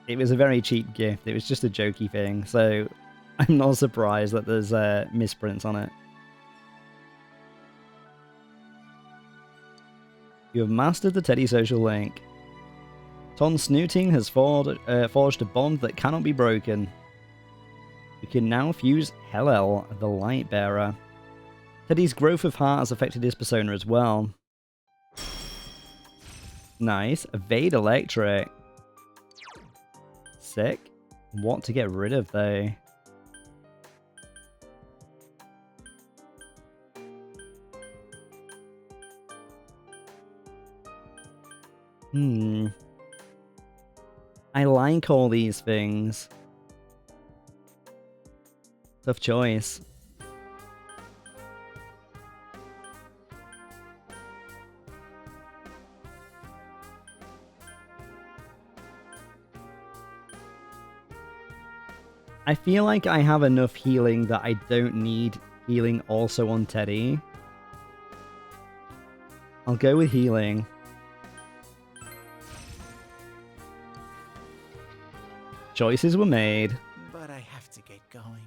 It was a very cheap gift. It was just a jokey thing. So I'm not surprised that there's misprints on it. You have mastered the Teddy social link. Ton Snooting has forged a bond that cannot be broken. You can now fuse Hellel, the light bearer. Teddy's growth of heart has affected his persona as well. Nice. Evade Electric. Sick. What to get rid of, though? I like all these things. Tough choice. I feel like I have enough healing that I don't need healing also on Teddy. I'll go with healing. Choices were made. But I have to get going.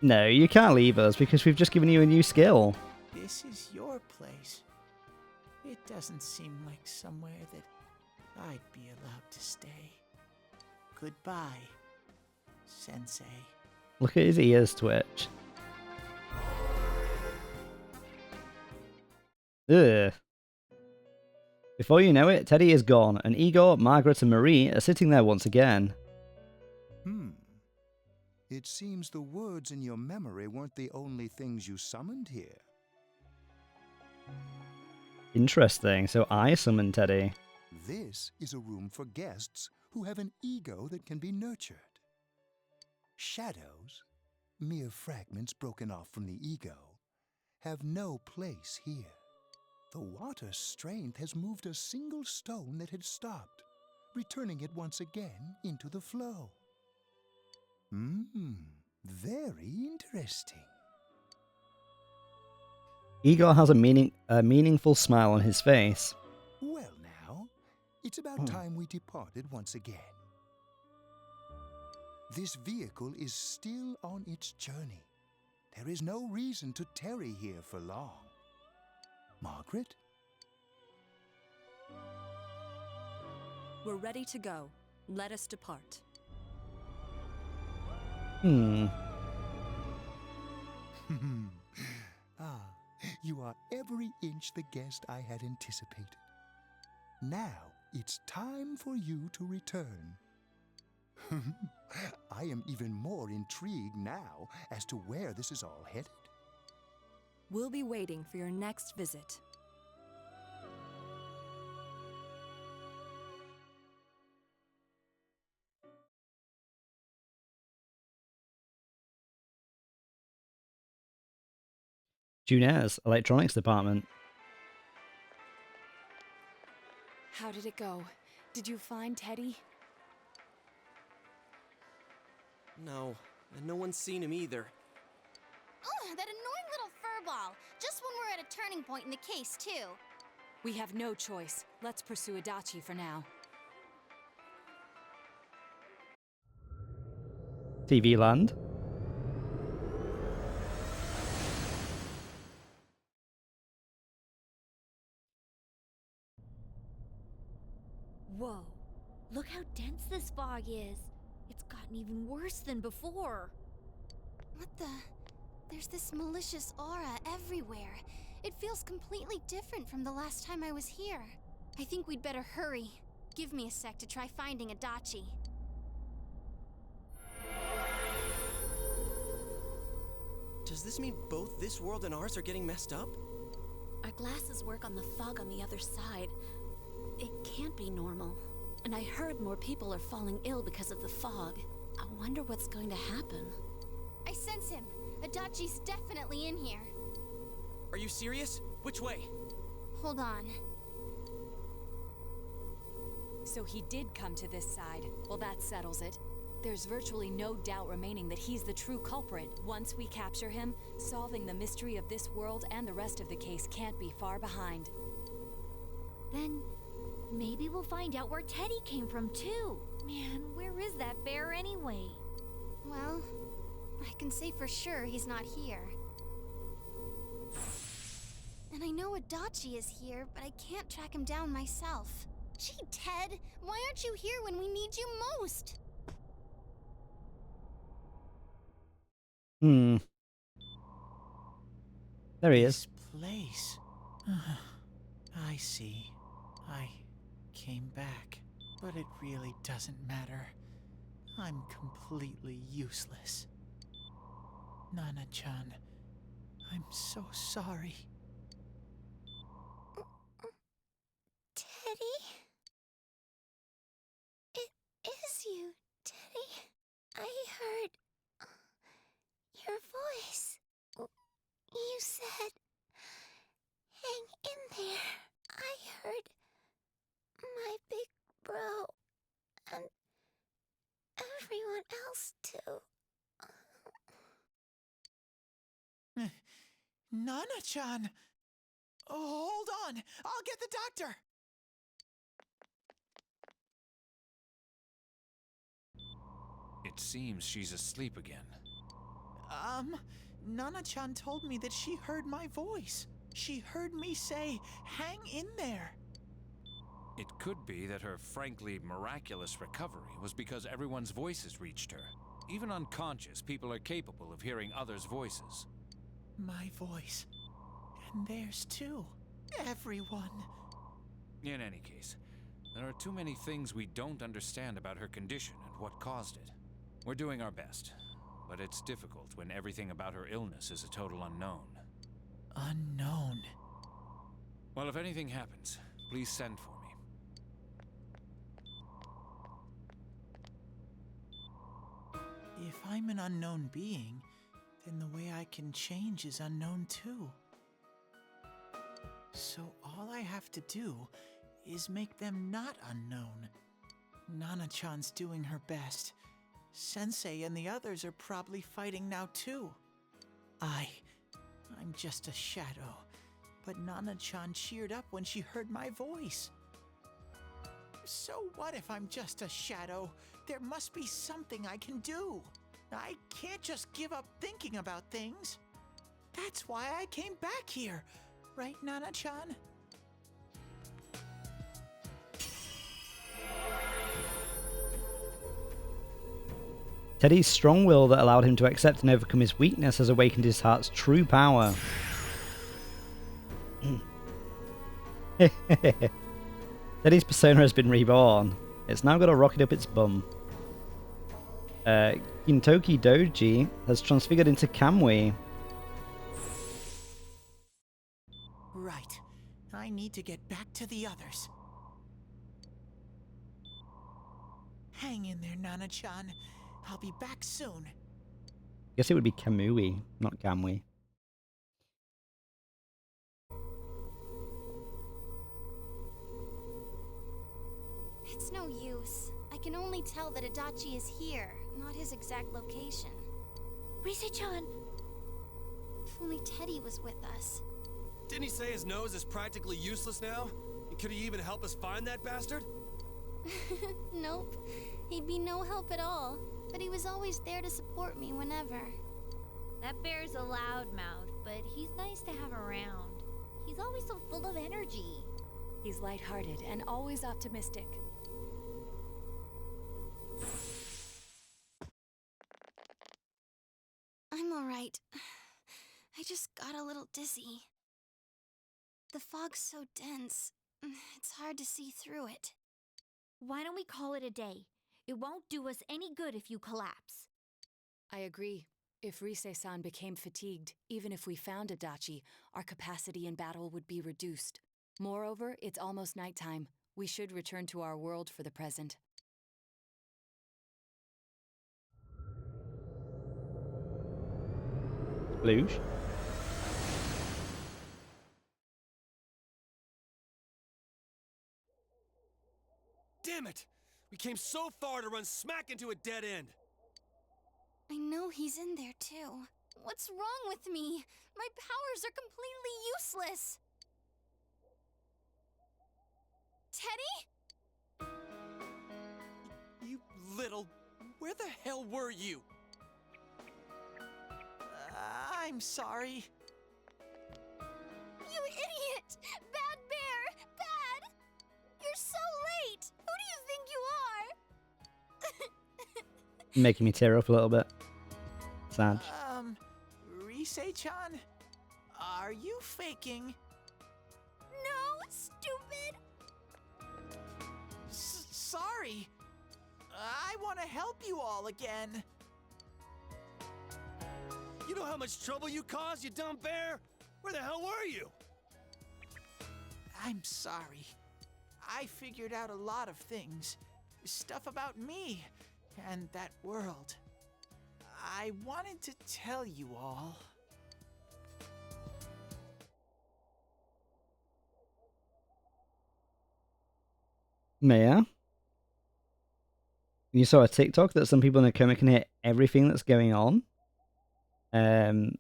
No, you can't leave us because we've just given you a new skill. This is your place. It doesn't seem like somewhere that I'd be allowed to stay. Goodbye. Sensei. Look at his ears twitch. Ugh. Before you know it, Teddy is gone, and Igor, Margaret, and Marie are sitting there once again. It seems the words in your memory weren't the only things you summoned here. Interesting, so I summoned Teddy. This is a room for guests who have an ego that can be nurtured. Shadows, mere fragments broken off from the ego, have no place here. The water's strength has moved a single stone that had stopped, returning it once again into the flow. Very interesting. Igor has a meaningful smile on his face. Well now, it's about time we departed once again. This vehicle is still on its journey. There is no reason to tarry here for long. Margaret? We're ready to go. Let us depart. You are every inch the guest I had anticipated. Now it's time for you to return. I am even more intrigued now as to where this is all headed. We'll be waiting for your next visit. Junair's electronics department. How did it go? Did you find Teddy? No, and no one's seen him either. Oh, that annoying little furball! Just when we're at a turning point in the case, too. We have no choice. Let's pursue Adachi for now. TV Land. Whoa. Look how dense this fog is. It's gotten even worse than before. What the? There's this malicious aura everywhere. It feels completely different from the last time I was here. I think we'd better hurry. Give me a sec to try finding Adachi. Does this mean both this world and ours are getting messed up? Our glasses work on the fog on the other side. It can't be normal. And I heard more people are falling ill because of the fog. I wonder what's going to happen. I sense him. Adachi's definitely in here. Are you serious? Which way? Hold on. So he did come to this side. Well, that settles it. There's virtually no doubt remaining that he's the true culprit. Once we capture him, solving the mystery of this world and the rest of the case can't be far behind. Then maybe we'll find out where Teddy came from, too. Man, where is that bear anyway? Well, I can say for sure he's not here. And I know Adachi is here, but I can't track him down myself. Gee, Ted, why aren't you here when we need you most? There he is. This place. I see. I came back, but it really doesn't matter. I'm completely useless. Nana-chan, I'm so sorry. Teddy? It is you, Teddy. I heard your voice. You said, hang in there. I heard my big bro and everyone else too. Nana-chan! Oh, hold on! I'll get the doctor! It seems she's asleep again. Nana-chan told me that she heard my voice. She heard me say, hang in there. It could be that her frankly miraculous recovery was because everyone's voices reached her. Even unconscious, people are capable of hearing others' voices. My voice. And theirs too. Everyone. In any case, there are too many things we don't understand about her condition and what caused it. We're doing our best, but it's difficult when everything about her illness is a total unknown. Unknown. Well, if anything happens, please send for me. If I'm an unknown being, then the way I can change is unknown too. So all I have to do is make them not unknown. Nana-chan's doing her best. Sensei and the others are probably fighting now too. I'm just a shadow, but Nana-chan cheered up when she heard my voice. So what if I'm just a shadow? There must be something I can do. I can't just give up thinking about things. That's why I came back here. Right, Nana-chan? Teddy's strong will that allowed him to accept and overcome his weakness has awakened his heart's true power. Teddy's persona has been reborn. It's now got a rocket up its bum. Gintoki Doji has transfigured into Kamui. Right. I need to get back to the others. Hang in there, Nana-chan. I'll be back soon. Guess it would be Kamui, not Kamui. It's no use. I can only tell that Adachi is here, not his exact location. Rise-chan! If only Teddy was with us. Didn't he say his nose is practically useless now? And could he even help us find that bastard? Nope. He'd be no help at all. But he was always there to support me whenever. That bear's a loudmouth, but he's nice to have around. He's always so full of energy. He's lighthearted and always optimistic. I'm alright. I just got a little dizzy. The fog's so dense, it's hard to see through it. Why don't we call it a day? It won't do us any good if you collapse. I agree. If Rise-san became fatigued, even if we found Adachi, our capacity in battle would be reduced. Moreover, it's almost nighttime. We should return to our world for the present. Luge? Damn it! We came so far to run smack into a dead end. I know he's in there too. What's wrong with me? My powers are completely useless. Teddy? You little... Where the hell were you? I'm sorry. You idiot! Bad bear! Bad! You're so late! Who do you think you are? Making me tear up a little bit. Sad. Rise-chan? Are you faking? No, stupid! Sorry. I want to help you all again. You know how much trouble you caused, you dumb bear? Where the hell were you? I'm sorry. I figured out a lot of things. Stuff about me and that world. I wanted to tell you all. Maya? You saw a TikTok that some people in the Coma can hear everything that's going on. And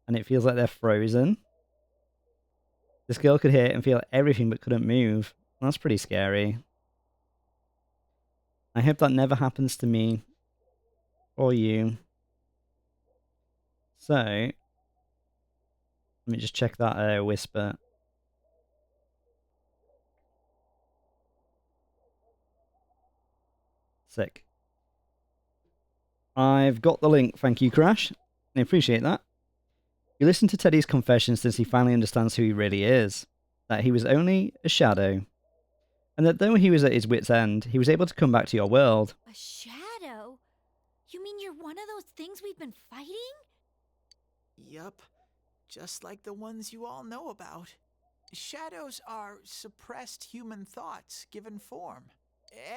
it feels like they're frozen. This girl could hear and feel everything but couldn't move. That's pretty scary. I hope that never happens to me. Or you. So, let me just check that whisper. Sick. I've got the link, thank you, Crash. I appreciate that. You listen to Teddy's confession since he finally understands who he really is. That he was only a shadow. And that though he was at his wit's end, he was able to come back to your world. A shadow? You mean you're one of those things we've been fighting? Yup. Just like the ones you all know about. Shadows are suppressed human thoughts given form.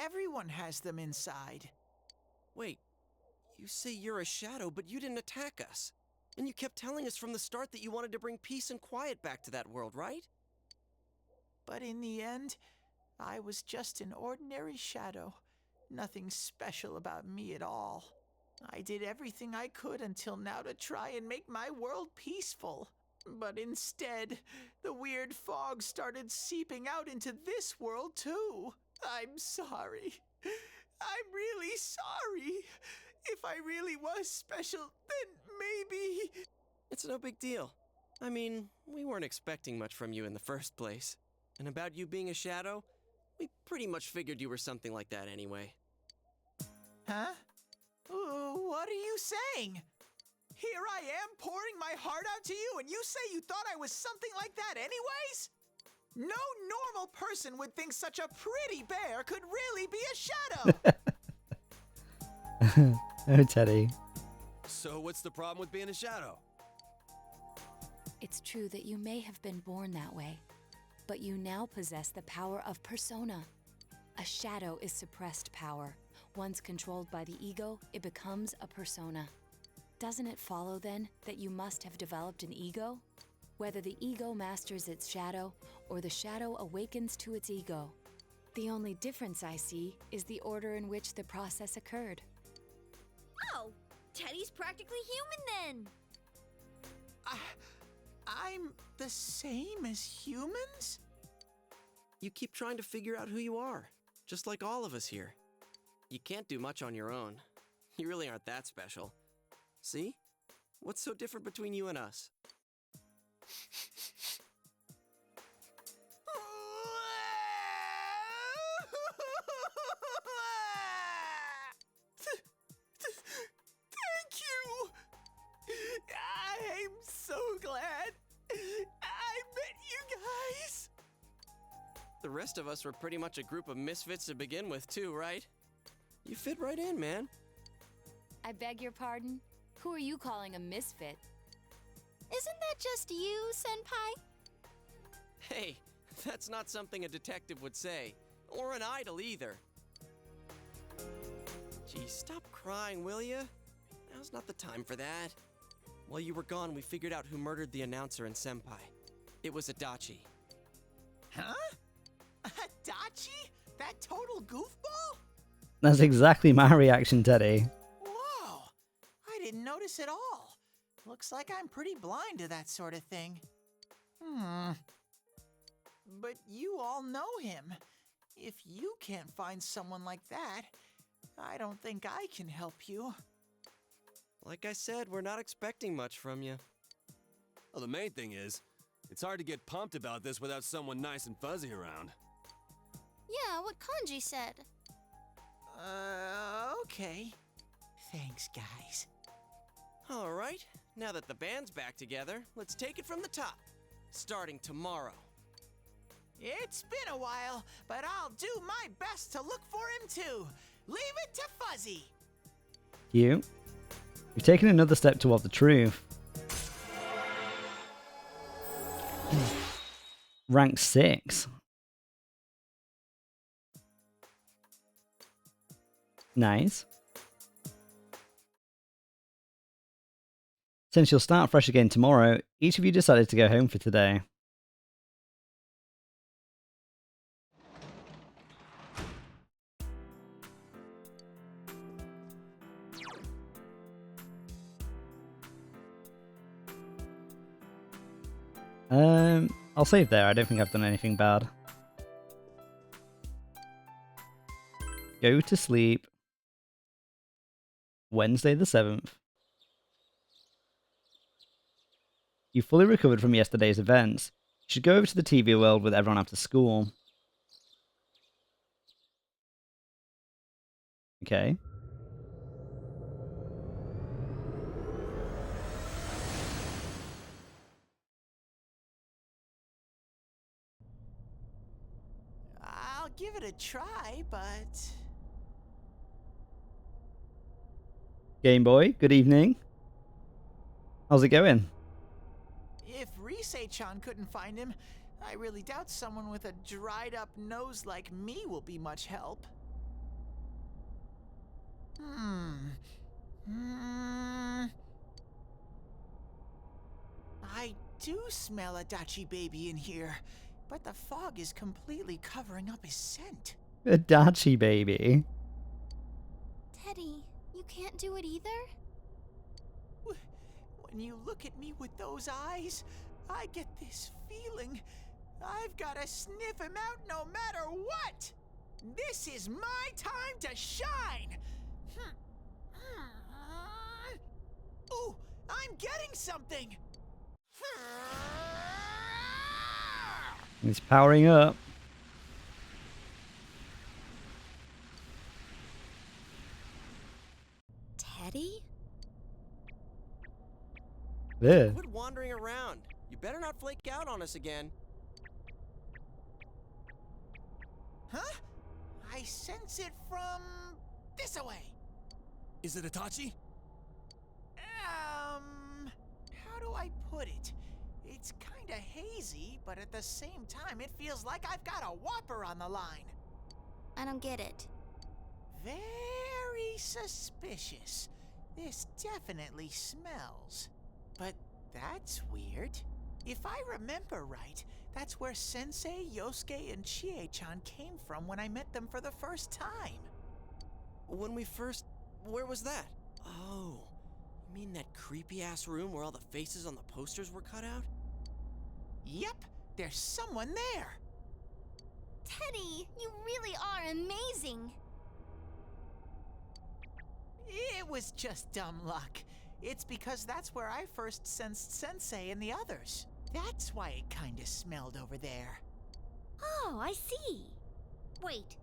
Everyone has them inside. Wait, you say you're a shadow, but you didn't attack us. And you kept telling us from the start that you wanted to bring peace and quiet back to that world, right? But in the end, I was just an ordinary shadow. Nothing special about me at all. I did everything I could until now to try and make my world peaceful. But instead, the weird fog started seeping out into this world too. I'm sorry. I'm really sorry. If I really was special, then maybe... It's no big deal. I mean, we weren't expecting much from you in the first place. And about you being a shadow, we pretty much figured you were something like that anyway. Huh? What are you saying? Here I am pouring my heart out to you, and you say you thought I was something like that anyways? No normal person would think such a pretty bear could really be a shadow! Oh, Teddy. So what's the problem with being a shadow? It's true that you may have been born that way, but you now possess the power of persona. A shadow is suppressed power. Once controlled by the ego, it becomes a persona. Doesn't it follow, then, that you must have developed an ego? Whether the ego masters its shadow, or the shadow awakens to its ego. The only difference I see is the order in which the process occurred. Oh, Teddy's practically human then! I'm the same as humans? You keep trying to figure out who you are, just like all of us here. You can't do much on your own. You really aren't that special. See? What's so different between you and us? Thank you! I'm so glad I met you guys! The rest of us were pretty much a group of misfits to begin with, too, right? You fit right in, man. I beg your pardon? Who are you calling a misfit? Isn't that just you, Senpai? Hey, that's not something a detective would say. Or an idol, either. Gee, stop crying, will ya? Now's not the time for that. While you were gone, we figured out who murdered the announcer and Senpai. It was Adachi. Huh? Adachi? That total goofball? That's exactly my reaction, Teddy. Whoa! I didn't notice at all. Looks like I'm pretty blind to that sort of thing. But you all know him. If you can't find someone like that, I don't think I can help you. Like I said, we're not expecting much from you. Well, the main thing is, it's hard to get pumped about this without someone nice and fuzzy around. Yeah, what Kanji said. Okay. Thanks, guys. All right, now that the band's back together, let's take it from the top. Starting tomorrow. It's been a while, but I'll do my best to look for him too. Leave it to Fuzzy. You. You've taken another step toward the truth. Rank 6. Nice. Since you'll start fresh again tomorrow, each of you decided to go home for today. I'll save there. I don't think I've done anything bad. Go to sleep. Wednesday the 7th. You fully recovered from yesterday's events. You should go over to the TV world with everyone after school. Okay. give it a try, but... Game Boy, good evening. How's it going? If Risei-chan couldn't find him, I really doubt someone with a dried-up nose like me will be much help. I do smell a Dachi baby in here, but the fog is completely covering up his scent. A Dachi baby. Teddy, you can't do it either? When you look at me with those eyes, I get this feeling. I've got to sniff him out no matter what! This is my time to shine! Ooh, I'm getting something! He's powering up. Teddy? Yeah. Quit wandering around. You better not flake out on us again. Huh? I sense it from this away. Is it Itachi? How do I put it? It's kinda hazy, but at the same time, it feels like I've got a whopper on the line. I don't get it. Very suspicious. This definitely smells. But that's weird. If I remember right, that's where Sensei, Yosuke, and Chie-chan came from when I met them for the first time. When we first... Where was that? Oh, you mean that creepy-ass room where all the faces on the posters were cut out? Yep, there's someone there. Teddy, you really are amazing. It was just dumb luck. It's because that's where I first sensed Sensei and the others. That's why it kinda smelled over there. Oh, I see. Wait,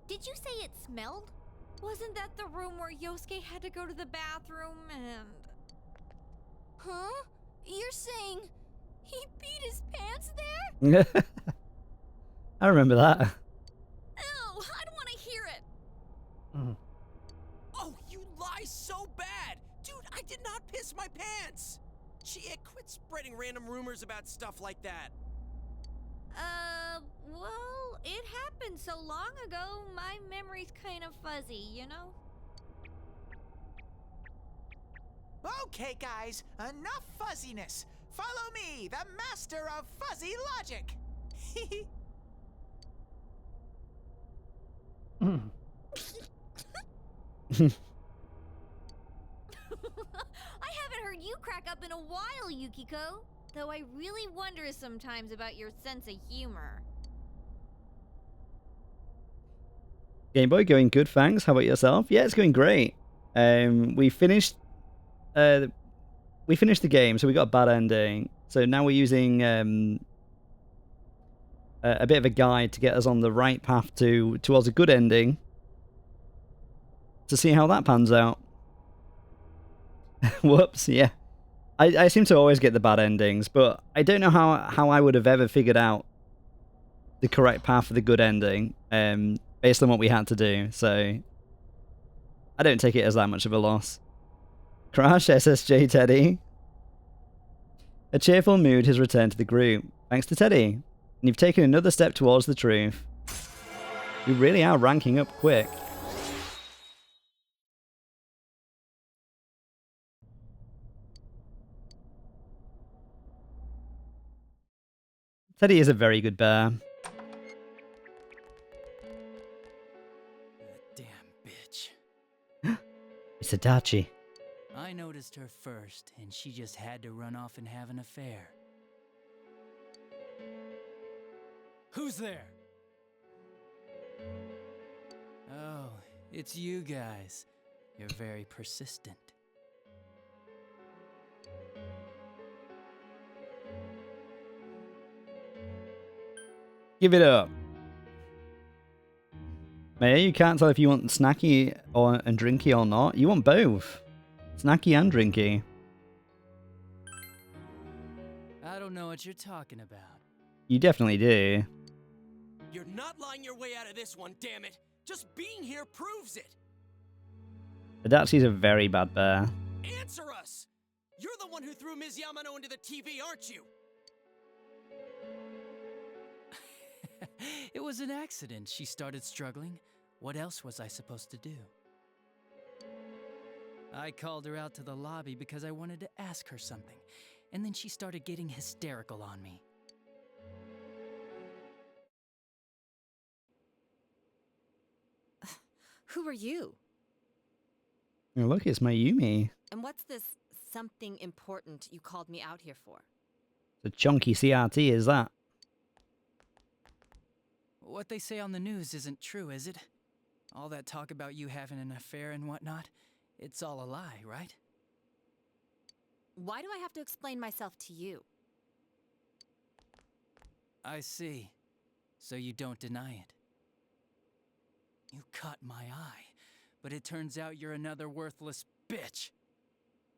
did you say it smelled? Wasn't that the room where Yosuke had to go to the bathroom and... Huh? You're saying he peed his pants there? I remember that. Ew, I don't want to hear it. Oh, you lie so bad! Dude, I did not piss my pants! Chie, quit spreading random rumors about stuff like that. Well, it happened so long ago, my memory's kind of fuzzy, you know? Okay, guys, enough fuzziness. Follow me, the master of fuzzy logic. I haven't heard you crack up in a while, Yukiko. Though I really wonder sometimes about your sense of humor. Game Boy going good, thanks. How about yourself? Yeah, it's going great. We finished the game, so we got a bad ending. So now we're using a bit of a guide to get us on the right path towards a good ending. To see how that pans out. Whoops, yeah. I seem to always get the bad endings, but I don't know how I would have ever figured out the correct path for the good ending, based on what we had to do, so I don't take it as that much of a loss. Crash SSJ Teddy. A cheerful mood has returned to the group, thanks to Teddy, and you've taken another step towards the truth. You really are ranking up quick. Teddy is a very good bear. Damn bitch. It's Adachi. I noticed her first, and she just had to run off and have an affair. Who's there? Oh, it's you guys. You're very persistent. Give it up. Maya, you can't tell if you want snacky and drinky or not. You want both. Snacky and drinky. I don't know what you're talking about. You definitely do. You're not lying your way out of this one, damn it. Just being here proves it. Adachi's a very bad bear. Answer us! You're the one who threw Ms. Yamano into the TV, aren't you? It was an accident. She started struggling. What else was I supposed to do? I called her out to the lobby because I wanted to ask her something, and then she started getting hysterical on me. Who are you? Oh, look, it's Mayumi. And what's this something important you called me out here for? The chunky CRT is that. What they say on the news isn't true, is it? All that talk about you having an affair and whatnot, it's all a lie, right? Why do I have to explain myself to you? I see. So you don't deny it. You caught my eye, but it turns out you're another worthless bitch.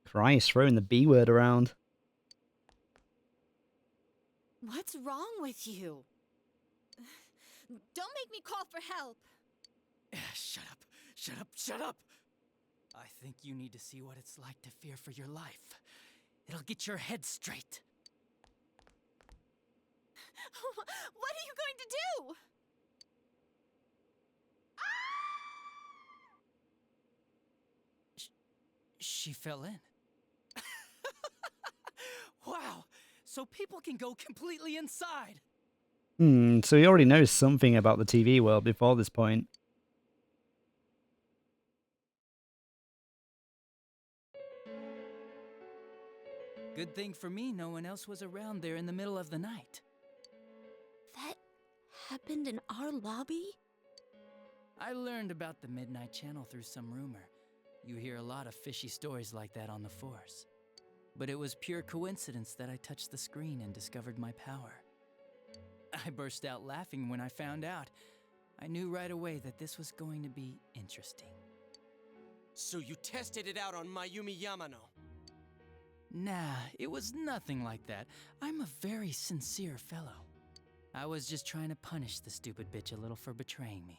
Christ, throwing the B word around. What's wrong with you? Don't make me call for help. Shut up, shut up, shut up! I think you need to see what it's like to fear for your life. It'll get your head straight. What are you going to do? She fell in. Wow, so people can go completely inside. So he already knows something about the TV world before this point. Good thing for me, no one else was around there in the middle of the night. That happened in our lobby? I learned about the Midnight Channel through some rumor. You hear a lot of fishy stories like that on the force. But it was pure coincidence that I touched the screen and discovered my power. I burst out laughing when I found out. I knew right away that this was going to be interesting. So you tested it out on Mayumi Yamano? Nah, it was nothing like that. I'm a very sincere fellow. I was just trying to punish the stupid bitch a little for betraying me.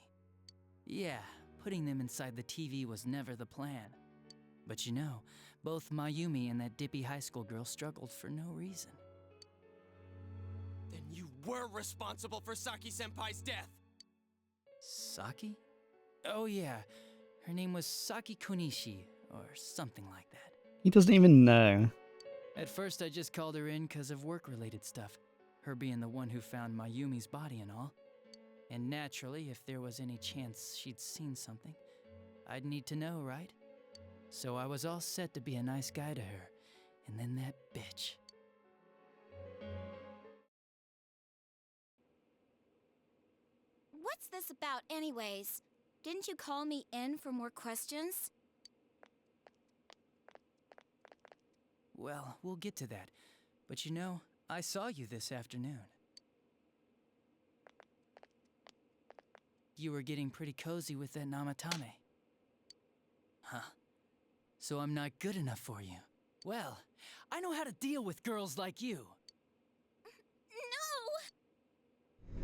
Yeah, putting them inside the TV was never the plan. But you know, both Mayumi and that dippy high school girl struggled for no reason. Then you were responsible for Saki-senpai's death! Saki? Oh yeah, her name was Saki Konishi, or something like that. He doesn't even know. At first I just called her in because of work-related stuff, her being the one who found Mayumi's body and all. And naturally, if there was any chance she'd seen something, I'd need to know, right? So I was all set to be a nice guy to her, and then that bitch. What's this about anyways? Didn't you call me in for more questions? Well, we'll get to that. But you know, I saw you this afternoon. You were getting pretty cozy with that Namatame. Huh. So I'm not good enough for you. Well, I know how to deal with girls like you. No!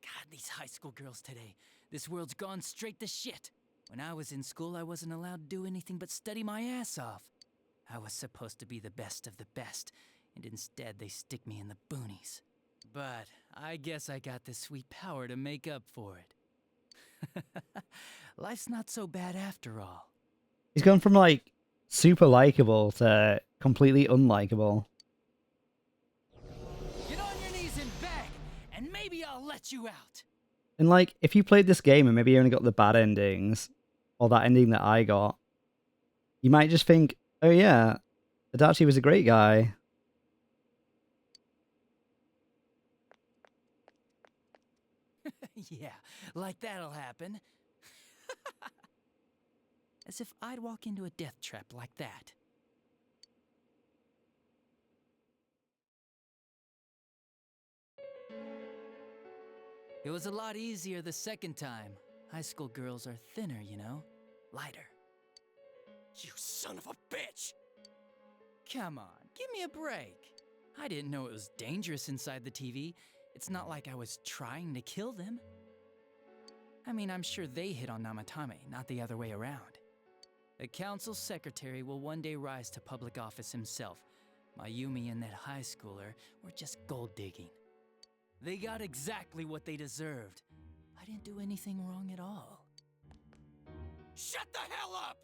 God, these high school girls today. This world's gone straight to shit. When I was in school, I wasn't allowed to do anything but study my ass off. I was supposed to be the best of the best, and instead they stick me in the boonies. But I guess I got the sweet power to make up for it. Life's not so bad after all. He's gone from, like, super likable to completely unlikable. Get on your knees and beg, and maybe I'll let you out. And, like, if you played this game and maybe you only got the bad endings, or that ending that I got, you might just think, oh yeah, Adachi was a great guy. Yeah, like that'll happen. As if I'd walk into a death trap like that. It was a lot easier the second time. High school girls are thinner, you know? Lighter. You son of a bitch! Come on, give me a break. I didn't know it was dangerous inside the TV. It's not like I was trying to kill them. I mean, I'm sure they hit on Namatame, not the other way around. A council secretary will one day rise to public office himself. Mayumi and that high schooler were just gold digging. They got exactly what they deserved. I didn't do anything wrong at all. Shut the hell up!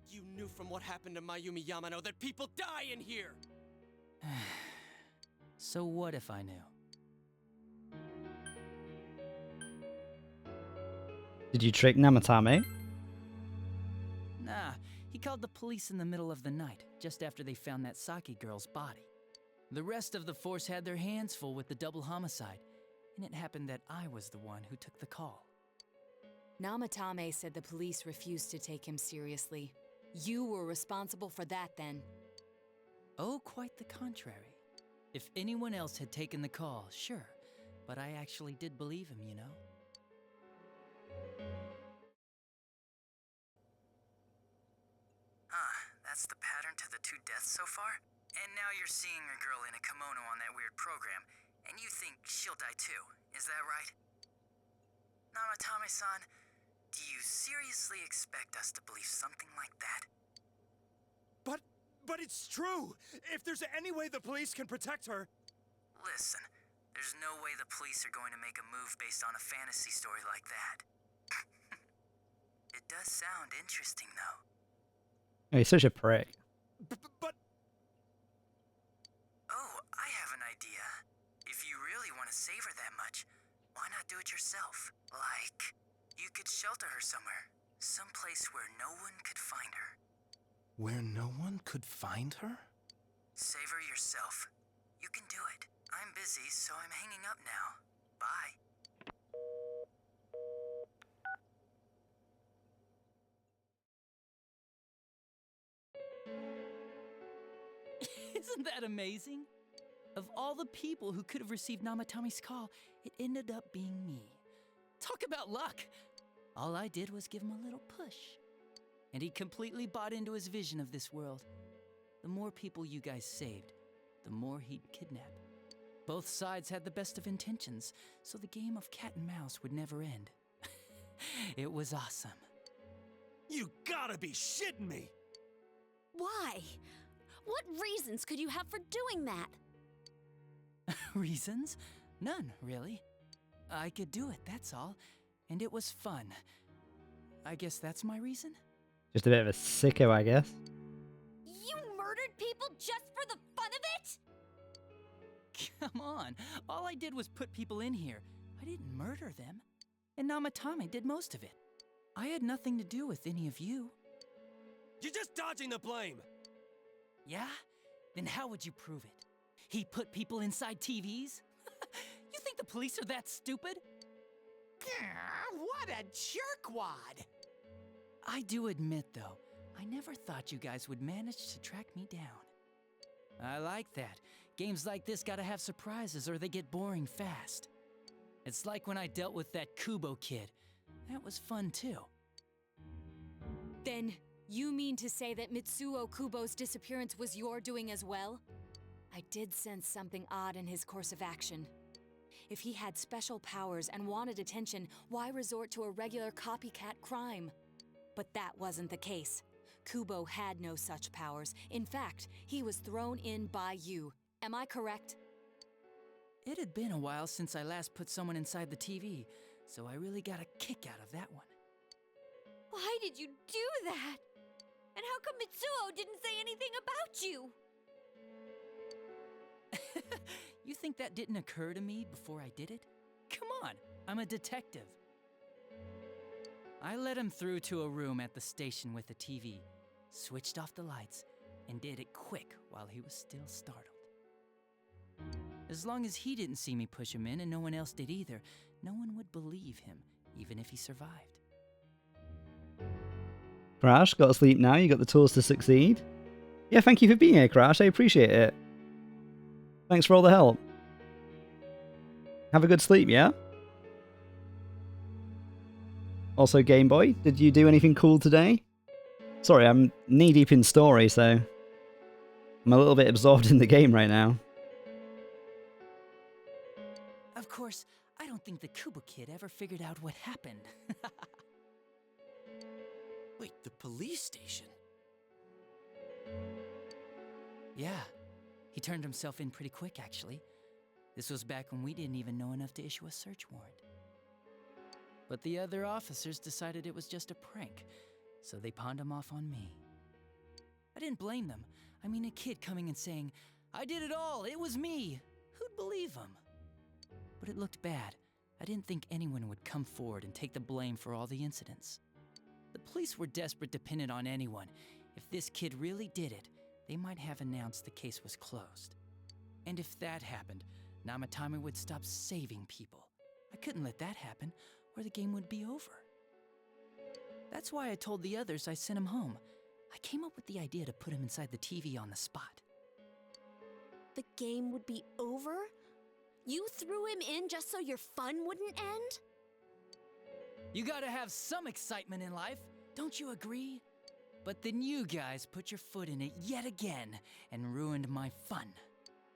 You knew from what happened to Mayumi Yamano that people die in here! So what if I knew? Did you trick Namatame? Nah, he called the police in the middle of the night, just after they found that Saki girl's body. The rest of the force had their hands full with the double homicide, and it happened that I was the one who took the call. Namatame said the police refused to take him seriously. You were responsible for that then. Oh, quite the contrary. If anyone else had taken the call, sure, but I actually did believe him, you know? That's the pattern to the 2 deaths so far? And now you're seeing a girl in a kimono on that weird program, and you think she'll die too, is that right? Namatame-san, do you seriously expect us to believe something like that? But it's true! If there's any way the police can protect her... Listen, there's no way the police are going to make a move based on a fantasy story like that. It does sound interesting, though. Oh, he's such a prick. But... Oh, I have an idea. If you really want to save her that much, why not do it yourself? Like, you could shelter her somewhere. Someplace where no one could find her. Where no one could find her? Save her yourself. You can do it. I'm busy, so I'm hanging up now. Bye. Isn't that amazing? Of all the people who could have received Namatame's call, it ended up being me. Talk about luck! All I did was give him a little push. And he completely bought into his vision of this world. The more people you guys saved, the more he'd kidnap. Both sides had the best of intentions, so the game of cat and mouse would never end. It was awesome. You gotta be shitting me! Why? What reasons could you have for doing that? Reasons? None, really. I could do it, that's all. And it was fun. I guess that's my reason? Just a bit of a sicko, I guess. You murdered people just for the fun of it? Come on, all I did was put people in here. I didn't murder them. And Namatame did most of it. I had nothing to do with any of you. You're just dodging the blame! Yeah? Then how would you prove it? He put people inside TVs? You think the police are that stupid? What a jerkwad! I do admit, though, I never thought you guys would manage to track me down. I like that. Games like this gotta have surprises or they get boring fast. It's like when I dealt with that Kubo kid. That was fun, too. Then, you mean to say that Mitsuo Kubo's disappearance was your doing as well? I did sense something odd in his course of action. If he had special powers and wanted attention, why resort to a regular copycat crime? But that wasn't the case. Kubo had no such powers. In fact, he was thrown in by you. Am I correct? It had been a while since I last put someone inside the TV, so I really got a kick out of that one. Why did you do that? And how come Mitsuo didn't say anything about you? You think that didn't occur to me before I did it? Come on, I'm a detective. I led him through to a room at the station with a TV, switched off the lights, and did it quick while he was still startled. As long as he didn't see me push him in and no one else did either, no one would believe him, even if he survived. Crash, got to sleep now. You got the tools to succeed. Yeah, thank you for being here, Crash. I appreciate it. Thanks for all the help. Have a good sleep, yeah? Also, Game Boy, did you do anything cool today? Sorry, I'm knee-deep in story, so I'm a little bit absorbed in the game right now. Of course, I don't think the Kubo kid ever figured out what happened. Wait, the police station? Yeah, he turned himself in pretty quick, actually. This was back when we didn't even know enough to issue a search warrant. But the other officers decided it was just a prank, so they pawned him off on me. I didn't blame them. I mean, a kid coming and saying, "I did it all, it was me." Who'd believe him? But it looked bad. I didn't think anyone would come forward and take the blame for all the incidents. The police were desperate to pin it on anyone. If this kid really did it, they might have announced the case was closed. And if that happened, Namatame would stop saving people. I couldn't let that happen, or the game would be over. That's why I told the others I sent him home. I came up with the idea to put him inside the TV on the spot. The game would be over? You threw him in just so your fun wouldn't end? You gotta have some excitement in life, don't you agree? But then you guys put your foot in it yet again and ruined my fun.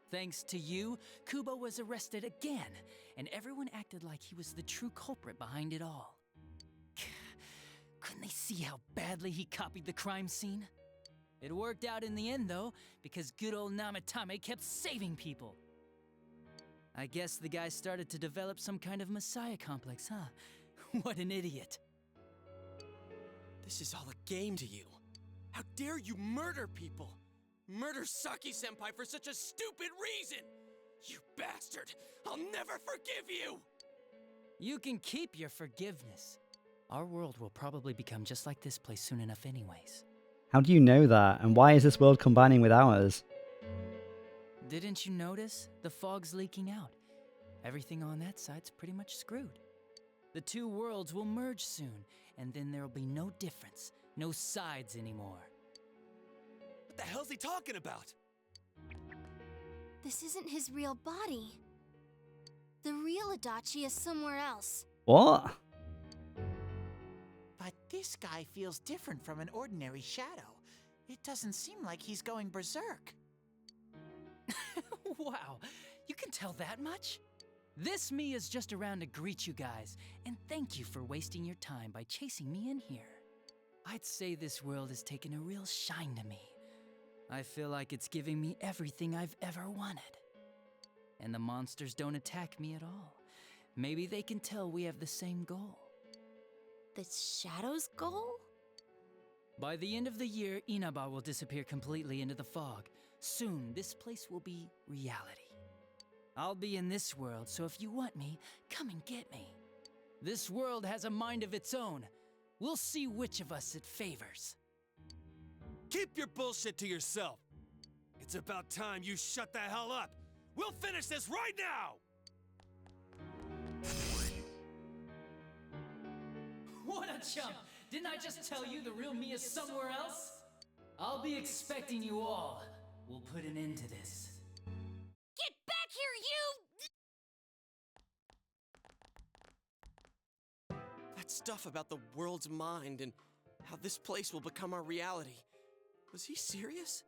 Thanks to you, Kubo was arrested again, and everyone acted like he was the true culprit behind it all. Couldn't they see how badly he copied the crime scene? It worked out in the end, though, because good old Namatame kept saving people. I guess the guy started to develop some kind of messiah complex, huh? What an idiot. This is all a game to you. How dare you murder people? Murder Saki-senpai for such a stupid reason! You bastard! I'll never forgive you! You can keep your forgiveness. Our world will probably become just like this place soon enough anyways. How do you know that? And why is this world combining with ours? Didn't you notice? The fog's leaking out. Everything on that side's pretty much screwed. The two worlds will merge soon, and then there'll be no difference, no sides anymore. What the hell's he talking about? This isn't his real body. The real Adachi is somewhere else. What? But this guy feels different from an ordinary shadow. It doesn't seem like he's going berserk. Wow, you can tell that much? This me is just around to greet you guys, and thank you for wasting your time by chasing me in here. I'd say this world has taken a real shine to me. I feel like it's giving me everything I've ever wanted. And the monsters don't attack me at all. Maybe they can tell we have the same goal. The Shadow's goal? By the end of the year, Inaba will disappear completely into the fog. Soon, this place will be reality. I'll be in this world, so if you want me, come and get me. This world has a mind of its own. We'll see which of us it favors. Keep your bullshit to yourself. It's about time you shut the hell up. We'll finish this right now! What a chump! Didn't I just tell you the real me is somewhere else? I'll be expecting you all. We'll put an end to this. Get back here, you! That stuff about the world's mind and how this place will become our reality. Was he serious?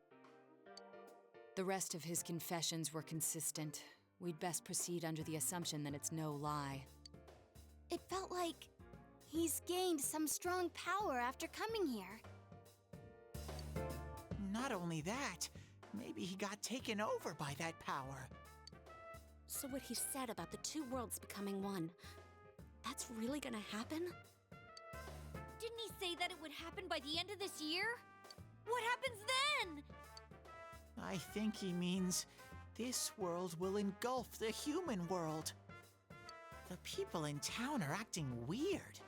The rest of his confessions were consistent. We'd best proceed under the assumption that it's no lie. It felt like he's gained some strong power after coming here. Not only that, maybe he got taken over by that power. So what he said about the two worlds becoming one, that's really gonna happen? Didn't he say that it would happen by the end of this year? What happens then? I think he means this world will engulf the human world. The people in town are acting weird.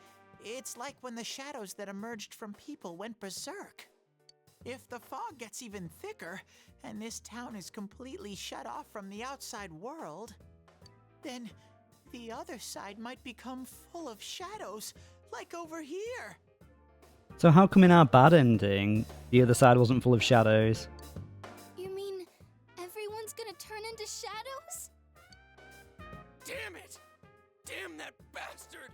It's like when the shadows that emerged from people went berserk. If the fog gets even thicker, and this town is completely shut off from the outside world, then the other side might become full of shadows, like over here. So how come in our bad ending, the other side wasn't full of shadows? You mean everyone's gonna turn into shadows? Damn it! Damn that bastard!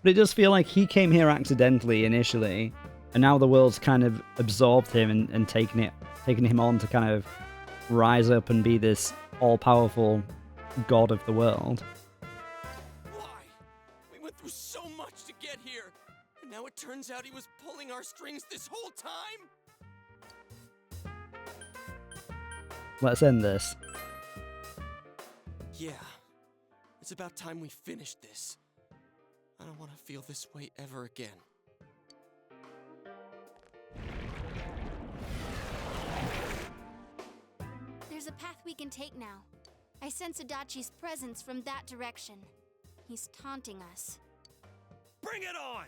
But it does feel like he came here accidentally initially, and now the world's kind of absorbed him and taken him on to kind of rise up and be this all-powerful god of the world. so much to get here, and now it turns out he was pulling our strings this whole time? Let's end this. Yeah. It's about time we finished this. I don't want to feel this way ever again. There's a path we can take now. I sense Adachi's presence from that direction. He's taunting us. Bring it on!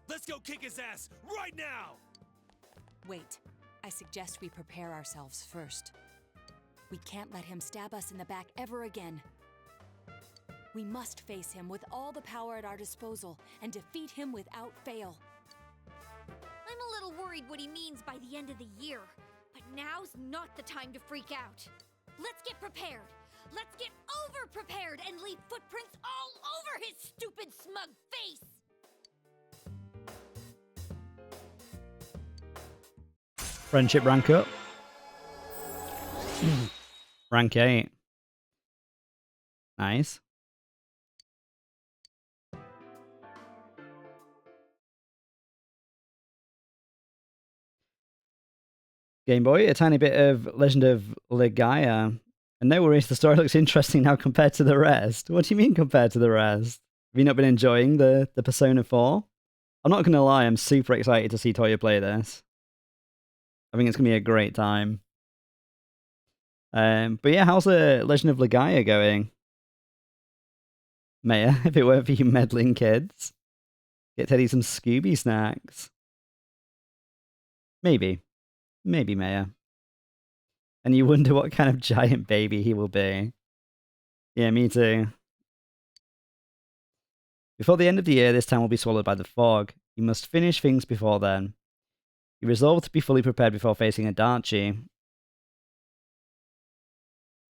Let's go kick his ass right now! Wait. I suggest we prepare ourselves first. We can't let him stab us in the back ever again. We must face him with all the power at our disposal and defeat him without fail. I'm a little worried what he means by the end of the year, but now's not the time to freak out. Let's get prepared. Let's get over-prepared and leave footprints all over his stupid, smug face! Friendship rank up. Rank 8. Nice. Game Boy, a tiny bit of Legend of Legaia. And no worries, the story looks interesting now compared to the rest. What do you mean compared to the rest? Have you not been enjoying the Persona 4? I'm not going to lie, I'm super excited to see Toya play this. I think it's going to be a great time. But yeah, how's the Legend of Legaia going? Maya, if it weren't for you meddling kids. Get Teddy some Scooby snacks. Maybe. Maybe, Maya. And you wonder what kind of giant baby he will be. Yeah, me too. Before the end of the year, this town will be swallowed by the fog. You must finish things before then. You resolve to be fully prepared before facing Adachi.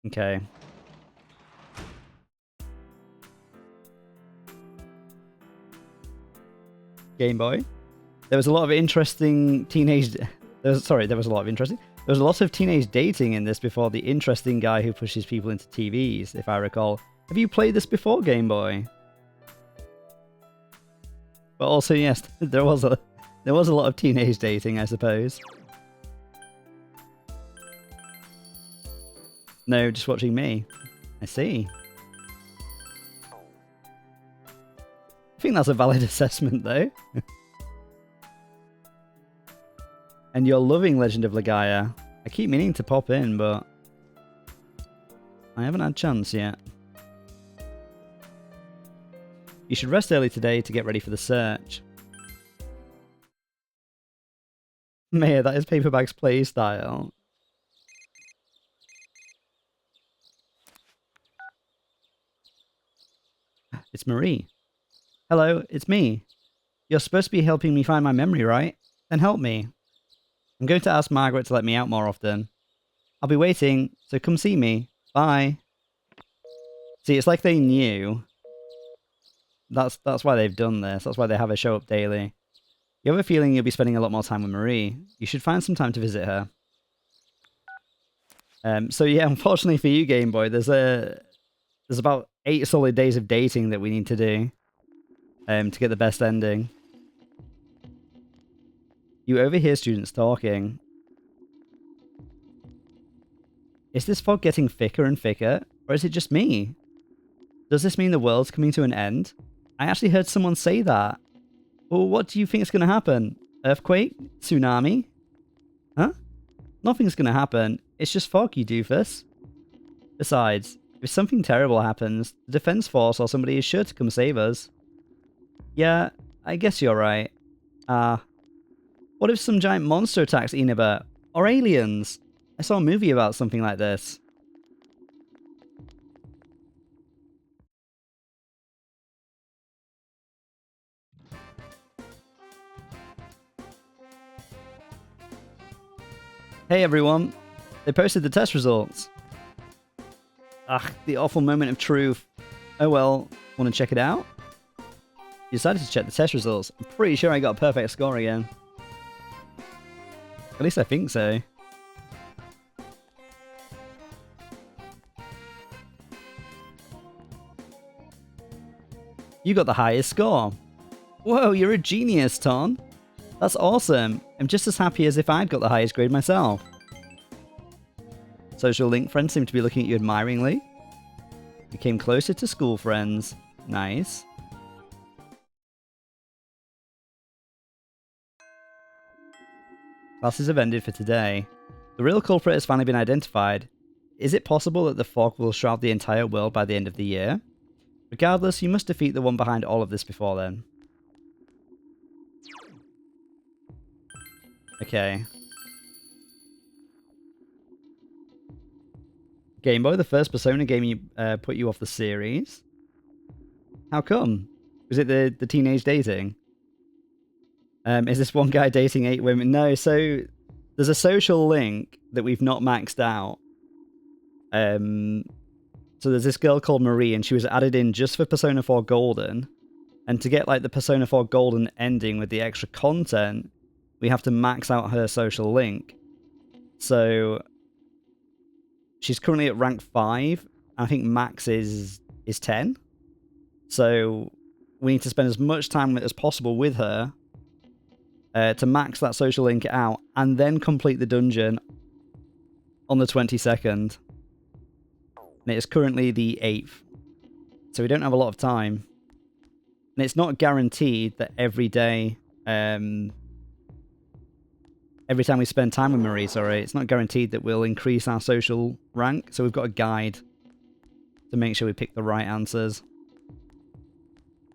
Okay. Game Boy. There was a lot of interesting teenage... There was a lot of interesting... There was a lot of teenage dating in this before the interesting guy who pushes people into TVs, if I recall. Have you played this before, Game Boy? But also, yes, there was a lot of teenage dating, I suppose. No, just watching me. I see. I think that's a valid assessment, though. And you're loving Legend of Legaia. I keep meaning to pop in, but I haven't had a chance yet. You should rest early today to get ready for the search. Maya, that is Paperbag's playstyle. It's Marie. Hello, it's me. You're supposed to be helping me find my memory, right? Then help me. I'm going to ask Margaret to let me out more often. I'll be waiting, so come see me. Bye. See, it's like they knew. That's why they've done this. That's why they have her show up daily. You have a feeling you'll be spending a lot more time with Marie. You should find some time to visit her. So yeah, unfortunately for you, Game Boy, there's about 8 solid days of dating that we need to do to get the best ending. You overhear students talking. Is this fog getting thicker and thicker, or is it just me? Does this mean the world's coming to an end? I actually heard someone say that. Well, what do you think is going to happen? Earthquake? Tsunami? Huh? Nothing's going to happen. It's just fog, you doofus. Besides, if something terrible happens, the Defense Force or somebody is sure to come save us. Yeah, I guess you're right. What if some giant monster attacks Inaba? Or aliens? I saw a movie about something like this. Hey everyone, they posted the test results. Ugh, the awful moment of truth. Oh well, want to check it out? You decided to check the test results. I'm pretty sure I got a perfect score again. At least I think so. You got the highest score. Whoa, you're a genius, Ton. That's awesome. I'm just as happy as if I'd got the highest grade myself. Social link friends seem to be looking at you admiringly. You came closer to school friends. Nice. Classes have ended for today. The real culprit has finally been identified. Is it possible that the fog will shroud the entire world by the end of the year? Regardless, you must defeat the one behind all of this before then. Okay. Game Boy, the first Persona game you put you off the series. How come? Was it the teenage dating? Is this one guy dating 8 women? No, so there's a social link that we've not maxed out. So there's this girl called Marie, and she was added in just for Persona 4 Golden. And to get like the Persona 4 Golden ending with the extra content, we have to max out her social link. So she's currently at rank 5. I think max is 10. So we need to spend as much time as possible with her to max that social link out and then complete the dungeon on the 22nd. And it is currently the 8th. So we don't have a lot of time. And it's not guaranteed that every day, every time we spend time with Marie, it's not guaranteed that we'll increase our social rank. So we've got a guide to make sure we pick the right answers.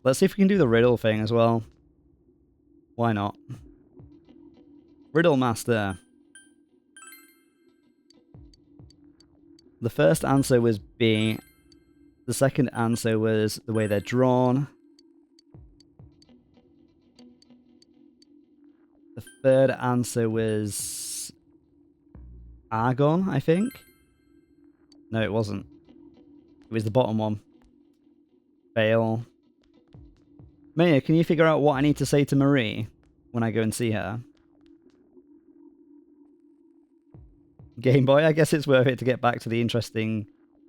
Let's see if we can do the riddle thing as well. Why not? Riddle Master. The first answer was B. The second answer was the way they're drawn. The third answer was Argon, I think. No, it wasn't. It was the bottom one. Fail. Maya, can you figure out what I need to say to Marie when I go and see her? Game Boy, I guess it's worth it to get back to the interesting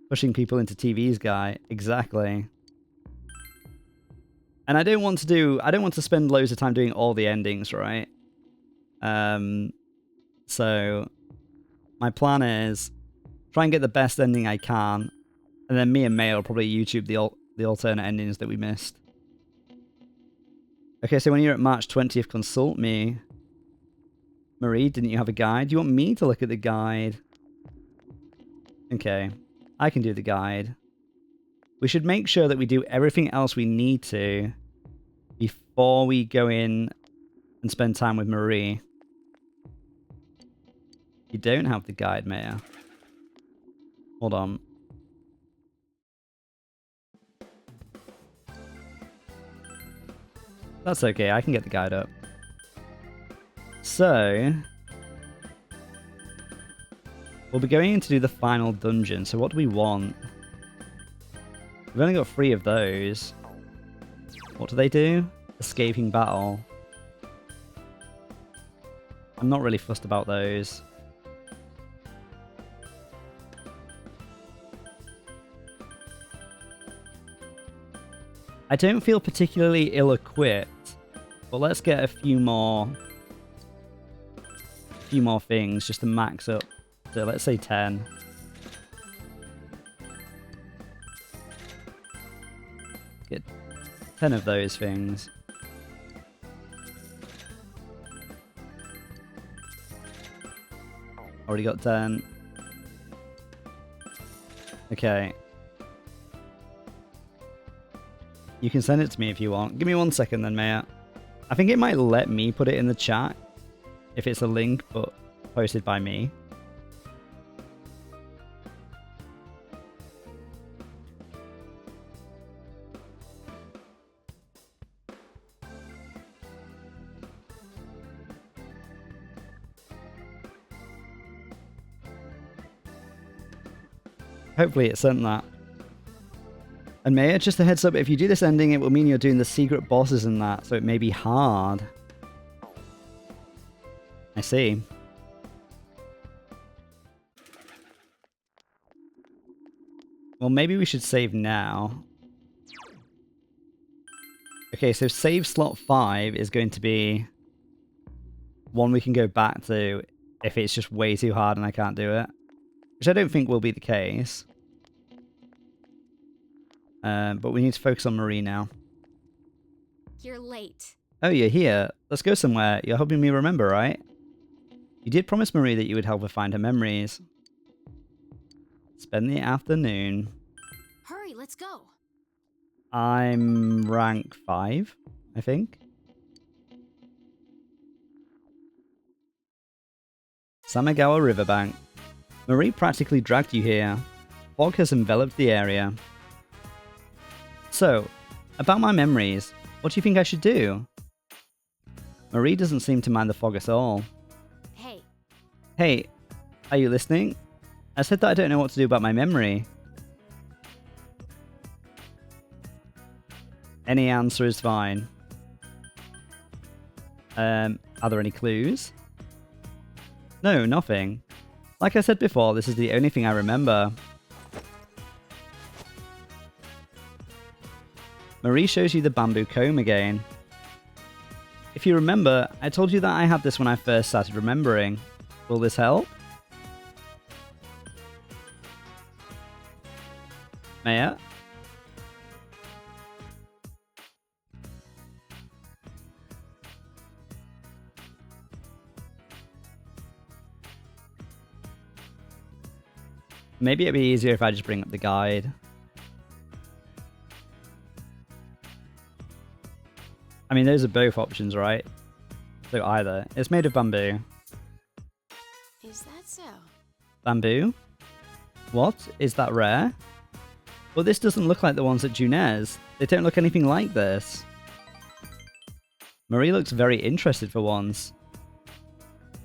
pushing people into TVs guy. Exactly. And I don't want to spend loads of time doing all the endings, right? So my plan is try and get the best ending I can, and then me and May will probably YouTube the alternate endings that we missed. Okay, so when you're at March 20th, consult me. Marie, didn't you have a guide? Do you want me to look at the guide? Okay, I can do the guide. We should make sure that we do everything else we need to before we go in and spend time with Marie. You don't have the guide, Maya. Hold on. That's okay, I can get the guide up. So we'll be going in to do the final dungeon. So what do we want? We've only got 3 of those. What do they do? Escaping battle. I'm not really fussed about those. I don't feel particularly ill-equipped, but let's get a few more things just to max up. So let's say 10. Get 10 of those things. Already got 10. Okay. You can send it to me if you want. Give me 1 second then, Maya. I think it might let me put it in the chat if it's a link, but posted by me. Hopefully it sent that. And Maya, just a heads up, if you do this ending, it will mean you're doing the secret bosses and that, so it may be hard. I see. Well, maybe we should save now. Okay, so save slot 5 is going to be one we can go back to if it's just way too hard and I can't do it. Which I don't think will be the case. But we need to focus on Marie now. You're late. Oh, you're here. Let's go somewhere. You're helping me remember, right? You did promise Marie that you would help her find her memories. Spend the afternoon. Hurry, let's go. I'm rank 5, I think. Samigawa Riverbank. Marie practically dragged you here. Fog has enveloped the area. So, about my memories, what do you think I should do? Marie doesn't seem to mind the fog at all. Hey. Hey, are you listening? I said that I don't know what to do about my memory. Any answer is fine. Are there any clues? No, nothing. Like I said before, this is the only thing I remember. Marie shows you the bamboo comb again. If you remember, I told you that I had this when I first started remembering. Will this help? Maya? Maybe it'd be easier if I just bring up the guide. I mean, those are both options, right? So either. It's made of bamboo. Is that so? Bamboo? What? Is that rare? Well, this doesn't look like the ones at Junez. They don't look anything like this. Marie looks very interested for once.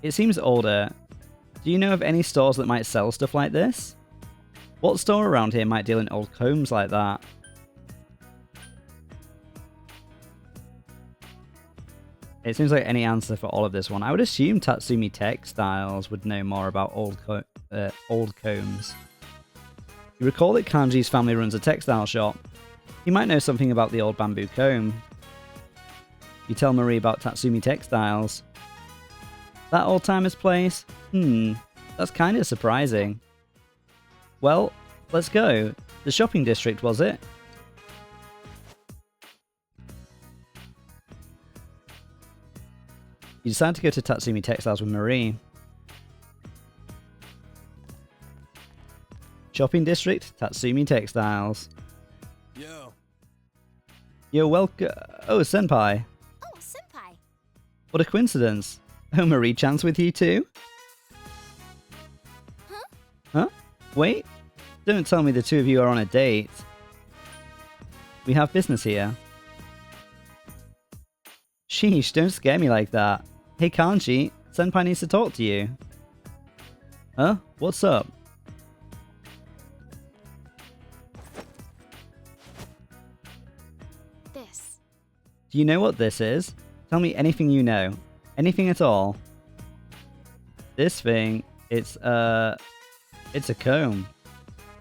It seems older. Do you know of any stores that might sell stuff like this? What store around here might deal in old combs like that? It seems like any answer for all of this one. I would assume Tatsumi Textiles would know more about old combs. You recall that Kanji's family runs a textile shop. He might know something about the old bamboo comb. You tell Marie about Tatsumi Textiles. That old-timer's place? That's kind of surprising. Well, let's go. The shopping district, was it? You decide to go to Tatsumi Textiles with Marie. Shopping district, Tatsumi Textiles. Yo. You're welcome. Oh, Senpai. Oh, Senpai. What a coincidence. Oh, Marie-chan's with you too? Huh? Wait. Don't tell me the two of you are on a date. We have business here. Sheesh, don't scare me like that. Hey Kanji, Senpai needs to talk to you. Huh? What's up? This. Do you know what this is? Tell me anything you know. Anything at all. This thing, it's a comb.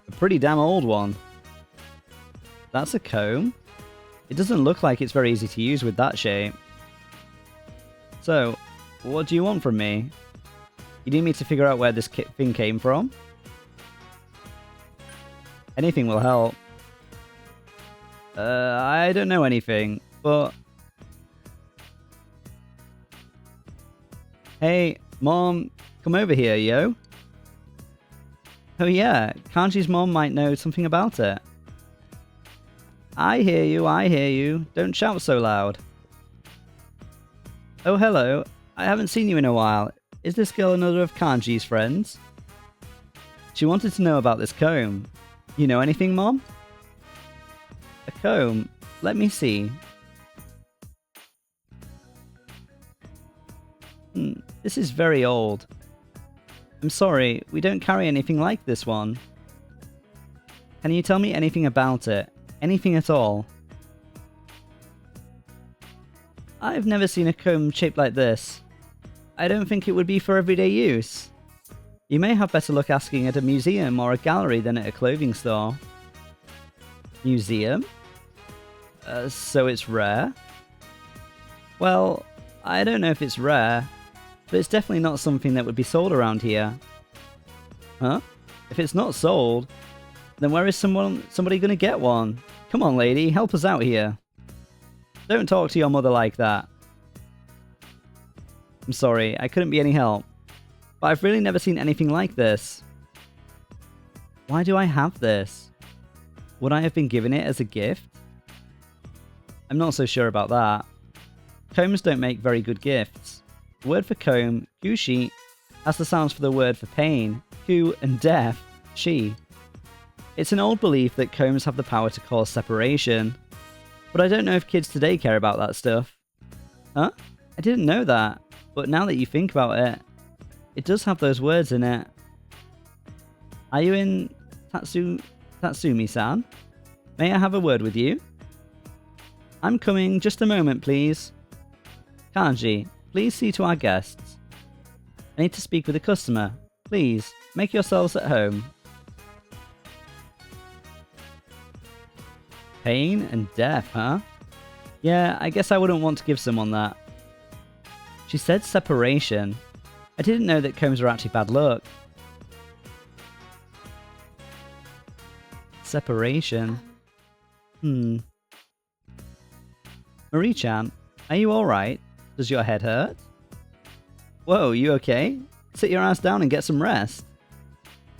A pretty damn old one. That's a comb? It doesn't look like it's very easy to use with that shape. So, what do you want from me? You need me to figure out where this thing came from? Anything will help. I don't know anything, but... Hey, Mom, come over here, yo. Oh yeah, Kanji's mom might know something about it. I hear you, I hear you. Don't shout so loud. Oh, hello. I haven't seen you in a while. Is this girl another of Kanji's friends? She wanted to know about this comb. You know anything, Mom? A comb? Let me see. This is very old. I'm sorry, we don't carry anything like this one. Can you tell me anything about it? Anything at all? I've never seen a comb shaped like this. I don't think it would be for everyday use. You may have better luck asking at a museum or a gallery than at a clothing store. Museum? So it's rare? Well, I don't know if it's rare, but it's definitely not something that would be sold around here. Huh? If it's not sold, then where is somebody gonna get one? Come on, lady, help us out here. Don't talk to your mother like that. I'm sorry, I couldn't be any help. But I've really never seen anything like this. Why do I have this? Would I have been given it as a gift? I'm not so sure about that. Combs don't make very good gifts. The word for comb, gushi, has the sounds for the word for pain, ku, and death, shi. It's an old belief that combs have the power to cause separation. But I don't know if kids today care about that stuff. Huh? I didn't know that, but now that you think about it, it does have those words in it. Are you in Tatsumi-san? May I have a word with you? I'm coming, just a moment please. Kanji, please see to our guests. I need to speak with a customer. Please, make yourselves at home. Pain and death, huh? Yeah, I guess I wouldn't want to give someone that. She said separation. I didn't know that combs were actually bad luck. Separation. Marie-chan, are you alright? Does your head hurt? Whoa, you okay? Sit your ass down and get some rest.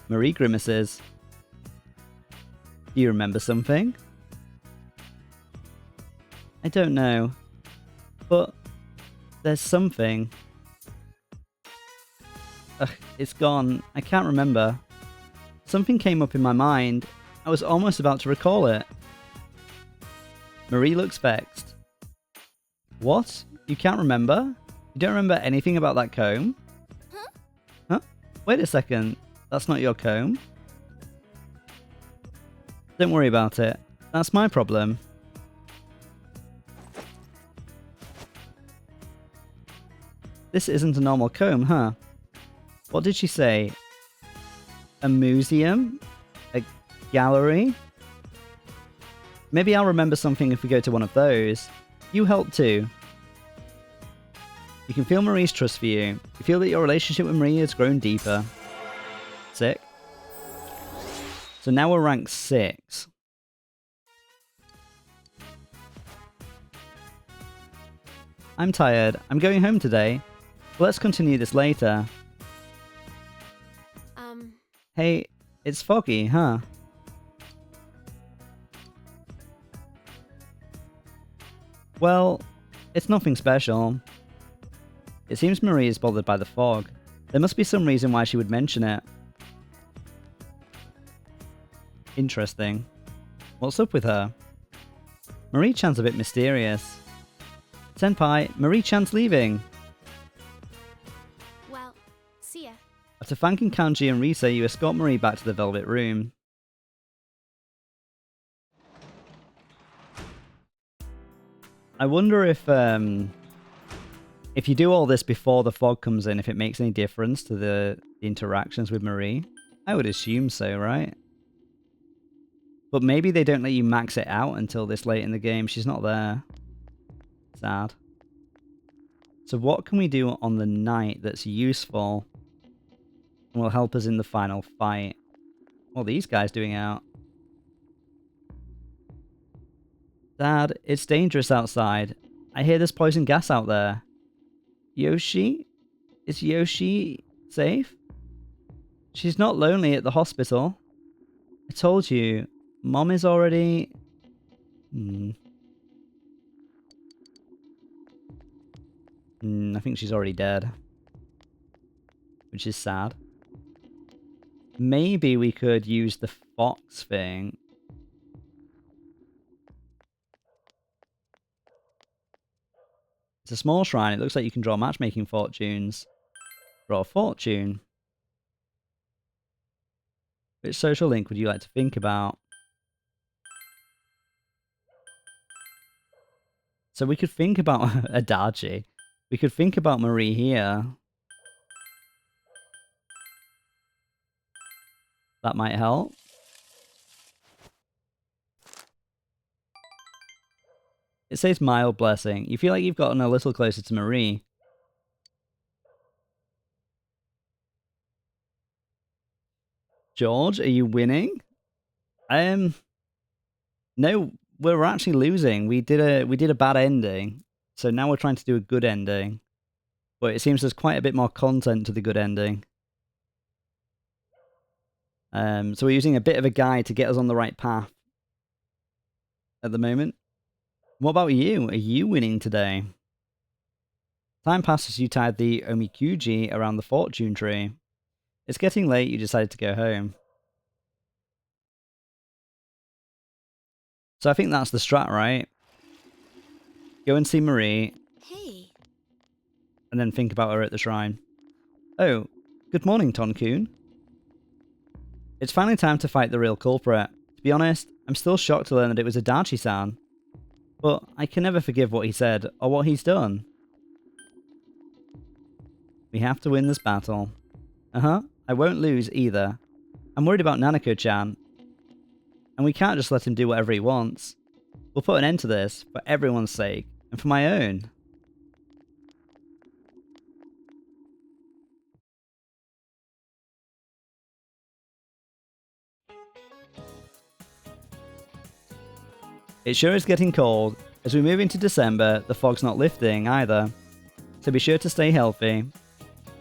Marie grimaces. Do you remember something? I don't know. But there's something. Ugh, it's gone. I can't remember. Something came up in my mind. I was almost about to recall it. Marie looks vexed. What? You can't remember? You don't remember anything about that comb? Huh? Wait a second. That's not your comb? Don't worry about it. That's my problem. This isn't a normal comb, huh? What did she say? A museum? A gallery? Maybe I'll remember something if we go to one of those. You help too. You can feel Marie's trust for you. You feel that your relationship with Marie has grown deeper. Sick. So now we're ranked 6. I'm tired. I'm going home today. Let's continue this later. Hey, it's foggy, huh? Well, it's nothing special. It seems Marie is bothered by the fog. There must be some reason why she would mention it. Interesting. What's up with her? Marie-chan's a bit mysterious. Senpai, Marie-chan's leaving! Well, see ya. After thanking Kanji and Risa, you escort Marie back to the Velvet Room. I wonder if you do all this before the fog comes in, if it makes any difference to the interactions with Marie. I would assume so, right? But maybe they don't let you max it out until this late in the game. She's not there. Sad. So what can we do on the night that's useful and will help us in the final fight? What are these guys doing out? Dad, it's dangerous outside. I hear there's poison gas out there. Yoshi? Is Yoshi safe? She's not lonely at the hospital. I told you, Mom is already... I think she's already dead. Which is sad. Maybe we could use the fox thing. It's a small shrine. It looks like you can draw matchmaking fortunes. Draw a fortune. Which social link would you like to think about? So we could think about Adachi. We could think about Marie here. That might help. It says mild blessing. You feel like you've gotten a little closer to Marie. George, are you winning? No, we're actually losing. We did a bad ending, so now we're trying to do a good ending. But it seems there's quite a bit more content to the good ending. So we're using a bit of a guide to get us on the right path at the moment. What about you? Are you winning today? Time passes, you tied the omikuji around the fortune tree. It's getting late, you decided to go home. So I think that's the strat, right? Go and see Marie. Hey. And then think about her at the shrine. Oh, good morning, Tonkun. It's finally time to fight the real culprit. To be honest, I'm still shocked to learn that it was Adachi-san. But I can never forgive what he said, or what he's done. We have to win this battle. I won't lose either. I'm worried about Nanako-chan. And we can't just let him do whatever he wants. We'll put an end to this, for everyone's sake, and for my own. It sure is getting cold. As we move into December, the fog's not lifting either. So be sure to stay healthy.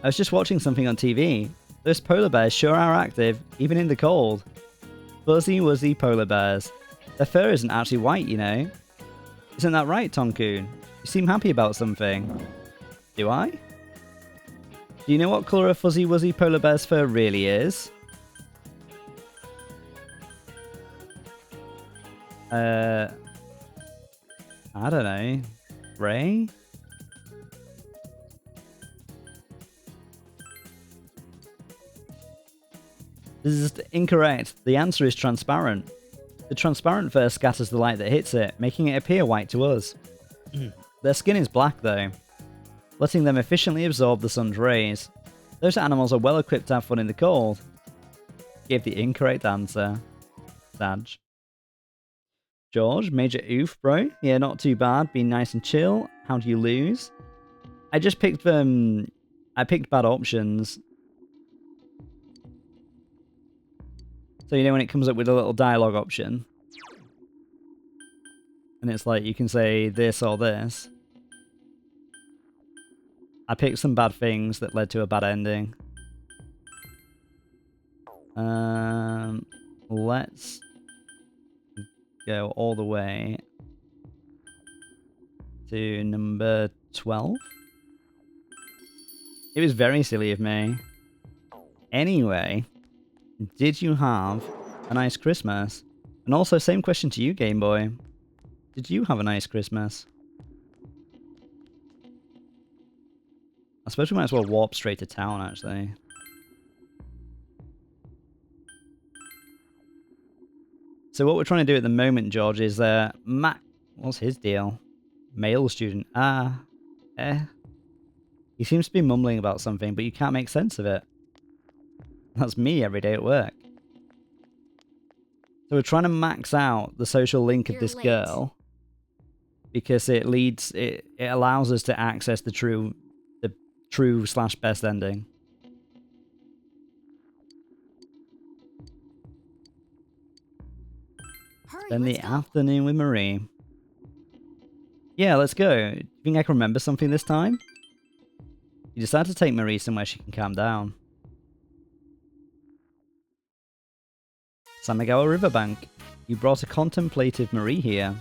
I was just watching something on TV. Those polar bears sure are active, even in the cold. Fuzzy wuzzy polar bears. Their fur isn't actually white, you know. Isn't that right, Tonkun? You seem happy about something. Do I? Do you know what colour a fuzzy wuzzy polar bear's fur really is? I don't know. Grey? This is incorrect. The answer is transparent. The transparent fur scatters the light that hits it, making it appear white to us. Their skin is black though, letting them efficiently absorb the sun's rays. Those animals are well equipped to have fun in the cold. Gave the incorrect answer. Sag. George, major oof, bro. Yeah, not too bad. Being nice and chill. How do you lose? I just picked I picked bad options. So you know when it comes up with a little dialogue option, and it's like you can say this or this. I picked some bad things that led to a bad ending. Let's go all the way to number 12. It was very silly of me. Anyway, did you have a nice Christmas? And also, same question to you, Game Boy. Did you have a nice Christmas? I suppose we might as well warp straight to town, actually. So what we're trying to do at the moment, George, is Mac. What's his deal? Male student. He seems to be mumbling about something, but you can't make sense of it. That's me every day at work. So we're trying to max out the social link of this girl because it allows us to access the true / best ending. Spend the afternoon with Marie. Yeah, let's go. Do you think I can remember something this time? You decide to take Marie somewhere she can calm down. Samigawa Riverbank. You brought a contemplative Marie here.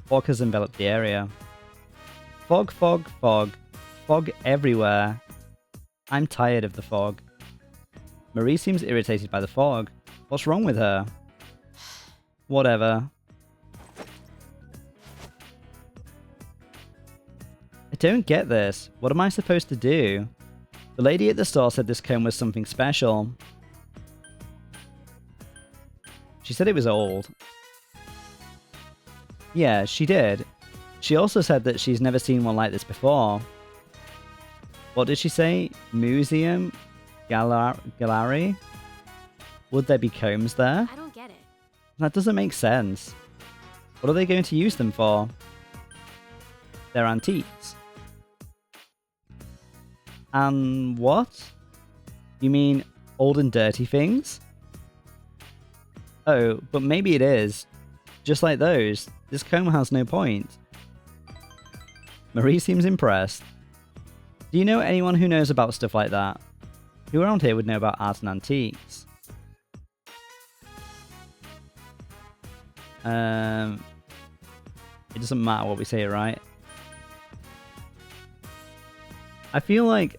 Fog has enveloped the area. Fog, fog, fog. Fog everywhere. I'm tired of the fog. Marie seems irritated by the fog. What's wrong with her? Whatever. I don't get this. What am I supposed to do? The lady at the store said this comb was something special. She said it was old. Yeah, she did. She also said that she's never seen one like this before. What did she say? Museum? Gallery? Would there be combs there? I don't get it. That doesn't make sense. What are they going to use them for? they're antiques. And what? You mean old and dirty things? Oh, but maybe it is. Just like those, this comb has no point. Marie seems impressed. Do you know anyone who knows about stuff like that? Who around here would know about art and antiques? It doesn't matter what we say, right? I feel like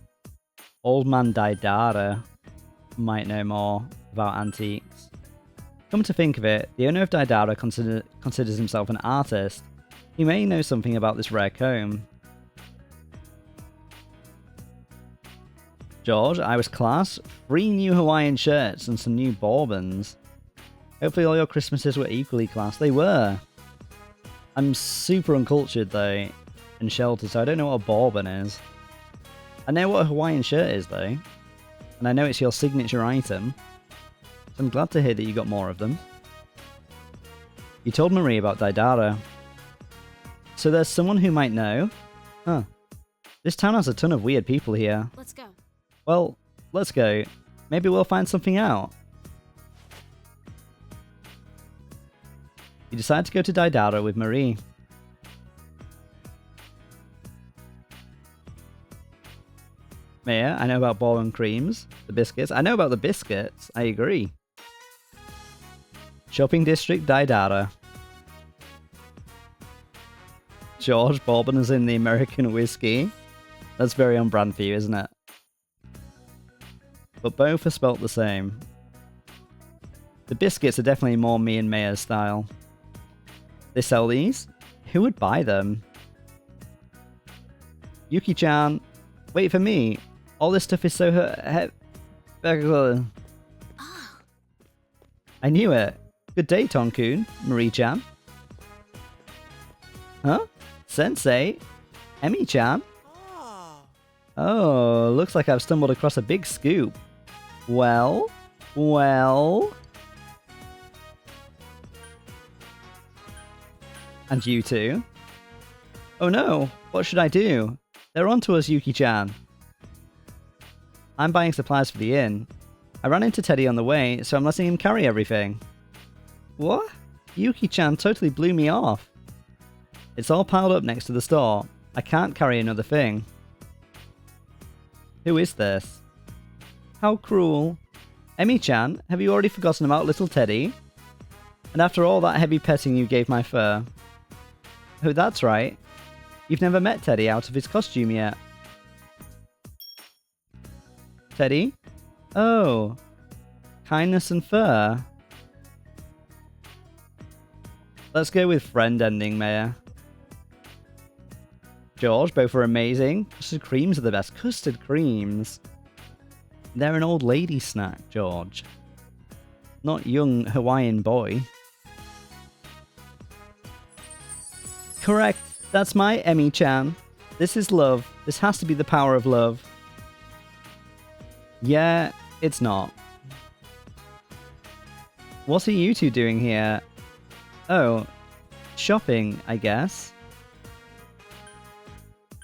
Old Man Daidara might know more about antiques. Come to think of it, the owner of Daidara considers himself an artist. He may know something about this rare comb. George, I was class. 3 new Hawaiian shirts and some new bourbons. Hopefully all your Christmases were equally class. They were. I'm super uncultured though, and sheltered, so I don't know what a bourbon is. I know what a Hawaiian shirt is though, and I know it's your signature item. So I'm glad to hear that you got more of them. You told Marie about Daidara. So there's someone who might know? Huh. This town has a ton of weird people here. Let's go. Well, let's go. Maybe we'll find something out. You decide to go to Daidara with Marie. Maya, I know about bourbon creams, the biscuits. I know about the biscuits, I agree. Shopping district Daidara. George, bourbon is in the American whiskey. That's very on brand for you, isn't it? But both are spelt the same. The biscuits are definitely more me and Maya's style. They sell these? Who would buy them? Yuki-chan, wait for me. All this stuff is so I knew it. Good day, Tonkun, Marie-chan. Huh? Sensei? Emi-chan? Oh, looks like I've stumbled across a big scoop. Well? And you too? Oh no, what should I do? They're onto us, Yuki-chan. I'm buying supplies for the inn. I ran into Teddy on the way, so I'm letting him carry everything. What? Yuki-chan totally blew me off. It's all piled up next to the store. I can't carry another thing. Who is this? How cruel. Emi-chan, have you already forgotten about little Teddy? And after all that heavy petting you gave my fur. Oh, that's right. You've never met Teddy out of his costume yet. Teddy? Oh. Kindness and fur. Let's go with friend ending, Maya. George, both are amazing. Custard creams are the best. Custard creams. They're an old lady snack, George. Not young Hawaiian boy. Correct. That's my Emi-chan. This is love. This has to be the power of love. Yeah, it's not. What are you two doing here? Oh, shopping, I guess.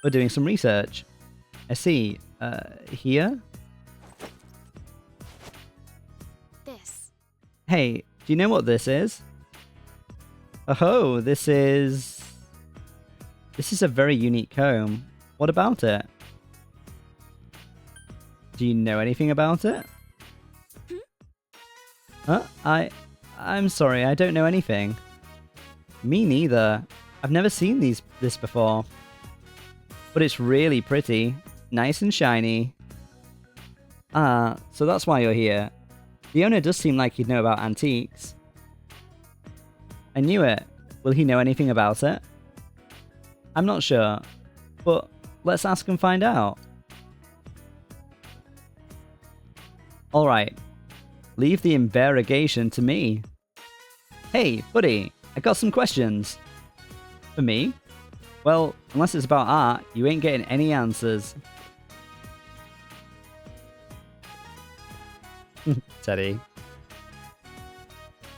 We're doing some research. I see. Here? This. Hey, do you know what this is? Oh, this is a very unique comb. What about it? Do you know anything about it? Huh? I'm sorry, I don't know anything. Me neither. I've never seen this before. But it's really pretty. Nice and shiny. Ah, so that's why you're here. The owner does seem like he'd know about antiques. I knew it. Will he know anything about it? I'm not sure. But let's ask and find out. Alright. Leave the interrogation to me. Hey, buddy, I got some questions. For me? Well, unless it's about art, you ain't getting any answers. Teddy.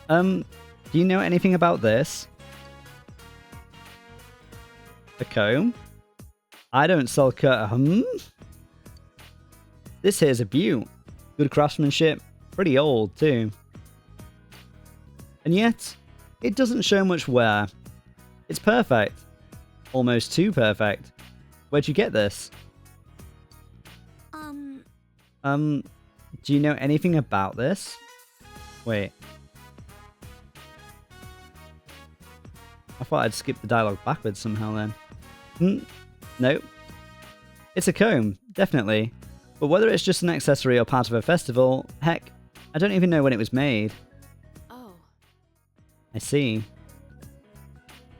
Do you know anything about this? A comb? I don't sell This here's a beaut. Good craftsmanship. Pretty old, too. And yet, it doesn't show much wear. It's perfect. Almost too perfect. Where'd you get this? Do you know anything about this? Wait. I thought I'd skip the dialogue backwards somehow then. Nope. It's a comb, definitely. But whether it's just an accessory or part of a festival, heck, I don't even know when it was made. Oh. I see.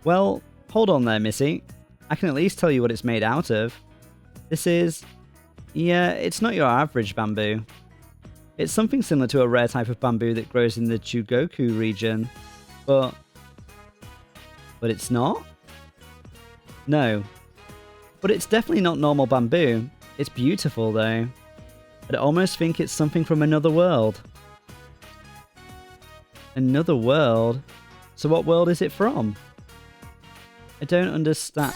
Well, hold on there, Missy. I can at least tell you what it's made out of. This is... yeah, it's not your average bamboo. It's something similar to a rare type of bamboo that grows in the Chugoku region, but it's not? No. But it's definitely not normal bamboo. It's beautiful, though. I'd almost think it's something from another world. Another world? So what world is it from? I don't understand.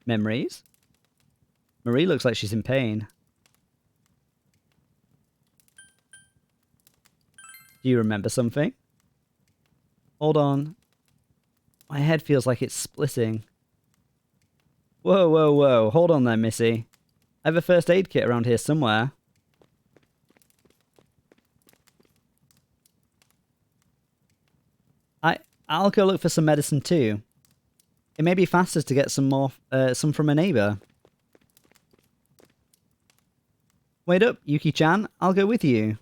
Memories? Marie looks like she's in pain. Do you remember something? Hold on. My head feels like it's splitting. Whoa, whoa, whoa. Hold on there, Missy. I have a first aid kit around here somewhere. I'll go look for some medicine too. It may be faster to get some from a neighbor. Wait up, Yuki-chan. I'll go with you.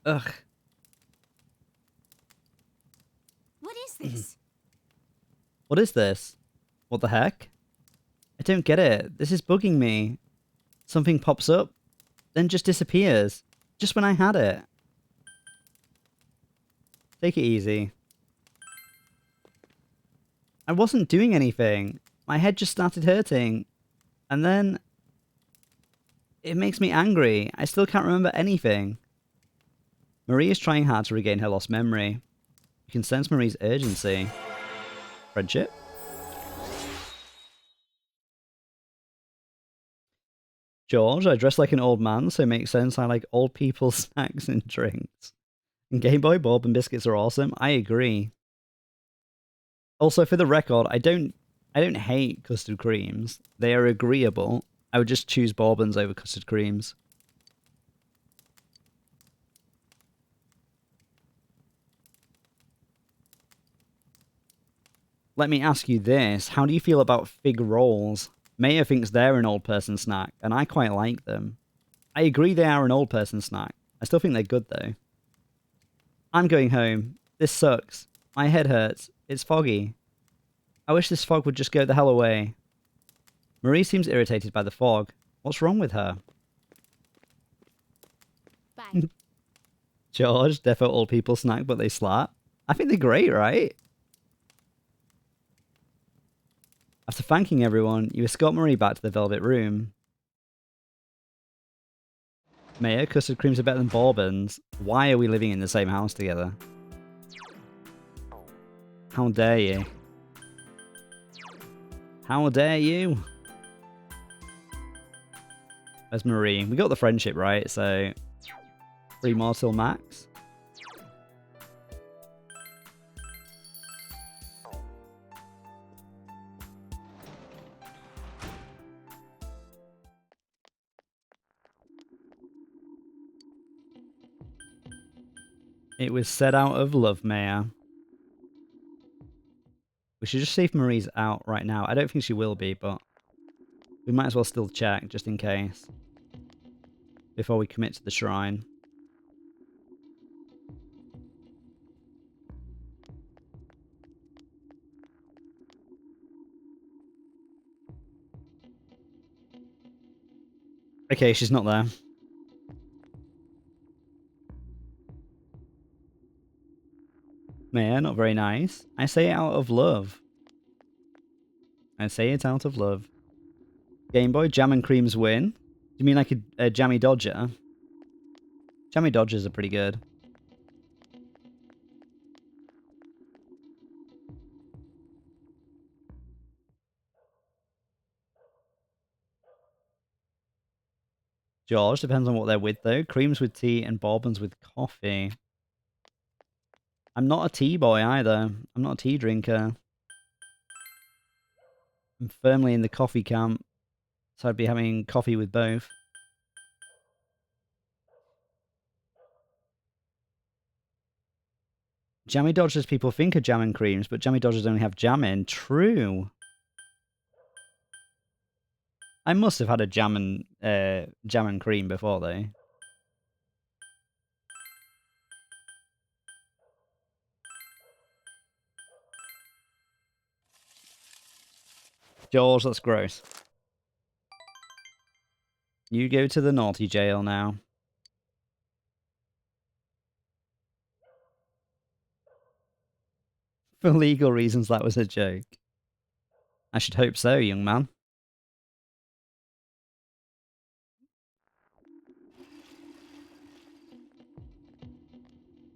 Ugh. What is this? What is this? What the heck? I don't get it. This is bugging me. Something pops up, then just disappears. Just when I had it. Take it easy. I wasn't doing anything. My head just started hurting. And then... it makes me angry. I still can't remember anything. Marie is trying hard to regain her lost memory. You can sense Marie's urgency. Friendship? George, I dress like an old man, so it makes sense I like old people's snacks and drinks. And Game Boy, Bob, and biscuits are awesome. I agree. Also, for the record, I don't hate custard creams. They are agreeable. I would just choose bourbons over custard creams. Let me ask you this. How do you feel about fig rolls? Maya thinks they're an old person snack, and I quite like them. I agree they are an old person snack. I still think they're good, though. I'm going home. This sucks. My head hurts. It's foggy. I wish this fog would just go the hell away. Marie seems irritated by the fog. What's wrong with her? Bye. George, defo old people snack, but they slap. I think they're great, right? After thanking everyone, you escort Marie back to the Velvet Room. Maya, custard creams are better than bourbons. Why are we living in the same house together? How dare you? How dare you? Where's Marie? We got the friendship right, so... 3 more till max. It was set out of love, Maya. We should just see if Marie's out right now. I don't think she will be, but we might as well still check, just in case. Before we commit to the shrine. Okay, she's not there. Maya, not very nice. I say it out of love. I say it out of love. Game Boy, Jam and Creams win. Do you mean like a Jammy Dodger? Jammy Dodgers are pretty good. George, depends on what they're with, though. Creams with tea and bourbons with coffee. I'm not a tea boy either. I'm not a tea drinker. I'm firmly in the coffee camp, so I'd be having coffee with both. Jammy Dodgers people think are jam and creams, but Jammy Dodgers only have jam in. True. I must have had a jam and cream before, though. George, that's gross. You go to the naughty jail now. For legal reasons, that was a joke. I should hope so, young man.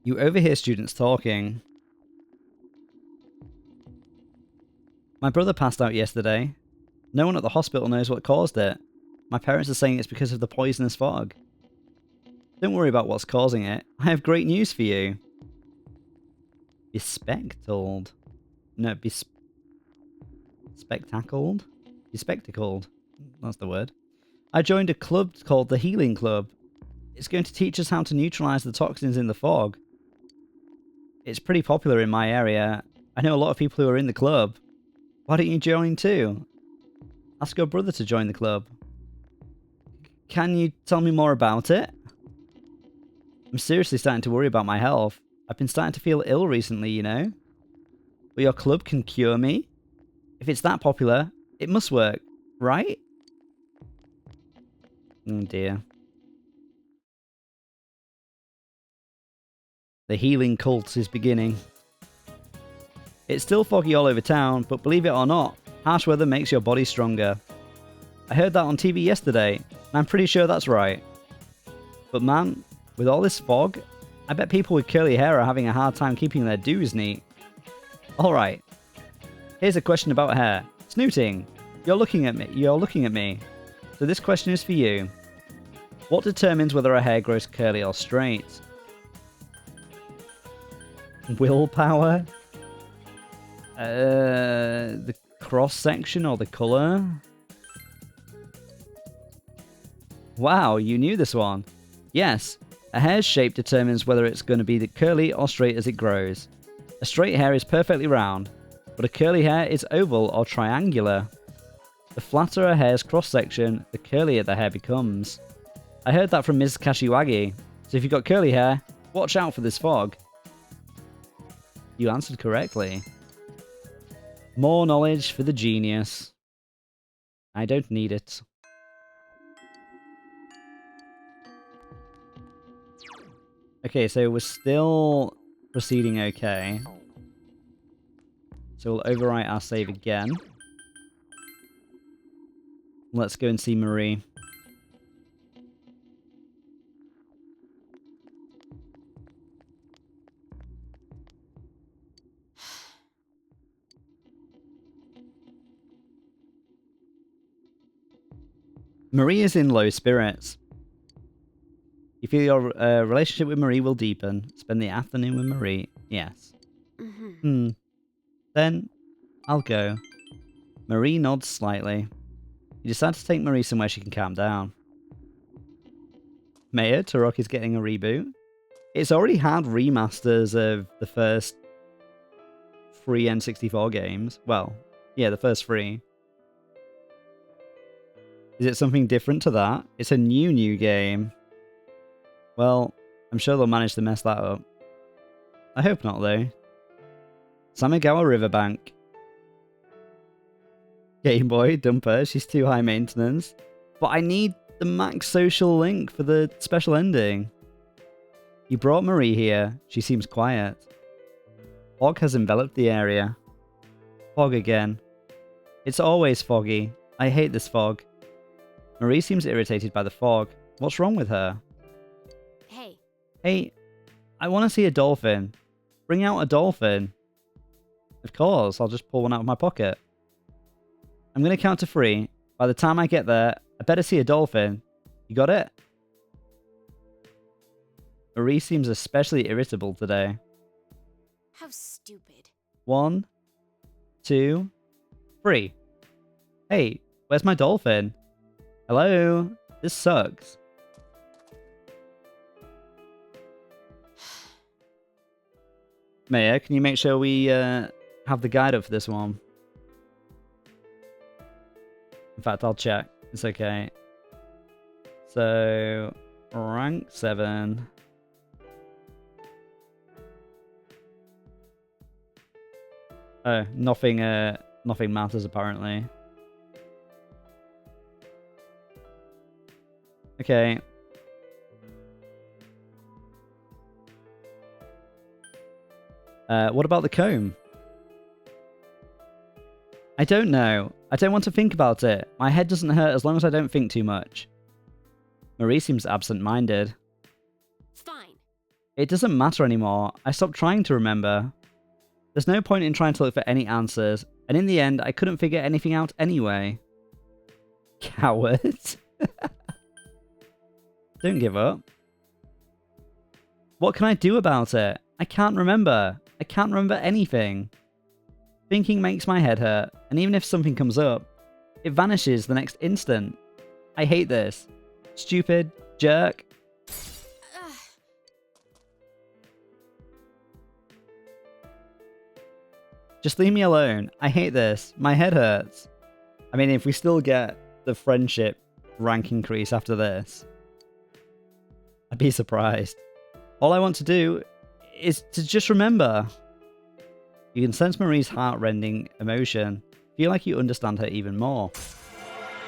You overhear students talking. My brother passed out yesterday. No one at the hospital knows what caused it. My parents are saying it's because of the poisonous fog. Don't worry about what's causing it. I have great news for you. Bespectacled. No, spectacled? Bespectacled. That's the word. I joined a club called the Healing Club. It's going to teach us how to neutralize the toxins in the fog. It's pretty popular in my area. I know a lot of people who are in the club. Why don't you join too? Ask your brother to join the club. Can you tell me more about it? I'm seriously starting to worry about my health. I've been starting to feel ill recently, you know? But your club can cure me? If it's that popular, it must work, right? Oh dear. The healing cult is beginning. It's still foggy all over town, but believe it or not, harsh weather makes your body stronger. I heard that on TV yesterday, and I'm pretty sure that's right. But man, with all this fog, I bet people with curly hair are having a hard time keeping their do's neat. Alright, here's a question about hair. Snooting, you're looking at me. So this question is for you. What determines whether a hair grows curly or straight? Willpower? The cross-section or the colour? Wow, you knew this one. Yes, a hair's shape determines whether it's going to be curly or straight as it grows. A straight hair is perfectly round, but a curly hair is oval or triangular. The flatter a hair's cross-section, the curlier the hair becomes. I heard that from Ms. Kashiwagi, so if you've got curly hair, watch out for this fog. You answered correctly. More knowledge for the genius. I don't need it. Okay, so we're still proceeding okay. So we'll overwrite our save again. Let's go and see Marie. Marie is in low spirits. You feel your relationship with Marie will deepen. Spend the afternoon with Marie. Yes. Then, I'll go. Marie nods slightly. You decide to take Marie somewhere she can calm down. Mayor, Turok is getting a reboot. It's already had remasters of the first 3 N64 games. Well, yeah, the first 3. Is it something different to that? It's a new game. Well, I'm sure they'll manage to mess that up. I hope not, though. Samigawa Riverbank. Game Boy, dumper, she's too high maintenance. But I need the max social link for the special ending. You brought Marie here. She seems quiet. Fog has enveloped the area. Fog again. It's always foggy. I hate this fog. Marie seems irritated by the fog. What's wrong with her? Hey. Hey, I want to see a dolphin. Bring out a dolphin. Of course, I'll just pull one out of my pocket. I'm going to count to 3. By the time I get there, I better see a dolphin. You got it? Marie seems especially irritable today. How stupid. 1, 2, 3. Hey, where's my dolphin? Hello? This sucks. Maya, can you make sure we have the guide up for this one? In fact, I'll check. It's okay. So, rank 7. Oh, nothing matters apparently. Okay. What about the comb? I don't know. I don't want to think about it. My head doesn't hurt as long as I don't think too much. Marie seems absent-minded. Fine. It doesn't matter anymore. I stopped trying to remember. There's no point in trying to look for any answers, and in the end, I couldn't figure anything out anyway. Coward. Don't give up. What can I do about it? I can't remember. I can't remember anything. Thinking makes my head hurt, and even if something comes up, it vanishes the next instant. I hate this. Stupid jerk. Just leave me alone. I hate this. My head hurts. I mean, if we still get the friendship rank increase after this, I'd be surprised. All I want to do is to just remember. You can sense Marie's heart-rending emotion. Feel like you understand her even more.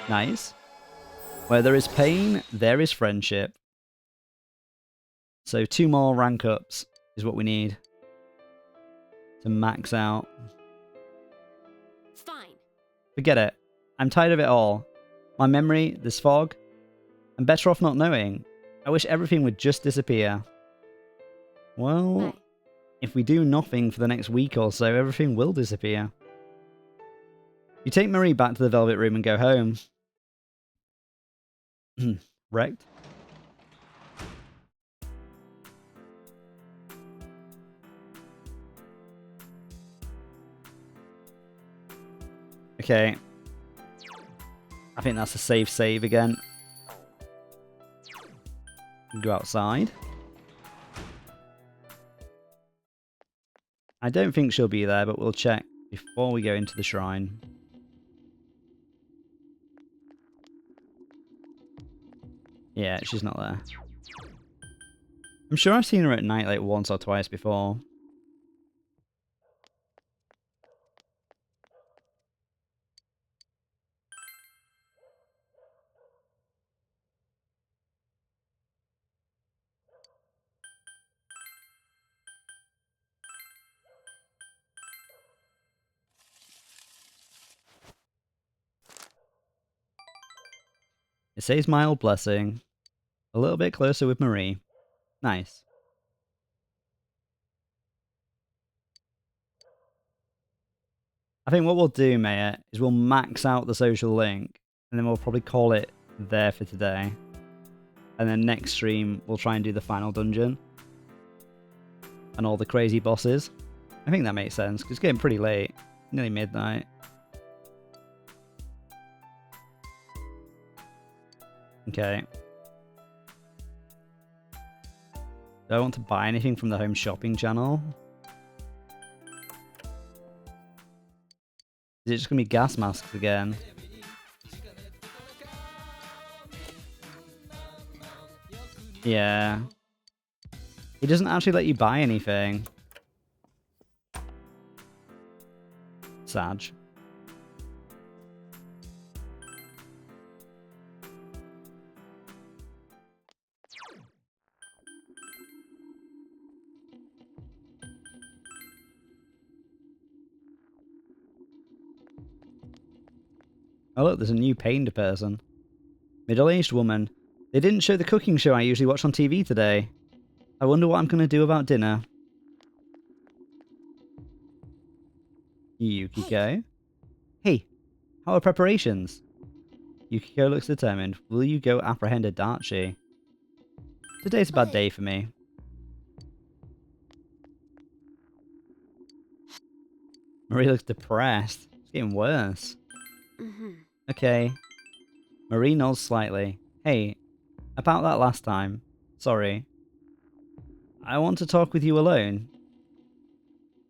Nice. Where there is pain, there is friendship. So 2 more rank ups is what we need to max out. Fine. Forget it. I'm tired of it all. My memory, this fog. I'm better off not knowing. I wish everything would just disappear. Well, Bye. If we do nothing for the next week or so, everything will disappear. You take Marie back to the Velvet Room and go home. Wrecked? Okay. I think that's a safe save again. Go outside. I don't think she'll be there, but we'll check before we go into the shrine. Yeah, she's not there. I'm sure I've seen her at night like once or twice before. It says mild blessing. A little bit closer with Marie. Nice. I think what we'll do, Maya, is we'll max out the social link, and then we'll probably call it there for today. And then next stream, we'll try and do the final dungeon. And all the crazy bosses. I think that makes sense, because it's getting pretty late. Nearly midnight. Okay. Do I want to buy anything from the home shopping channel? Is it just going to be gas masks again? Yeah. It doesn't actually let you buy anything. Sad. Oh look, there's a new pained person. Middle-aged woman. They didn't show the cooking show I usually watch on TV today. I wonder what I'm going to do about dinner. Yukiko. Hey, how are preparations? Yukiko looks determined. Will you go apprehend Adachi? Today's a bad day for me. Marie looks depressed. It's getting worse. Okay. Marie nods slightly. Hey, about that last time. Sorry. I want to talk with you alone.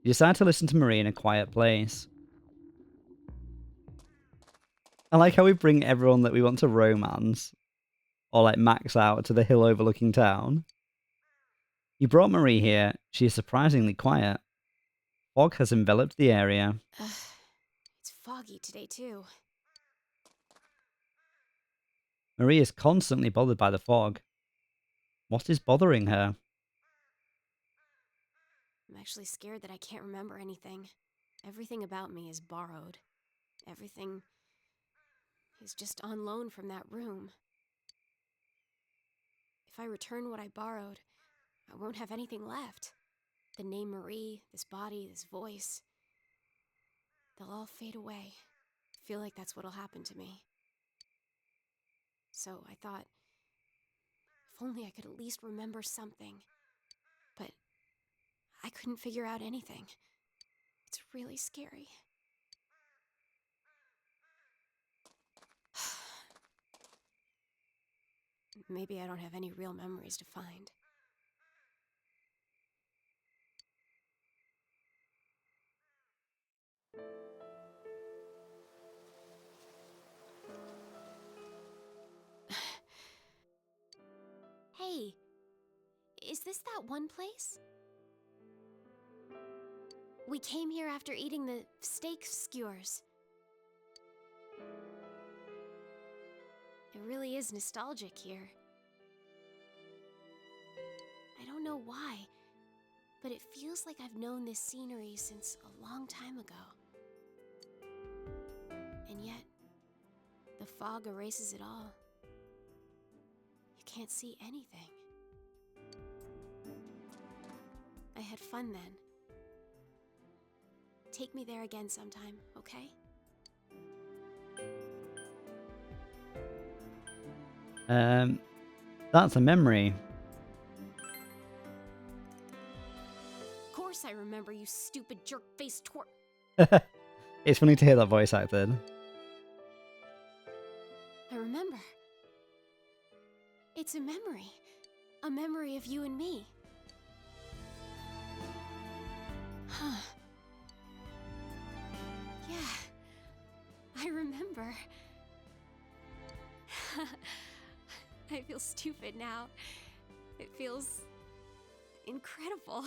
You decide to listen to Marie in a quiet place. I like how we bring everyone that we want to romance, or like max out to the hill overlooking town. You brought Marie here. She is surprisingly quiet. Fog has enveloped the area. It's foggy today, too. Marie is constantly bothered by the fog. What is bothering her? I'm actually scared that I can't remember anything. Everything about me is borrowed. Everything is just on loan from that room. If I return what I borrowed, I won't have anything left. The name Marie, this body, this voice, they'll all fade away. I feel like that's what'll happen to me. So I thought, if only I could at least remember something. But I couldn't figure out anything. It's really scary. Maybe I don't have any real memories to find. Hey, is this that one place? We came here after eating the steak skewers. It really is nostalgic here. I don't know why, but it feels like I've known this scenery since a long time ago. And yet, the fog erases it all. You can't see anything. I had fun then. Take me there again sometime, okay? That's a memory. Of course I remember, you stupid jerk-faced twerp. It's funny to hear that voice acted. I remember. It's a memory. A memory of you and me. Huh. Yeah. I remember. I feel stupid now. It feels incredible.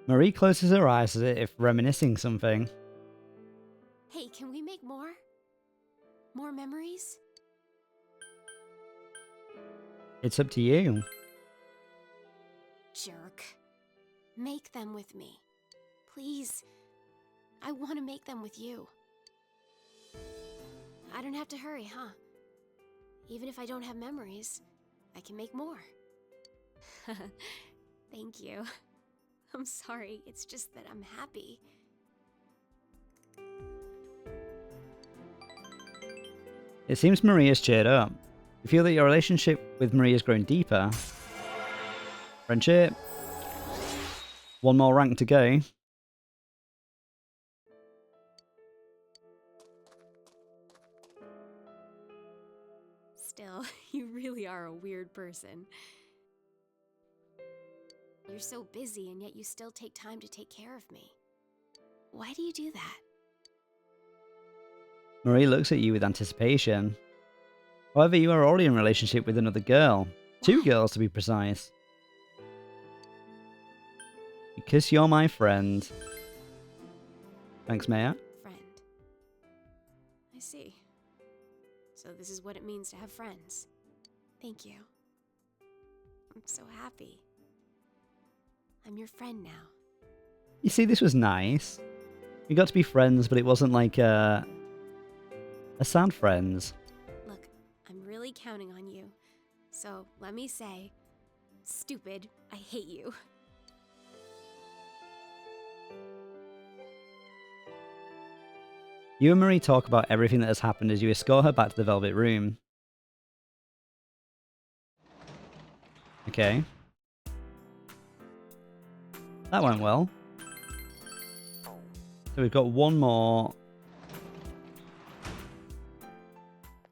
Marie closes her eyes as if reminiscing something. Hey, can we make more? More memories? It's up to you. Jerk. Make them with me. Please. I want to make them with you. I don't have to hurry, huh? Even if I don't have memories, I can make more. Thank you. I'm sorry, it's just that I'm happy. It seems Marie has cheered up. You feel that your relationship with Marie has grown deeper. Friendship. One more rank to go. Still, you really are a weird person. You're so busy, and yet you still take time to take care of me. Why do you do that? Marie looks at you with anticipation. However, you are already in a relationship with another girl. Two girls, to be precise. Because you're my friend. Thanks, Maya. Friend. I see. So this is what it means to have friends. Thank you. I'm so happy. I'm your friend now. You see, this was nice. We got to be friends, but it wasn't like a sad friends. Look, I'm really counting on you. So let me say, stupid, I hate you. You and Marie talk about everything that has happened as you escort her back to the Velvet Room. Okay. That went well. So we've got one more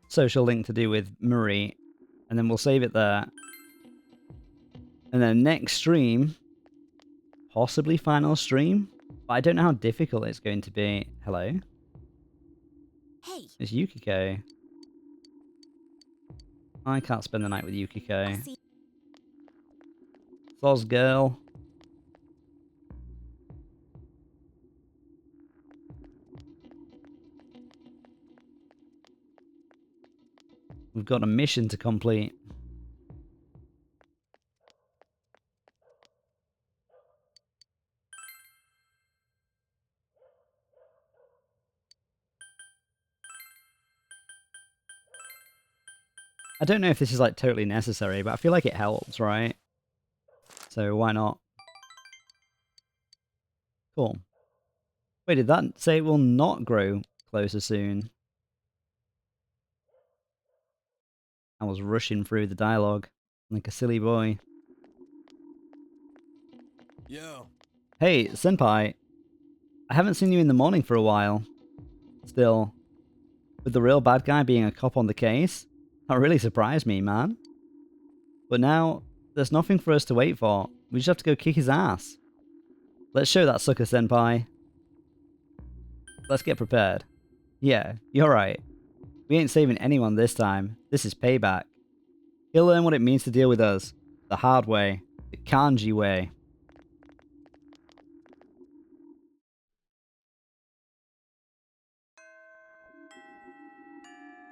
social link to do with Marie, and then we'll save it there. And then next stream, possibly final stream, but I don't know how difficult it's going to be. Hello? Hey. It's Yukiko. I can't spend the night with Yukiko. Soz girl. We've got a mission to complete. I don't know if this is like totally necessary, but I feel like it helps, right? So why not? Cool. Wait, did that say it will not grow closer soon? I was rushing through the dialogue like a silly boy. Yo. Hey, Senpai. I haven't seen you in the morning for a while. Still, with the real bad guy being a cop on the case, that really surprised me, man. But now, there's nothing for us to wait for. We just have to go kick his ass. Let's show that sucker, Senpai. Let's get prepared. Yeah, you're right. We ain't saving anyone this time. This is payback. He'll learn what it means to deal with us. The hard way. The kanji way.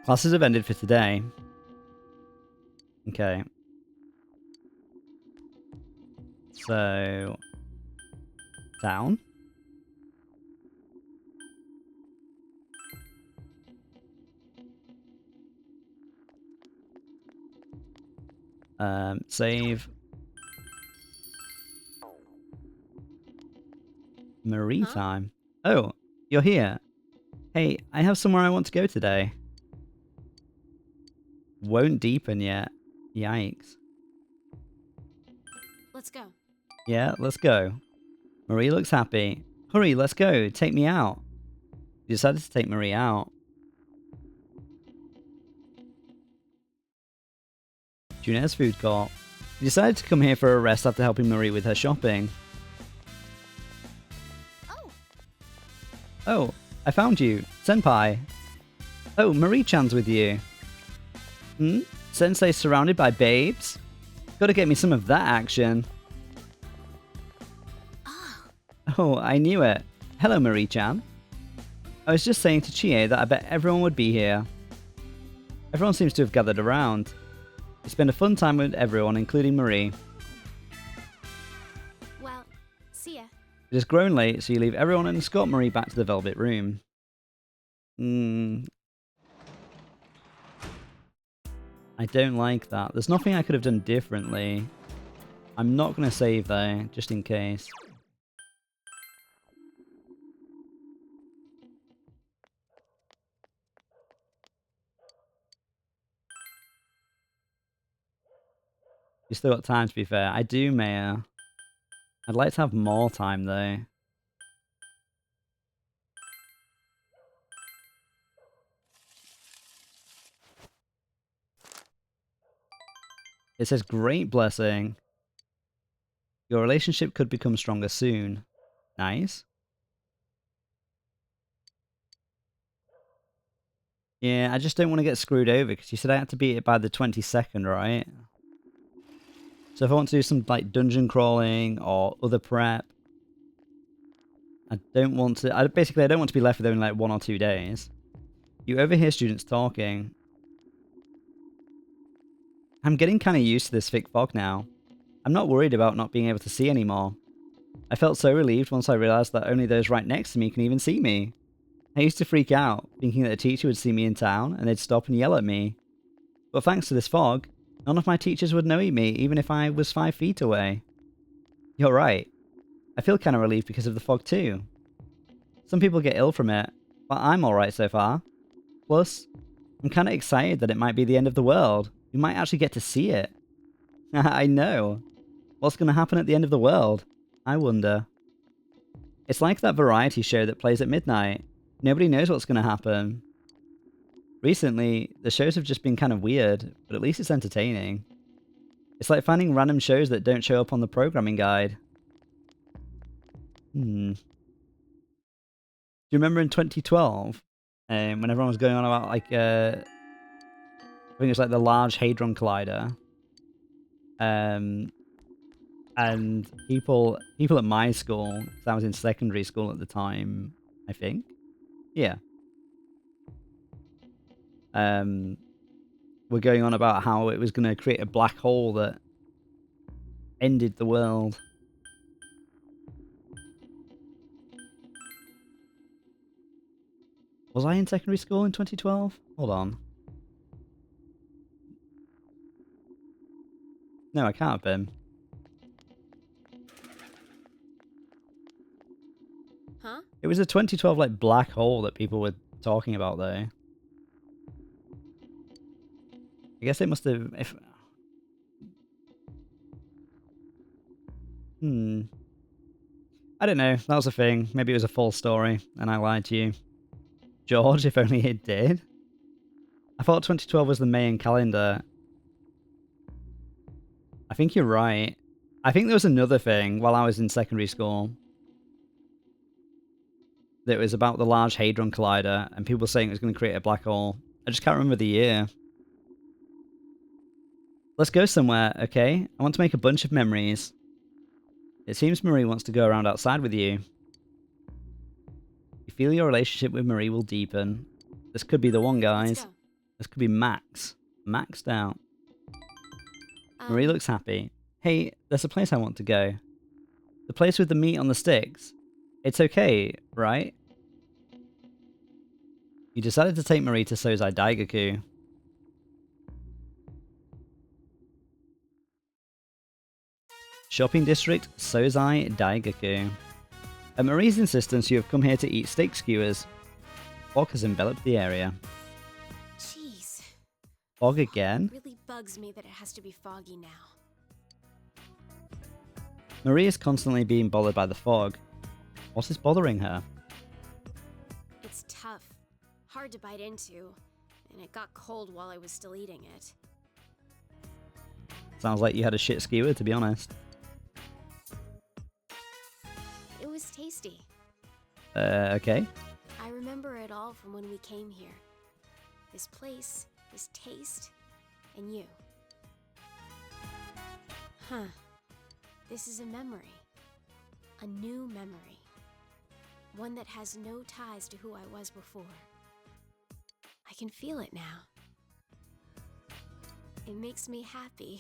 Classes have ended for today. Okay. So... down. Save. Marie time. Oh, you're here. Hey, I have somewhere I want to go today. Won't deepen yet. Yikes. Let's go. Yeah, let's go. Marie looks happy. Hurry, let's go. Take me out. You decided to take Marie out. Junette's food court. You decided to come here for a rest after helping Marie with her shopping. Oh, I found you. Senpai. Oh, Marie-chan's with you. Hmm? Sensei surrounded by babes? Gotta get me some of that action. Oh, I knew it. Hello, Marie-chan. I was just saying to Chie that I bet everyone would be here. Everyone seems to have gathered around. You spend a fun time with everyone, including Marie. Well, see ya. It has grown late, so you leave everyone and escort Marie back to the Velvet Room. I don't like that. There's nothing I could have done differently. I'm not going to save though, just in case. You still got time, to be fair. I do, Maya. I'd like to have more time, though. It says, great blessing. Your relationship could become stronger soon. Nice. Yeah, I just don't want to get screwed over, because you said I had to beat it by the 22nd, right? So if I want to do some like dungeon crawling or other prep, I don't want to. I don't want to be left with only like 1 or 2 days. You overhear students talking. I'm getting kind of used to this thick fog now. I'm not worried about not being able to see anymore. I felt so relieved once I realized that only those right next to me can even see me. I used to freak out, thinking that a teacher would see me in town and they'd stop and yell at me. But thanks to this fog, none of my teachers would know me, even if I was 5 feet away. You're right. I feel kind of relieved because of the fog too. Some people get ill from it, But I'm alright so far. Plus, I'm kind of excited that it might be the end of the world. We might actually get to see it. I know. What's going to happen at the end of the world? I wonder. It's like that variety show that plays at midnight. Nobody knows what's going to happen. Recently, the shows have just been kind of weird, but at least it's entertaining. It's like finding random shows that don't show up on the programming guide. Do you remember in 2012, when everyone was going on about, like, I think it was like the Large Hadron Collider, and people at my school, because I was in secondary school at the time, I think, yeah, were going on about how it was going to create a black hole that ended the world. Was I in secondary school in 2012? Hold on. No, I can't have been. Huh? It was a 2012 like black hole that people were talking about though. I guess it must have I don't know. That was a thing. Maybe it was a false story and I lied to you. George, if only it did. I thought 2012 was the Mayan calendar. I think you're right. I think there was another thing while I was in secondary school that was about the Large Hadron Collider and people saying it was going to create a black hole. I just can't remember the year. Let's go somewhere, okay? I want to make a bunch of memories. It seems Marie wants to go around outside with you. You feel your relationship with Marie will deepen. This could be the one, guys. This could be Max. Maxed out. Marie looks happy. Hey, there's a place I want to go. The place with the meat on the sticks. It's okay, right? You decided to take Marie to Sozai Daigaku. Shopping district, Sozai Daigaku. At Marie's insistence, you have come here to eat steak skewers. Fog has enveloped the area. Jeez. Fog again? It really bugs me that it has to be foggy now. Marie is constantly being bothered by the fog. What is bothering her? It's tough. Hard to bite into. And it got cold while I was still eating it. Sounds like you had a shit skewer, to be honest. It was tasty. Okay. I remember it all from when we came here. This place, this taste, and you. Huh. This is a memory. A new memory. One that has no ties to who I was before. I can feel it now. It makes me happy.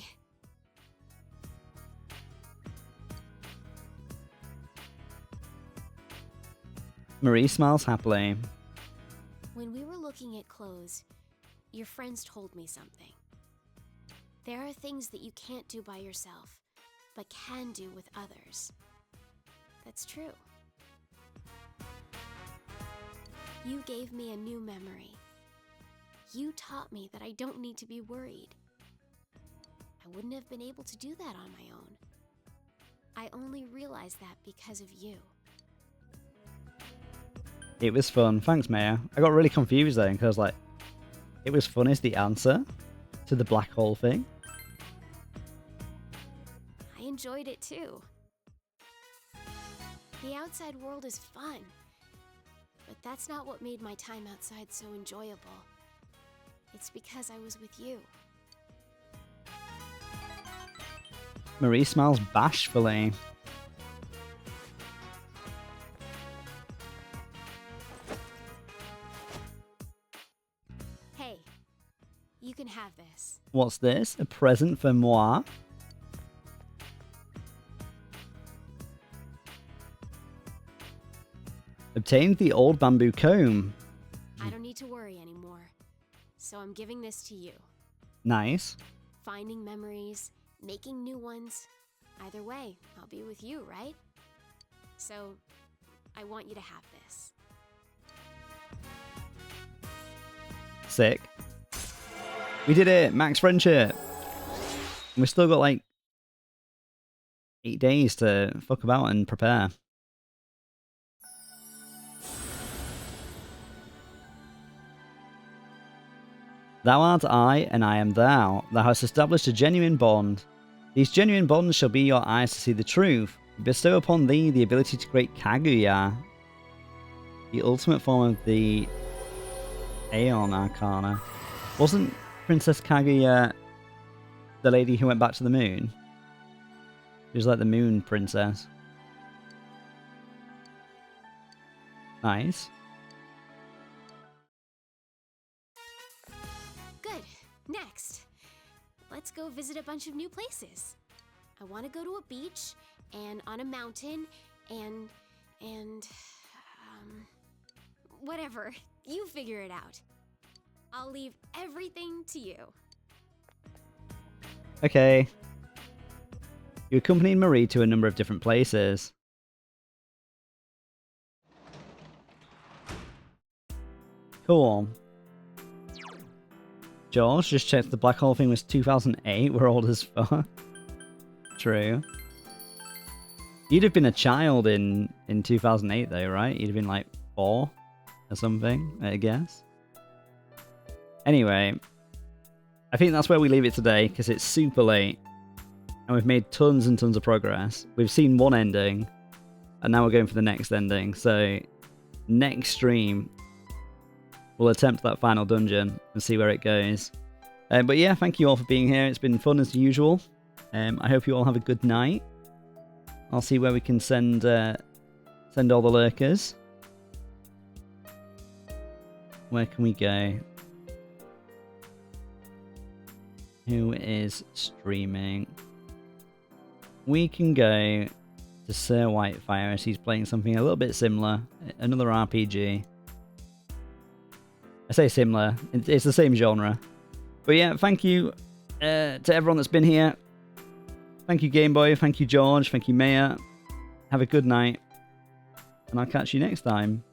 Marie smiles happily. When we were looking at clothes, your friends told me something. There are things that you can't do by yourself, but can do with others. That's true. You gave me a new memory. You taught me that I don't need to be worried. I wouldn't have been able to do that on my own. I only realized that because of you. It was fun. Thanks, Maya. I got really confused then, because like, it was fun is the answer to the black hole thing. I enjoyed it too. The outside world is fun, but that's not what made my time outside so enjoyable. It's because I was with you. Marie smiles bashfully. Hey, you can have this. What's this? A present for moi? Obtained the old bamboo comb. I don't need to worry anymore, so I'm giving this to you. Nice. Finding memories, making new ones. Either way, I'll be with you, right? So, I want you to have this. Sick. We did it! Max Friendship! And we've still got like 8 days to fuck about and prepare. Thou art I, and I am thou. Thou hast established a genuine bond. These genuine bonds shall be your eyes to see the truth. Bestow upon thee the ability to create Kaguya, the ultimate form of the Aeon Arcana. Wasn't Princess Kaguya the lady who went back to the moon? She was like the moon princess. Nice. Good. Next, let's go visit a bunch of new places. I want to go to a beach, and on a mountain, and whatever. You figure it out. I'll leave everything to you. Okay. You accompanied Marie to a number of different places. Cool. George just checked the black hole thing was 2008. We're old as fuck. True. You'd have been a child in 2008 though, right? You'd have been like 4 or something, I guess. Anyway, I think that's where we leave it today because it's super late. And we've made tons and tons of progress. We've seen one ending, and now we're going for the next ending. So, next stream, we'll attempt that final dungeon and see where it goes. But yeah, thank you all for being here. It's been fun as usual. I hope you all have a good night. I'll see where we can send all the lurkers. Where can we go? Who is streaming? We can go to Sir Whitefire as he's playing something a little bit similar. Another RPG. I say similar. It's the same genre. But yeah, thank you to everyone that's been here. Thank you, Game Boy. Thank you, George. Thank you, Maya. Have a good night. And I'll catch you next time.